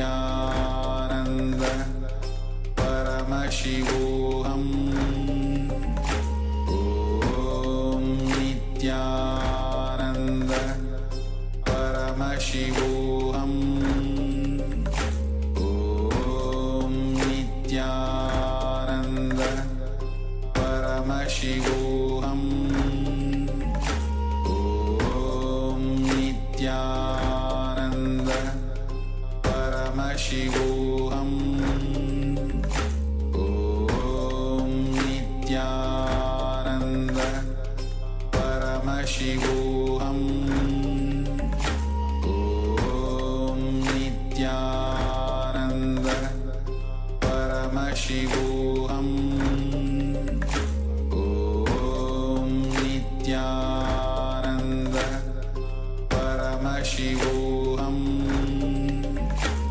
[SPEAKER 4] Nithyananda Paramashivoham Om Nithyananda Paramashivoham Om Nithyananda Paramashivoham Om Nithyananda Paramashivoham Om Nithyananda Paramashivoham Om Nithyananda Paramashivoham Om Nithyananda Paramashivoham Om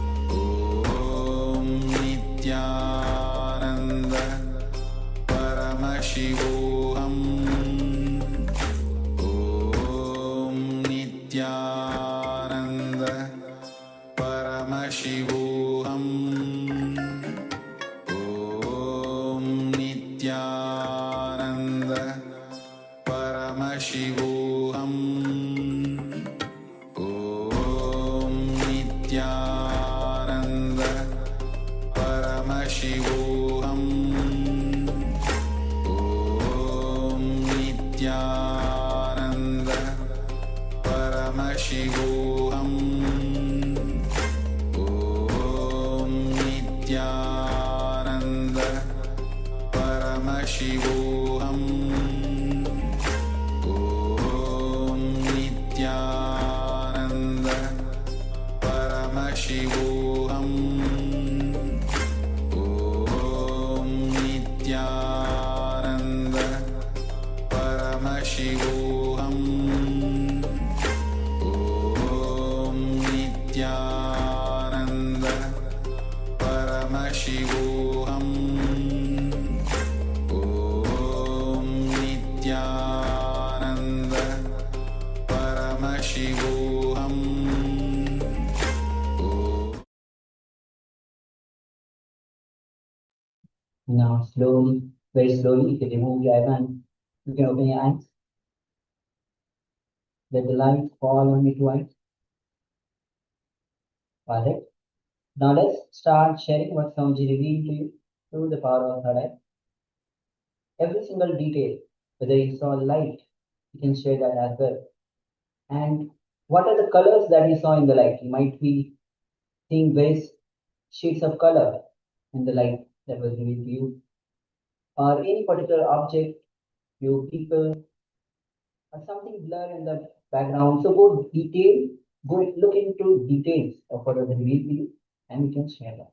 [SPEAKER 4] Nithyananda Paramashivoham Om Nithyananda Paramashivoham Om Nithyananda Paramashivoham Om Nithyananda Paramashivoham Om Nithyananda Paramashivoham Om Nithyananda Paramashivoham Om Nithyananda Paramashivoham Om Nithyananda Paramashivoham Om Nithyananda Paramashivoham Om Nithyananda Paramashivoham
[SPEAKER 3] Now slowly, very slowly, if you remove your eyeband, you can open your eyes. Let the light fall on it white. Alright. Now let's start sharing what Swamiji revealed to you through the power of third eye. Every single detail, whether you saw light, you can share that as well. And what are the colors that you saw in the light? You might be seeing various shades of color in the light that was revealed to you, or any particular object, you people, or something blur in the background. So go look into details of what was revealed to you, and you can share that.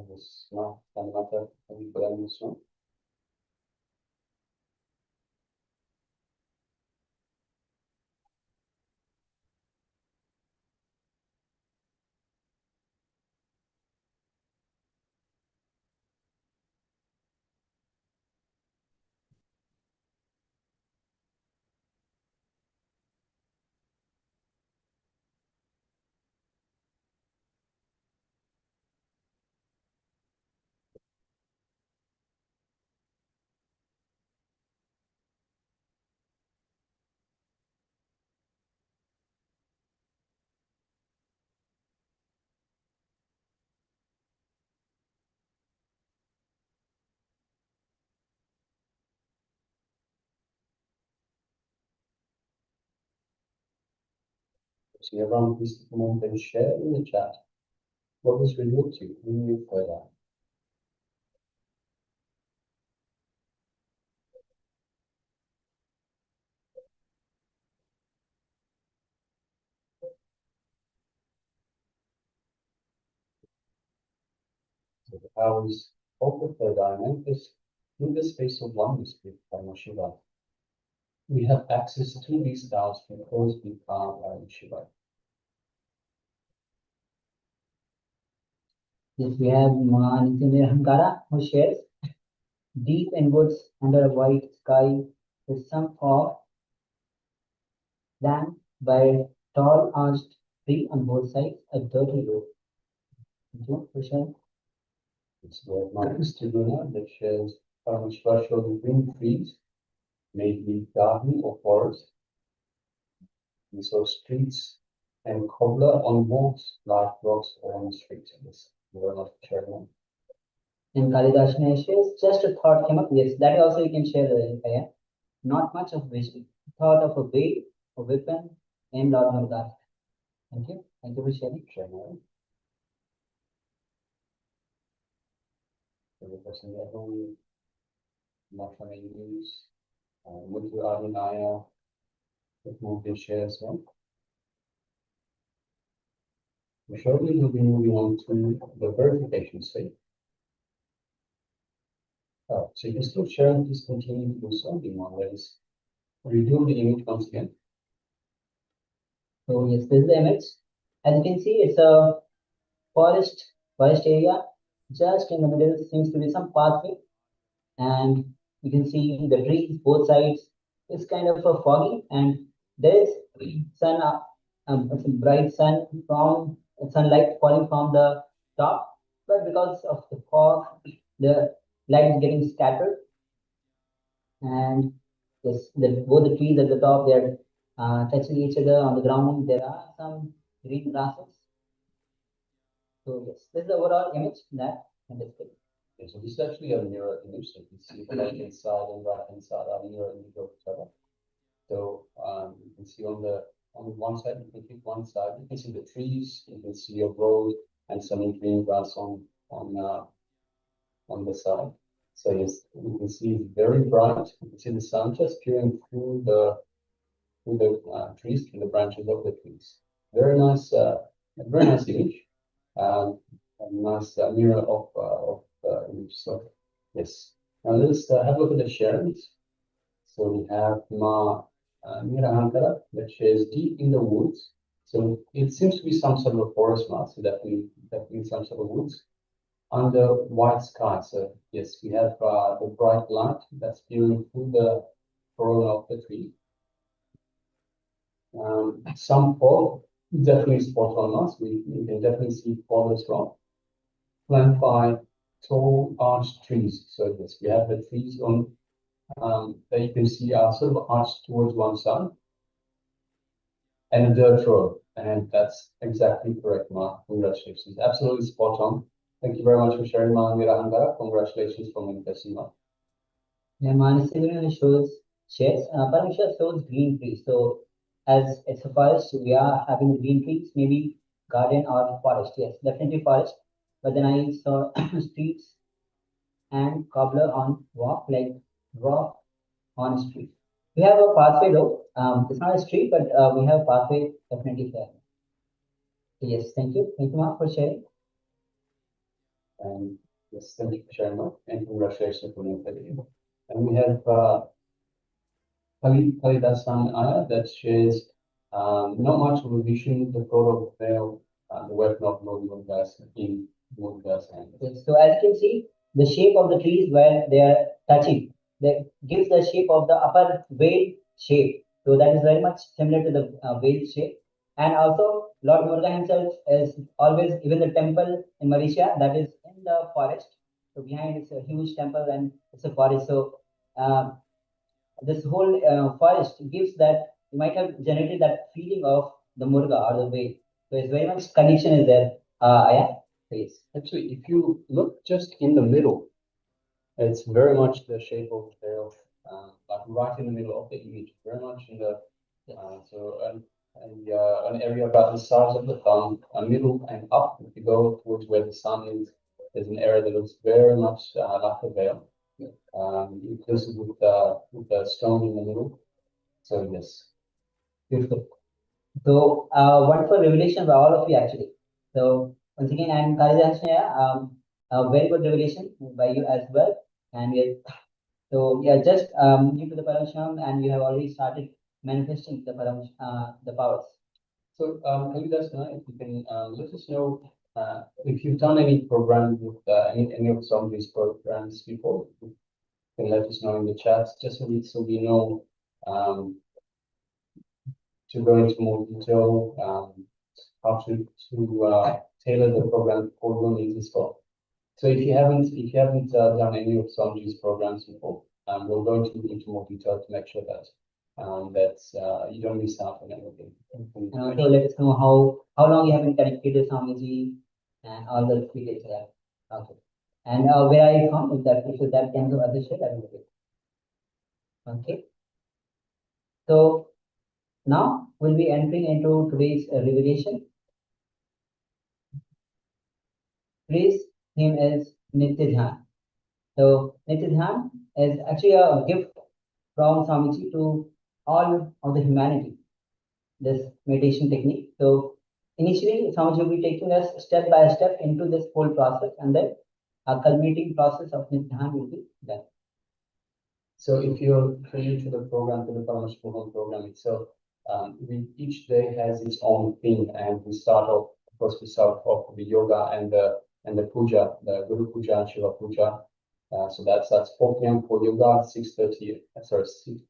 [SPEAKER 6] This now another program is now. So everyone please come on and share in the chat what was revealed to you in your third eye. So the powers of the third eye manifest through the space of oneness with Paramashivam. We have access to these styles because we are Paramashivam.
[SPEAKER 3] Yes, we have Nithyananda Yoga who shares deep inwards under a white sky with some fog flanked by tall arched tree on both sides, a dirty road. Thank you for sharing.
[SPEAKER 6] It's the Marcus Tribuna that shares Paramashiva showing green trees, maybe garden or forest. We saw streets and cobbler on walls, like rocks or on the streets. Yes, we were not sharing.
[SPEAKER 3] And Kalidashana shares just a thought came up. Yes, that also you can share the not much of vision. Thought of a way, a weapon, and Lord Murga. Thank you. Thank you for sharing.
[SPEAKER 6] So the person at home, not from any news, Muthu Adinaya, that movie share as well. Shortly we'll be moving on to the verification state. So if you still sharing, please continue to do so. In one ways, reveal the image once again.
[SPEAKER 3] So yes, this is the image. As you can see, it's a forest area. Just in the middle seems to be some pathway, and you can see the trees both sides. It's kind of a foggy, and there is sun, some bright sun from sunlight falling from the top, but because of the fog, the light is getting scattered. And yes, both the trees at the top, they're touching each other on the ground. There are some green grasses. So yes, this is the overall image that I displayed.
[SPEAKER 6] Okay, so this is actually a mirror image. So you can see the left hand side and right hand side are mirror image of each other. So you can see on one side, you can pick one side, you can see the trees, you can see a road and some green grass on the side. So yes, you can see it's very bright. You can see the sun just peering through the trees, through the branches of the trees. Very nice image. A nice mirror of image. So yes. Now let's have a look at the sharings. So we have Nirahankara that shares deep in the woods. So it seems to be some sort of a forest mass, so definitely some sort of woods under white sky. So yes, we have the bright light that's peering through the corona of the tree. Some fog, definitely spot on us. We can definitely see fog as well. Flanked by tall arched trees. So yes, we have the trees on that you can see are sort of arched towards one side, and a dirt road. And that's exactly correct, Mark. Congratulations. Absolutely spot on. Thank you very much for sharing, Nirahankara. Congratulations for manifesting, Mark.
[SPEAKER 3] Yeah, Manasivana shares Paramashiva shows green trees. So as it's a forest, we are having green trees, maybe garden or forest. Yes, definitely forest. But then I saw streets and cobbler on walk like rock on street. We have a pathway though. It's not a street, but we have a pathway definitely there. Yes, thank you. Thank you, Mark, for sharing.
[SPEAKER 6] And yes, thank you for sharing, Mark. And congratulations for manifesting. And we have Kalidashana that shares not much of a vision, the thought of veil, the weapon of Lord Muruga's in Muruga's hand.
[SPEAKER 3] Yes, so as you can see, the shape of the trees where they are touching, that gives the shape of the upper veil shape. So that is very much similar to the veil shape. And also, Lord Muruga himself is always, even the temple in Malaysia, that is in the forest. So behind it's a huge temple and it's a forest. So this whole forest gives that, you might have generated that feeling of the Muruga or the veil. So it's very much connection is there. Yeah. Yes.
[SPEAKER 6] Actually, if you look just in the middle, it's very much the shape of the veil, like right in the middle of the image, very much in the an area about the size of the thumb, middle and up. If you go towards where the sun is, there's an area that looks very much like a veil. Inclusive with the stone in the middle. So yes,
[SPEAKER 3] Beautiful. So wonderful revelation by all of you actually. So once again, I'm Kalidashana. a very good revelation by you as well. And so yeah, just new to the Paramashivam, and you have already started manifesting the powers.
[SPEAKER 6] So, can you let us know if you can let us know if you've done any program with any of some of these programs before? You can let us know in the chat, just so we know to go into more detail how to tailor the program for your needs as well. So if you haven't done any of some of these programs before, we'll go into more detail to make sure that you don't miss out on anything.
[SPEAKER 3] And also let us know how long you have been connected to Swamiji and all the details there. Okay. And where are you from? If that can do other shit, that will be good. Okay. So now we'll be entering into today's revelation. Today's name is Nithya Dhyaan. So Nithya Dhyaan is actually a gift from Swamiji to all of the humanity, this meditation technique. So initially, Swamiji will be taking us step by step into this whole process, and then a culminating process of Nithya Dhyaan will be done.
[SPEAKER 6] So if you're new to the program, to the Paramashivoham program itself, each day has its own theme, and we start off with the yoga and the puja, the Guru Puja and Shiva Puja. So that's 4 p.m. for yoga,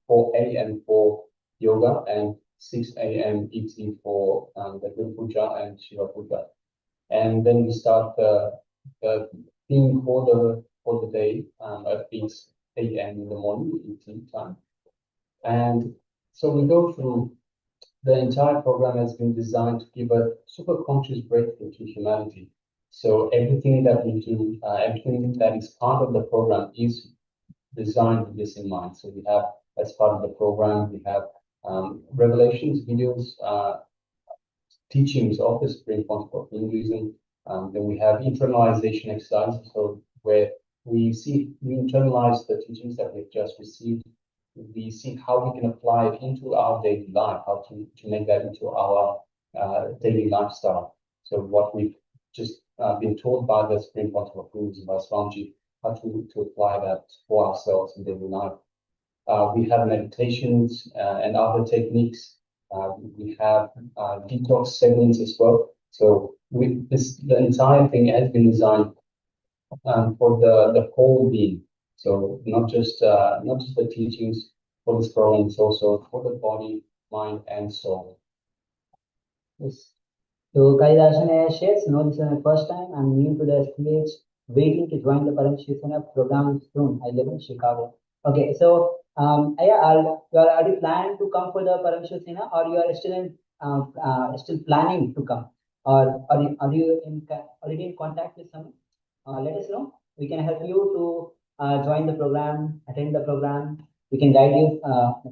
[SPEAKER 6] 4 a.m. for yoga, and 6 a.m. ET for the Guru Puja and Shiva Puja. And then we start the theme for the day at 8 a.m. in the morning, ET time. And so we go through the entire program has been designed to give a super conscious breakthrough to humanity. So everything that we do, everything that is part of the program is designed with this in mind. So we have, as part of the program, we have revelations, videos, teachings of the Supreme Concept of Hinduism. Then we have internalization exercises, so where we internalize the teachings that we've just received. We see how we can apply it into our daily life, how to make that into our daily lifestyle. So what we've just been taught by the Supreme Concept of Hinduism, by Swamiji, how to apply that for ourselves in daily life. We have meditations and other techniques. We have detox segments as well. So the entire thing has been designed for the whole being. So not just the teachings for this program, it's also for the body, mind, and soul.
[SPEAKER 3] Yes. So guys, Ashana shares, no, this is my first time. I'm new to the stage, waiting to join the Paramashivoham program soon. I live in Chicago. Okay, so you are already planned to come for the Paramashivoham, or you are still planning to come, or are you already in contact with someone? Let us know. We can help you to join the program, attend the program. We can guide you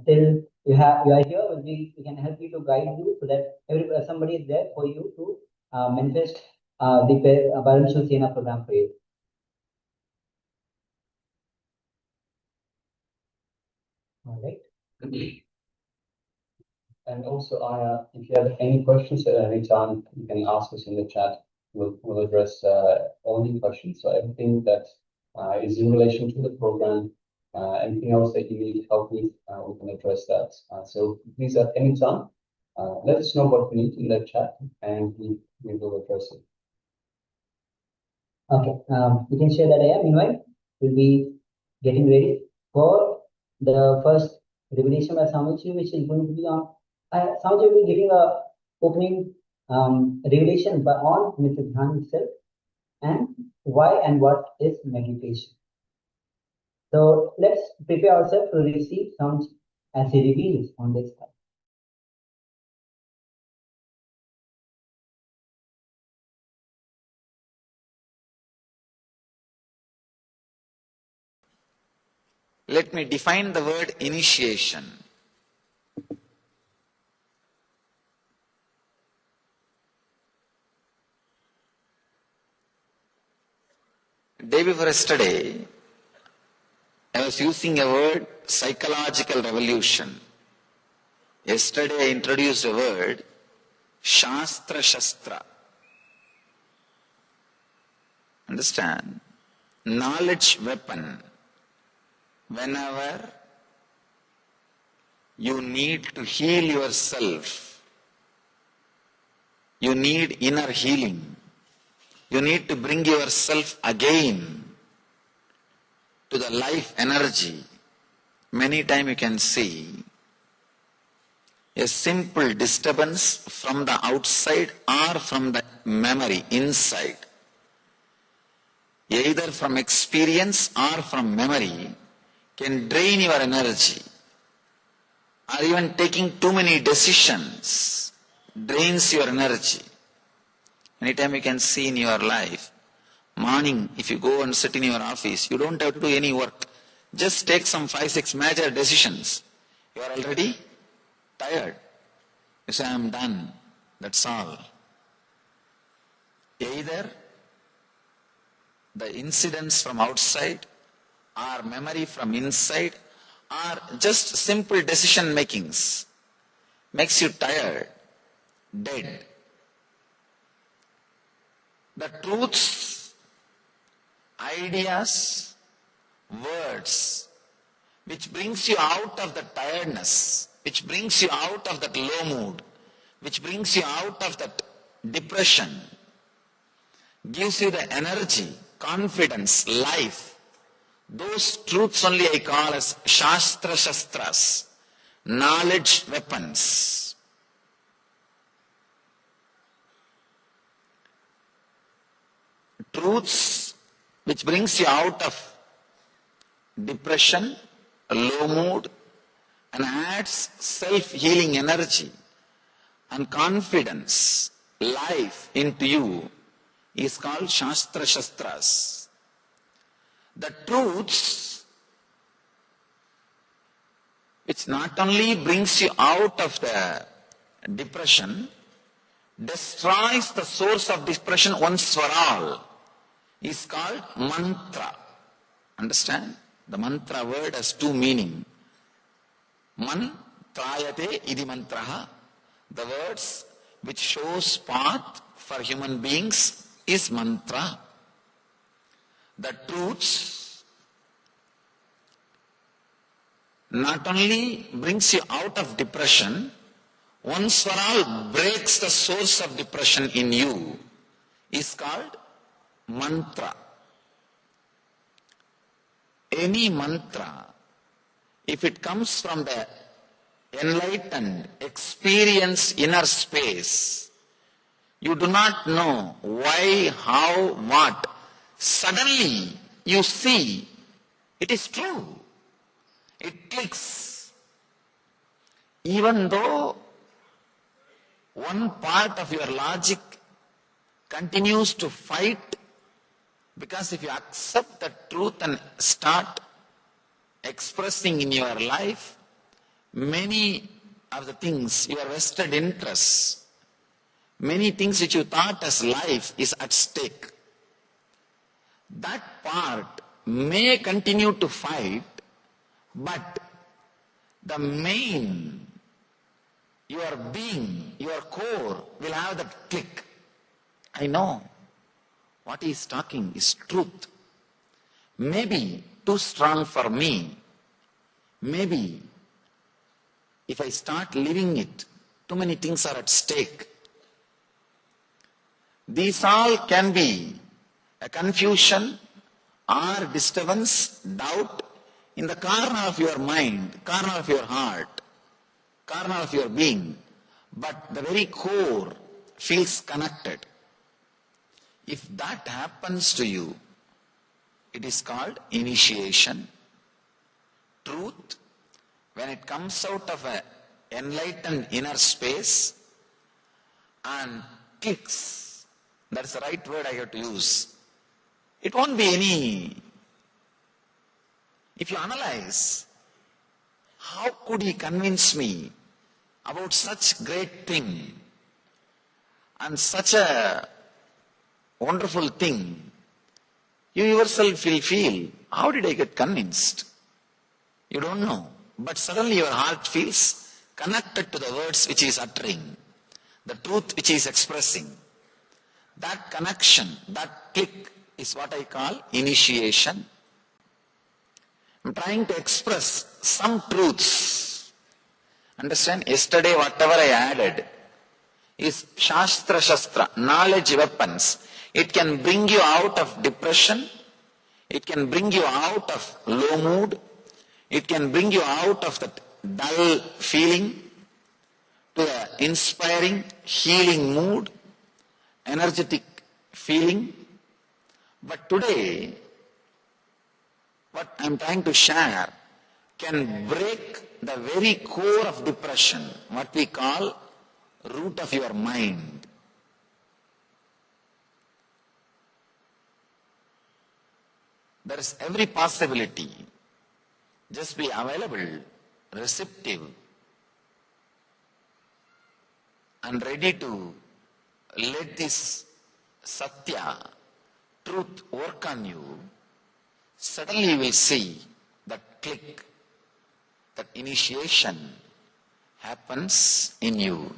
[SPEAKER 3] till you are here. We can help you to guide you so that somebody is there for you to manifest the Paramashivoham program for you. All right.
[SPEAKER 6] And also, if you have any questions at any time, you can ask us in the chat. We'll address all the questions. So everything that is in relation to the program, anything else that you need help with, we can address that. So please, at any time, let us know what we need in the chat, and we will address it.
[SPEAKER 3] Okay, you can share that here. Meanwhile, we'll be getting ready for the first revelation by Swamiji, which is going to be on. Swamiji will be giving a opening revelation on Nithya Dhyaan itself, and why and what is meditation. So let's prepare ourselves to receive Swamiji as he reveals on this time.
[SPEAKER 4] Let me define the word initiation. Day before yesterday, I was using a word, psychological revolution. Yesterday I introduced a word, Shastra Shastra. Understand? Knowledge weapon. Whenever you need to heal yourself, you need inner healing. You need to bring yourself again to the life energy. Many times you can see a simple disturbance from the outside or from the memory inside. Either from experience or from memory can drain your energy. Or even taking too many decisions drains your energy. Anytime you can see in your life, morning if you go and sit in your office, you don't have to do any work. Just take some 5-6 major decisions. You are already tired. You say, I am done. That's all. Either the incidents from outside or memory from inside or just simple decision makings makes you tired, dead. The truths, ideas, words, which brings you out of the tiredness, which brings you out of that low mood, which brings you out of that depression, gives you the energy, confidence, life. Those truths only I call as Shastra Shastras, knowledge weapons. Truths which brings you out of depression, a low mood, and adds self-healing energy and confidence, life into you is called Shastra Shastras. The truths which not only brings you out of the depression, destroys the source of depression once for all, is called mantra. Understand? The mantra word has two meanings. Mantrayate idi mantraha. The words which shows path for human beings is mantra. The truths not only brings you out of depression, once for all breaks the source of depression in you, is called mantra. Any mantra, if it comes from the enlightened, experienced inner space, you do not know why, how, what. Suddenly you see it is true. It clicks. Even though one part of your logic continues to fight, because if you accept the truth and start expressing in your life, many of the things, your vested interests, many things which you thought as life is at stake. That part may continue to fight, but the main, your being, your core will have that click. I know what he is talking is truth. Maybe too strong for me. Maybe if I start living it, too many things are at stake. These all can be a confusion or disturbance, doubt in the corner of your mind, corner of your heart, corner of your being, but the very core feels connected. If that happens to you, it is called initiation. Truth, when it comes out of an enlightened inner space and clicks, that's the right word I have to use. It won't be any. If you analyze, how could he convince me about such great thing and such a wonderful thing? You yourself will feel, how did I get convinced? You don't know. But suddenly your heart feels connected to the words which he is uttering, the truth which he is expressing. That connection, that click is what I call initiation. I'm trying to express some truths. Understand? Yesterday whatever I added is Shastra, knowledge weapons. It can bring you out of depression. It can bring you out of low mood. It can bring you out of that dull feeling to the inspiring, healing mood, energetic feeling. But today, what I'm trying to share can break the very core of depression, what we call root of your mind. There is every possibility. Just be available, receptive, and ready to let this Satya, truth work on you. Suddenly you will see that click, that initiation happens in you.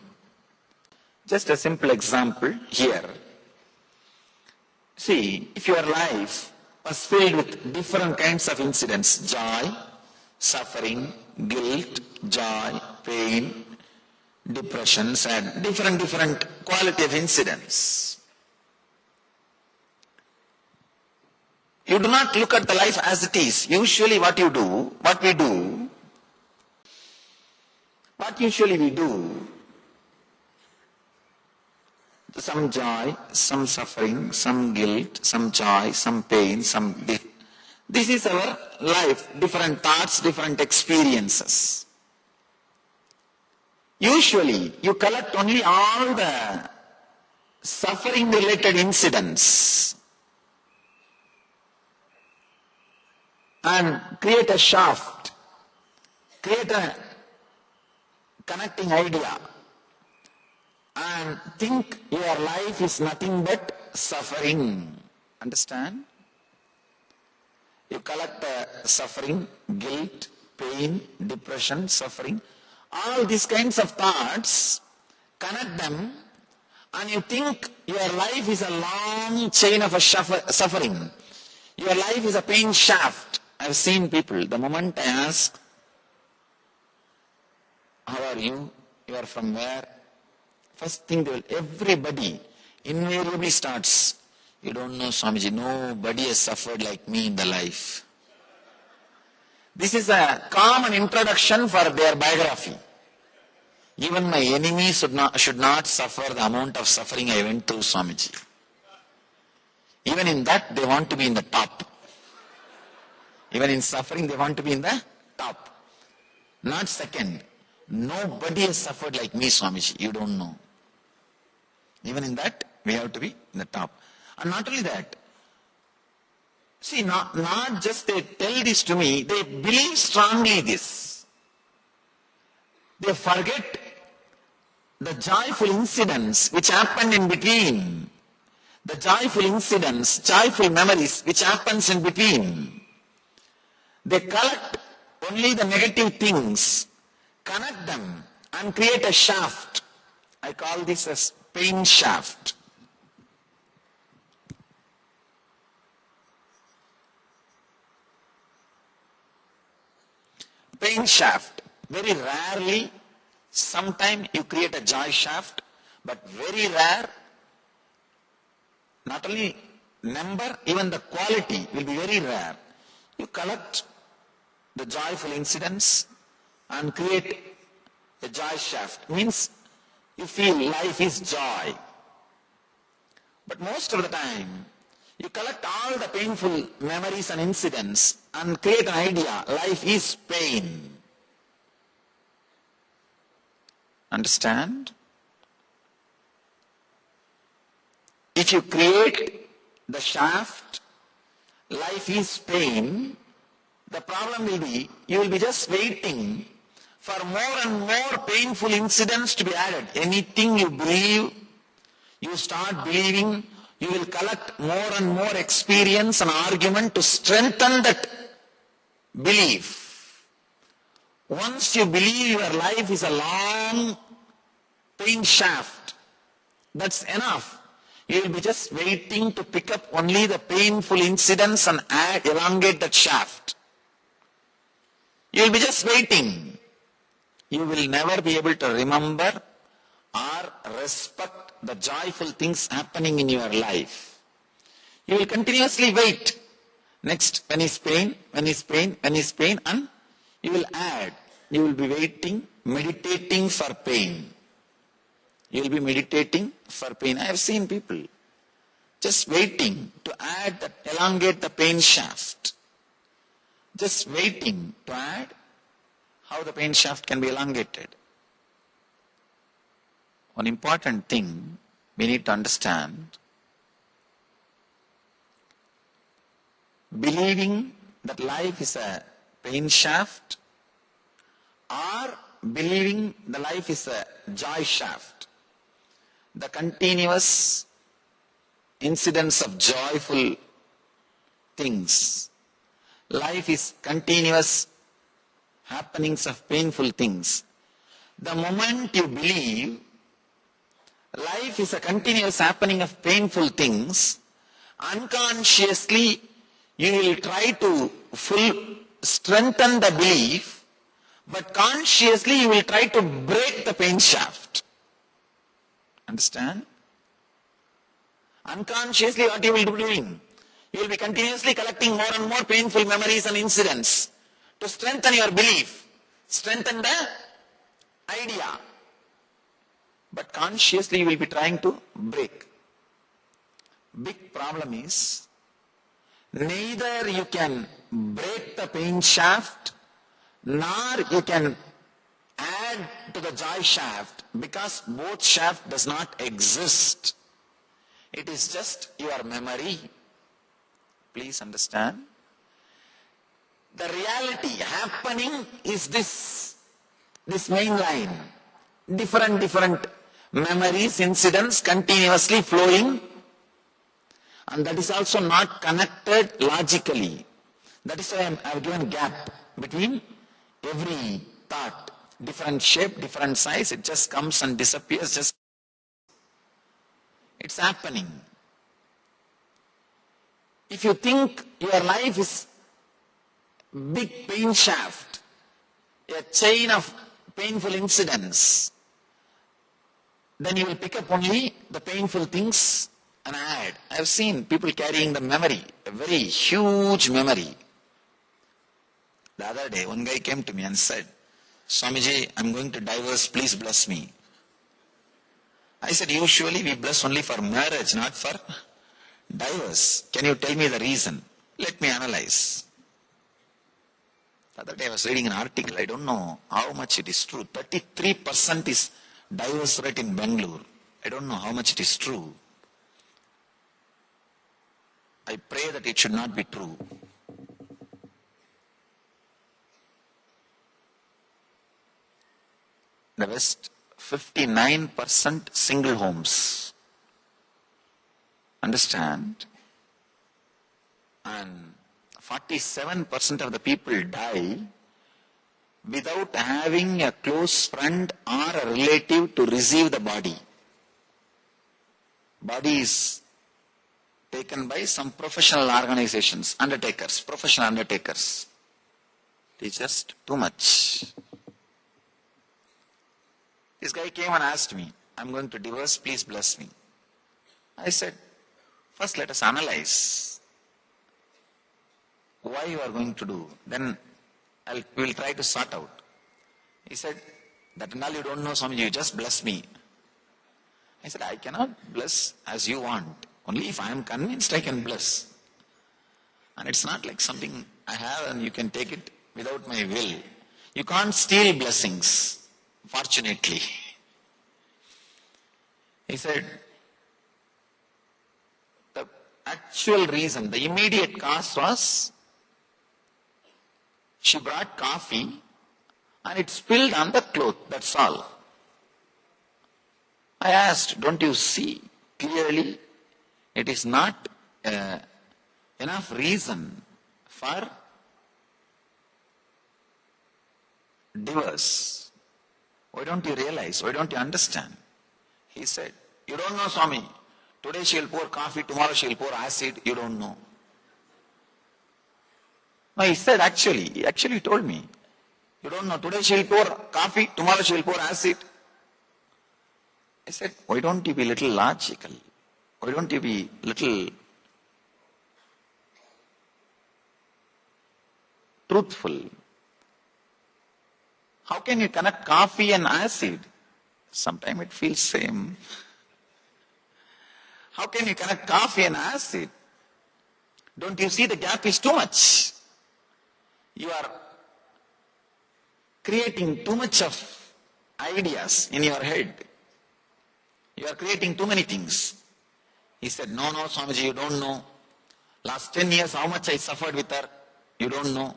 [SPEAKER 4] Just a simple example here. See, if your life was filled with different kinds of incidents, joy, suffering, guilt, joy, pain, depression, sad, different quality of incidents. You do not look at the life as it is. Usually what we do, some joy, some suffering, some guilt, some joy, some pain, this is our life, different thoughts, different experiences. Usually, you collect only all the suffering-related incidents and create a shaft, create a connecting idea, and think your life is nothing but suffering. Understand? You collect suffering, guilt, pain, depression, suffering, all these kinds of thoughts, connect them, and you think your life is a long chain of suffering. Your life is a pain shaft. I've seen people, the moment I ask, how are you? You are from where? First thing everybody invariably starts, you don't know Swamiji, nobody has suffered like me in the life. This is a common introduction for their biography. Even my enemies should not suffer the amount of suffering I went through, Swamiji. Even in that, they want to be in the top. Even in suffering, they want to be in the top. Not second. Nobody has suffered like me, Swamiji. You don't know. Even in that, we have to be in the top. And not only that, see, not just they tell this to me, they believe strongly this. They forget the joyful incidents which happened in between. The joyful incidents, joyful memories which happens in between. They collect only the negative things, connect them and create a shaft. I call this as pain shaft. Pain shaft. Very rarely, sometime you create a joy shaft, but very rare, not only number, even the quality will be very rare. You collect the joyful incidents and create a joy shaft. Means you feel life is joy. But most of the time, you collect all the painful memories and incidents and create an idea, life is pain. Understand? If you create the shaft, life is pain, the problem will be, you will be just waiting for more and more painful incidents to be added. Anything you believe, you start believing, you will collect more and more experience and argument to strengthen that belief. Once you believe your life is a long pain shaft, that's enough. You will be just waiting to pick up only the painful incidents and elongate that shaft. You will be just waiting. You will never be able to remember or respect the joyful things happening in your life. You will continuously wait. Next, when is pain, when is pain, when is pain, and you will add. You will be waiting, meditating for pain. You will be meditating for pain. I have seen people just waiting to add that, elongate the pain shaft. Just waiting to add how the pain shaft can be elongated. One important thing we need to understand, believing that life is a pain shaft or believing the life is a joy shaft. The continuous incidents of joyful things. Life is continuous happenings of painful things. The moment you believe life is a continuous happening of painful things, unconsciously you will try to strengthen the belief, but consciously you will try to break the pain shaft. Understand? Unconsciously what you will be doing? You will be continuously collecting more and more painful memories and incidents to strengthen your belief, strengthen the idea. But consciously you will be trying to break. Big problem is, neither you can break the pain shaft, nor you can add to the joy shaft, because both shaft does not exist. It is just your memory. Please understand. The reality happening is this main line. Different memories, incidents continuously flowing, and that is also not connected logically. That is why I have given gap between every thought. Different shape, different size, it just comes and disappears. It's happening. If you think your life is big pain shaft, a chain of painful incidents, then you will pick up only the painful things and add. I have seen people carrying the memory, a very huge memory. The other day, one guy came to me and said, Swamiji, I'm going to divorce, please bless me. I said, usually we bless only for marriage, not for divorce. Can you tell me the reason? Let me analyze. The other day I was reading an article, I don't know how much it is true. 33% is divorce rate in Bangalore. I don't know how much it is true. I pray that it should not be true. The West, 59% single homes. Understand? And 47% of the people die without having a close friend or a relative to receive the body. Body is taken by some professional organizations, undertakers, professional undertakers. It is just too much. This guy came and asked me, I'm going to divorce, please bless me. I said, first let us analyze why you are going to do. Then we will try to sort out. He said, that and all you don't know, Swamiji, you just bless me. I said, I cannot bless as you want. Only if I am convinced I can bless. And it's not like something I have and you can take it without my will. You can't steal blessings, fortunately. He said, the actual reason, the immediate cause was, she brought coffee and it spilled on the cloth, that's all. I asked, don't you see clearly it is not enough reason for divorce? Why don't you realize? Why don't you understand? He said, you don't know, Swami. Today she will pour coffee, tomorrow she will pour acid, you don't know. No, he said he actually told me. You don't know, today she will pour coffee, tomorrow she will pour acid. I said, why don't you be little logical? Why don't you be little truthful? How can you connect coffee and acid? Sometimes it feels same. How can you connect coffee and acid? Don't you see the gap is too much? You are creating too much of ideas in your head. You are creating too many things. He said, no, Swamiji, you don't know. Last 10 years, how much I suffered with her, you don't know.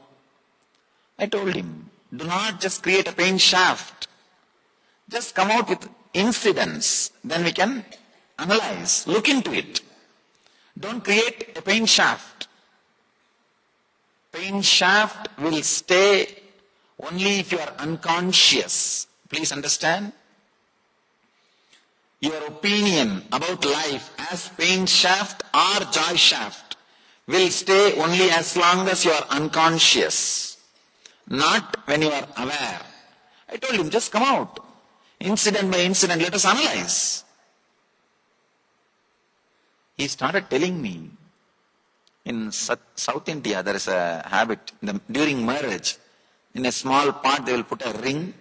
[SPEAKER 4] I told him, do not just create a pain shaft. Just come out with incidents. Then we can analyze, look into it. Don't create a pain shaft. Pain shaft will stay only if you are unconscious. Please understand. Your opinion about life as pain shaft or joy shaft will stay only as long as you are unconscious, not when you are aware. I told him, just come out. Incident by incident, let us analyze. He started telling me, in South India, there is a habit, during marriage, in a small pot they will put a ring,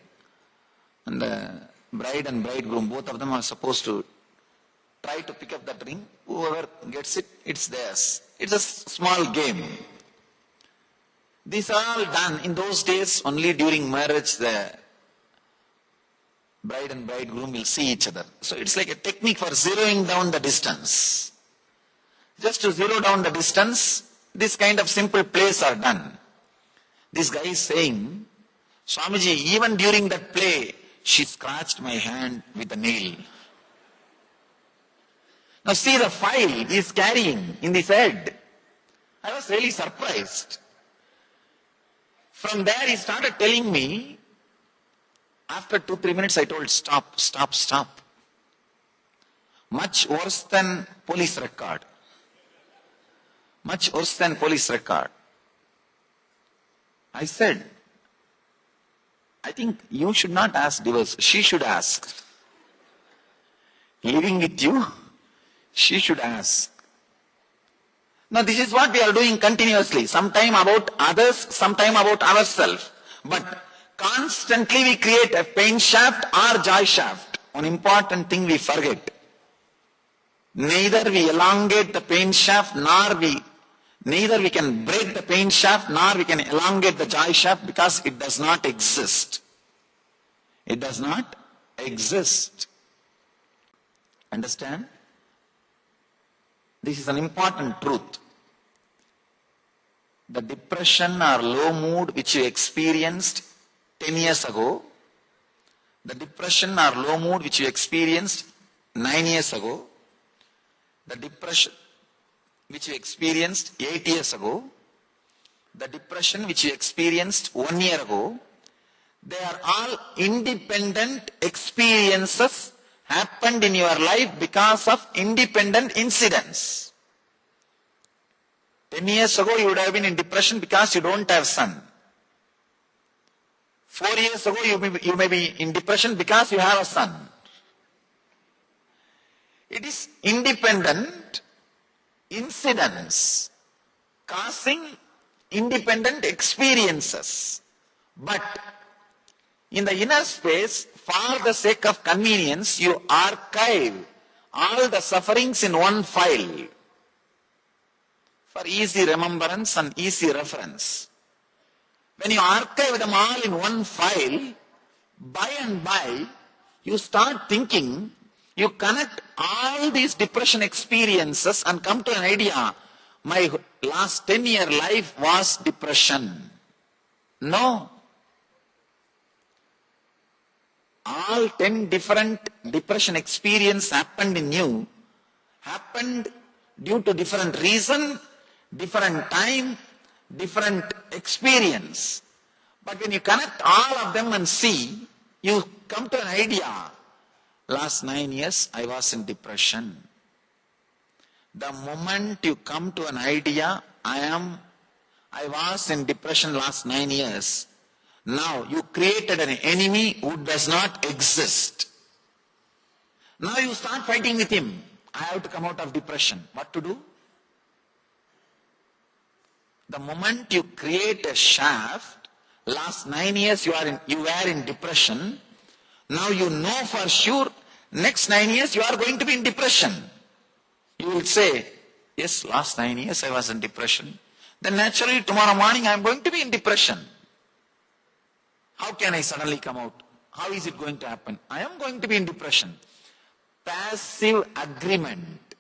[SPEAKER 4] and the bride and bridegroom, both of them are supposed to try to pick up that ring. Whoever gets it, it's theirs. It's a small game. These are all done. In those days, only during marriage, the bride and bridegroom will see each other. So it's like a technique for zeroing down the distance. Just to zero down the distance, this kind of simple plays are done. This guy is saying, Swamiji, even during that play, she scratched my hand with a nail. Now see the file he is carrying in his head. I was really surprised. From there he started telling me, after 2-3 minutes I told, stop. Much worse than police record. Much worse than police record. I said, I think you should not ask divorce. She should ask. Living with you, she should ask. Now this is what we are doing continuously. Sometime about others, sometime about ourselves. But constantly we create a pain shaft or joy shaft. One important thing we forget. Neither we elongate the pain shaft, neither we can break the pain shaft, nor we can elongate the joy shaft, because it does not exist. It does not exist. Understand? This is an important truth. The depression or low mood which you experienced 10 years ago, the depression or low mood which you experienced 9 years ago, the depression which you experienced 8 years ago, the depression which you experienced 1 year ago, they are all independent experiences happened in your life because of independent incidents. 10 years ago you would have been in depression because you don't have son. 4 years ago you may be in depression because you have a son. It is independent incidents causing independent experiences. But in the inner space, for the sake of convenience, you archive all the sufferings in one file for easy remembrance and easy reference. When you archive them all in one file, by and by, you start thinking, you connect all these depression experiences and come to an idea, my last 10-year life was depression. No. All 10 different depression experiences happened in you, happened due to different reason, different time, different experience. But when you connect all of them and see, you come to an idea. Last 9 years, I was in depression. The moment you come to an idea, I was in depression last 9 years. Now you created an enemy who does not exist. Now you start fighting with him. I have to come out of depression. What to do? The moment you create a shaft, last 9 years you were in depression. Now you know for sure, next 9 years you are going to be in depression. You will say, yes, last 9 years I was in depression. Then naturally tomorrow morning I am going to be in depression. How can I suddenly come out? How is it going to happen? I am going to be in depression. Passive agreement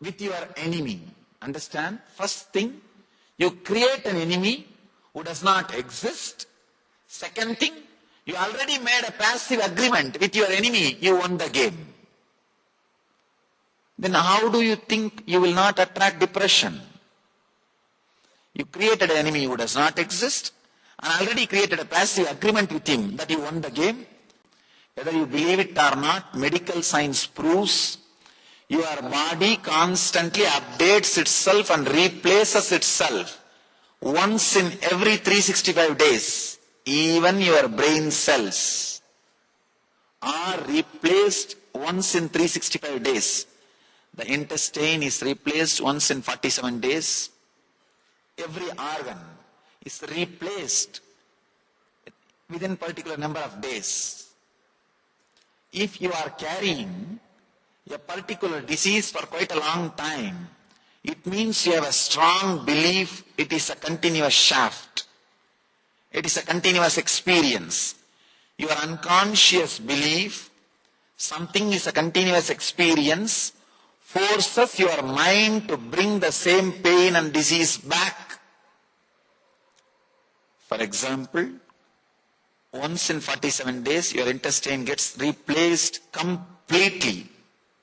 [SPEAKER 4] with your enemy. Understand? First thing, you create an enemy who does not exist. Second thing, you already made a passive agreement with your enemy. You won the game. Then how do you think you will not attract depression? You created an enemy who does not exist and already created a passive agreement with him that you won the game. Whether you believe it or not, medical science proves your body constantly updates itself and replaces itself once in every 365 days. Even your brain cells are replaced once in 365 days. The intestine is replaced once in 47 days. Every organ is replaced within a particular number of days. If you are carrying a particular disease for quite a long time, it means you have a strong belief it is a continuous shaft. It is a continuous experience. Your unconscious belief something is a continuous experience forces your mind to bring the same pain and disease back. For example, once in 47 days, your intestine gets replaced completely.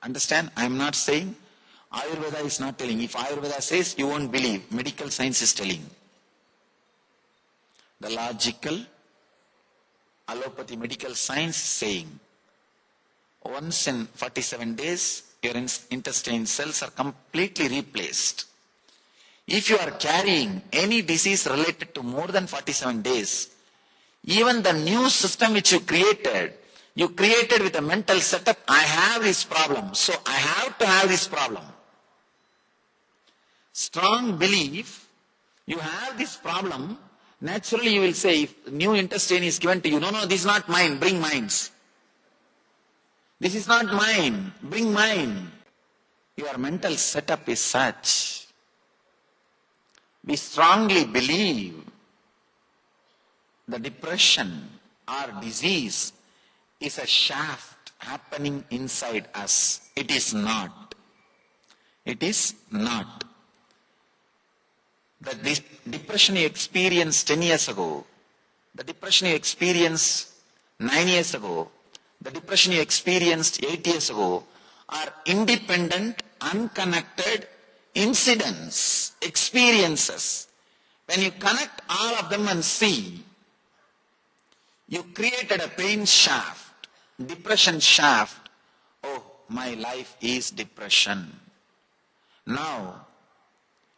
[SPEAKER 4] Understand? I am not saying, Ayurveda is not telling. If Ayurveda says, you won't believe. Medical science is telling. The logical, allopathy medical science is saying, once in 47 days, your intestine cells are completely replaced. If you are carrying any disease related to more than 47 days, even the new system which you created with a mental setup, I have this problem, so I have to have this problem. Strong belief, you have this problem, naturally you will say, if new intestine is given to you, no, this is not mine, bring mines. This is not mine, bring mine. Your mental setup is such. We strongly believe the depression or disease is a shaft happening inside us. It is not. It is not. The depression you experienced 10 years ago, the depression you experienced 9 years ago, the depression you experienced 8 years ago are independent, unconnected incidents, experiences. When you connect all of them and see, you created a pain shaft, depression shaft. Oh, my life is depression. Now,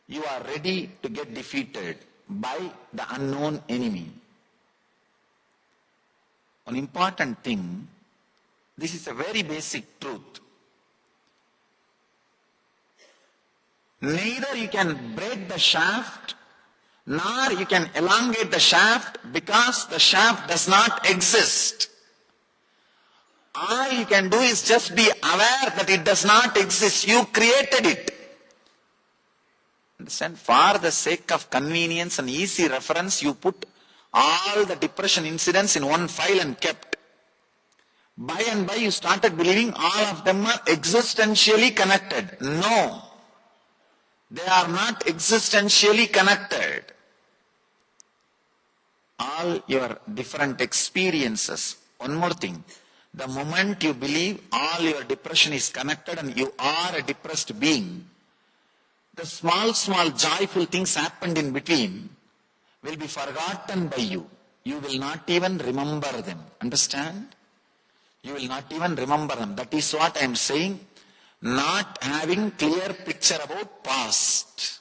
[SPEAKER 4] you are ready to get defeated by the unknown enemy. One important thing, this is a very basic truth. Neither you can break the shaft, nor you can elongate the shaft because the shaft does not exist. All you can do is just be aware that it does not exist. You created it. Understand? For the sake of convenience and easy reference, you put all the depression incidents in one file and kept. By and by you started believing all of them are existentially connected. No. They are not existentially connected. All your different experiences. One more thing. The moment you believe all your depression is connected and you are a depressed being, the small joyful things happened in between will be forgotten by you. You will not even remember them. Understand? You will not even remember them. That is what I am saying. not having clear picture about past.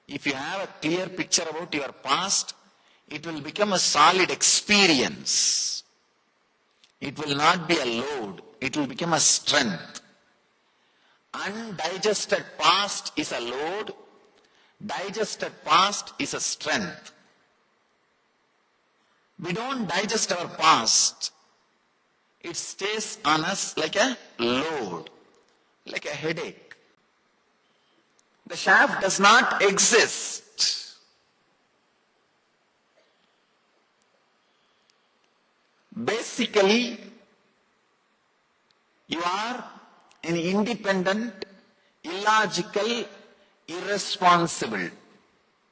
[SPEAKER 4] If you have a clear picture about your past, it will become a solid experience. It will not be a load. It will become a strength. Undigested past is a load. Digested past is a strength. We don't digest our past. It stays on us like a load, like a headache. The shaft does not exist. Basically, you are an independent, illogical, irresponsible.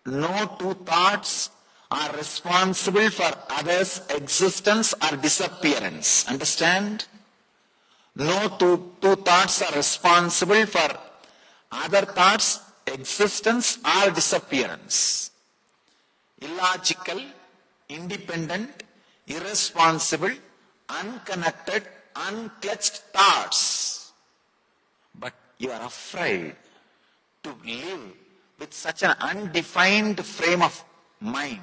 [SPEAKER 4] No two thoughts are responsible for others' existence or disappearance. Understand? No two thoughts are responsible for other thoughts' existence or disappearance. Illogical, independent, irresponsible, unconnected, unclutched thoughts. But you are afraid to live with such an undefined frame of mind.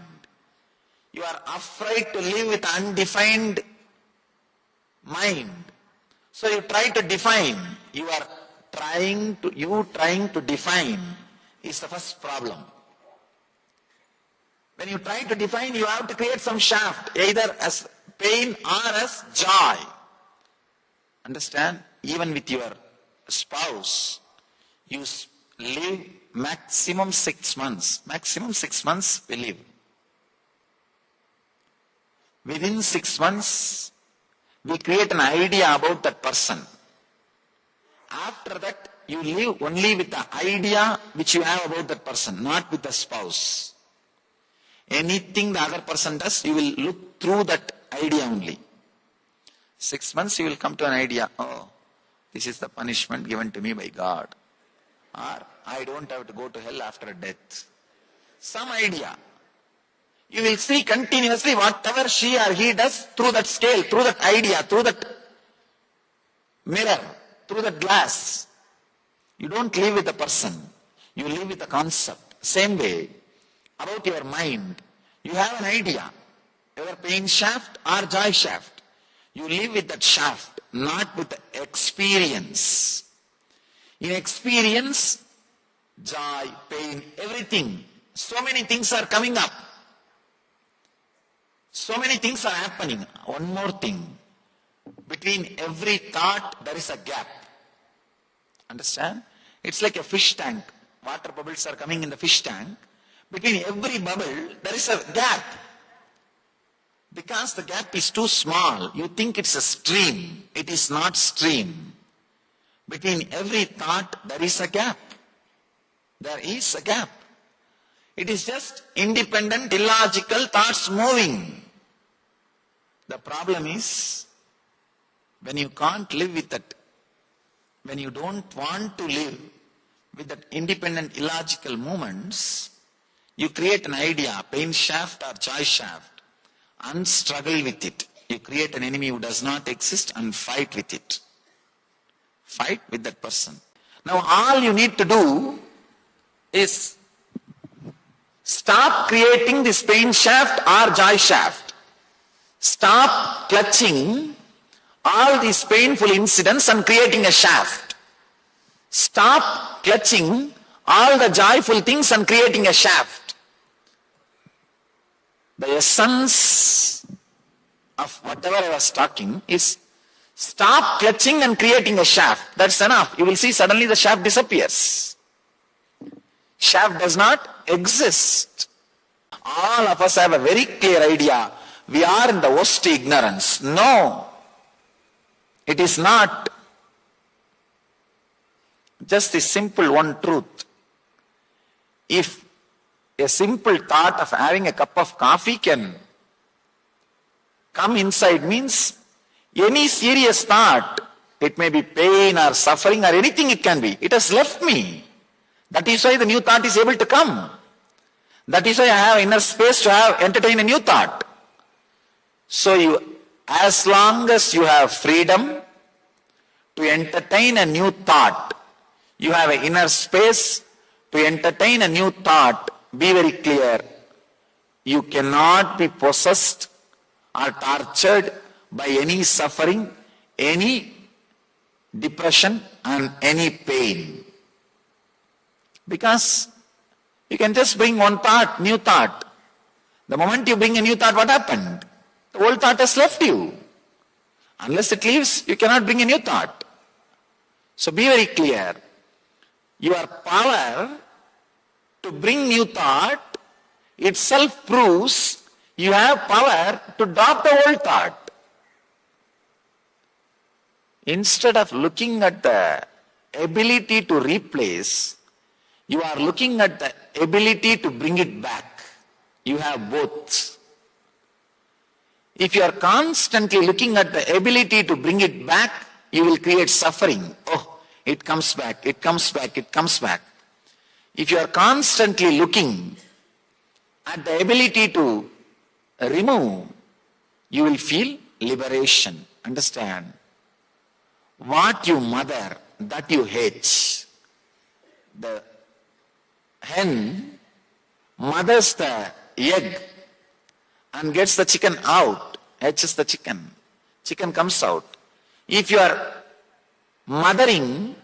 [SPEAKER 4] You are afraid to live with undefined mind. So you try to define. Trying to define is the first problem. When you try to define, you have to create some shaft, either as pain or as joy. Understand? Even with your spouse, you live maximum 6 months. Maximum 6 months we live. Within 6 months, we create an idea about that person. After that, you live only with the idea which you have about that person, not with the spouse. Anything the other person does, you will look through that idea only. 6 months, you will come to an idea, oh, this is the punishment given to me by God. Or, I don't have to go to hell after death. Some idea. You will see continuously whatever she or he does through that scale, through that idea, through that mirror, through that glass. You don't live with the person. You live with the concept. Same way, about your mind, you have an idea, whether pain shaft or joy shaft. You live with that shaft, not with the experience. In experience, joy, pain, everything, so many things are coming up. So many things are happening. One more thing. Between every thought, there is a gap. Understand? It's like a fish tank. Water bubbles are coming in the fish tank. Between every bubble, there is a gap. Because the gap is too small, you think it's a stream. It is not stream. Between every thought, there is a gap. There is a gap. It is just independent, illogical thoughts moving. The problem is, when you can't live with that, when you don't want to live with that independent, illogical movements, you create an idea, pain shaft or joy shaft, and struggle with it. You create an enemy who does not exist and fight with it. Fight with that person. Now all you need to do is stop creating this pain shaft or joy shaft. Stop clutching all these painful incidents and creating a shaft. Stop clutching all the joyful things and creating a shaft. The essence of whatever I was talking is stop clutching and creating a shaft. That's enough. You will see suddenly the shaft disappears. Shaft does not exist. All of us have a very clear idea. We are in the worst ignorance. No. It is not. Just the simple one truth. If a simple thought of having a cup of coffee can come inside, means any serious thought, it may be pain or suffering or anything it can be, it has left me. That is why the new thought is able to come. That is why I have inner space to entertain a new thought. So as long as you have freedom to entertain a new thought. You have an inner space to entertain a new thought. Be very clear. You cannot be possessed or tortured by any suffering, any depression and any pain. Because you can just bring one thought, new thought. The moment you bring a new thought, what happened? The old thought has left you. Unless it leaves, you cannot bring a new thought. So be very clear. Your power to bring new thought itself proves you have power to drop the old thought. Instead of looking at the ability to replace, you are looking at the ability to bring it back. You have both. If you are constantly looking at the ability to bring it back, you will create suffering. Oh, it comes back, it comes back, it comes back. If you are constantly looking at the ability to remove, you will feel liberation. Understand? What you mother, that you hate. The hen mothers the egg and gets the chicken out, hatches the chicken. Chicken comes out. If you are mothering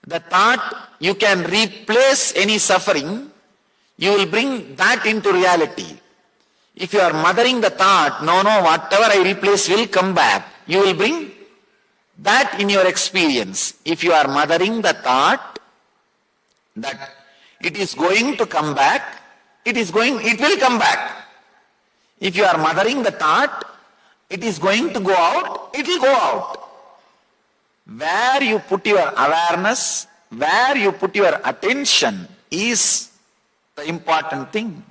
[SPEAKER 4] the thought you can replace any suffering, you will bring that into reality. If you are mothering the thought, no, whatever I replace will come back, you will bring that in your experience. If you are mothering the thought that it is going to come back, it will come back. If you are mothering the thought, it is going to go out, it will go out. Where you put your awareness, where you put your attention is the important thing.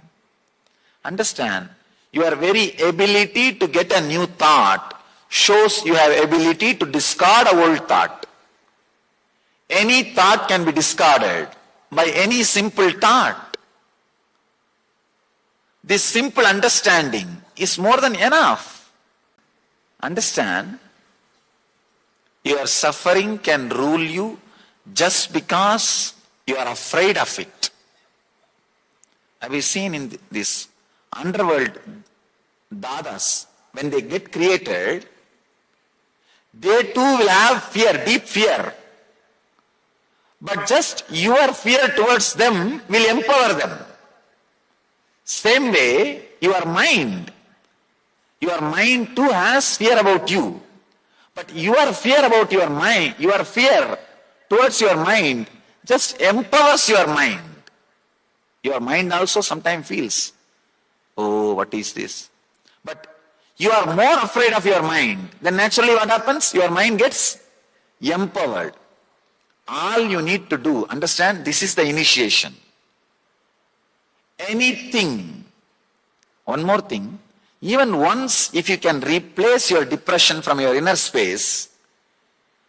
[SPEAKER 4] Understand? Your very ability to get a new thought shows you have ability to discard a old thought. Any thought can be discarded by any simple thought. This simple understanding is more than enough. Understand? Your suffering can rule you just because you are afraid of it. Have you seen in this underworld dadas, when they get created, they too will have fear, deep fear. But just your fear towards them will empower them. Same way, your mind too has fear about you. But your fear about your mind, your fear towards your mind just empowers your mind. Your mind also sometimes feels, oh, what is this? But you are more afraid of your mind. Then naturally what happens? Your mind gets empowered. All you need to do, understand, this is the initiation. Anything, one more thing, even once if you can replace your depression from your inner space,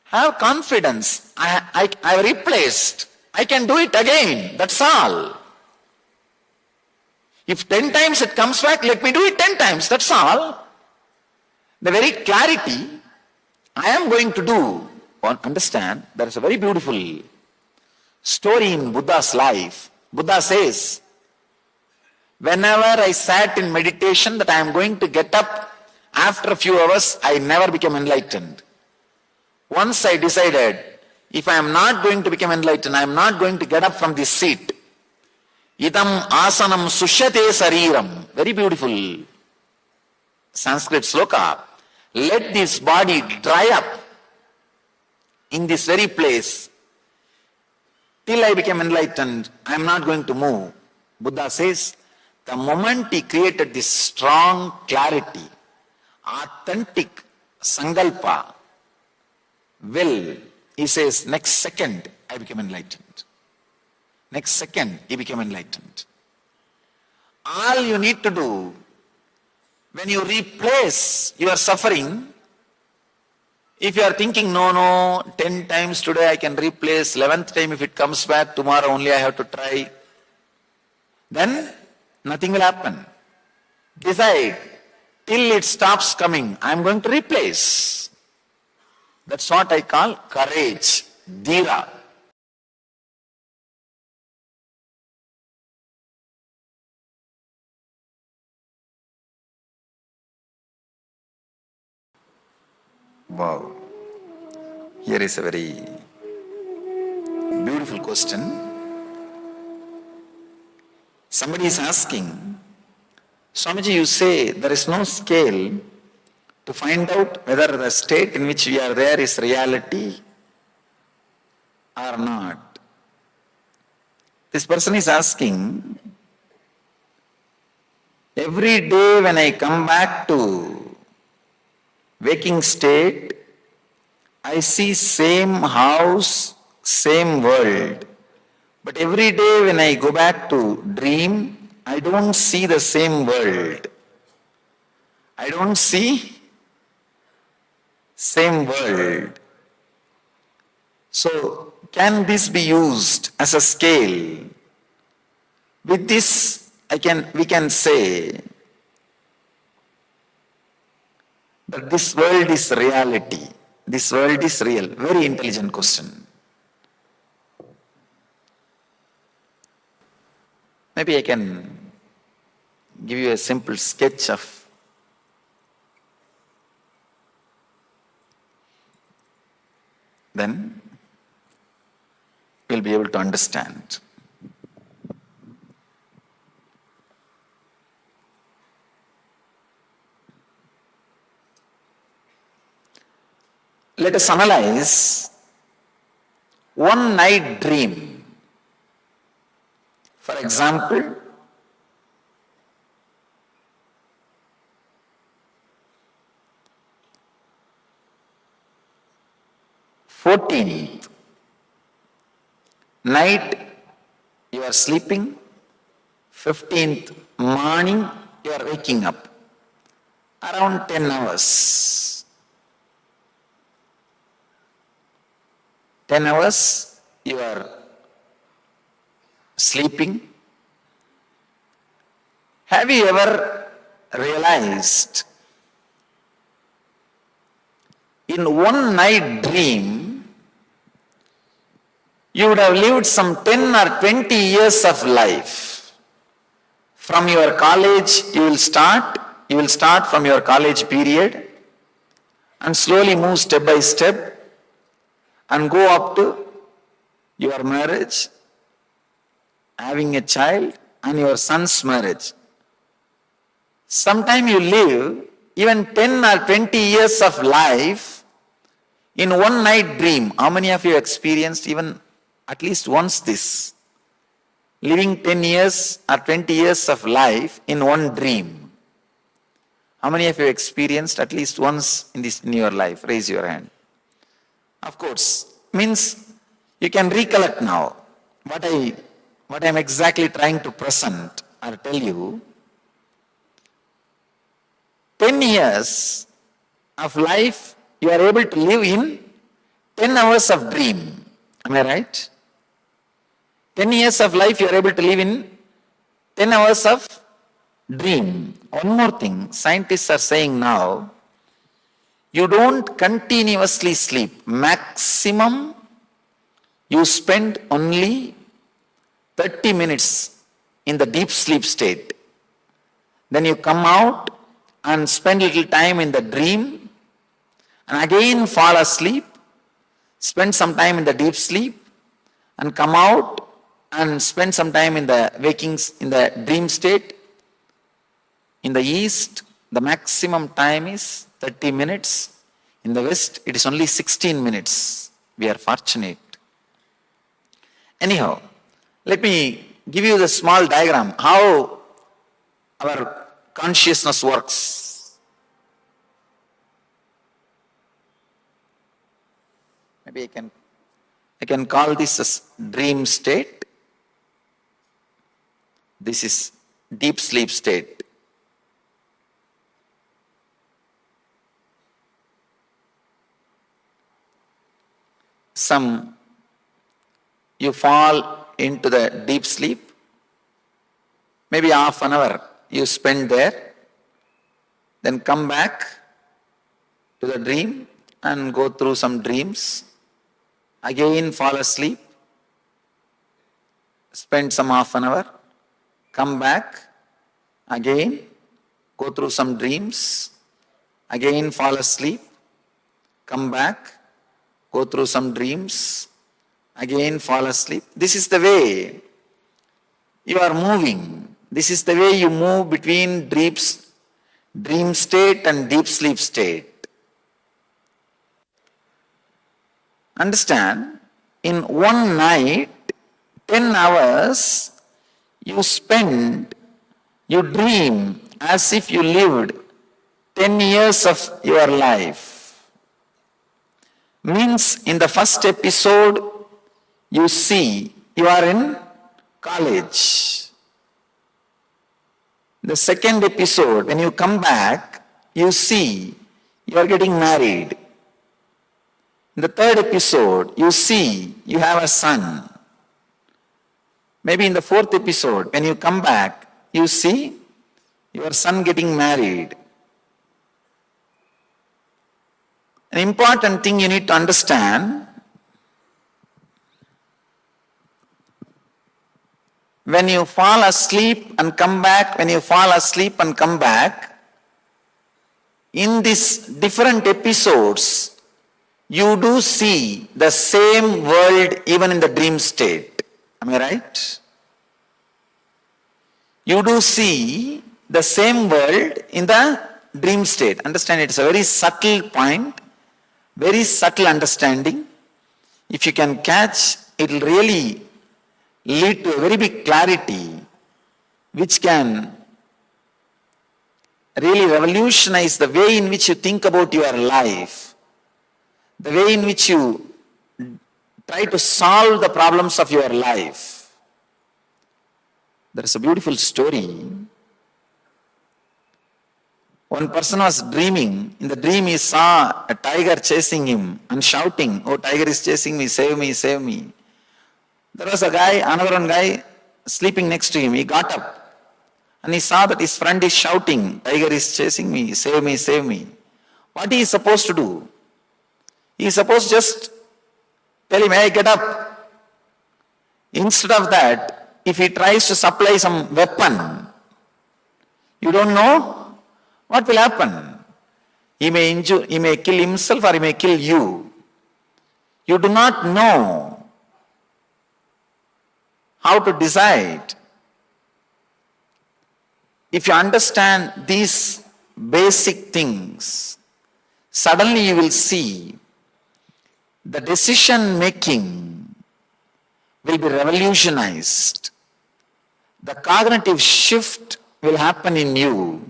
[SPEAKER 4] have confidence. I replaced. I can do it again. That's all. If 10 times it comes back, let me do it 10 times. That's all. The very clarity I am going to do. Understand, there is a very beautiful story in Buddha's life. Buddha says, whenever I sat in meditation that I am going to get up after a few hours, I never became enlightened. Once I decided, if I am not going to become enlightened, I am not going to get up from this seat. Idam asanam sushyate sariram. Very beautiful Sanskrit sloka. Let this body dry up in this very place. Till I became enlightened, I am not going to move. Buddha says, the moment he created this strong clarity, authentic sankalpa, will, he says, next second I became enlightened. Next second he became enlightened. All you need to do, when you replace your suffering, if you are thinking, no, 10 times today I can replace, 11th time if it comes back, tomorrow only I have to try, then nothing will happen. Decide, till it stops coming, I am going to replace. That's what I call courage, dhira. Wow. Here is a very beautiful question. Somebody is asking, Swamiji, you say there is no scale to find out whether the state in which we are there is reality or not. This person is asking, every day when I come back to waking state, I see same house, same world. But every day when I go back to dream, I don't see the same world. I don't see same world. So, can this be used as a scale? With this, we can say that this world is reality. This world is real. Very intelligent question. Maybe I can give you a simple sketch of then we'll be able to understand. Let us analyze one night dream. For example, "14th night you are sleeping, 15th morning you are waking up, around 10 hours. 10 hours you are sleeping. Have you ever realized in one night dream you would have lived some 10 or 20 years of life? From your college you will start from your college period and slowly move step by step and go up to your marriage, having a child, and your son's marriage. Sometime you live even 10 or 20 years of life in one night dream. How many of you experienced even at least once this? Living 10 years or 20 years of life in one dream. How many of you experienced at least once in your life? Raise your hand. Of course, means you can recollect now what I am exactly trying to present or tell you. 10 years of life you are able to live in 10 hours of dream. Am I right? 10 years of life you are able to live in 10 hours of dream. One more thing, scientists are saying now, you don't continuously sleep. Maximum you spend only 30 minutes in the deep sleep state. Then you come out and spend little time in the dream and again fall asleep, spend some time in the deep sleep and come out and spend some time in the in the dream state. In the East, the maximum time is 30 minutes. In the West, it is only 16 minutes. We are fortunate. Anyhow, let me give you the small diagram, how our consciousness works. Maybe I can call this as dream state. This is deep sleep state. You fall into the deep sleep, maybe half an hour you spend there, then come back to the dream, and go through some dreams. Again fall asleep. Spend some half an hour. Come back. Again go through some dreams. Again fall asleep. Come back. Go through some dreams. Again fall asleep. This is the way you are moving. This is the way you move between dream state and deep sleep state. Understand, in one night, 10 hours, you dream as if you lived 10 years of your life. Means in the first episode, you see you are in college. The second episode, when you come back, you see you are getting married. In the third episode, you see you have a son. Maybe in the fourth episode, when you come back, you see your son getting married. An important thing you need to understand, when you fall asleep and come back, in these different episodes, you do see the same world even in the dream state. Am I right? You do see the same world in the dream state. Understand, it's a very subtle point, very subtle understanding. If you can catch, it will really lead to a very big clarity which can really revolutionize the way in which you think about your life, the way in which you try to solve the problems of your life. There is a beautiful story. One person was dreaming. In the dream he saw a tiger chasing him and shouting, "Oh, tiger is chasing me, save me, save me." There was another one guy sleeping next to him. He got up and he saw that his friend is shouting, "Tiger is chasing me, save me, save me." What he is supposed to do? He is supposed to just tell him, "Hey, get up." Instead of that, if he tries to supply some weapon, you don't know what will happen. He may kill himself or he may kill you. You do not know how to decide. If you understand these basic things, suddenly you will see the decision making will be revolutionized. The cognitive shift will happen in you.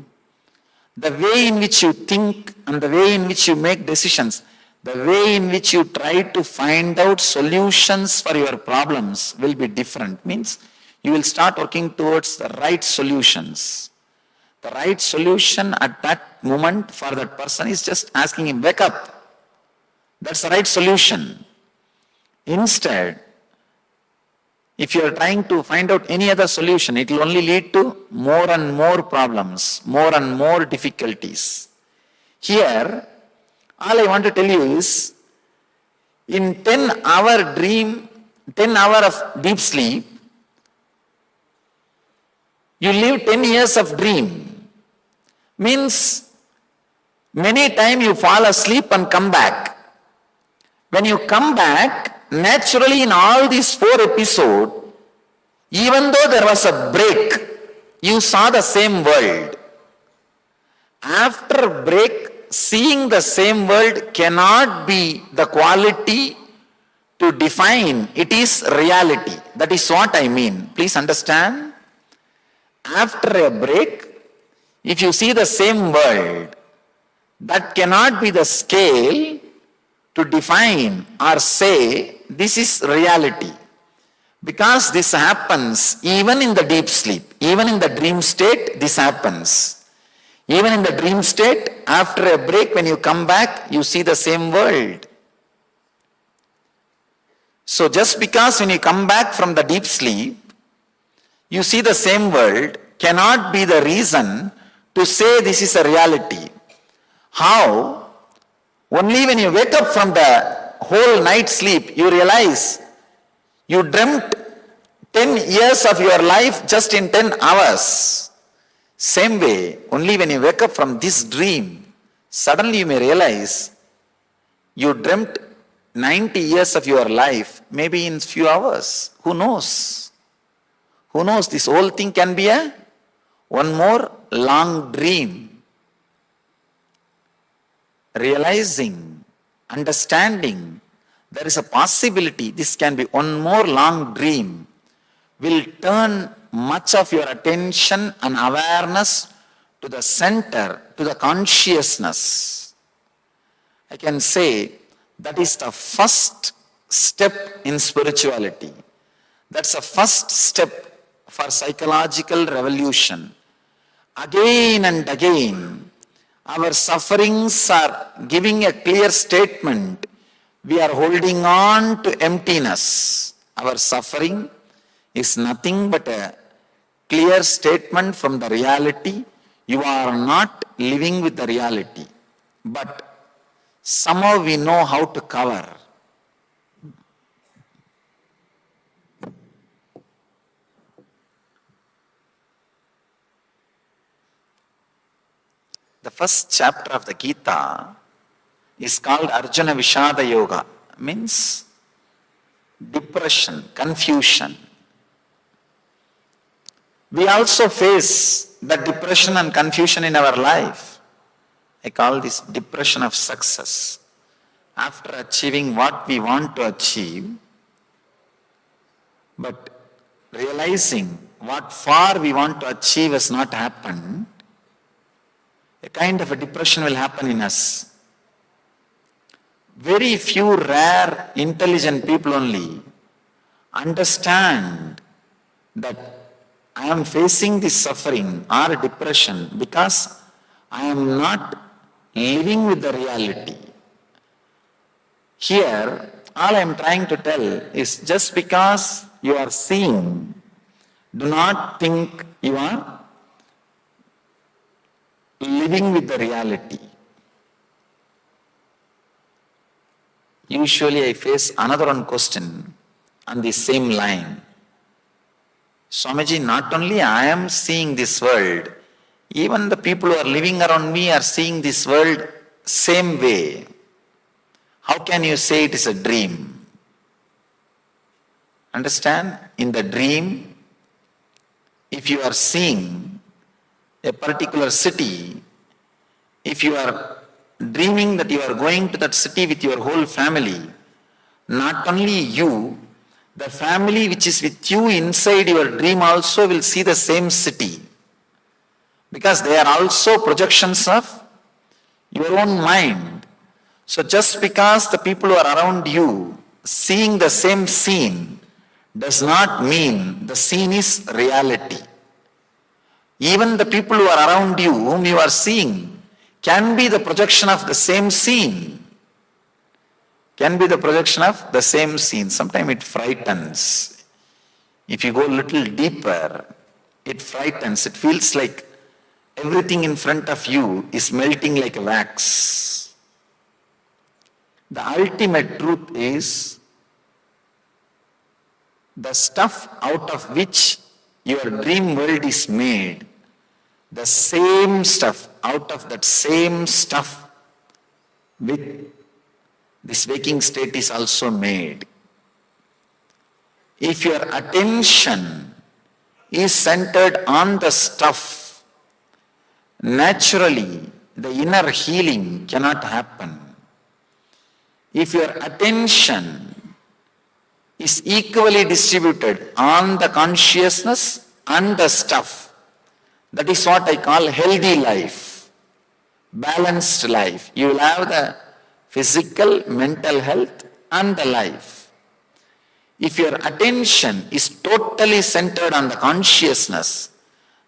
[SPEAKER 4] The way in which you think and the way in which you make decisions, the way in which you try to find out solutions for your problems will be different. Means you will start working towards the right solutions. The right solution at that moment for that person is just asking him, "Wake up." That's the right solution. Instead, if you are trying to find out any other solution, it will only lead to more and more problems, more and more difficulties. Here, all I want to tell you is, in 10-hour dream, 10 hours of deep sleep, you live 10 years of dream. Means, many times you fall asleep and come back. When you come back, naturally in all these 4 episodes, even though there was a break, you saw the same world. After break, seeing the same world cannot be the quality to define. It is reality. That is what I mean. Please understand. After a break, if you see the same world, that cannot be the scale to define or say this is reality. Because this happens even in the deep sleep, even in the dream state, this happens. Even in the dream state, after a break, when you come back, you see the same world. So just because when you come back from the deep sleep, you see the same world, cannot be the reason to say this is a reality. How? Only when you wake up from the whole night sleep, you realize you dreamt 10 years of your life just in 10 hours. Same way, only when you wake up from this dream, suddenly you may realize you dreamt 90 years of your life, maybe in few hours. Who knows? Who knows? This whole thing can be one more long dream. Realizing, understanding, there is a possibility this can be one more long dream will turn much of your attention and awareness to the center, to the consciousness. I can say that is the first step in spirituality. That's the first step for psychological revolution. Again and again, our sufferings are giving a clear statement. We are holding on to emptiness. Our suffering is nothing but a clear statement from the reality. You are not living with the reality. But somehow we know how to cover. The first chapter of the Gita is called Arjuna Vishada Yoga, means depression, confusion. We also face that depression and confusion in our life. I call this depression of success. After achieving what we want to achieve, but realizing what far we want to achieve has not happened, a kind of a depression will happen in us. Very few rare intelligent people only understand that I am facing this suffering or depression because I am not living with the reality. Here, all I am trying to tell is just because you are seeing, do not think you are living with the reality. Usually I face another one question on the same line. Swamiji, not only I am seeing this world, even the people who are living around me are seeing this world same way. How can you say it is a dream? Understand? In the dream, if you are seeing a particular city, if you are dreaming that you are going to that city with your whole family, not only you, the family which is with you inside your dream also will see the same city. Because they are also projections of your own mind. So just because the people who are around you seeing the same scene does not mean the scene is reality. Even the people who are around you, whom you are seeing, can be the projection of the same scene. Can be the projection of the same scene. Sometimes it frightens. If you go a little deeper, it frightens. It feels like everything in front of you is melting like wax. The ultimate truth is the stuff out of which your dream world is made, the same stuff, out of that same stuff with this waking state is also made. If your attention is centered on the stuff, naturally the inner healing cannot happen. If your attention is equally distributed on the consciousness and the stuff, that is what I call healthy life, balanced life. You will have the physical, mental health and the life. If your attention is totally centered on the consciousness,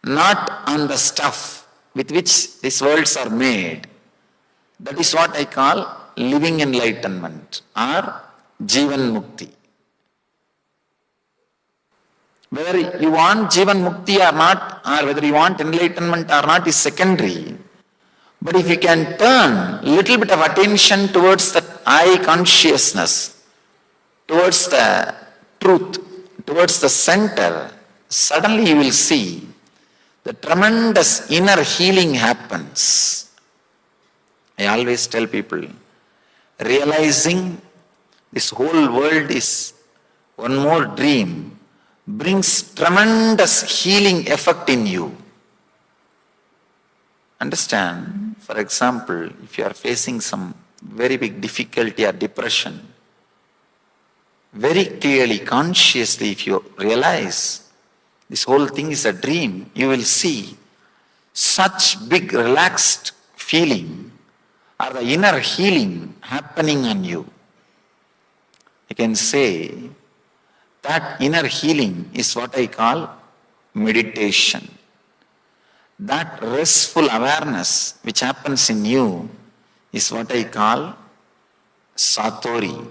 [SPEAKER 4] not on the stuff with which these worlds are made, that is what I call living enlightenment or Jivan Mukti. Whether you want Jivan Mukti or not, or whether you want enlightenment or not is secondary. But if you can turn little bit of attention towards the I consciousness, towards the truth, towards the center, suddenly you will see the tremendous inner healing happens. I always tell people, realizing this whole world is one more dream brings tremendous healing effect in you. Understand, for example, if you are facing some very big difficulty or depression, very clearly, consciously, if you realize this whole thing is a dream, you will see such big relaxed feeling or the inner healing happening on you. I can say that inner healing is what I call meditation. That restful awareness which happens in you is what I call satori,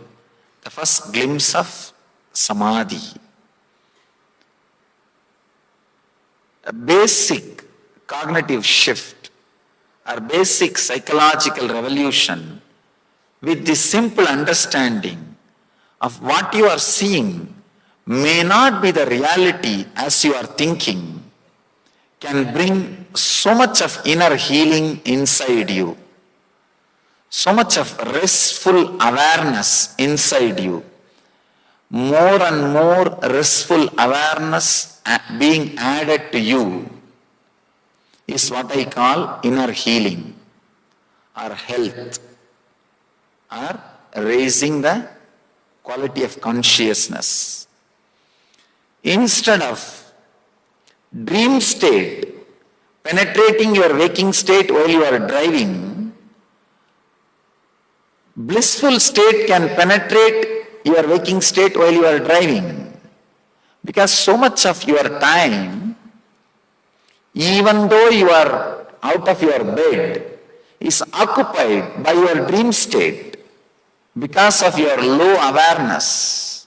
[SPEAKER 4] the first glimpse of samadhi. A basic cognitive shift or basic psychological revolution with the simple understanding of what you are seeing may not be the reality as you are thinking can bring so much of inner healing inside you, so much of restful awareness inside you. More and more restful awareness being added to you is what I call inner healing or health or raising the quality of consciousness. Instead of dream state penetrating your waking state while you are driving, blissful state can penetrate your waking state while you are driving. Because so much of your time, even though you are out of your bed, is occupied by your dream state because of your low awareness.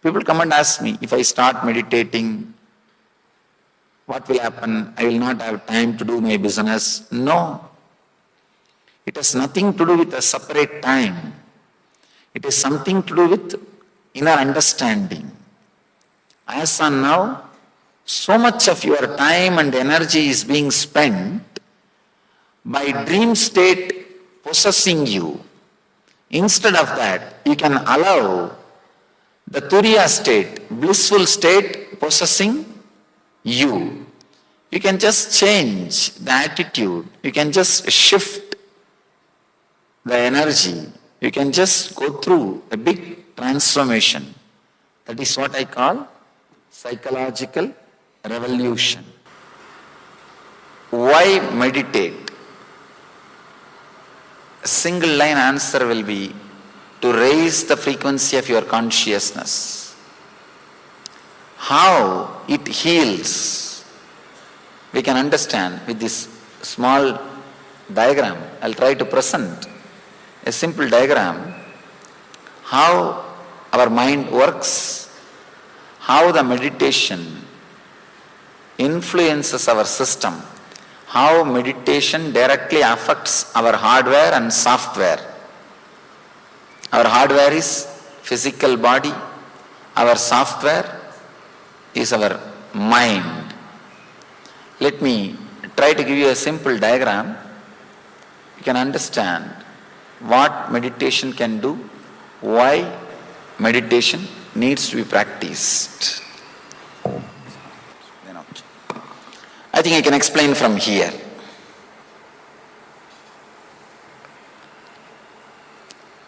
[SPEAKER 4] People come and ask me, if I start meditating, what will happen? I will not have time to do my business. No. It has nothing to do with a separate time. It is something to do with inner understanding. As on now, so much of your time and energy is being spent by dream state possessing you. Instead of that, you can allow the turiya state, blissful state possessing you. You can just change the attitude. You can just shift the energy. You can just go through a big transformation. That is what I call psychological revolution. Why meditate? A single line answer will be to raise the frequency of your consciousness. How it heals, we can understand with this small diagram. I'll try to present a simple diagram, how our mind works, how the meditation influences our system, how meditation directly affects our hardware and software. Our hardware is physical body, our software is our mind. Let me try to give you a simple diagram. You can understand what meditation can do, why meditation needs to be practiced. I think I can explain from here.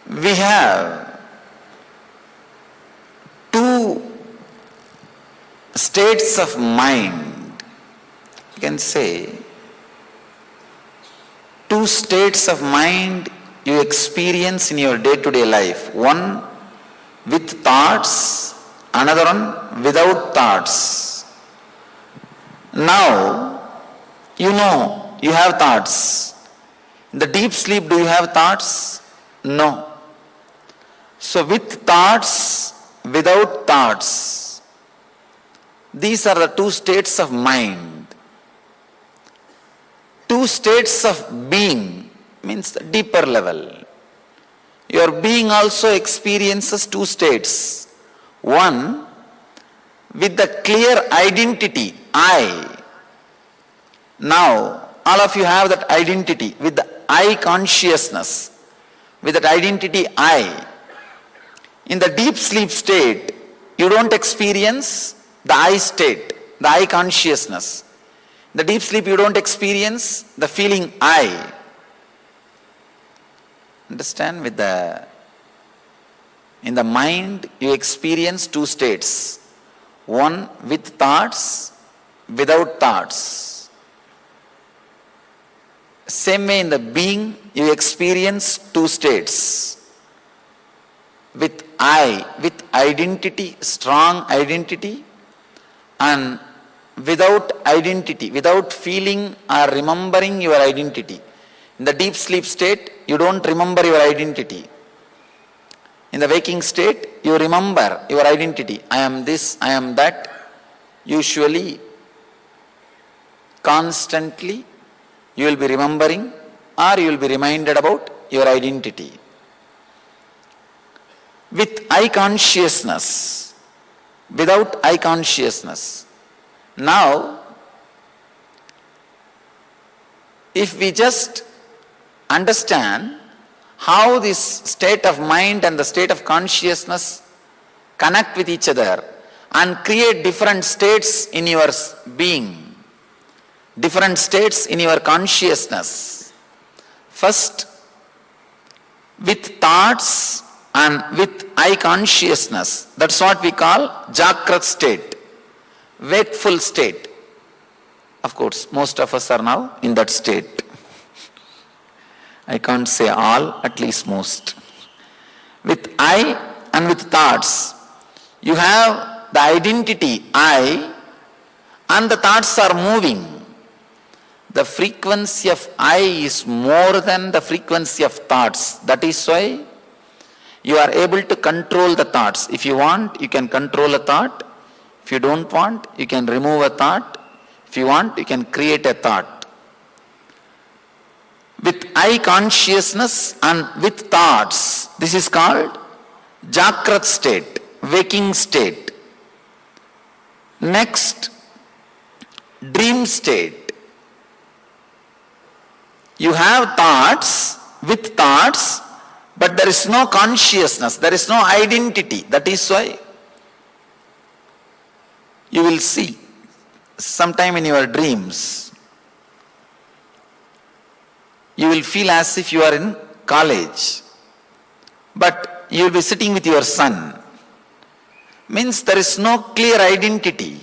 [SPEAKER 4] We have two states of mind. You can say two states of mind you experience in your day-to-day life. One with thoughts, another one without thoughts. Now, you know you have thoughts. In the deep sleep, do you have thoughts? No. So with thoughts, without thoughts, these are the two states of mind. Two two states of being, means the deeper level. Your being also experiences two states. One, with the clear identity, I. Now, all of you have that identity with the I consciousness, with that identity I. In the deep sleep state, you don't experience the I state, the I consciousness. In the deep sleep, you don't experience the feeling I. Understand? In the mind, you experience two states. One with thoughts, without thoughts. Same way in the being, you experience two states. With I, with identity, strong identity, and without identity, without feeling or remembering your identity. In the deep sleep state, you don't remember your identity. In the waking state, you remember your identity. I am this, I am that. Usually, constantly, you will be remembering or you will be reminded about your identity. With I consciousness, without I consciousness. Now, if we just understand how this state of mind and the state of consciousness connect with each other and create different states in your being, different states in your consciousness. First, with thoughts and with I consciousness, that's what we call Jagrat state, wakeful state. Of course, most of us are now in that state. I can't say all, at least most. With I and with thoughts, you have the identity I and the thoughts are moving. The frequency of I is more than the frequency of thoughts. That is why you are able to control the thoughts. If you want, you can control a thought. If you don't want, you can remove a thought. If you want, you can create a thought. With I consciousness and with thoughts, this is called Jagrat state, waking state. Next, dream state. You have thoughts, with thoughts, but there is no consciousness, there is no identity. That is why you will see sometime in your dreams, you will feel as if you are in college, but you will be sitting with your son. Means there is no clear identity.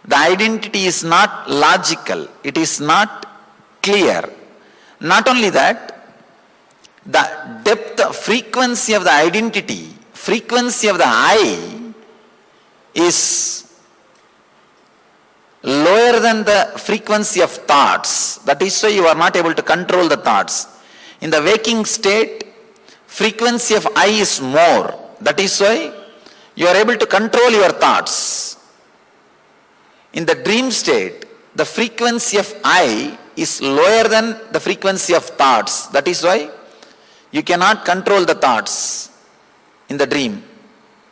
[SPEAKER 4] The identity is not logical, it is not clear. Not only that, the depth, frequency of the identity, frequency of the I is lower than the frequency of thoughts. That is why you are not able to control the thoughts. In the waking state, frequency of I is more. That is why you are able to control your thoughts. In the dream state, the frequency of I is lower than the frequency of thoughts. That is why you cannot control the thoughts in the dream.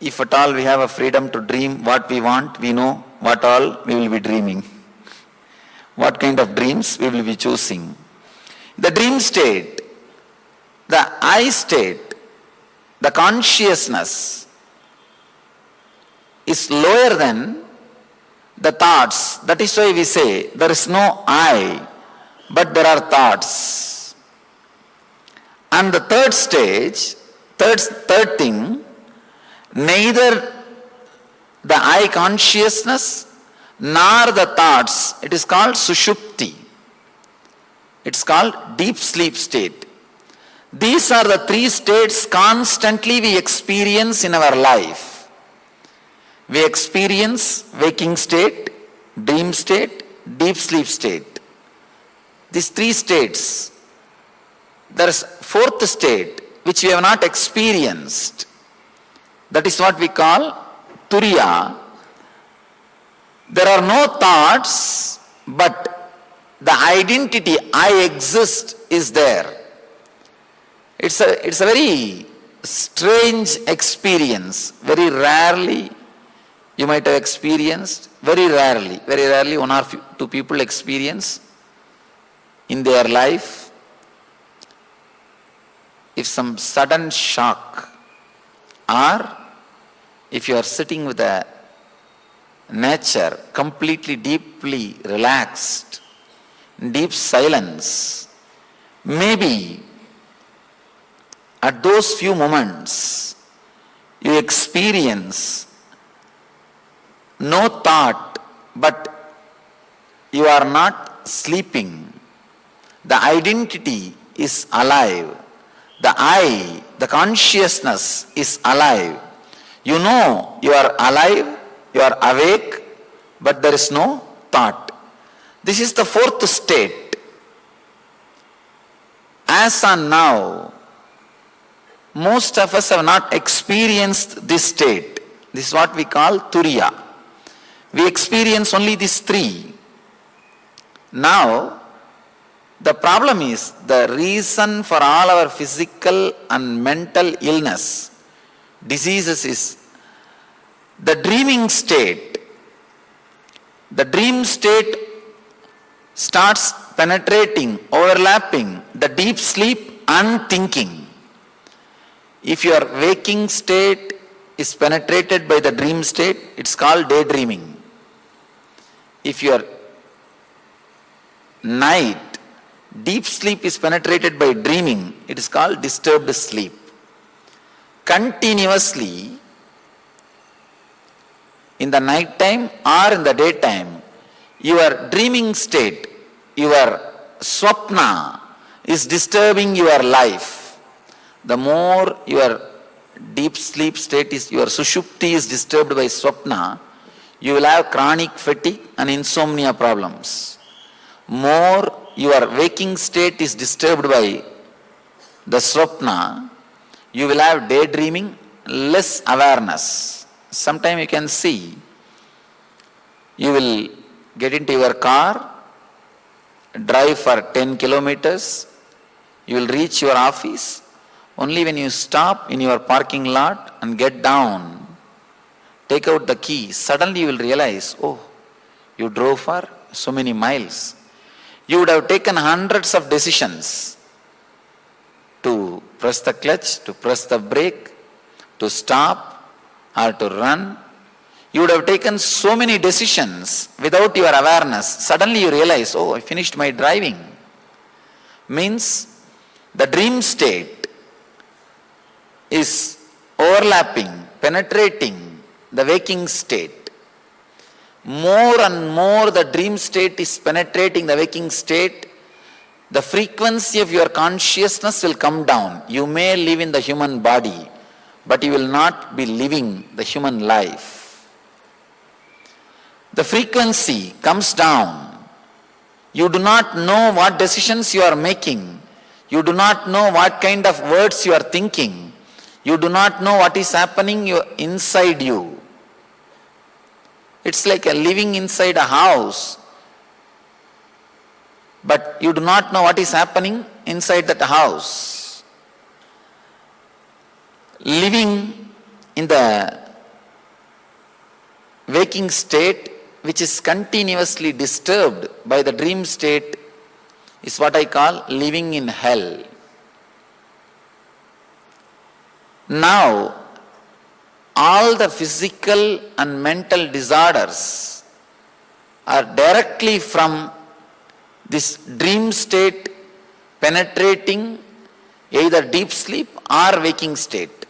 [SPEAKER 4] If at all we have a freedom to dream what we want, we know what all we will be dreaming. What kind of dreams we will be choosing. The dream state, the I state, the consciousness is lower than the thoughts. That is why we say there is no I, but there are thoughts. And the third stage, third thing, neither the I consciousness nor the thoughts, it is called Sushupti. It's called deep sleep state. These are the three states constantly we experience in our life. We experience waking state, dream state, deep sleep state. These three states. There is fourth state which we have not experienced. That is what we call Turiya. There are no thoughts, but the identity I exist is there. It's a very strange experience. Very rarely you might have experienced, very rarely one or two people experience in their life. If some sudden shock, or if you are sitting with a nature completely deeply relaxed, deep silence, maybe at those few moments you experience no thought, but you are not sleeping. The identity is alive. The I, the consciousness is alive. You know you are alive, you are awake, but there is no thought. This is the fourth state. As on now, most of us have not experienced this state. This is what we call Turiya. We experience only these three. Now, the problem is, the reason for all our physical and mental illness, diseases, is the dreaming state. The dream state starts penetrating, overlapping the deep sleep and thinking. If your waking state is penetrated by the dream state, it's called daydreaming. If your night deep sleep is penetrated by dreaming, it is called disturbed sleep. Continuously, in the night time or in the daytime, your dreaming state, your swapna, is disturbing your life. The more your deep sleep state is, your sushupti is disturbed by swapna, you will have chronic fatigue and insomnia problems. More your waking state is disturbed by the swapna, you will have daydreaming, less awareness. Sometime you can see, you will get into your car, drive for 10 kilometers, you will reach your office. Only when you stop in your parking lot and get down, take out the key, suddenly you will realize, oh, you drove for so many miles. You would have taken hundreds of decisions to press the clutch, to press the brake, to stop or to run. You would have taken so many decisions without your awareness. Suddenly you realize, oh, I finished my driving. Means the dream state is overlapping, penetrating the waking state. More and more the dream state is penetrating the waking state, the frequency of your consciousness will come down. You may live in the human body, but you will not be living the human life. The frequency comes down. You do not know what decisions you are making. You do not know what kind of words you are thinking. You do not know what is happening inside you. It's like living inside a house, but you do not know what is happening inside that house. Living in the waking state, which is continuously disturbed by the dream state, is what I call living in hell. Now, all the physical and mental disorders are directly from this dream state penetrating either deep sleep or waking state.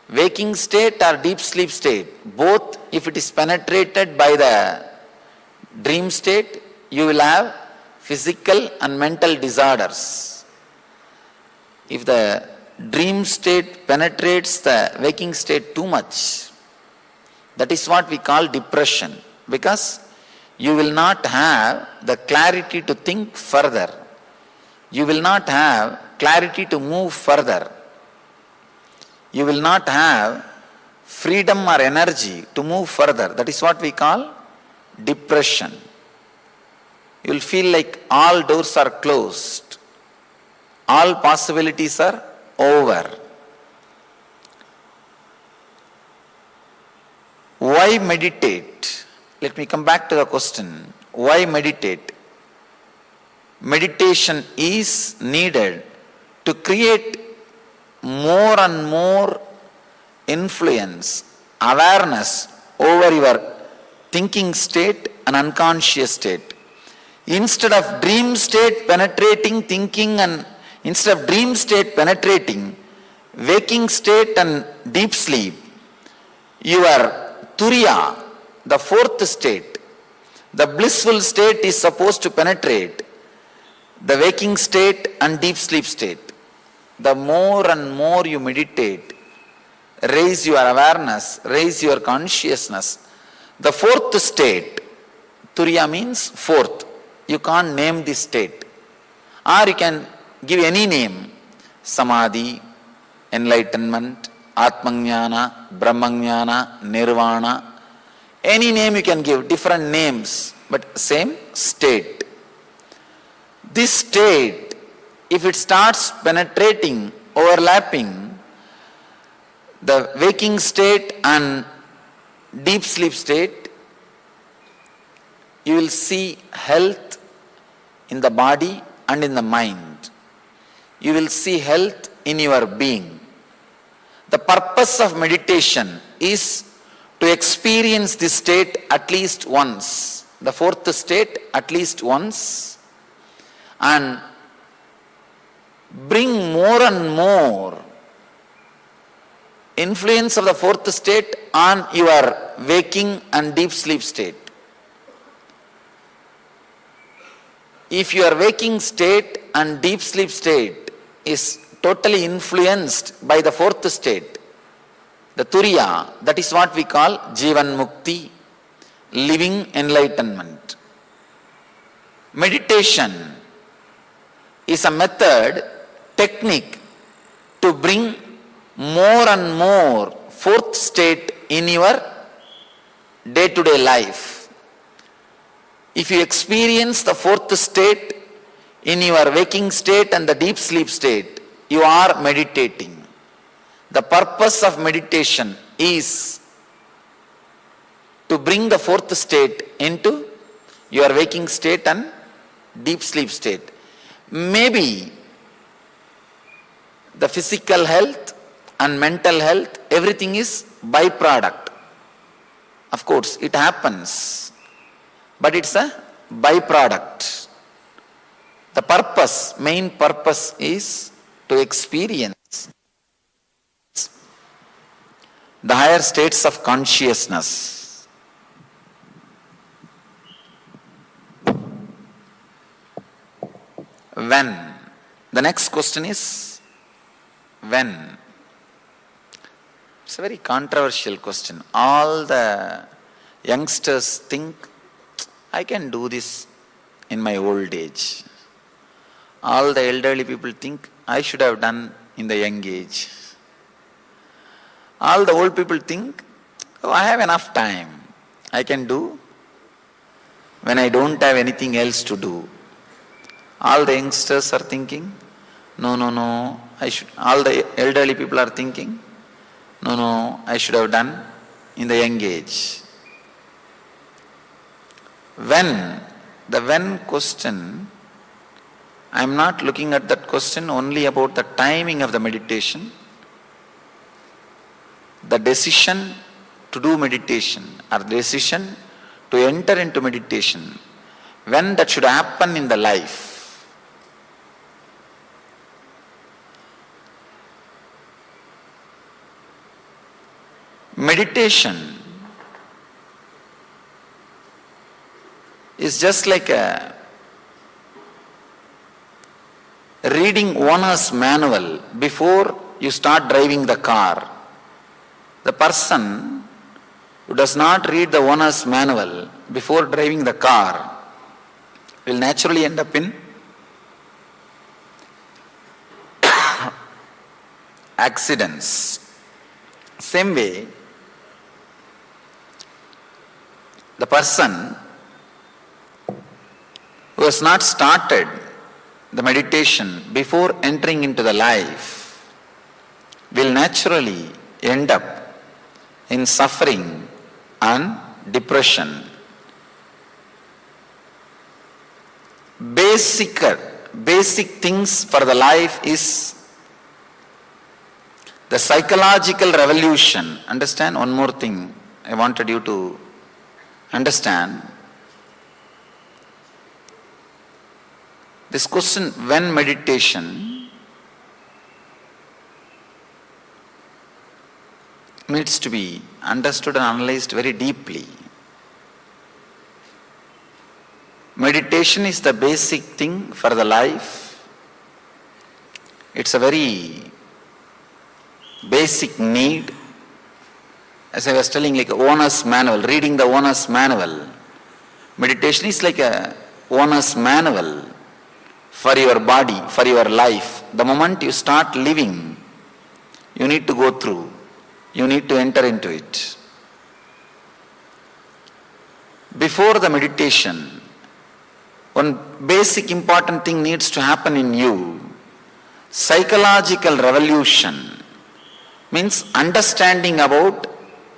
[SPEAKER 4] Waking state or deep sleep state, both if it is penetrated by the dream state, you will have physical and mental disorders. If the dream state penetrates the waking state too much, that is what we call depression, because you will not have the clarity to think further. You will not have clarity to move further. You will not have freedom or energy to move further. That is what we call depression. you will feel like all doors are closed. All possibilities are over. Why meditate? Let me come back to the question. Why meditate? Meditation is needed to create more and more influence, awareness over your thinking state and unconscious state. Instead of dream state penetrating thinking and instead of dream state penetrating waking state and deep sleep, your Turiya, the fourth state, the blissful state is supposed to penetrate the waking state and deep sleep state. The more and more you meditate, raise your awareness, raise your consciousness. The fourth state, Turiya means fourth. You can't name this state. Or you can give any name. Samadhi, enlightenment, Atmajnana, Brahmajnana, Nirvana. Any name you can give, different names, but same state. This state, if it starts penetrating, overlapping the waking state and deep sleep state, you will see health in the body and in the mind. You will see health in your being. The purpose of meditation is to experience this state at least once, the fourth state at least once, and bring more and more influence of the fourth state on your waking and deep sleep state. If your waking state and deep sleep state is totally influenced by the fourth state, the Turiya, that is what we call Jivan Mukti, living enlightenment. Meditation is a method, technique to bring more and more fourth state in your day-to-day life. If you experience the fourth state in your waking state and the deep sleep state, you are meditating. The purpose of meditation is to bring the fourth state into your waking state and deep sleep state. Maybe the physical health and mental health, everything is byproduct. Of course, it happens, but it's a byproduct. The purpose, main purpose is to experience the higher states of consciousness. When? The next question is when? It's a very controversial question. All the youngsters think, I can do this in my old age. All the elderly people think, I should have done in the young age. All the old people think, oh, I have enough time. I can do when I don't have anything else to do. All the youngsters are thinking, no, I should. All the elderly people are thinking, no, I should have done in the young age. When? The when question, I am not looking at that question only about the timing of the meditation. The decision to do meditation or the decision to enter into meditation, when that should happen in the life. Meditation is just like reading owner's manual before you start driving the car. The person who does not read the owner's manual before driving the car will naturally end up in accidents. Same way, the person who who has not started the meditation before entering into the life will naturally end up in suffering and depression. Basic things for the life is the psychological revolution. Understand one more thing I wanted you to understand. This question, when meditation, needs to be understood and analyzed very deeply. Meditation is the basic thing for the life. It's a very basic need. As I was telling, like owner's manual, reading the owner's manual. Meditation is like a owner's manual for your body, for your life. The moment you start living, you need to go through. You need to enter into it. Before the meditation, one basic important thing needs to happen in you. Psychological revolution means understanding about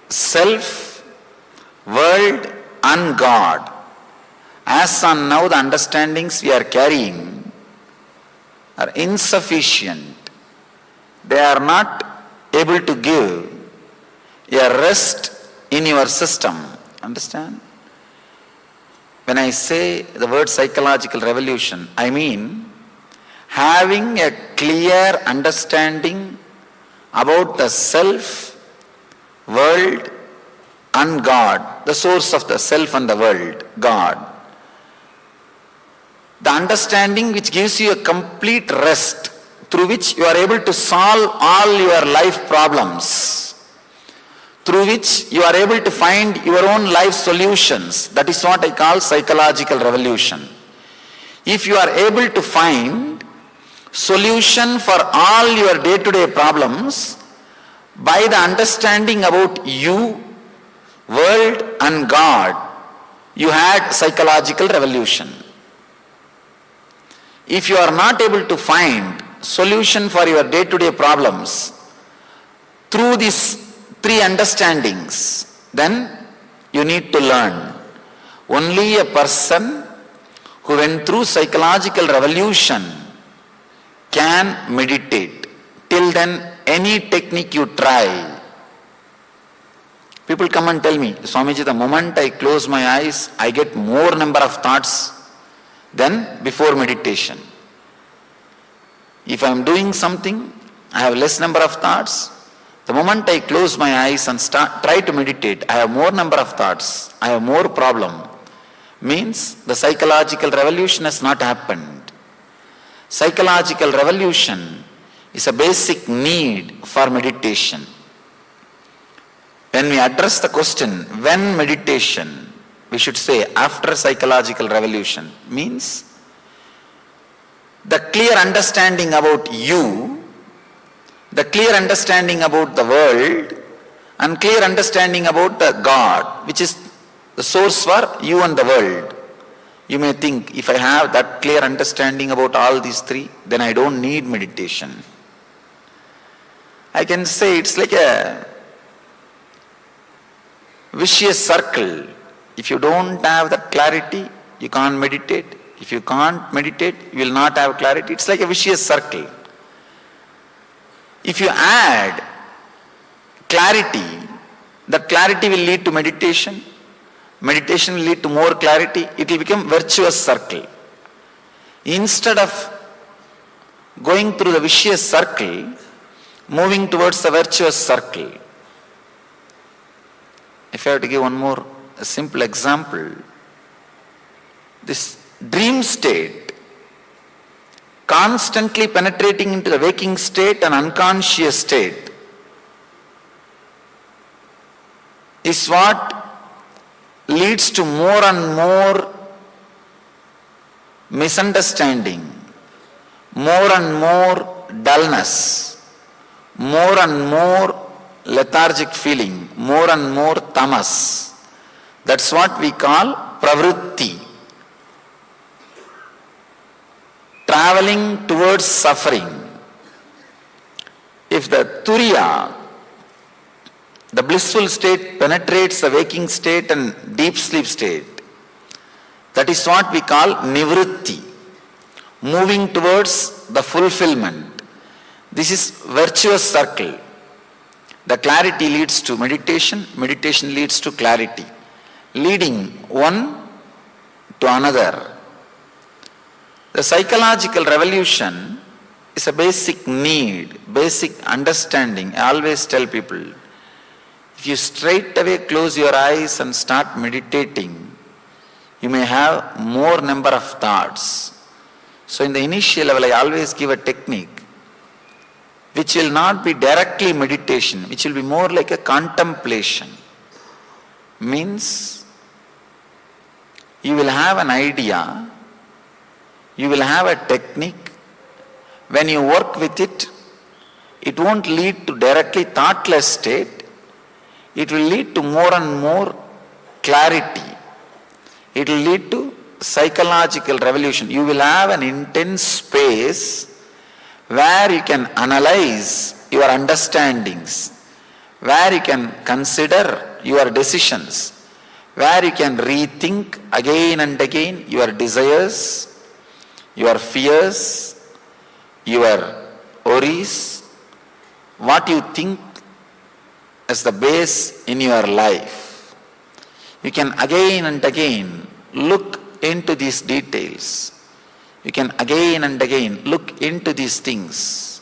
[SPEAKER 4] self, world and God. As on now, the understandings we are carrying are insufficient. They are not able to give a rest in your system. Understand? When I say the word psychological revolution, I mean having a clear understanding about the self, world and God, the source of the self and the world, God. The understanding which gives you a complete rest through which you are able to solve all your life problems, through which you are able to find your own life solutions. That is what I call psychological revolution. If you are able to find solution for all your day-to-day problems by the understanding about you, world and God, you had psychological revolution. If you are not able to find solution for your day-to-day problems through these three understandings, then you need to learn. Only a person who went through psychological revolution can meditate. Till then, any technique you try. People come and tell me, Swamiji, the moment I close my eyes, I get more number of thoughts than before meditation. If I am doing something, I have less number of thoughts. The moment I close my eyes and try to meditate, I have more number of thoughts, I have more problem. Means the psychological revolution has not happened. Psychological revolution is a basic need for meditation. When we address the question, when meditation, we should say after psychological revolution, means the clear understanding about you, the clear understanding about the world, and clear understanding about the God, which is the source for you and the world. You may think, if I have that clear understanding about all these three, then I don't need meditation. I can say it's like a vicious circle. If you don't have that clarity, you can't meditate. If you can't meditate, you will not have clarity. It's like a vicious circle. If you add clarity, that clarity will lead to meditation. Meditation will lead to more clarity. It will become virtuous circle. Instead of going through the vicious circle, moving towards the virtuous circle. If I have to give one more a simple example, this dream state, constantly penetrating into the waking state and unconscious state, is what leads to more and more misunderstanding, more and more dullness, more and more lethargic feeling, more and more tamas. That's what we call pravritti. traveling towards suffering. If the turiya, the blissful state, penetrates the waking state and deep sleep state, that is what we call nivritti, moving towards the fulfillment. This is virtuous circle. The clarity leads to meditation, meditation leads to clarity, leading one to another. The psychological revolution is a basic need, basic understanding. I always tell people, if you straight away close your eyes and start meditating, you may have more number of thoughts. So in the initial level, I always give a technique which will not be directly meditation, which will be more like a contemplation. Means you will have an idea, you will have a technique. When you work with it, it won't lead to directly thoughtless state. It will lead to more and more clarity. It will lead to psychological revolution. You will have an intense space where you can analyze your understandings, where you can consider your decisions, where you can rethink again and again your desires, your fears, your worries, what you think as the base in your life. You can again and again look into these details. You can again and again look into these things.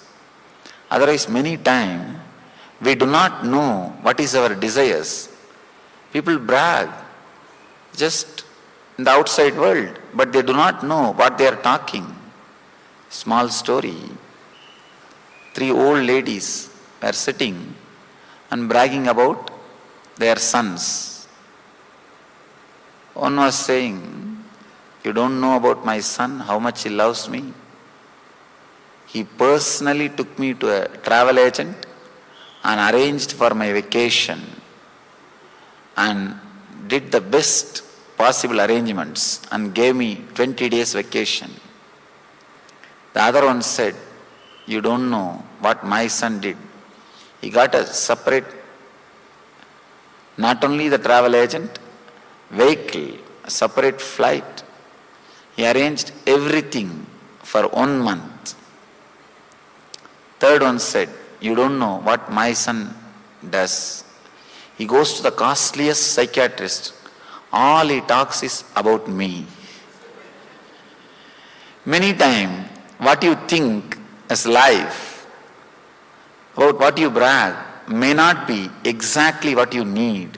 [SPEAKER 4] Otherwise, many times we do not know what is our desires. People brag just in the outside world, but they do not know what they are talking. Small story. 3 old ladies were sitting and bragging about their sons. One was saying, "You don't know about my son, how much he loves me. He personally took me to a travel agent and arranged for my vacation and did the best possible arrangements and gave me 20 days vacation." The other one said, "You don't know what my son did. He got a separate, not only the travel agent, vehicle, a separate flight. He arranged everything for 1 month." Third one said, "You don't know what my son does. He goes to the costliest psychiatrist. All he talks is about me." Many times, what you think as life, about what you brag, may not be exactly what you need,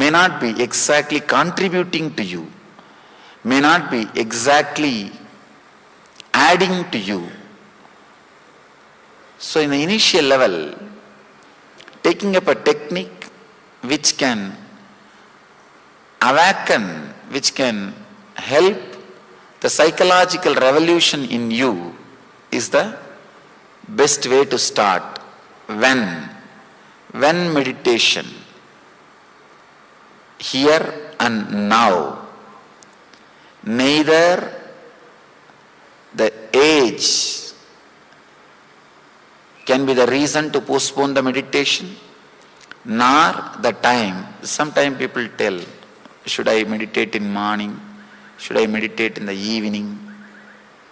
[SPEAKER 4] may not be exactly contributing to you, may not be exactly adding to you. So in the initial level, taking up a technique which can awaken, which can help the psychological revolution in you is the best way to start. When meditation, here and now. Neither the age can be the reason to postpone the meditation, nor the time. Sometimes people tell, should I meditate in morning? Should I meditate in the evening?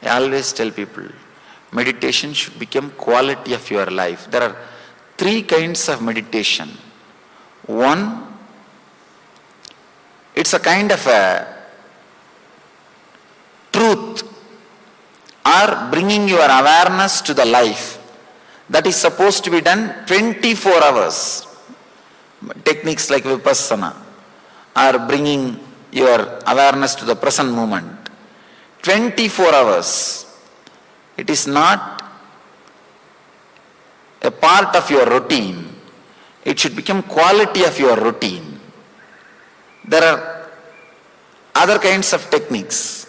[SPEAKER 4] I always tell people, meditation should become quality of your life. There are 3 kinds of meditation. One, it's a kind of a truth or bringing your awareness to the life. That is supposed to be done 24 hours. Techniques like Vipassana are bringing your awareness to the present moment. 24 hours. It is not a part of your routine. It should become quality of your routine. There are other kinds of techniques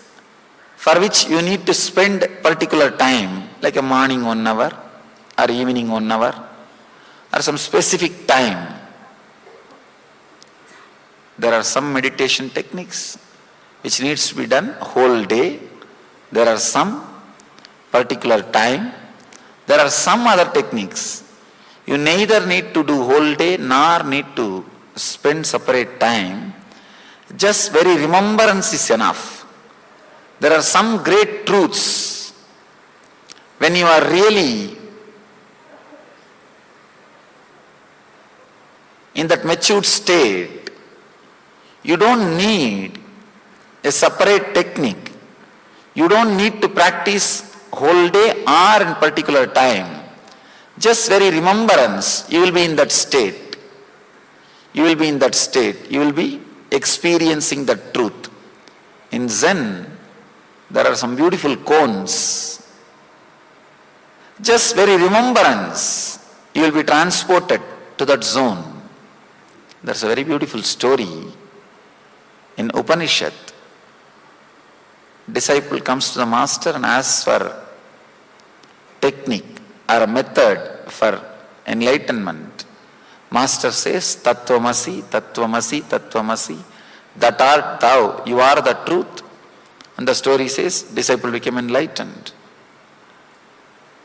[SPEAKER 4] for which you need to spend particular time, like a morning 1 hour or evening 1 hour or some specific time. There are some meditation techniques which needs to be done whole day. There are some particular time. There are some other techniques. You neither need to do whole day nor need to spend separate time. Just very remembrance is enough. There are some great truths. When you are really in that matured state, you don't need a separate technique. You don't need to practice whole day or in particular time. Just very remembrance, you will be in that state. You will be in that state. You will be experiencing the truth. In Zen, there are some beautiful koans. Just very remembrance, you will be transported to that zone. There's a very beautiful story in Upanishad. Disciple comes to the master and asks for technique or a method for enlightenment. Master says, Tattvamasi, Tattvamasi, Tattvamasi, that art thou, you are the truth. And the story says, disciple became enlightened.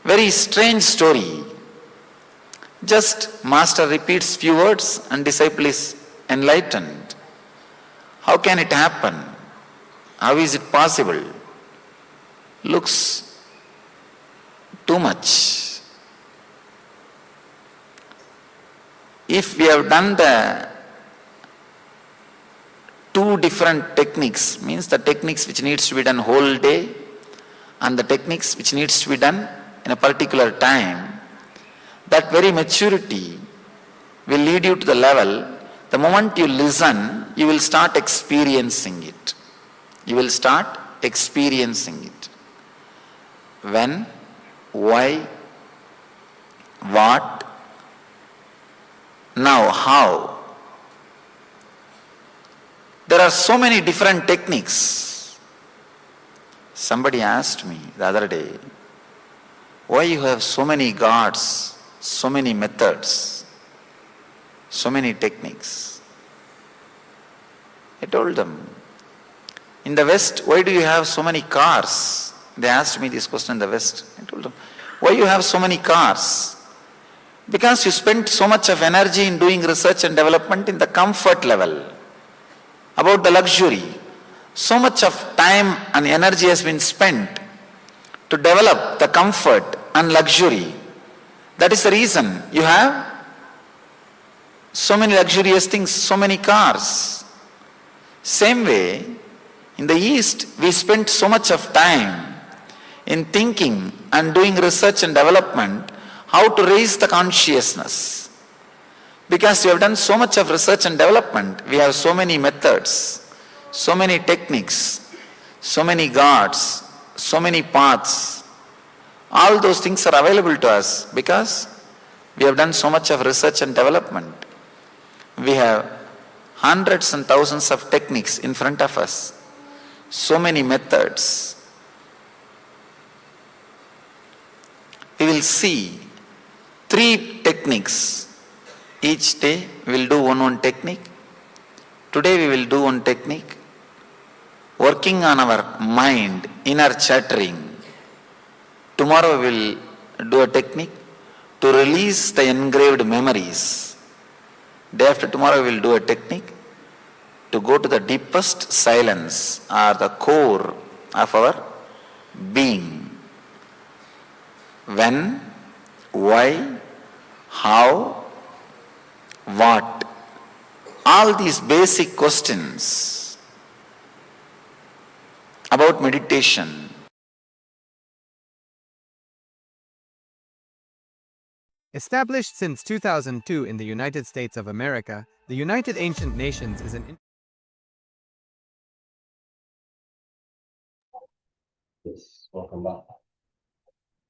[SPEAKER 4] Very strange story. Just master repeats few words and disciple is enlightened. How can it happen? How is it possible? Looks too much. If we have done the two different techniques, means the techniques which needs to be done whole day and the techniques which needs to be done in a particular time, that very maturity will lead you to the level, the moment you listen, you will start experiencing it. You will start experiencing it. When, why, what, now how. There are so many different techniques. Somebody asked me the other day, why you have so many gods, so many methods, so many techniques? I told them, in the West, why do you have so many cars? They asked me this question in the West. I told them, why you have so many cars? Because you spent so much of energy in doing research and development in the comfort level, about the luxury. So much of time and energy has been spent to develop the comfort and luxury. That is the reason you have so many luxurious things, so many cars. Same way, in the East, we spent so much of time in thinking and doing research and development how to raise the consciousness. Because we have done so much of research and development, we have so many methods, so many techniques, so many gods, so many paths. All those things are available to us because we have done so much of research and development. We have hundreds and thousands of techniques in front of us, so many methods. We will see 3 techniques. Each day we will do one technique. Today we will do one technique. Working on our mind, inner chattering. Tomorrow we will do a technique to release the engraved memories. Day after tomorrow we will do a technique to go to the deepest silence or the core of our being. When, why, how, what? All these basic questions about meditation.
[SPEAKER 1] Established since 2002 in the United States of America, the United Ancient Nations is an
[SPEAKER 6] Yes, welcome back.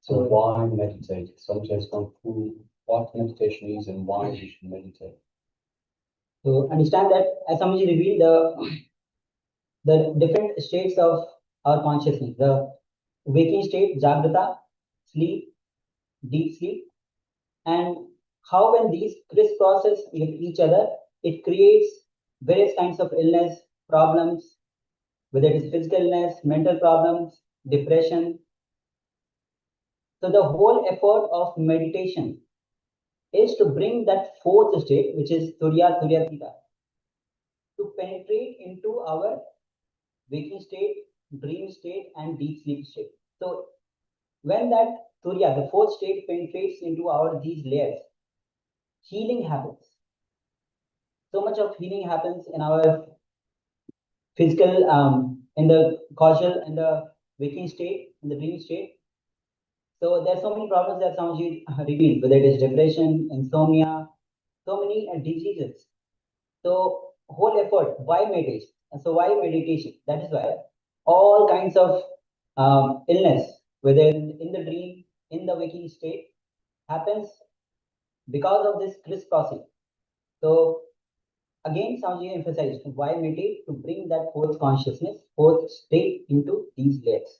[SPEAKER 6] So why meditate? Some has gone through what meditation is and why you should meditate.
[SPEAKER 3] To understand that, as Swamiji revealed, the different states of our consciousness, the waking state, Jagrata, sleep, deep sleep, and how when these crisscrosses with each other, it creates various kinds of illness, problems, whether it is physical illness, mental problems, depression, So the whole effort of meditation is to bring that fourth state, which is Turya Turyatita, to penetrate into our waking state, dream state, and deep sleep state. So when that Turya, the fourth state, penetrates into our these layers, healing happens. So much of healing happens in our physical, in the causal, in the waking state, in the dream state. So there's so many problems that Swamiji revealed, whether it is depression, insomnia, so many diseases. So whole effort, why meditation? So why meditation? That is why all kinds of illness, whether in the dream, in the waking state, happens because of this crisscrossing. So again, Swamiji emphasized why meditate, to bring that fourth consciousness, fourth state into these layers.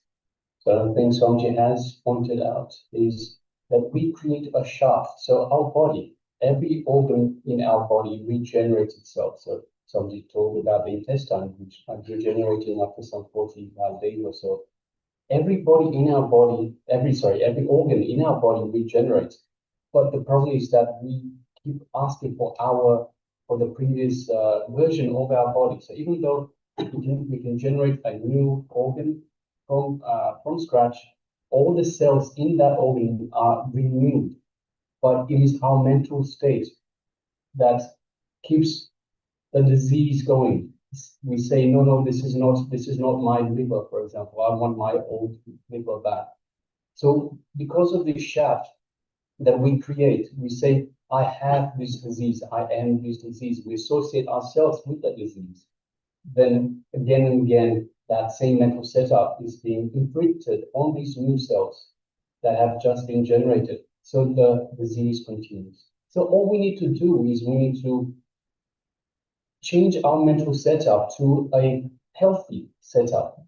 [SPEAKER 6] So the thing Swamiji has pointed out is that we create a shaft. So our body, every organ in our body regenerates itself. So Swamiji told about the intestine, which are regenerating after some 45 days or so. Every organ in our body regenerates. But the problem is that we keep asking for the previous version of our body. So even though we can generate a new organ from scratch, all the cells in that organ are renewed, but it is our mental state that keeps the disease going. We say, no, this is not my liver, for example. I want my old liver back. So because of this shaft that we create, we say, I have this disease, I am this disease. We associate ourselves with that disease. Then again and again, that same mental setup is being imprinted on these new cells that have just been generated. So the disease continues. So all we need to do is we need to change our mental setup to a healthy setup,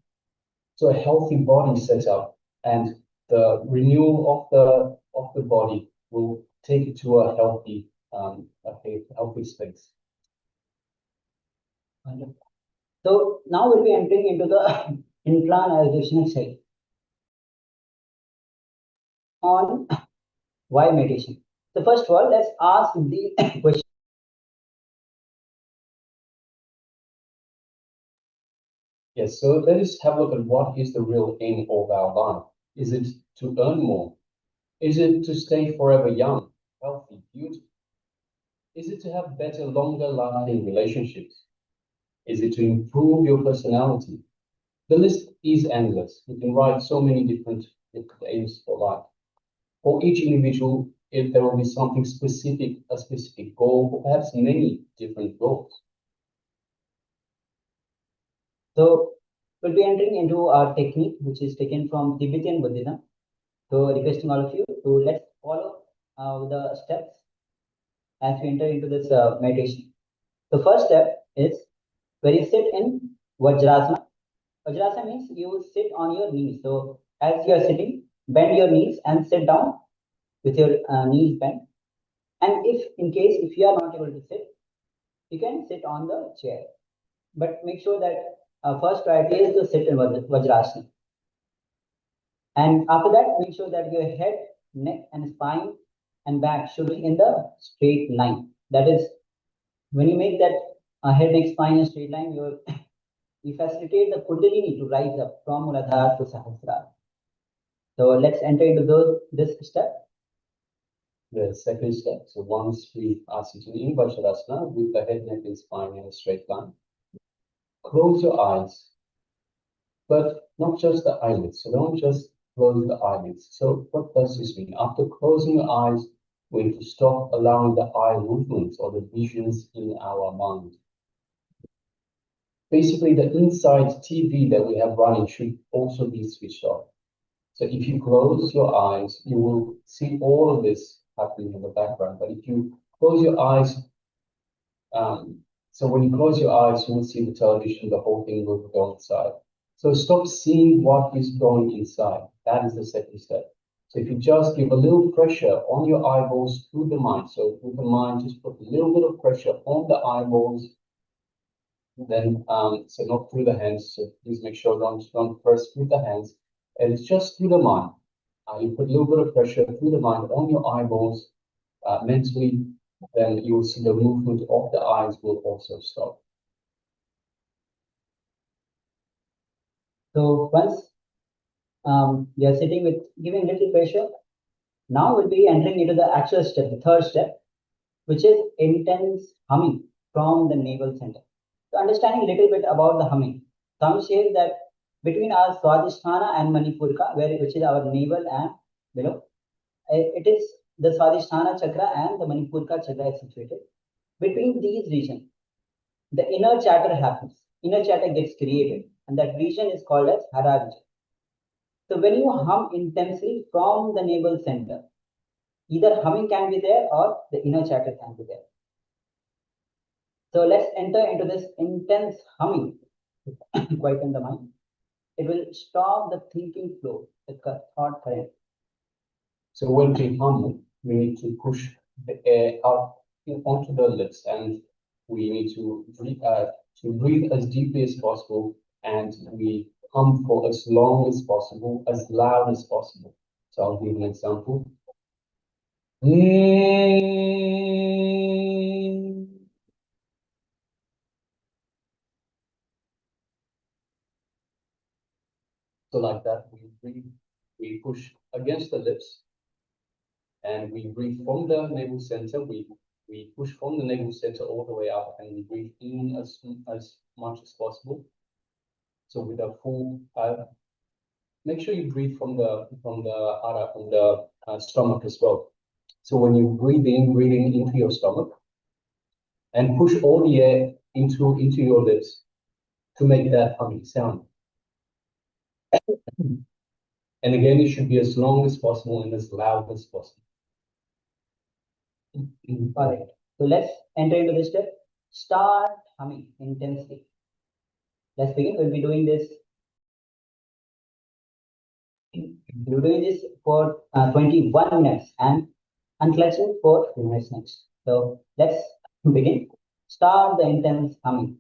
[SPEAKER 6] so a healthy body setup, and the renewal of the body will take it to a healthy space.
[SPEAKER 3] Wonderful. So now we'll be entering into the internalization side on why meditation. So first of all, let's ask the question.
[SPEAKER 6] Yes, so let us have a look at what is the real aim of our life. Is it to earn more? Is it to stay forever young, healthy, beautiful? Is it to have better, longer lasting relationships? Is it to improve your personality? The list is endless. You can write so many different aims for life. For each individual, if there will be something specific, a specific goal, or perhaps many different goals.
[SPEAKER 3] So we'll be entering into our technique, which is taken from Tibetan Buddhism. So requesting all of you to let's follow the steps as we enter into this meditation. The first step is where you sit in Vajrasana. Vajrasana means you sit on your knees. So as you are sitting, bend your knees and sit down with your knees bent. And if you are not able to sit, you can sit on the chair. But make sure that first priority is to sit in Vajrasana. And after that, make sure that your head, neck, and spine and back should be in the straight line. That is, when you make that head, neck, spine in straight line, you facilitate the Kundalini to rise up from Muladhara to Sahasrara. So let's enter into this step.
[SPEAKER 6] The second step. So once we are sitting in Vajrasana with the head, neck, and spine in a straight line, close your eyes, but not just the eyelids. So don't just close the eyelids. So what does this mean? After closing your eyes, we need to stop allowing the eye movements or the visions in our mind. Basically, the inside TV that we have running should also be switched off. So if you close your eyes, you will see all of this happening in the background. But if you close your eyes, so when you close your eyes, you will see the television, the whole thing will go inside. So stop seeing what is going inside. That is the second step. So if you just give a little pressure on your eyeballs through the mind, so with the mind, just put a little bit of pressure on the eyeballs, then, so not through the hands, so please make sure don't press with the hands, and it's just through the mind. you put a little bit of pressure through the mind on your eyeballs mentally, then you will see the movement of the eyes will also stop.
[SPEAKER 3] So once you are sitting with giving little pressure, now we'll be entering into the actual step, the third step, which is intense humming from the navel center. So understanding a little bit about the humming. Some says that between our Swadhisthana and Manipurka, which is our navel and below, it is the Swadhisthana chakra and the Manipurka chakra is situated. Between these regions, the inner chatter happens. Inner chatter gets created, and that region is called as Hara region. So when you hum intensely from the navel center, either humming can be there or the inner chatter can be there. So let's enter into this intense humming, quieten the mind. It will stop the thinking flow, the thought current.
[SPEAKER 6] So when we hum, we need to push the air out onto the lips, and we need to breathe as deeply as possible, and we hum for as long as possible, as loud as possible. So I'll give an example. So like that, we breathe, we push against the lips, and we breathe from the navel center. We push from the navel center all the way up, and we breathe in as much as possible. So with a full, make sure you breathe from the stomach as well. So when you breathing into your stomach, and push all the air into your lips to make that humming sound. And again, it should be as long as possible and as loud as possible.
[SPEAKER 3] All right. So let's enter into this step. Start humming intensely. Let's begin. We'll be doing this. We're doing this for 21 minutes and unclutching for 2 minutes next. So let's begin. Start the intense humming.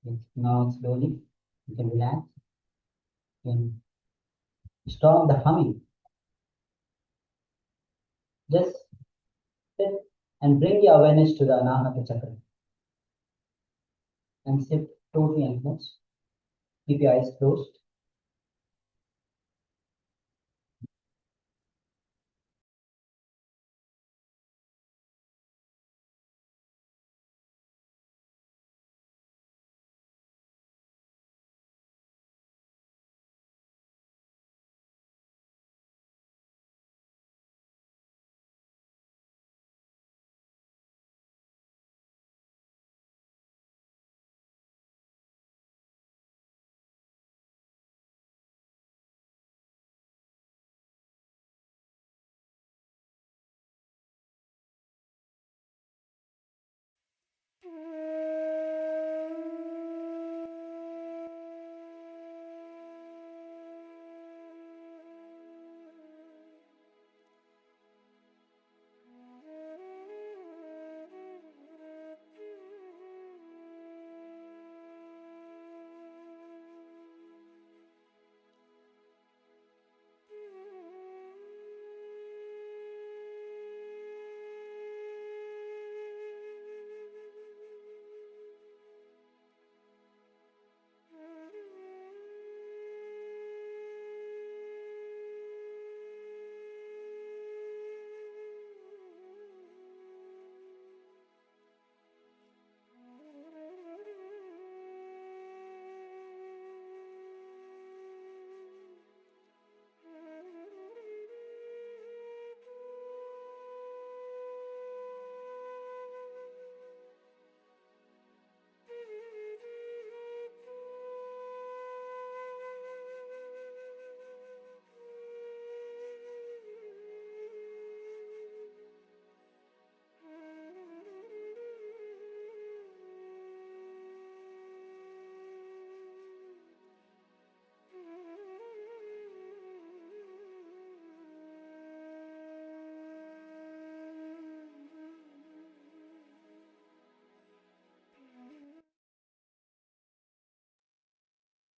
[SPEAKER 3] Yes. Now slowly you can relax. You can stop the humming. Just sit and bring your awareness to the Anahata Chakra. And sit totally unclosed. Keep your eyes closed.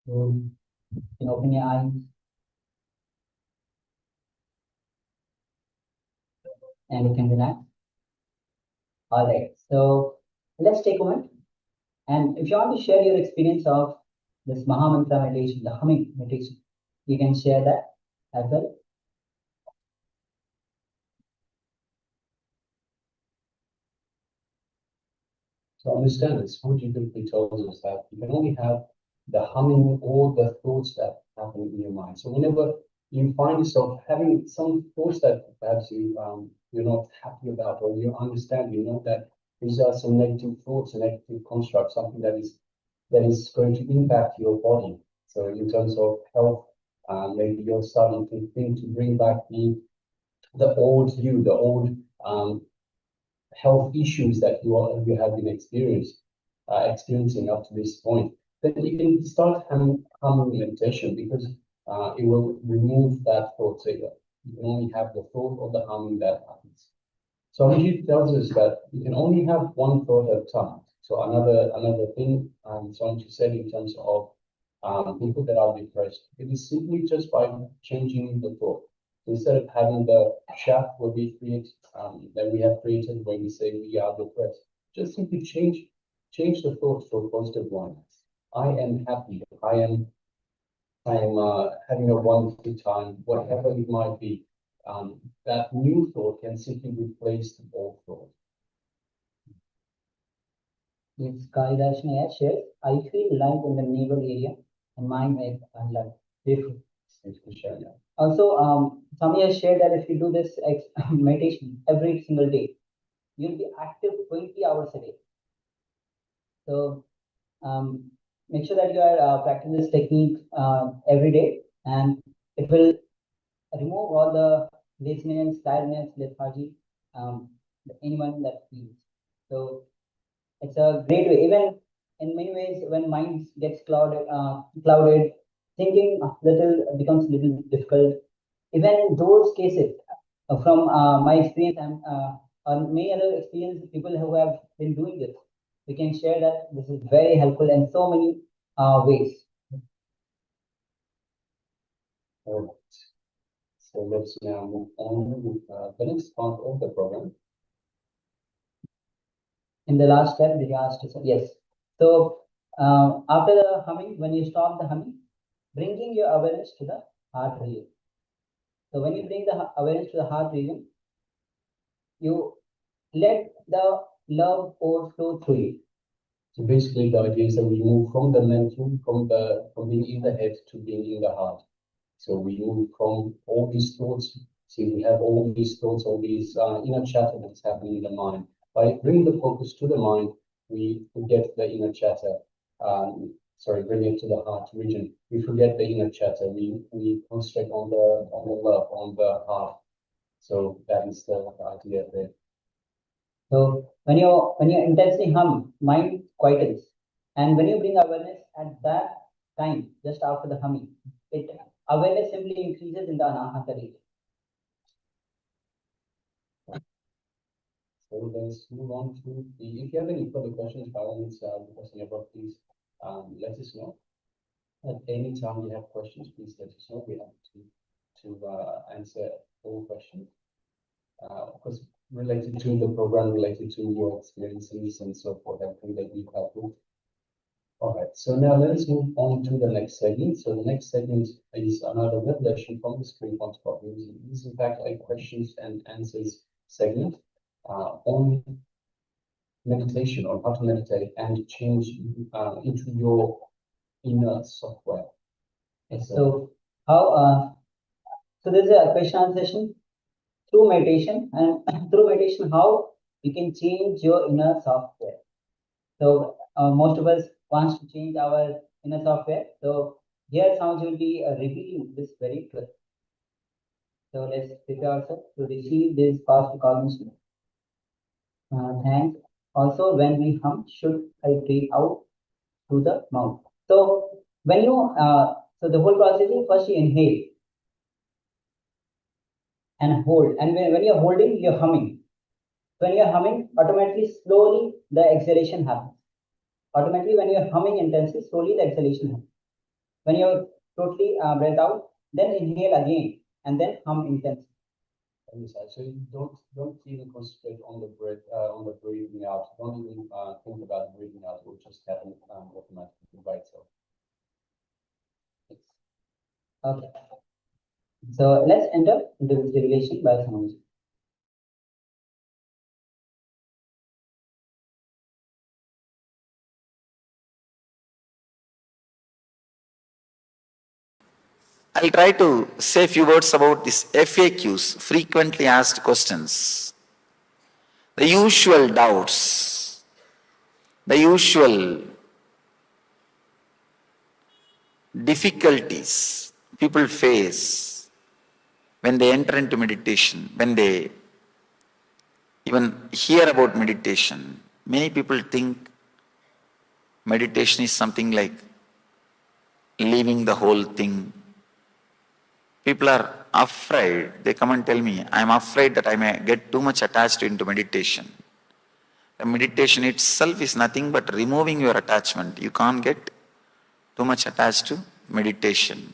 [SPEAKER 3] So you can open your eyes and you can relax. All right. So let's take a moment. And if you want to share your experience of this Mahamantra meditation, the humming meditation, you can share that as well.
[SPEAKER 6] So understand this, Swamiji briefly tells us that you can only have the humming or the thoughts that happen in your mind. So whenever you find yourself having some thoughts that perhaps you're not happy about, or you understand, you know that these are some negative thoughts, a negative construct, something that is going to impact your body. So in terms of health, maybe you're starting to think to bring back the old you, the old health issues that you have been experiencing up to this point, then you can start humming meditation, because it will remove that thought. So you can only have the thought of the humming that happens. So he tells us that you can only have one thought at a time. So another thing, Swamiji said in terms of people that are depressed, it is simply just by changing the thought. So instead of having the chat what we create, that we have created when we say we are depressed, just simply change the thought to a positive one. I am happy. I am having a wonderful time, whatever it might be. That new thought can simply replace the old thought.
[SPEAKER 3] Yes, Kalidashna shares, I feel light in the navel area and mind is alive. Beautiful.
[SPEAKER 6] Thanks for sharing that.
[SPEAKER 3] Also, Swami has shared that if you do this meditation every single day, you'll be active 20 hours a day. So make sure that you are practicing this technique every day, and it will remove all the laziness, tiredness, lethargy, anyone that feels. So it's a great way. Even in many ways, when mind gets clouded, thinking becomes little difficult. Even in those cases, from my experience and on many other experience, people who have been doing this, we can share that this is very helpful in so many ways.
[SPEAKER 6] All right. So let's now move on with the next part of the program.
[SPEAKER 3] In the last step, did you ask to say? Yes. So after the humming, when you stop the humming, bringing your awareness to the heart region. So when you bring the awareness to the heart region, you let the love overflow through you.
[SPEAKER 6] So basically, the idea is that we move from the mental, from being in the head to being in the heart. So we move from all these thoughts. See, we have all these thoughts, all these inner chatter that's happening in the mind. By bringing the focus to the mind, we forget the inner chatter. Bring it to the heart region. We forget the inner chatter. We concentrate on the love, on the heart. So that is the idea there.
[SPEAKER 3] So when you intensely hum, mind quietens, and when you bring awareness at that time, just after the humming, awareness simply increases in the anahata region.
[SPEAKER 6] So let's move on to if you have any further questions, by all means, question about please let us know. At any time you have questions, please let us know. We have to answer all questions. Of course, related to the program, related to your experiences and so forth, everything that you have with. All right, so now let's move on to the next segment. So the next segment is another revelation from the screen on top. This is in fact a questions and answers segment on meditation, on how to meditate and change into your inner software.
[SPEAKER 3] Yes, so how? So there's a question answer session through meditation, and through meditation, how you can change your inner software. So most of us wants to change our inner software. So here sounds will be revealing this very truth. So let's prepare ourselves to receive this past recognition. Thanks. Also, when we hum, should I breathe out through the mouth? So when you so the whole process is first you inhale and hold, and when you're holding, you're humming. When you're humming, automatically, slowly the exhalation happens. Automatically, when you're humming intensely, slowly the exhalation happens. When you're totally breath out, then inhale again and then hum intensely.
[SPEAKER 6] So you don't even concentrate on the breath, on the breathing out. Don't even think about breathing out. It will just happen automatically by itself.
[SPEAKER 3] Okay. So let's enter into this revelation by Swamiji.
[SPEAKER 4] I'll try to say a few words about these FAQs, frequently asked questions. The usual doubts, the usual difficulties people face when they enter into meditation, when they even hear about meditation. Many people think meditation is something like leaving the whole thing. People are afraid. They come and tell me, I'm afraid that I may get too much attached into meditation. The meditation itself is nothing but removing your attachment. You can't get too much attached to meditation.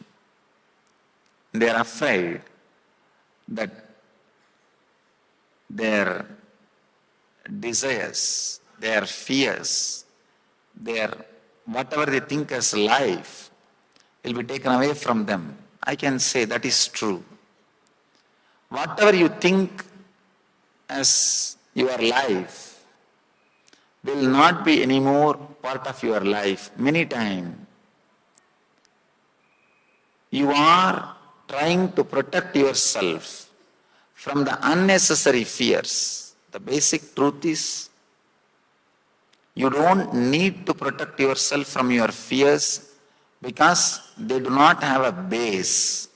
[SPEAKER 4] They are afraid that their desires, their fears, their whatever they think as life will be taken away from them. I can say that is true. Whatever you think as your life will not be anymore part of your life. Many times you are trying to protect yourself from the unnecessary fears. The basic truth is you don't need to protect yourself from your fears because they do not have a base.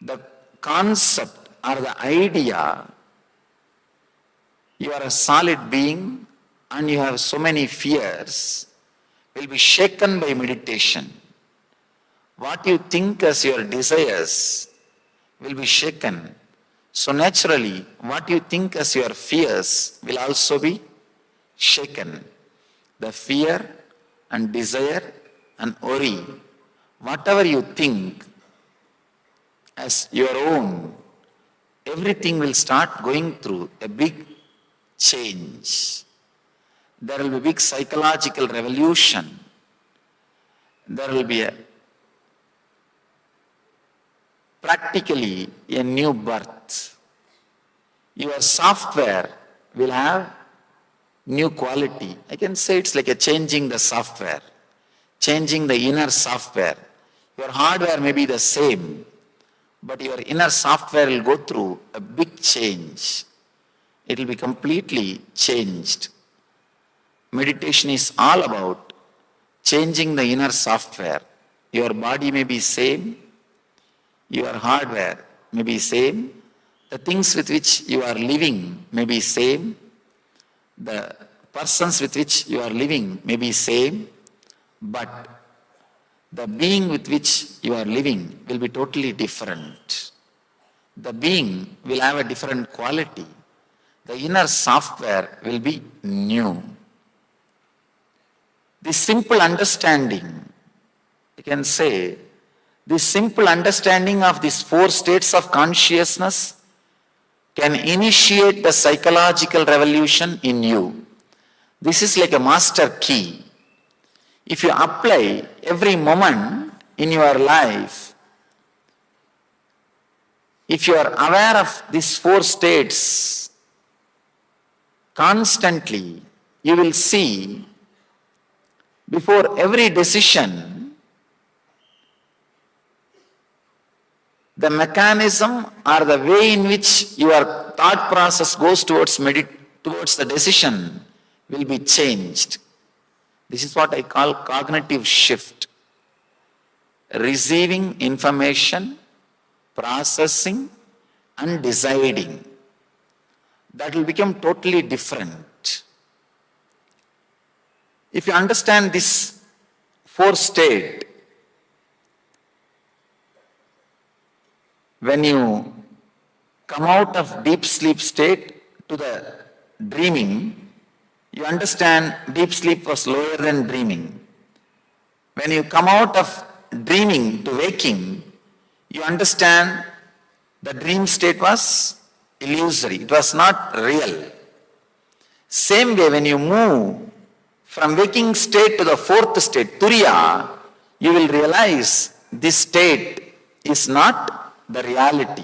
[SPEAKER 4] The concept or the idea, you are a solid being and you have so many fears, will be shaken by meditation. What you think as your desires will be shaken. So naturally, what you think as your fears will also be shaken. The fear and desire and worry, whatever you think as your own, everything will start going through a big change. There will be big psychological revolution. There will be practically a new birth. Your software will have new quality. I can say it's like a changing the software, changing the inner software. Your hardware may be the same, but your inner software will go through a big change. It will be completely changed. Meditation is all about changing the inner software. Your body may be same, your hardware may be same, the things with which you are living may be same, the persons with which you are living may be same, but the being with which you are living will be totally different. The being will have a different quality. The inner software will be new. This simple understanding, you can say, this simple understanding of these 4 states of consciousness can initiate the psychological revolution in you. This is like a master key. If you apply every moment in your life, if you are aware of these 4 states constantly, you will see before every decision, the mechanism or the way in which your thought process goes towards the decision will be changed. This is what I call cognitive shift. Receiving information, processing and deciding. That will become totally different. If you understand this 4 state, when you come out of deep sleep state to the dreaming, you understand deep sleep was lower than dreaming. When you come out of dreaming to waking, you understand the dream state was illusory. It was not real. Same way, when you move from waking state to the 4th state, Turiya, you will realize this state is not the reality.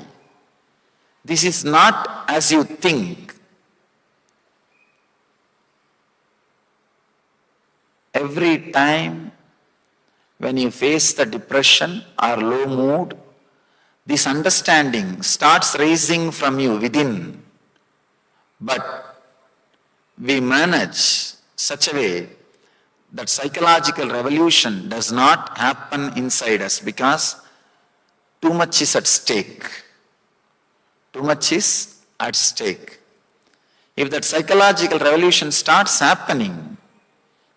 [SPEAKER 4] This is not as you think. Every time when you face the depression or low mood, this understanding starts rising from you within. But we manage such a way that psychological revolution does not happen inside us because too much is at stake. Too much is at stake. If that psychological revolution starts happening,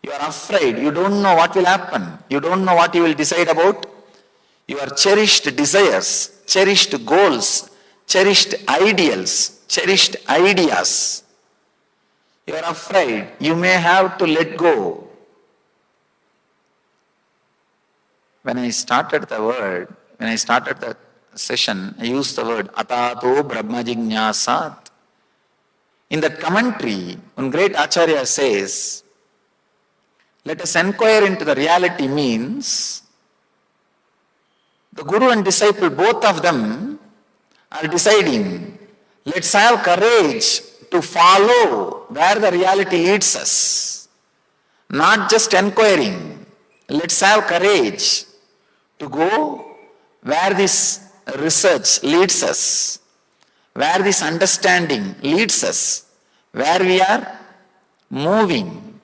[SPEAKER 4] you are afraid, you don't know what will happen, you don't know what you will decide about. Your cherished desires, cherished goals, cherished ideals, cherished ideas. You are afraid, you may have to let go. When I started the session, I used the word atato brahmajignyasat. In that commentary, one great Acharya says, let us inquire into the reality means the Guru and disciple, both of them are deciding, let's have courage to follow where the reality leads us. Not just inquiring, let's have courage to go where this research leads us, where this understanding leads us, where we are moving.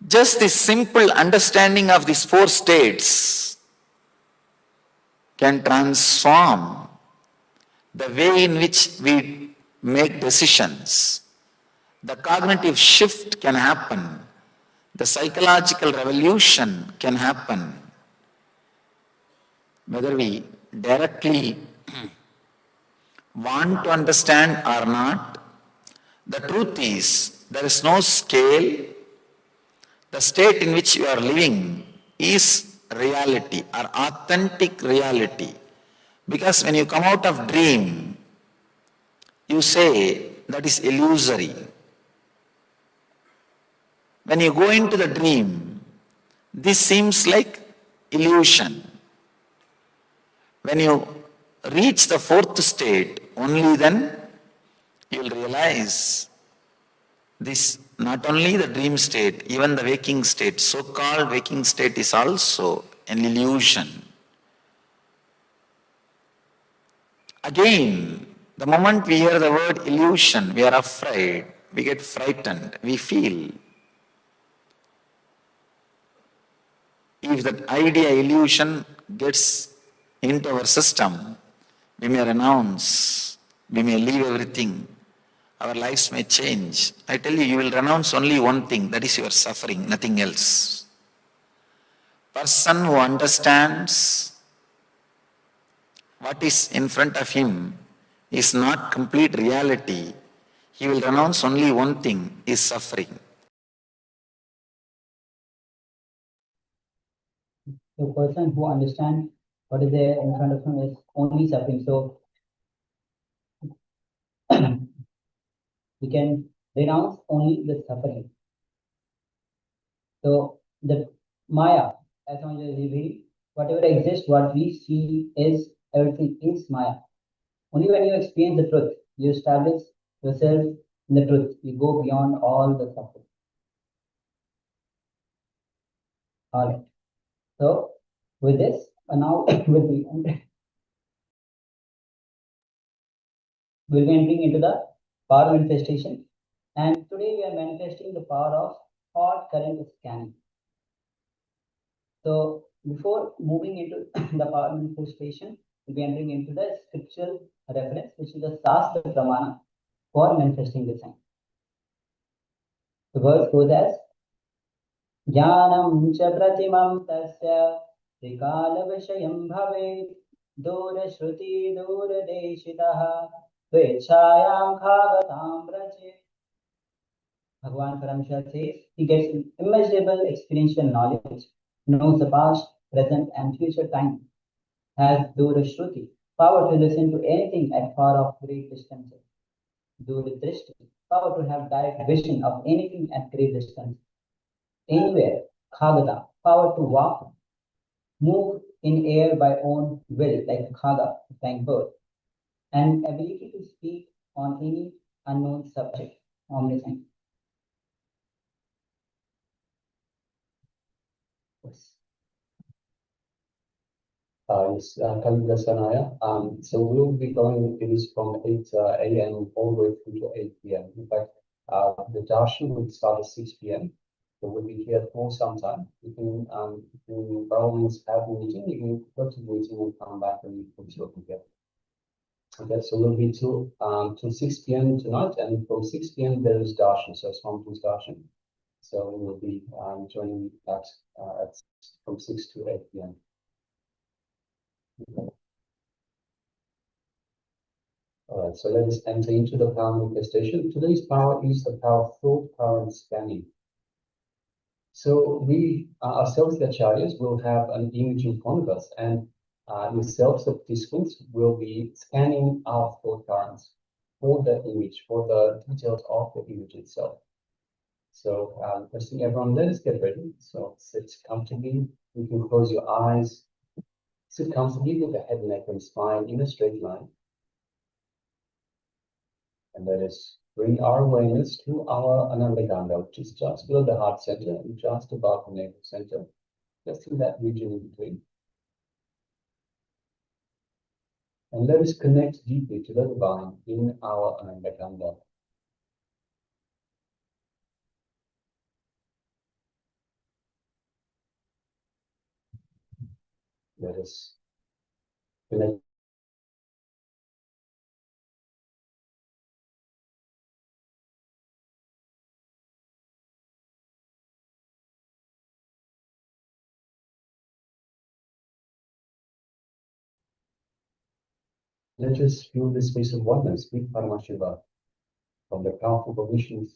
[SPEAKER 4] Just this simple understanding of these 4 states can transform the way in which we make decisions. The cognitive shift can happen. The psychological revolution can happen. Whether we directly want to understand or not, the truth is there is no scale. The state in which you are living is reality or authentic reality. Because when you come out of dream, you say that is illusory. When you go into the dream, this seems like illusion. When you reach the fourth state, only then you will realize this, not only the dream state, even the waking state, so-called waking state is also an illusion. Again, the moment we hear the word illusion, we are afraid, we get frightened, we feel. If that idea, illusion gets into our system, we may renounce, we may leave everything, our lives may change. I tell you, you will renounce only one thing, that is your suffering, nothing else. Person who understands what is in front of him is not complete reality, he will renounce only one thing, is suffering.
[SPEAKER 3] The person who understands what is there in front of him is only suffering. So we can renounce only the suffering. So the Maya, as I was revealed, whatever exists, what we see is, everything is Maya. Only when you experience the truth, you establish yourself in the truth. You go beyond all the suffering. All right. So with this, now we'll be entering into the power manifestation. And today we are manifesting the power of thought current scanning. So before moving into the power manifestation, we'll be entering into the scriptural reference, which is the Sastra Pramana for manifesting the sign. The verse goes as Jnanam cha pratimam tasya trikala vishayam bhave dura shruti dura deshitaha vechayam khagatam braje. Bhagavan Paramashivam says he gets immeasurable experiential knowledge, knows the past, present, and future time, has Dura Shruti, power to listen to anything at far off great distances. Dura Drishti, power to have direct vision of anything at great distance. Anywhere. Khagata, power to walk, move in air by own will, like Khaga, flying bird. And ability to speak on any unknown subject, omniscient. Yes.
[SPEAKER 6] Yes, Kalila Sanaya. So we'll be going, it is from 8 a.m. all the way through to 8 p.m. In fact, the darshan will start at 6 p.m. So we'll be here for some time. You can by all means have a meeting, you can go to the meeting and come back and you can talk together. Okay, so we'll be till 6 p.m. tonight, and from 6 p.m. there is darshan, so Swami's darshan. So we will be joining that from 6 to 8 p.m. All right, so let us enter into the power manifestation. Today's power is the power of thought, power, and scanning. So we, ourselves, the acharyas, will have an image in front of us, and yourselves, the participants, will be scanning our thought currents for the image, for the details of the image itself. So, first thing, everyone, let us get ready. So sit comfortably. You can close your eyes. Sit comfortably with the head, neck, and spine in a straight line. And let us bring our awareness to our Anandaganda, which is just below the heart center and just above the navel center, just in that region in between. And let us connect deeply to the divine in our Anandaganda. Let us connect. Let us feel the space of oneness with Paramashivam from the powerful volitions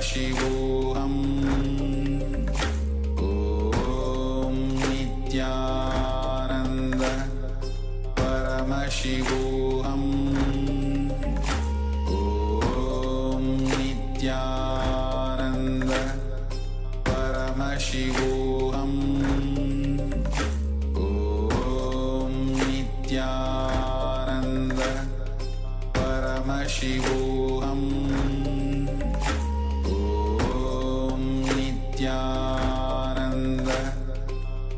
[SPEAKER 4] Paramashivoham. Om Nithyananda Paramashivoham. Om Nithyananda Paramashivoham. Om Nithyananda Paramashivoham. Om Nithyananda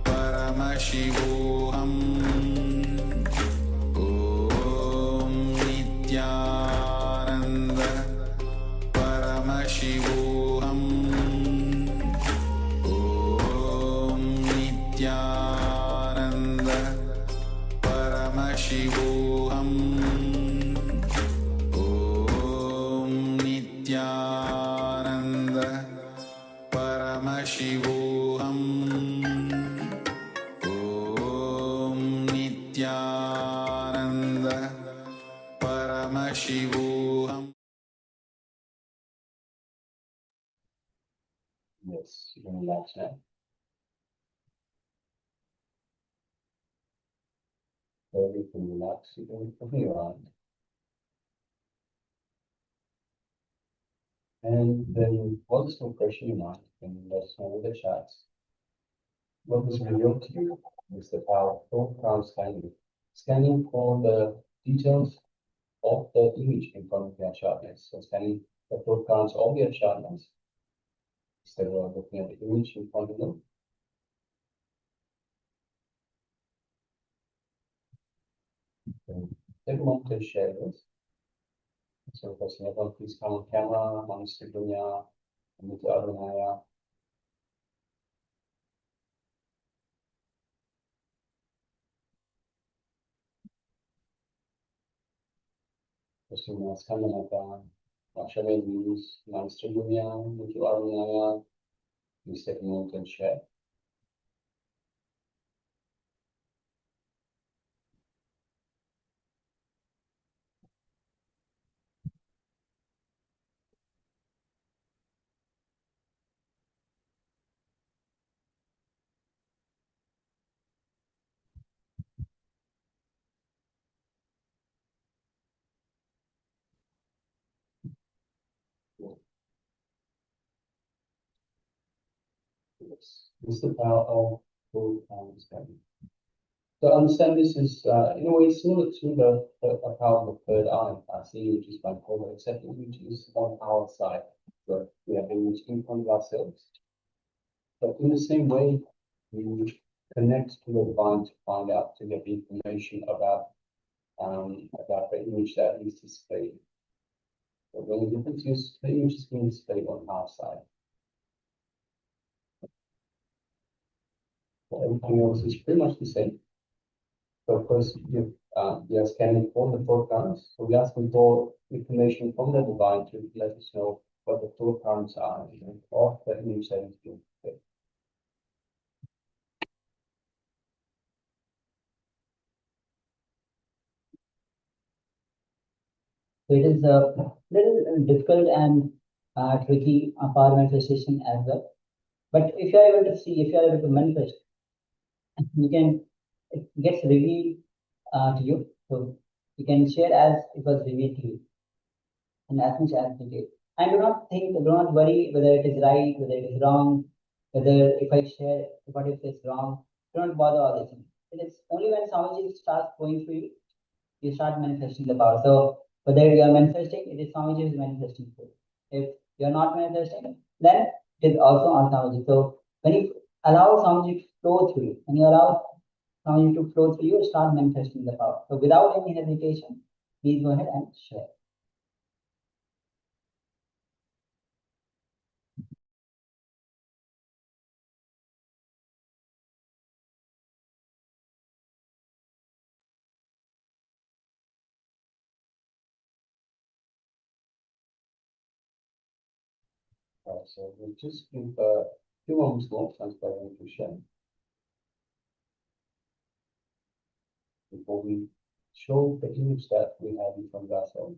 [SPEAKER 4] Paramashivoham. Om Nithyananda Paramashivoham. Om Nithyananda Paramashivoham. Om Nithyananda Paramashivoham. Om Nithyananda Paramashivoham.
[SPEAKER 6] Yes, you can relax now. So you can relax, you can open your eyes. And then once you fresh in your mind, and let us know with the chats. What was revealed to you is the power of thought scanning. Scanning for the details of the image in front of your acharyas. So scanning the thought counts of your acharyas. Instead of looking at the image in front of them. And take a moment to share this. So first of all, please come on camera, Nithya Dhyaan, Nithyananda. Questo scandinata, lasciare il virus, Nithya Dhyaan, Nithyananda. Please take a moment and share. Yes. This is the power of full understanding. So understand this is, in a way, similar to the power of the third eye, seeing which is bipolar, except which is on our side. So we have image in front of ourselves. But in the same way, we connect to the divine to find out, to get information about the image that is displayed. But when the difference is, the image is being displayed on our side. So everything else is pretty much the same. So of course, we are scanning for the thought currents. So we ask for information from the divine to let us know what the thought currents are of the image that is being displayed.
[SPEAKER 3] So it is a little difficult and tricky power manifestation as well. But if you are able to see, if you are able to manifest, you can, it gets revealed to you. So you can share as it was revealed to you, and as much as you did. And do not worry whether it is right, whether it is wrong, whether if I share, what if it's wrong. Do not bother all these things. It is only when Swamiji starts going through you, you start manifesting the power. So whether you are manifesting, it is Swamiji who is manifesting for you. If you are not manifesting, then it is also on Swamiji. So when you allow Swamiji to flow through you, when you allow Swamiji to flow through you, start manifesting the power. So without any hesitation, please go ahead and share.
[SPEAKER 6] So we'll just give a few moments more transparent to share before we show the image that we have in front of ourselves.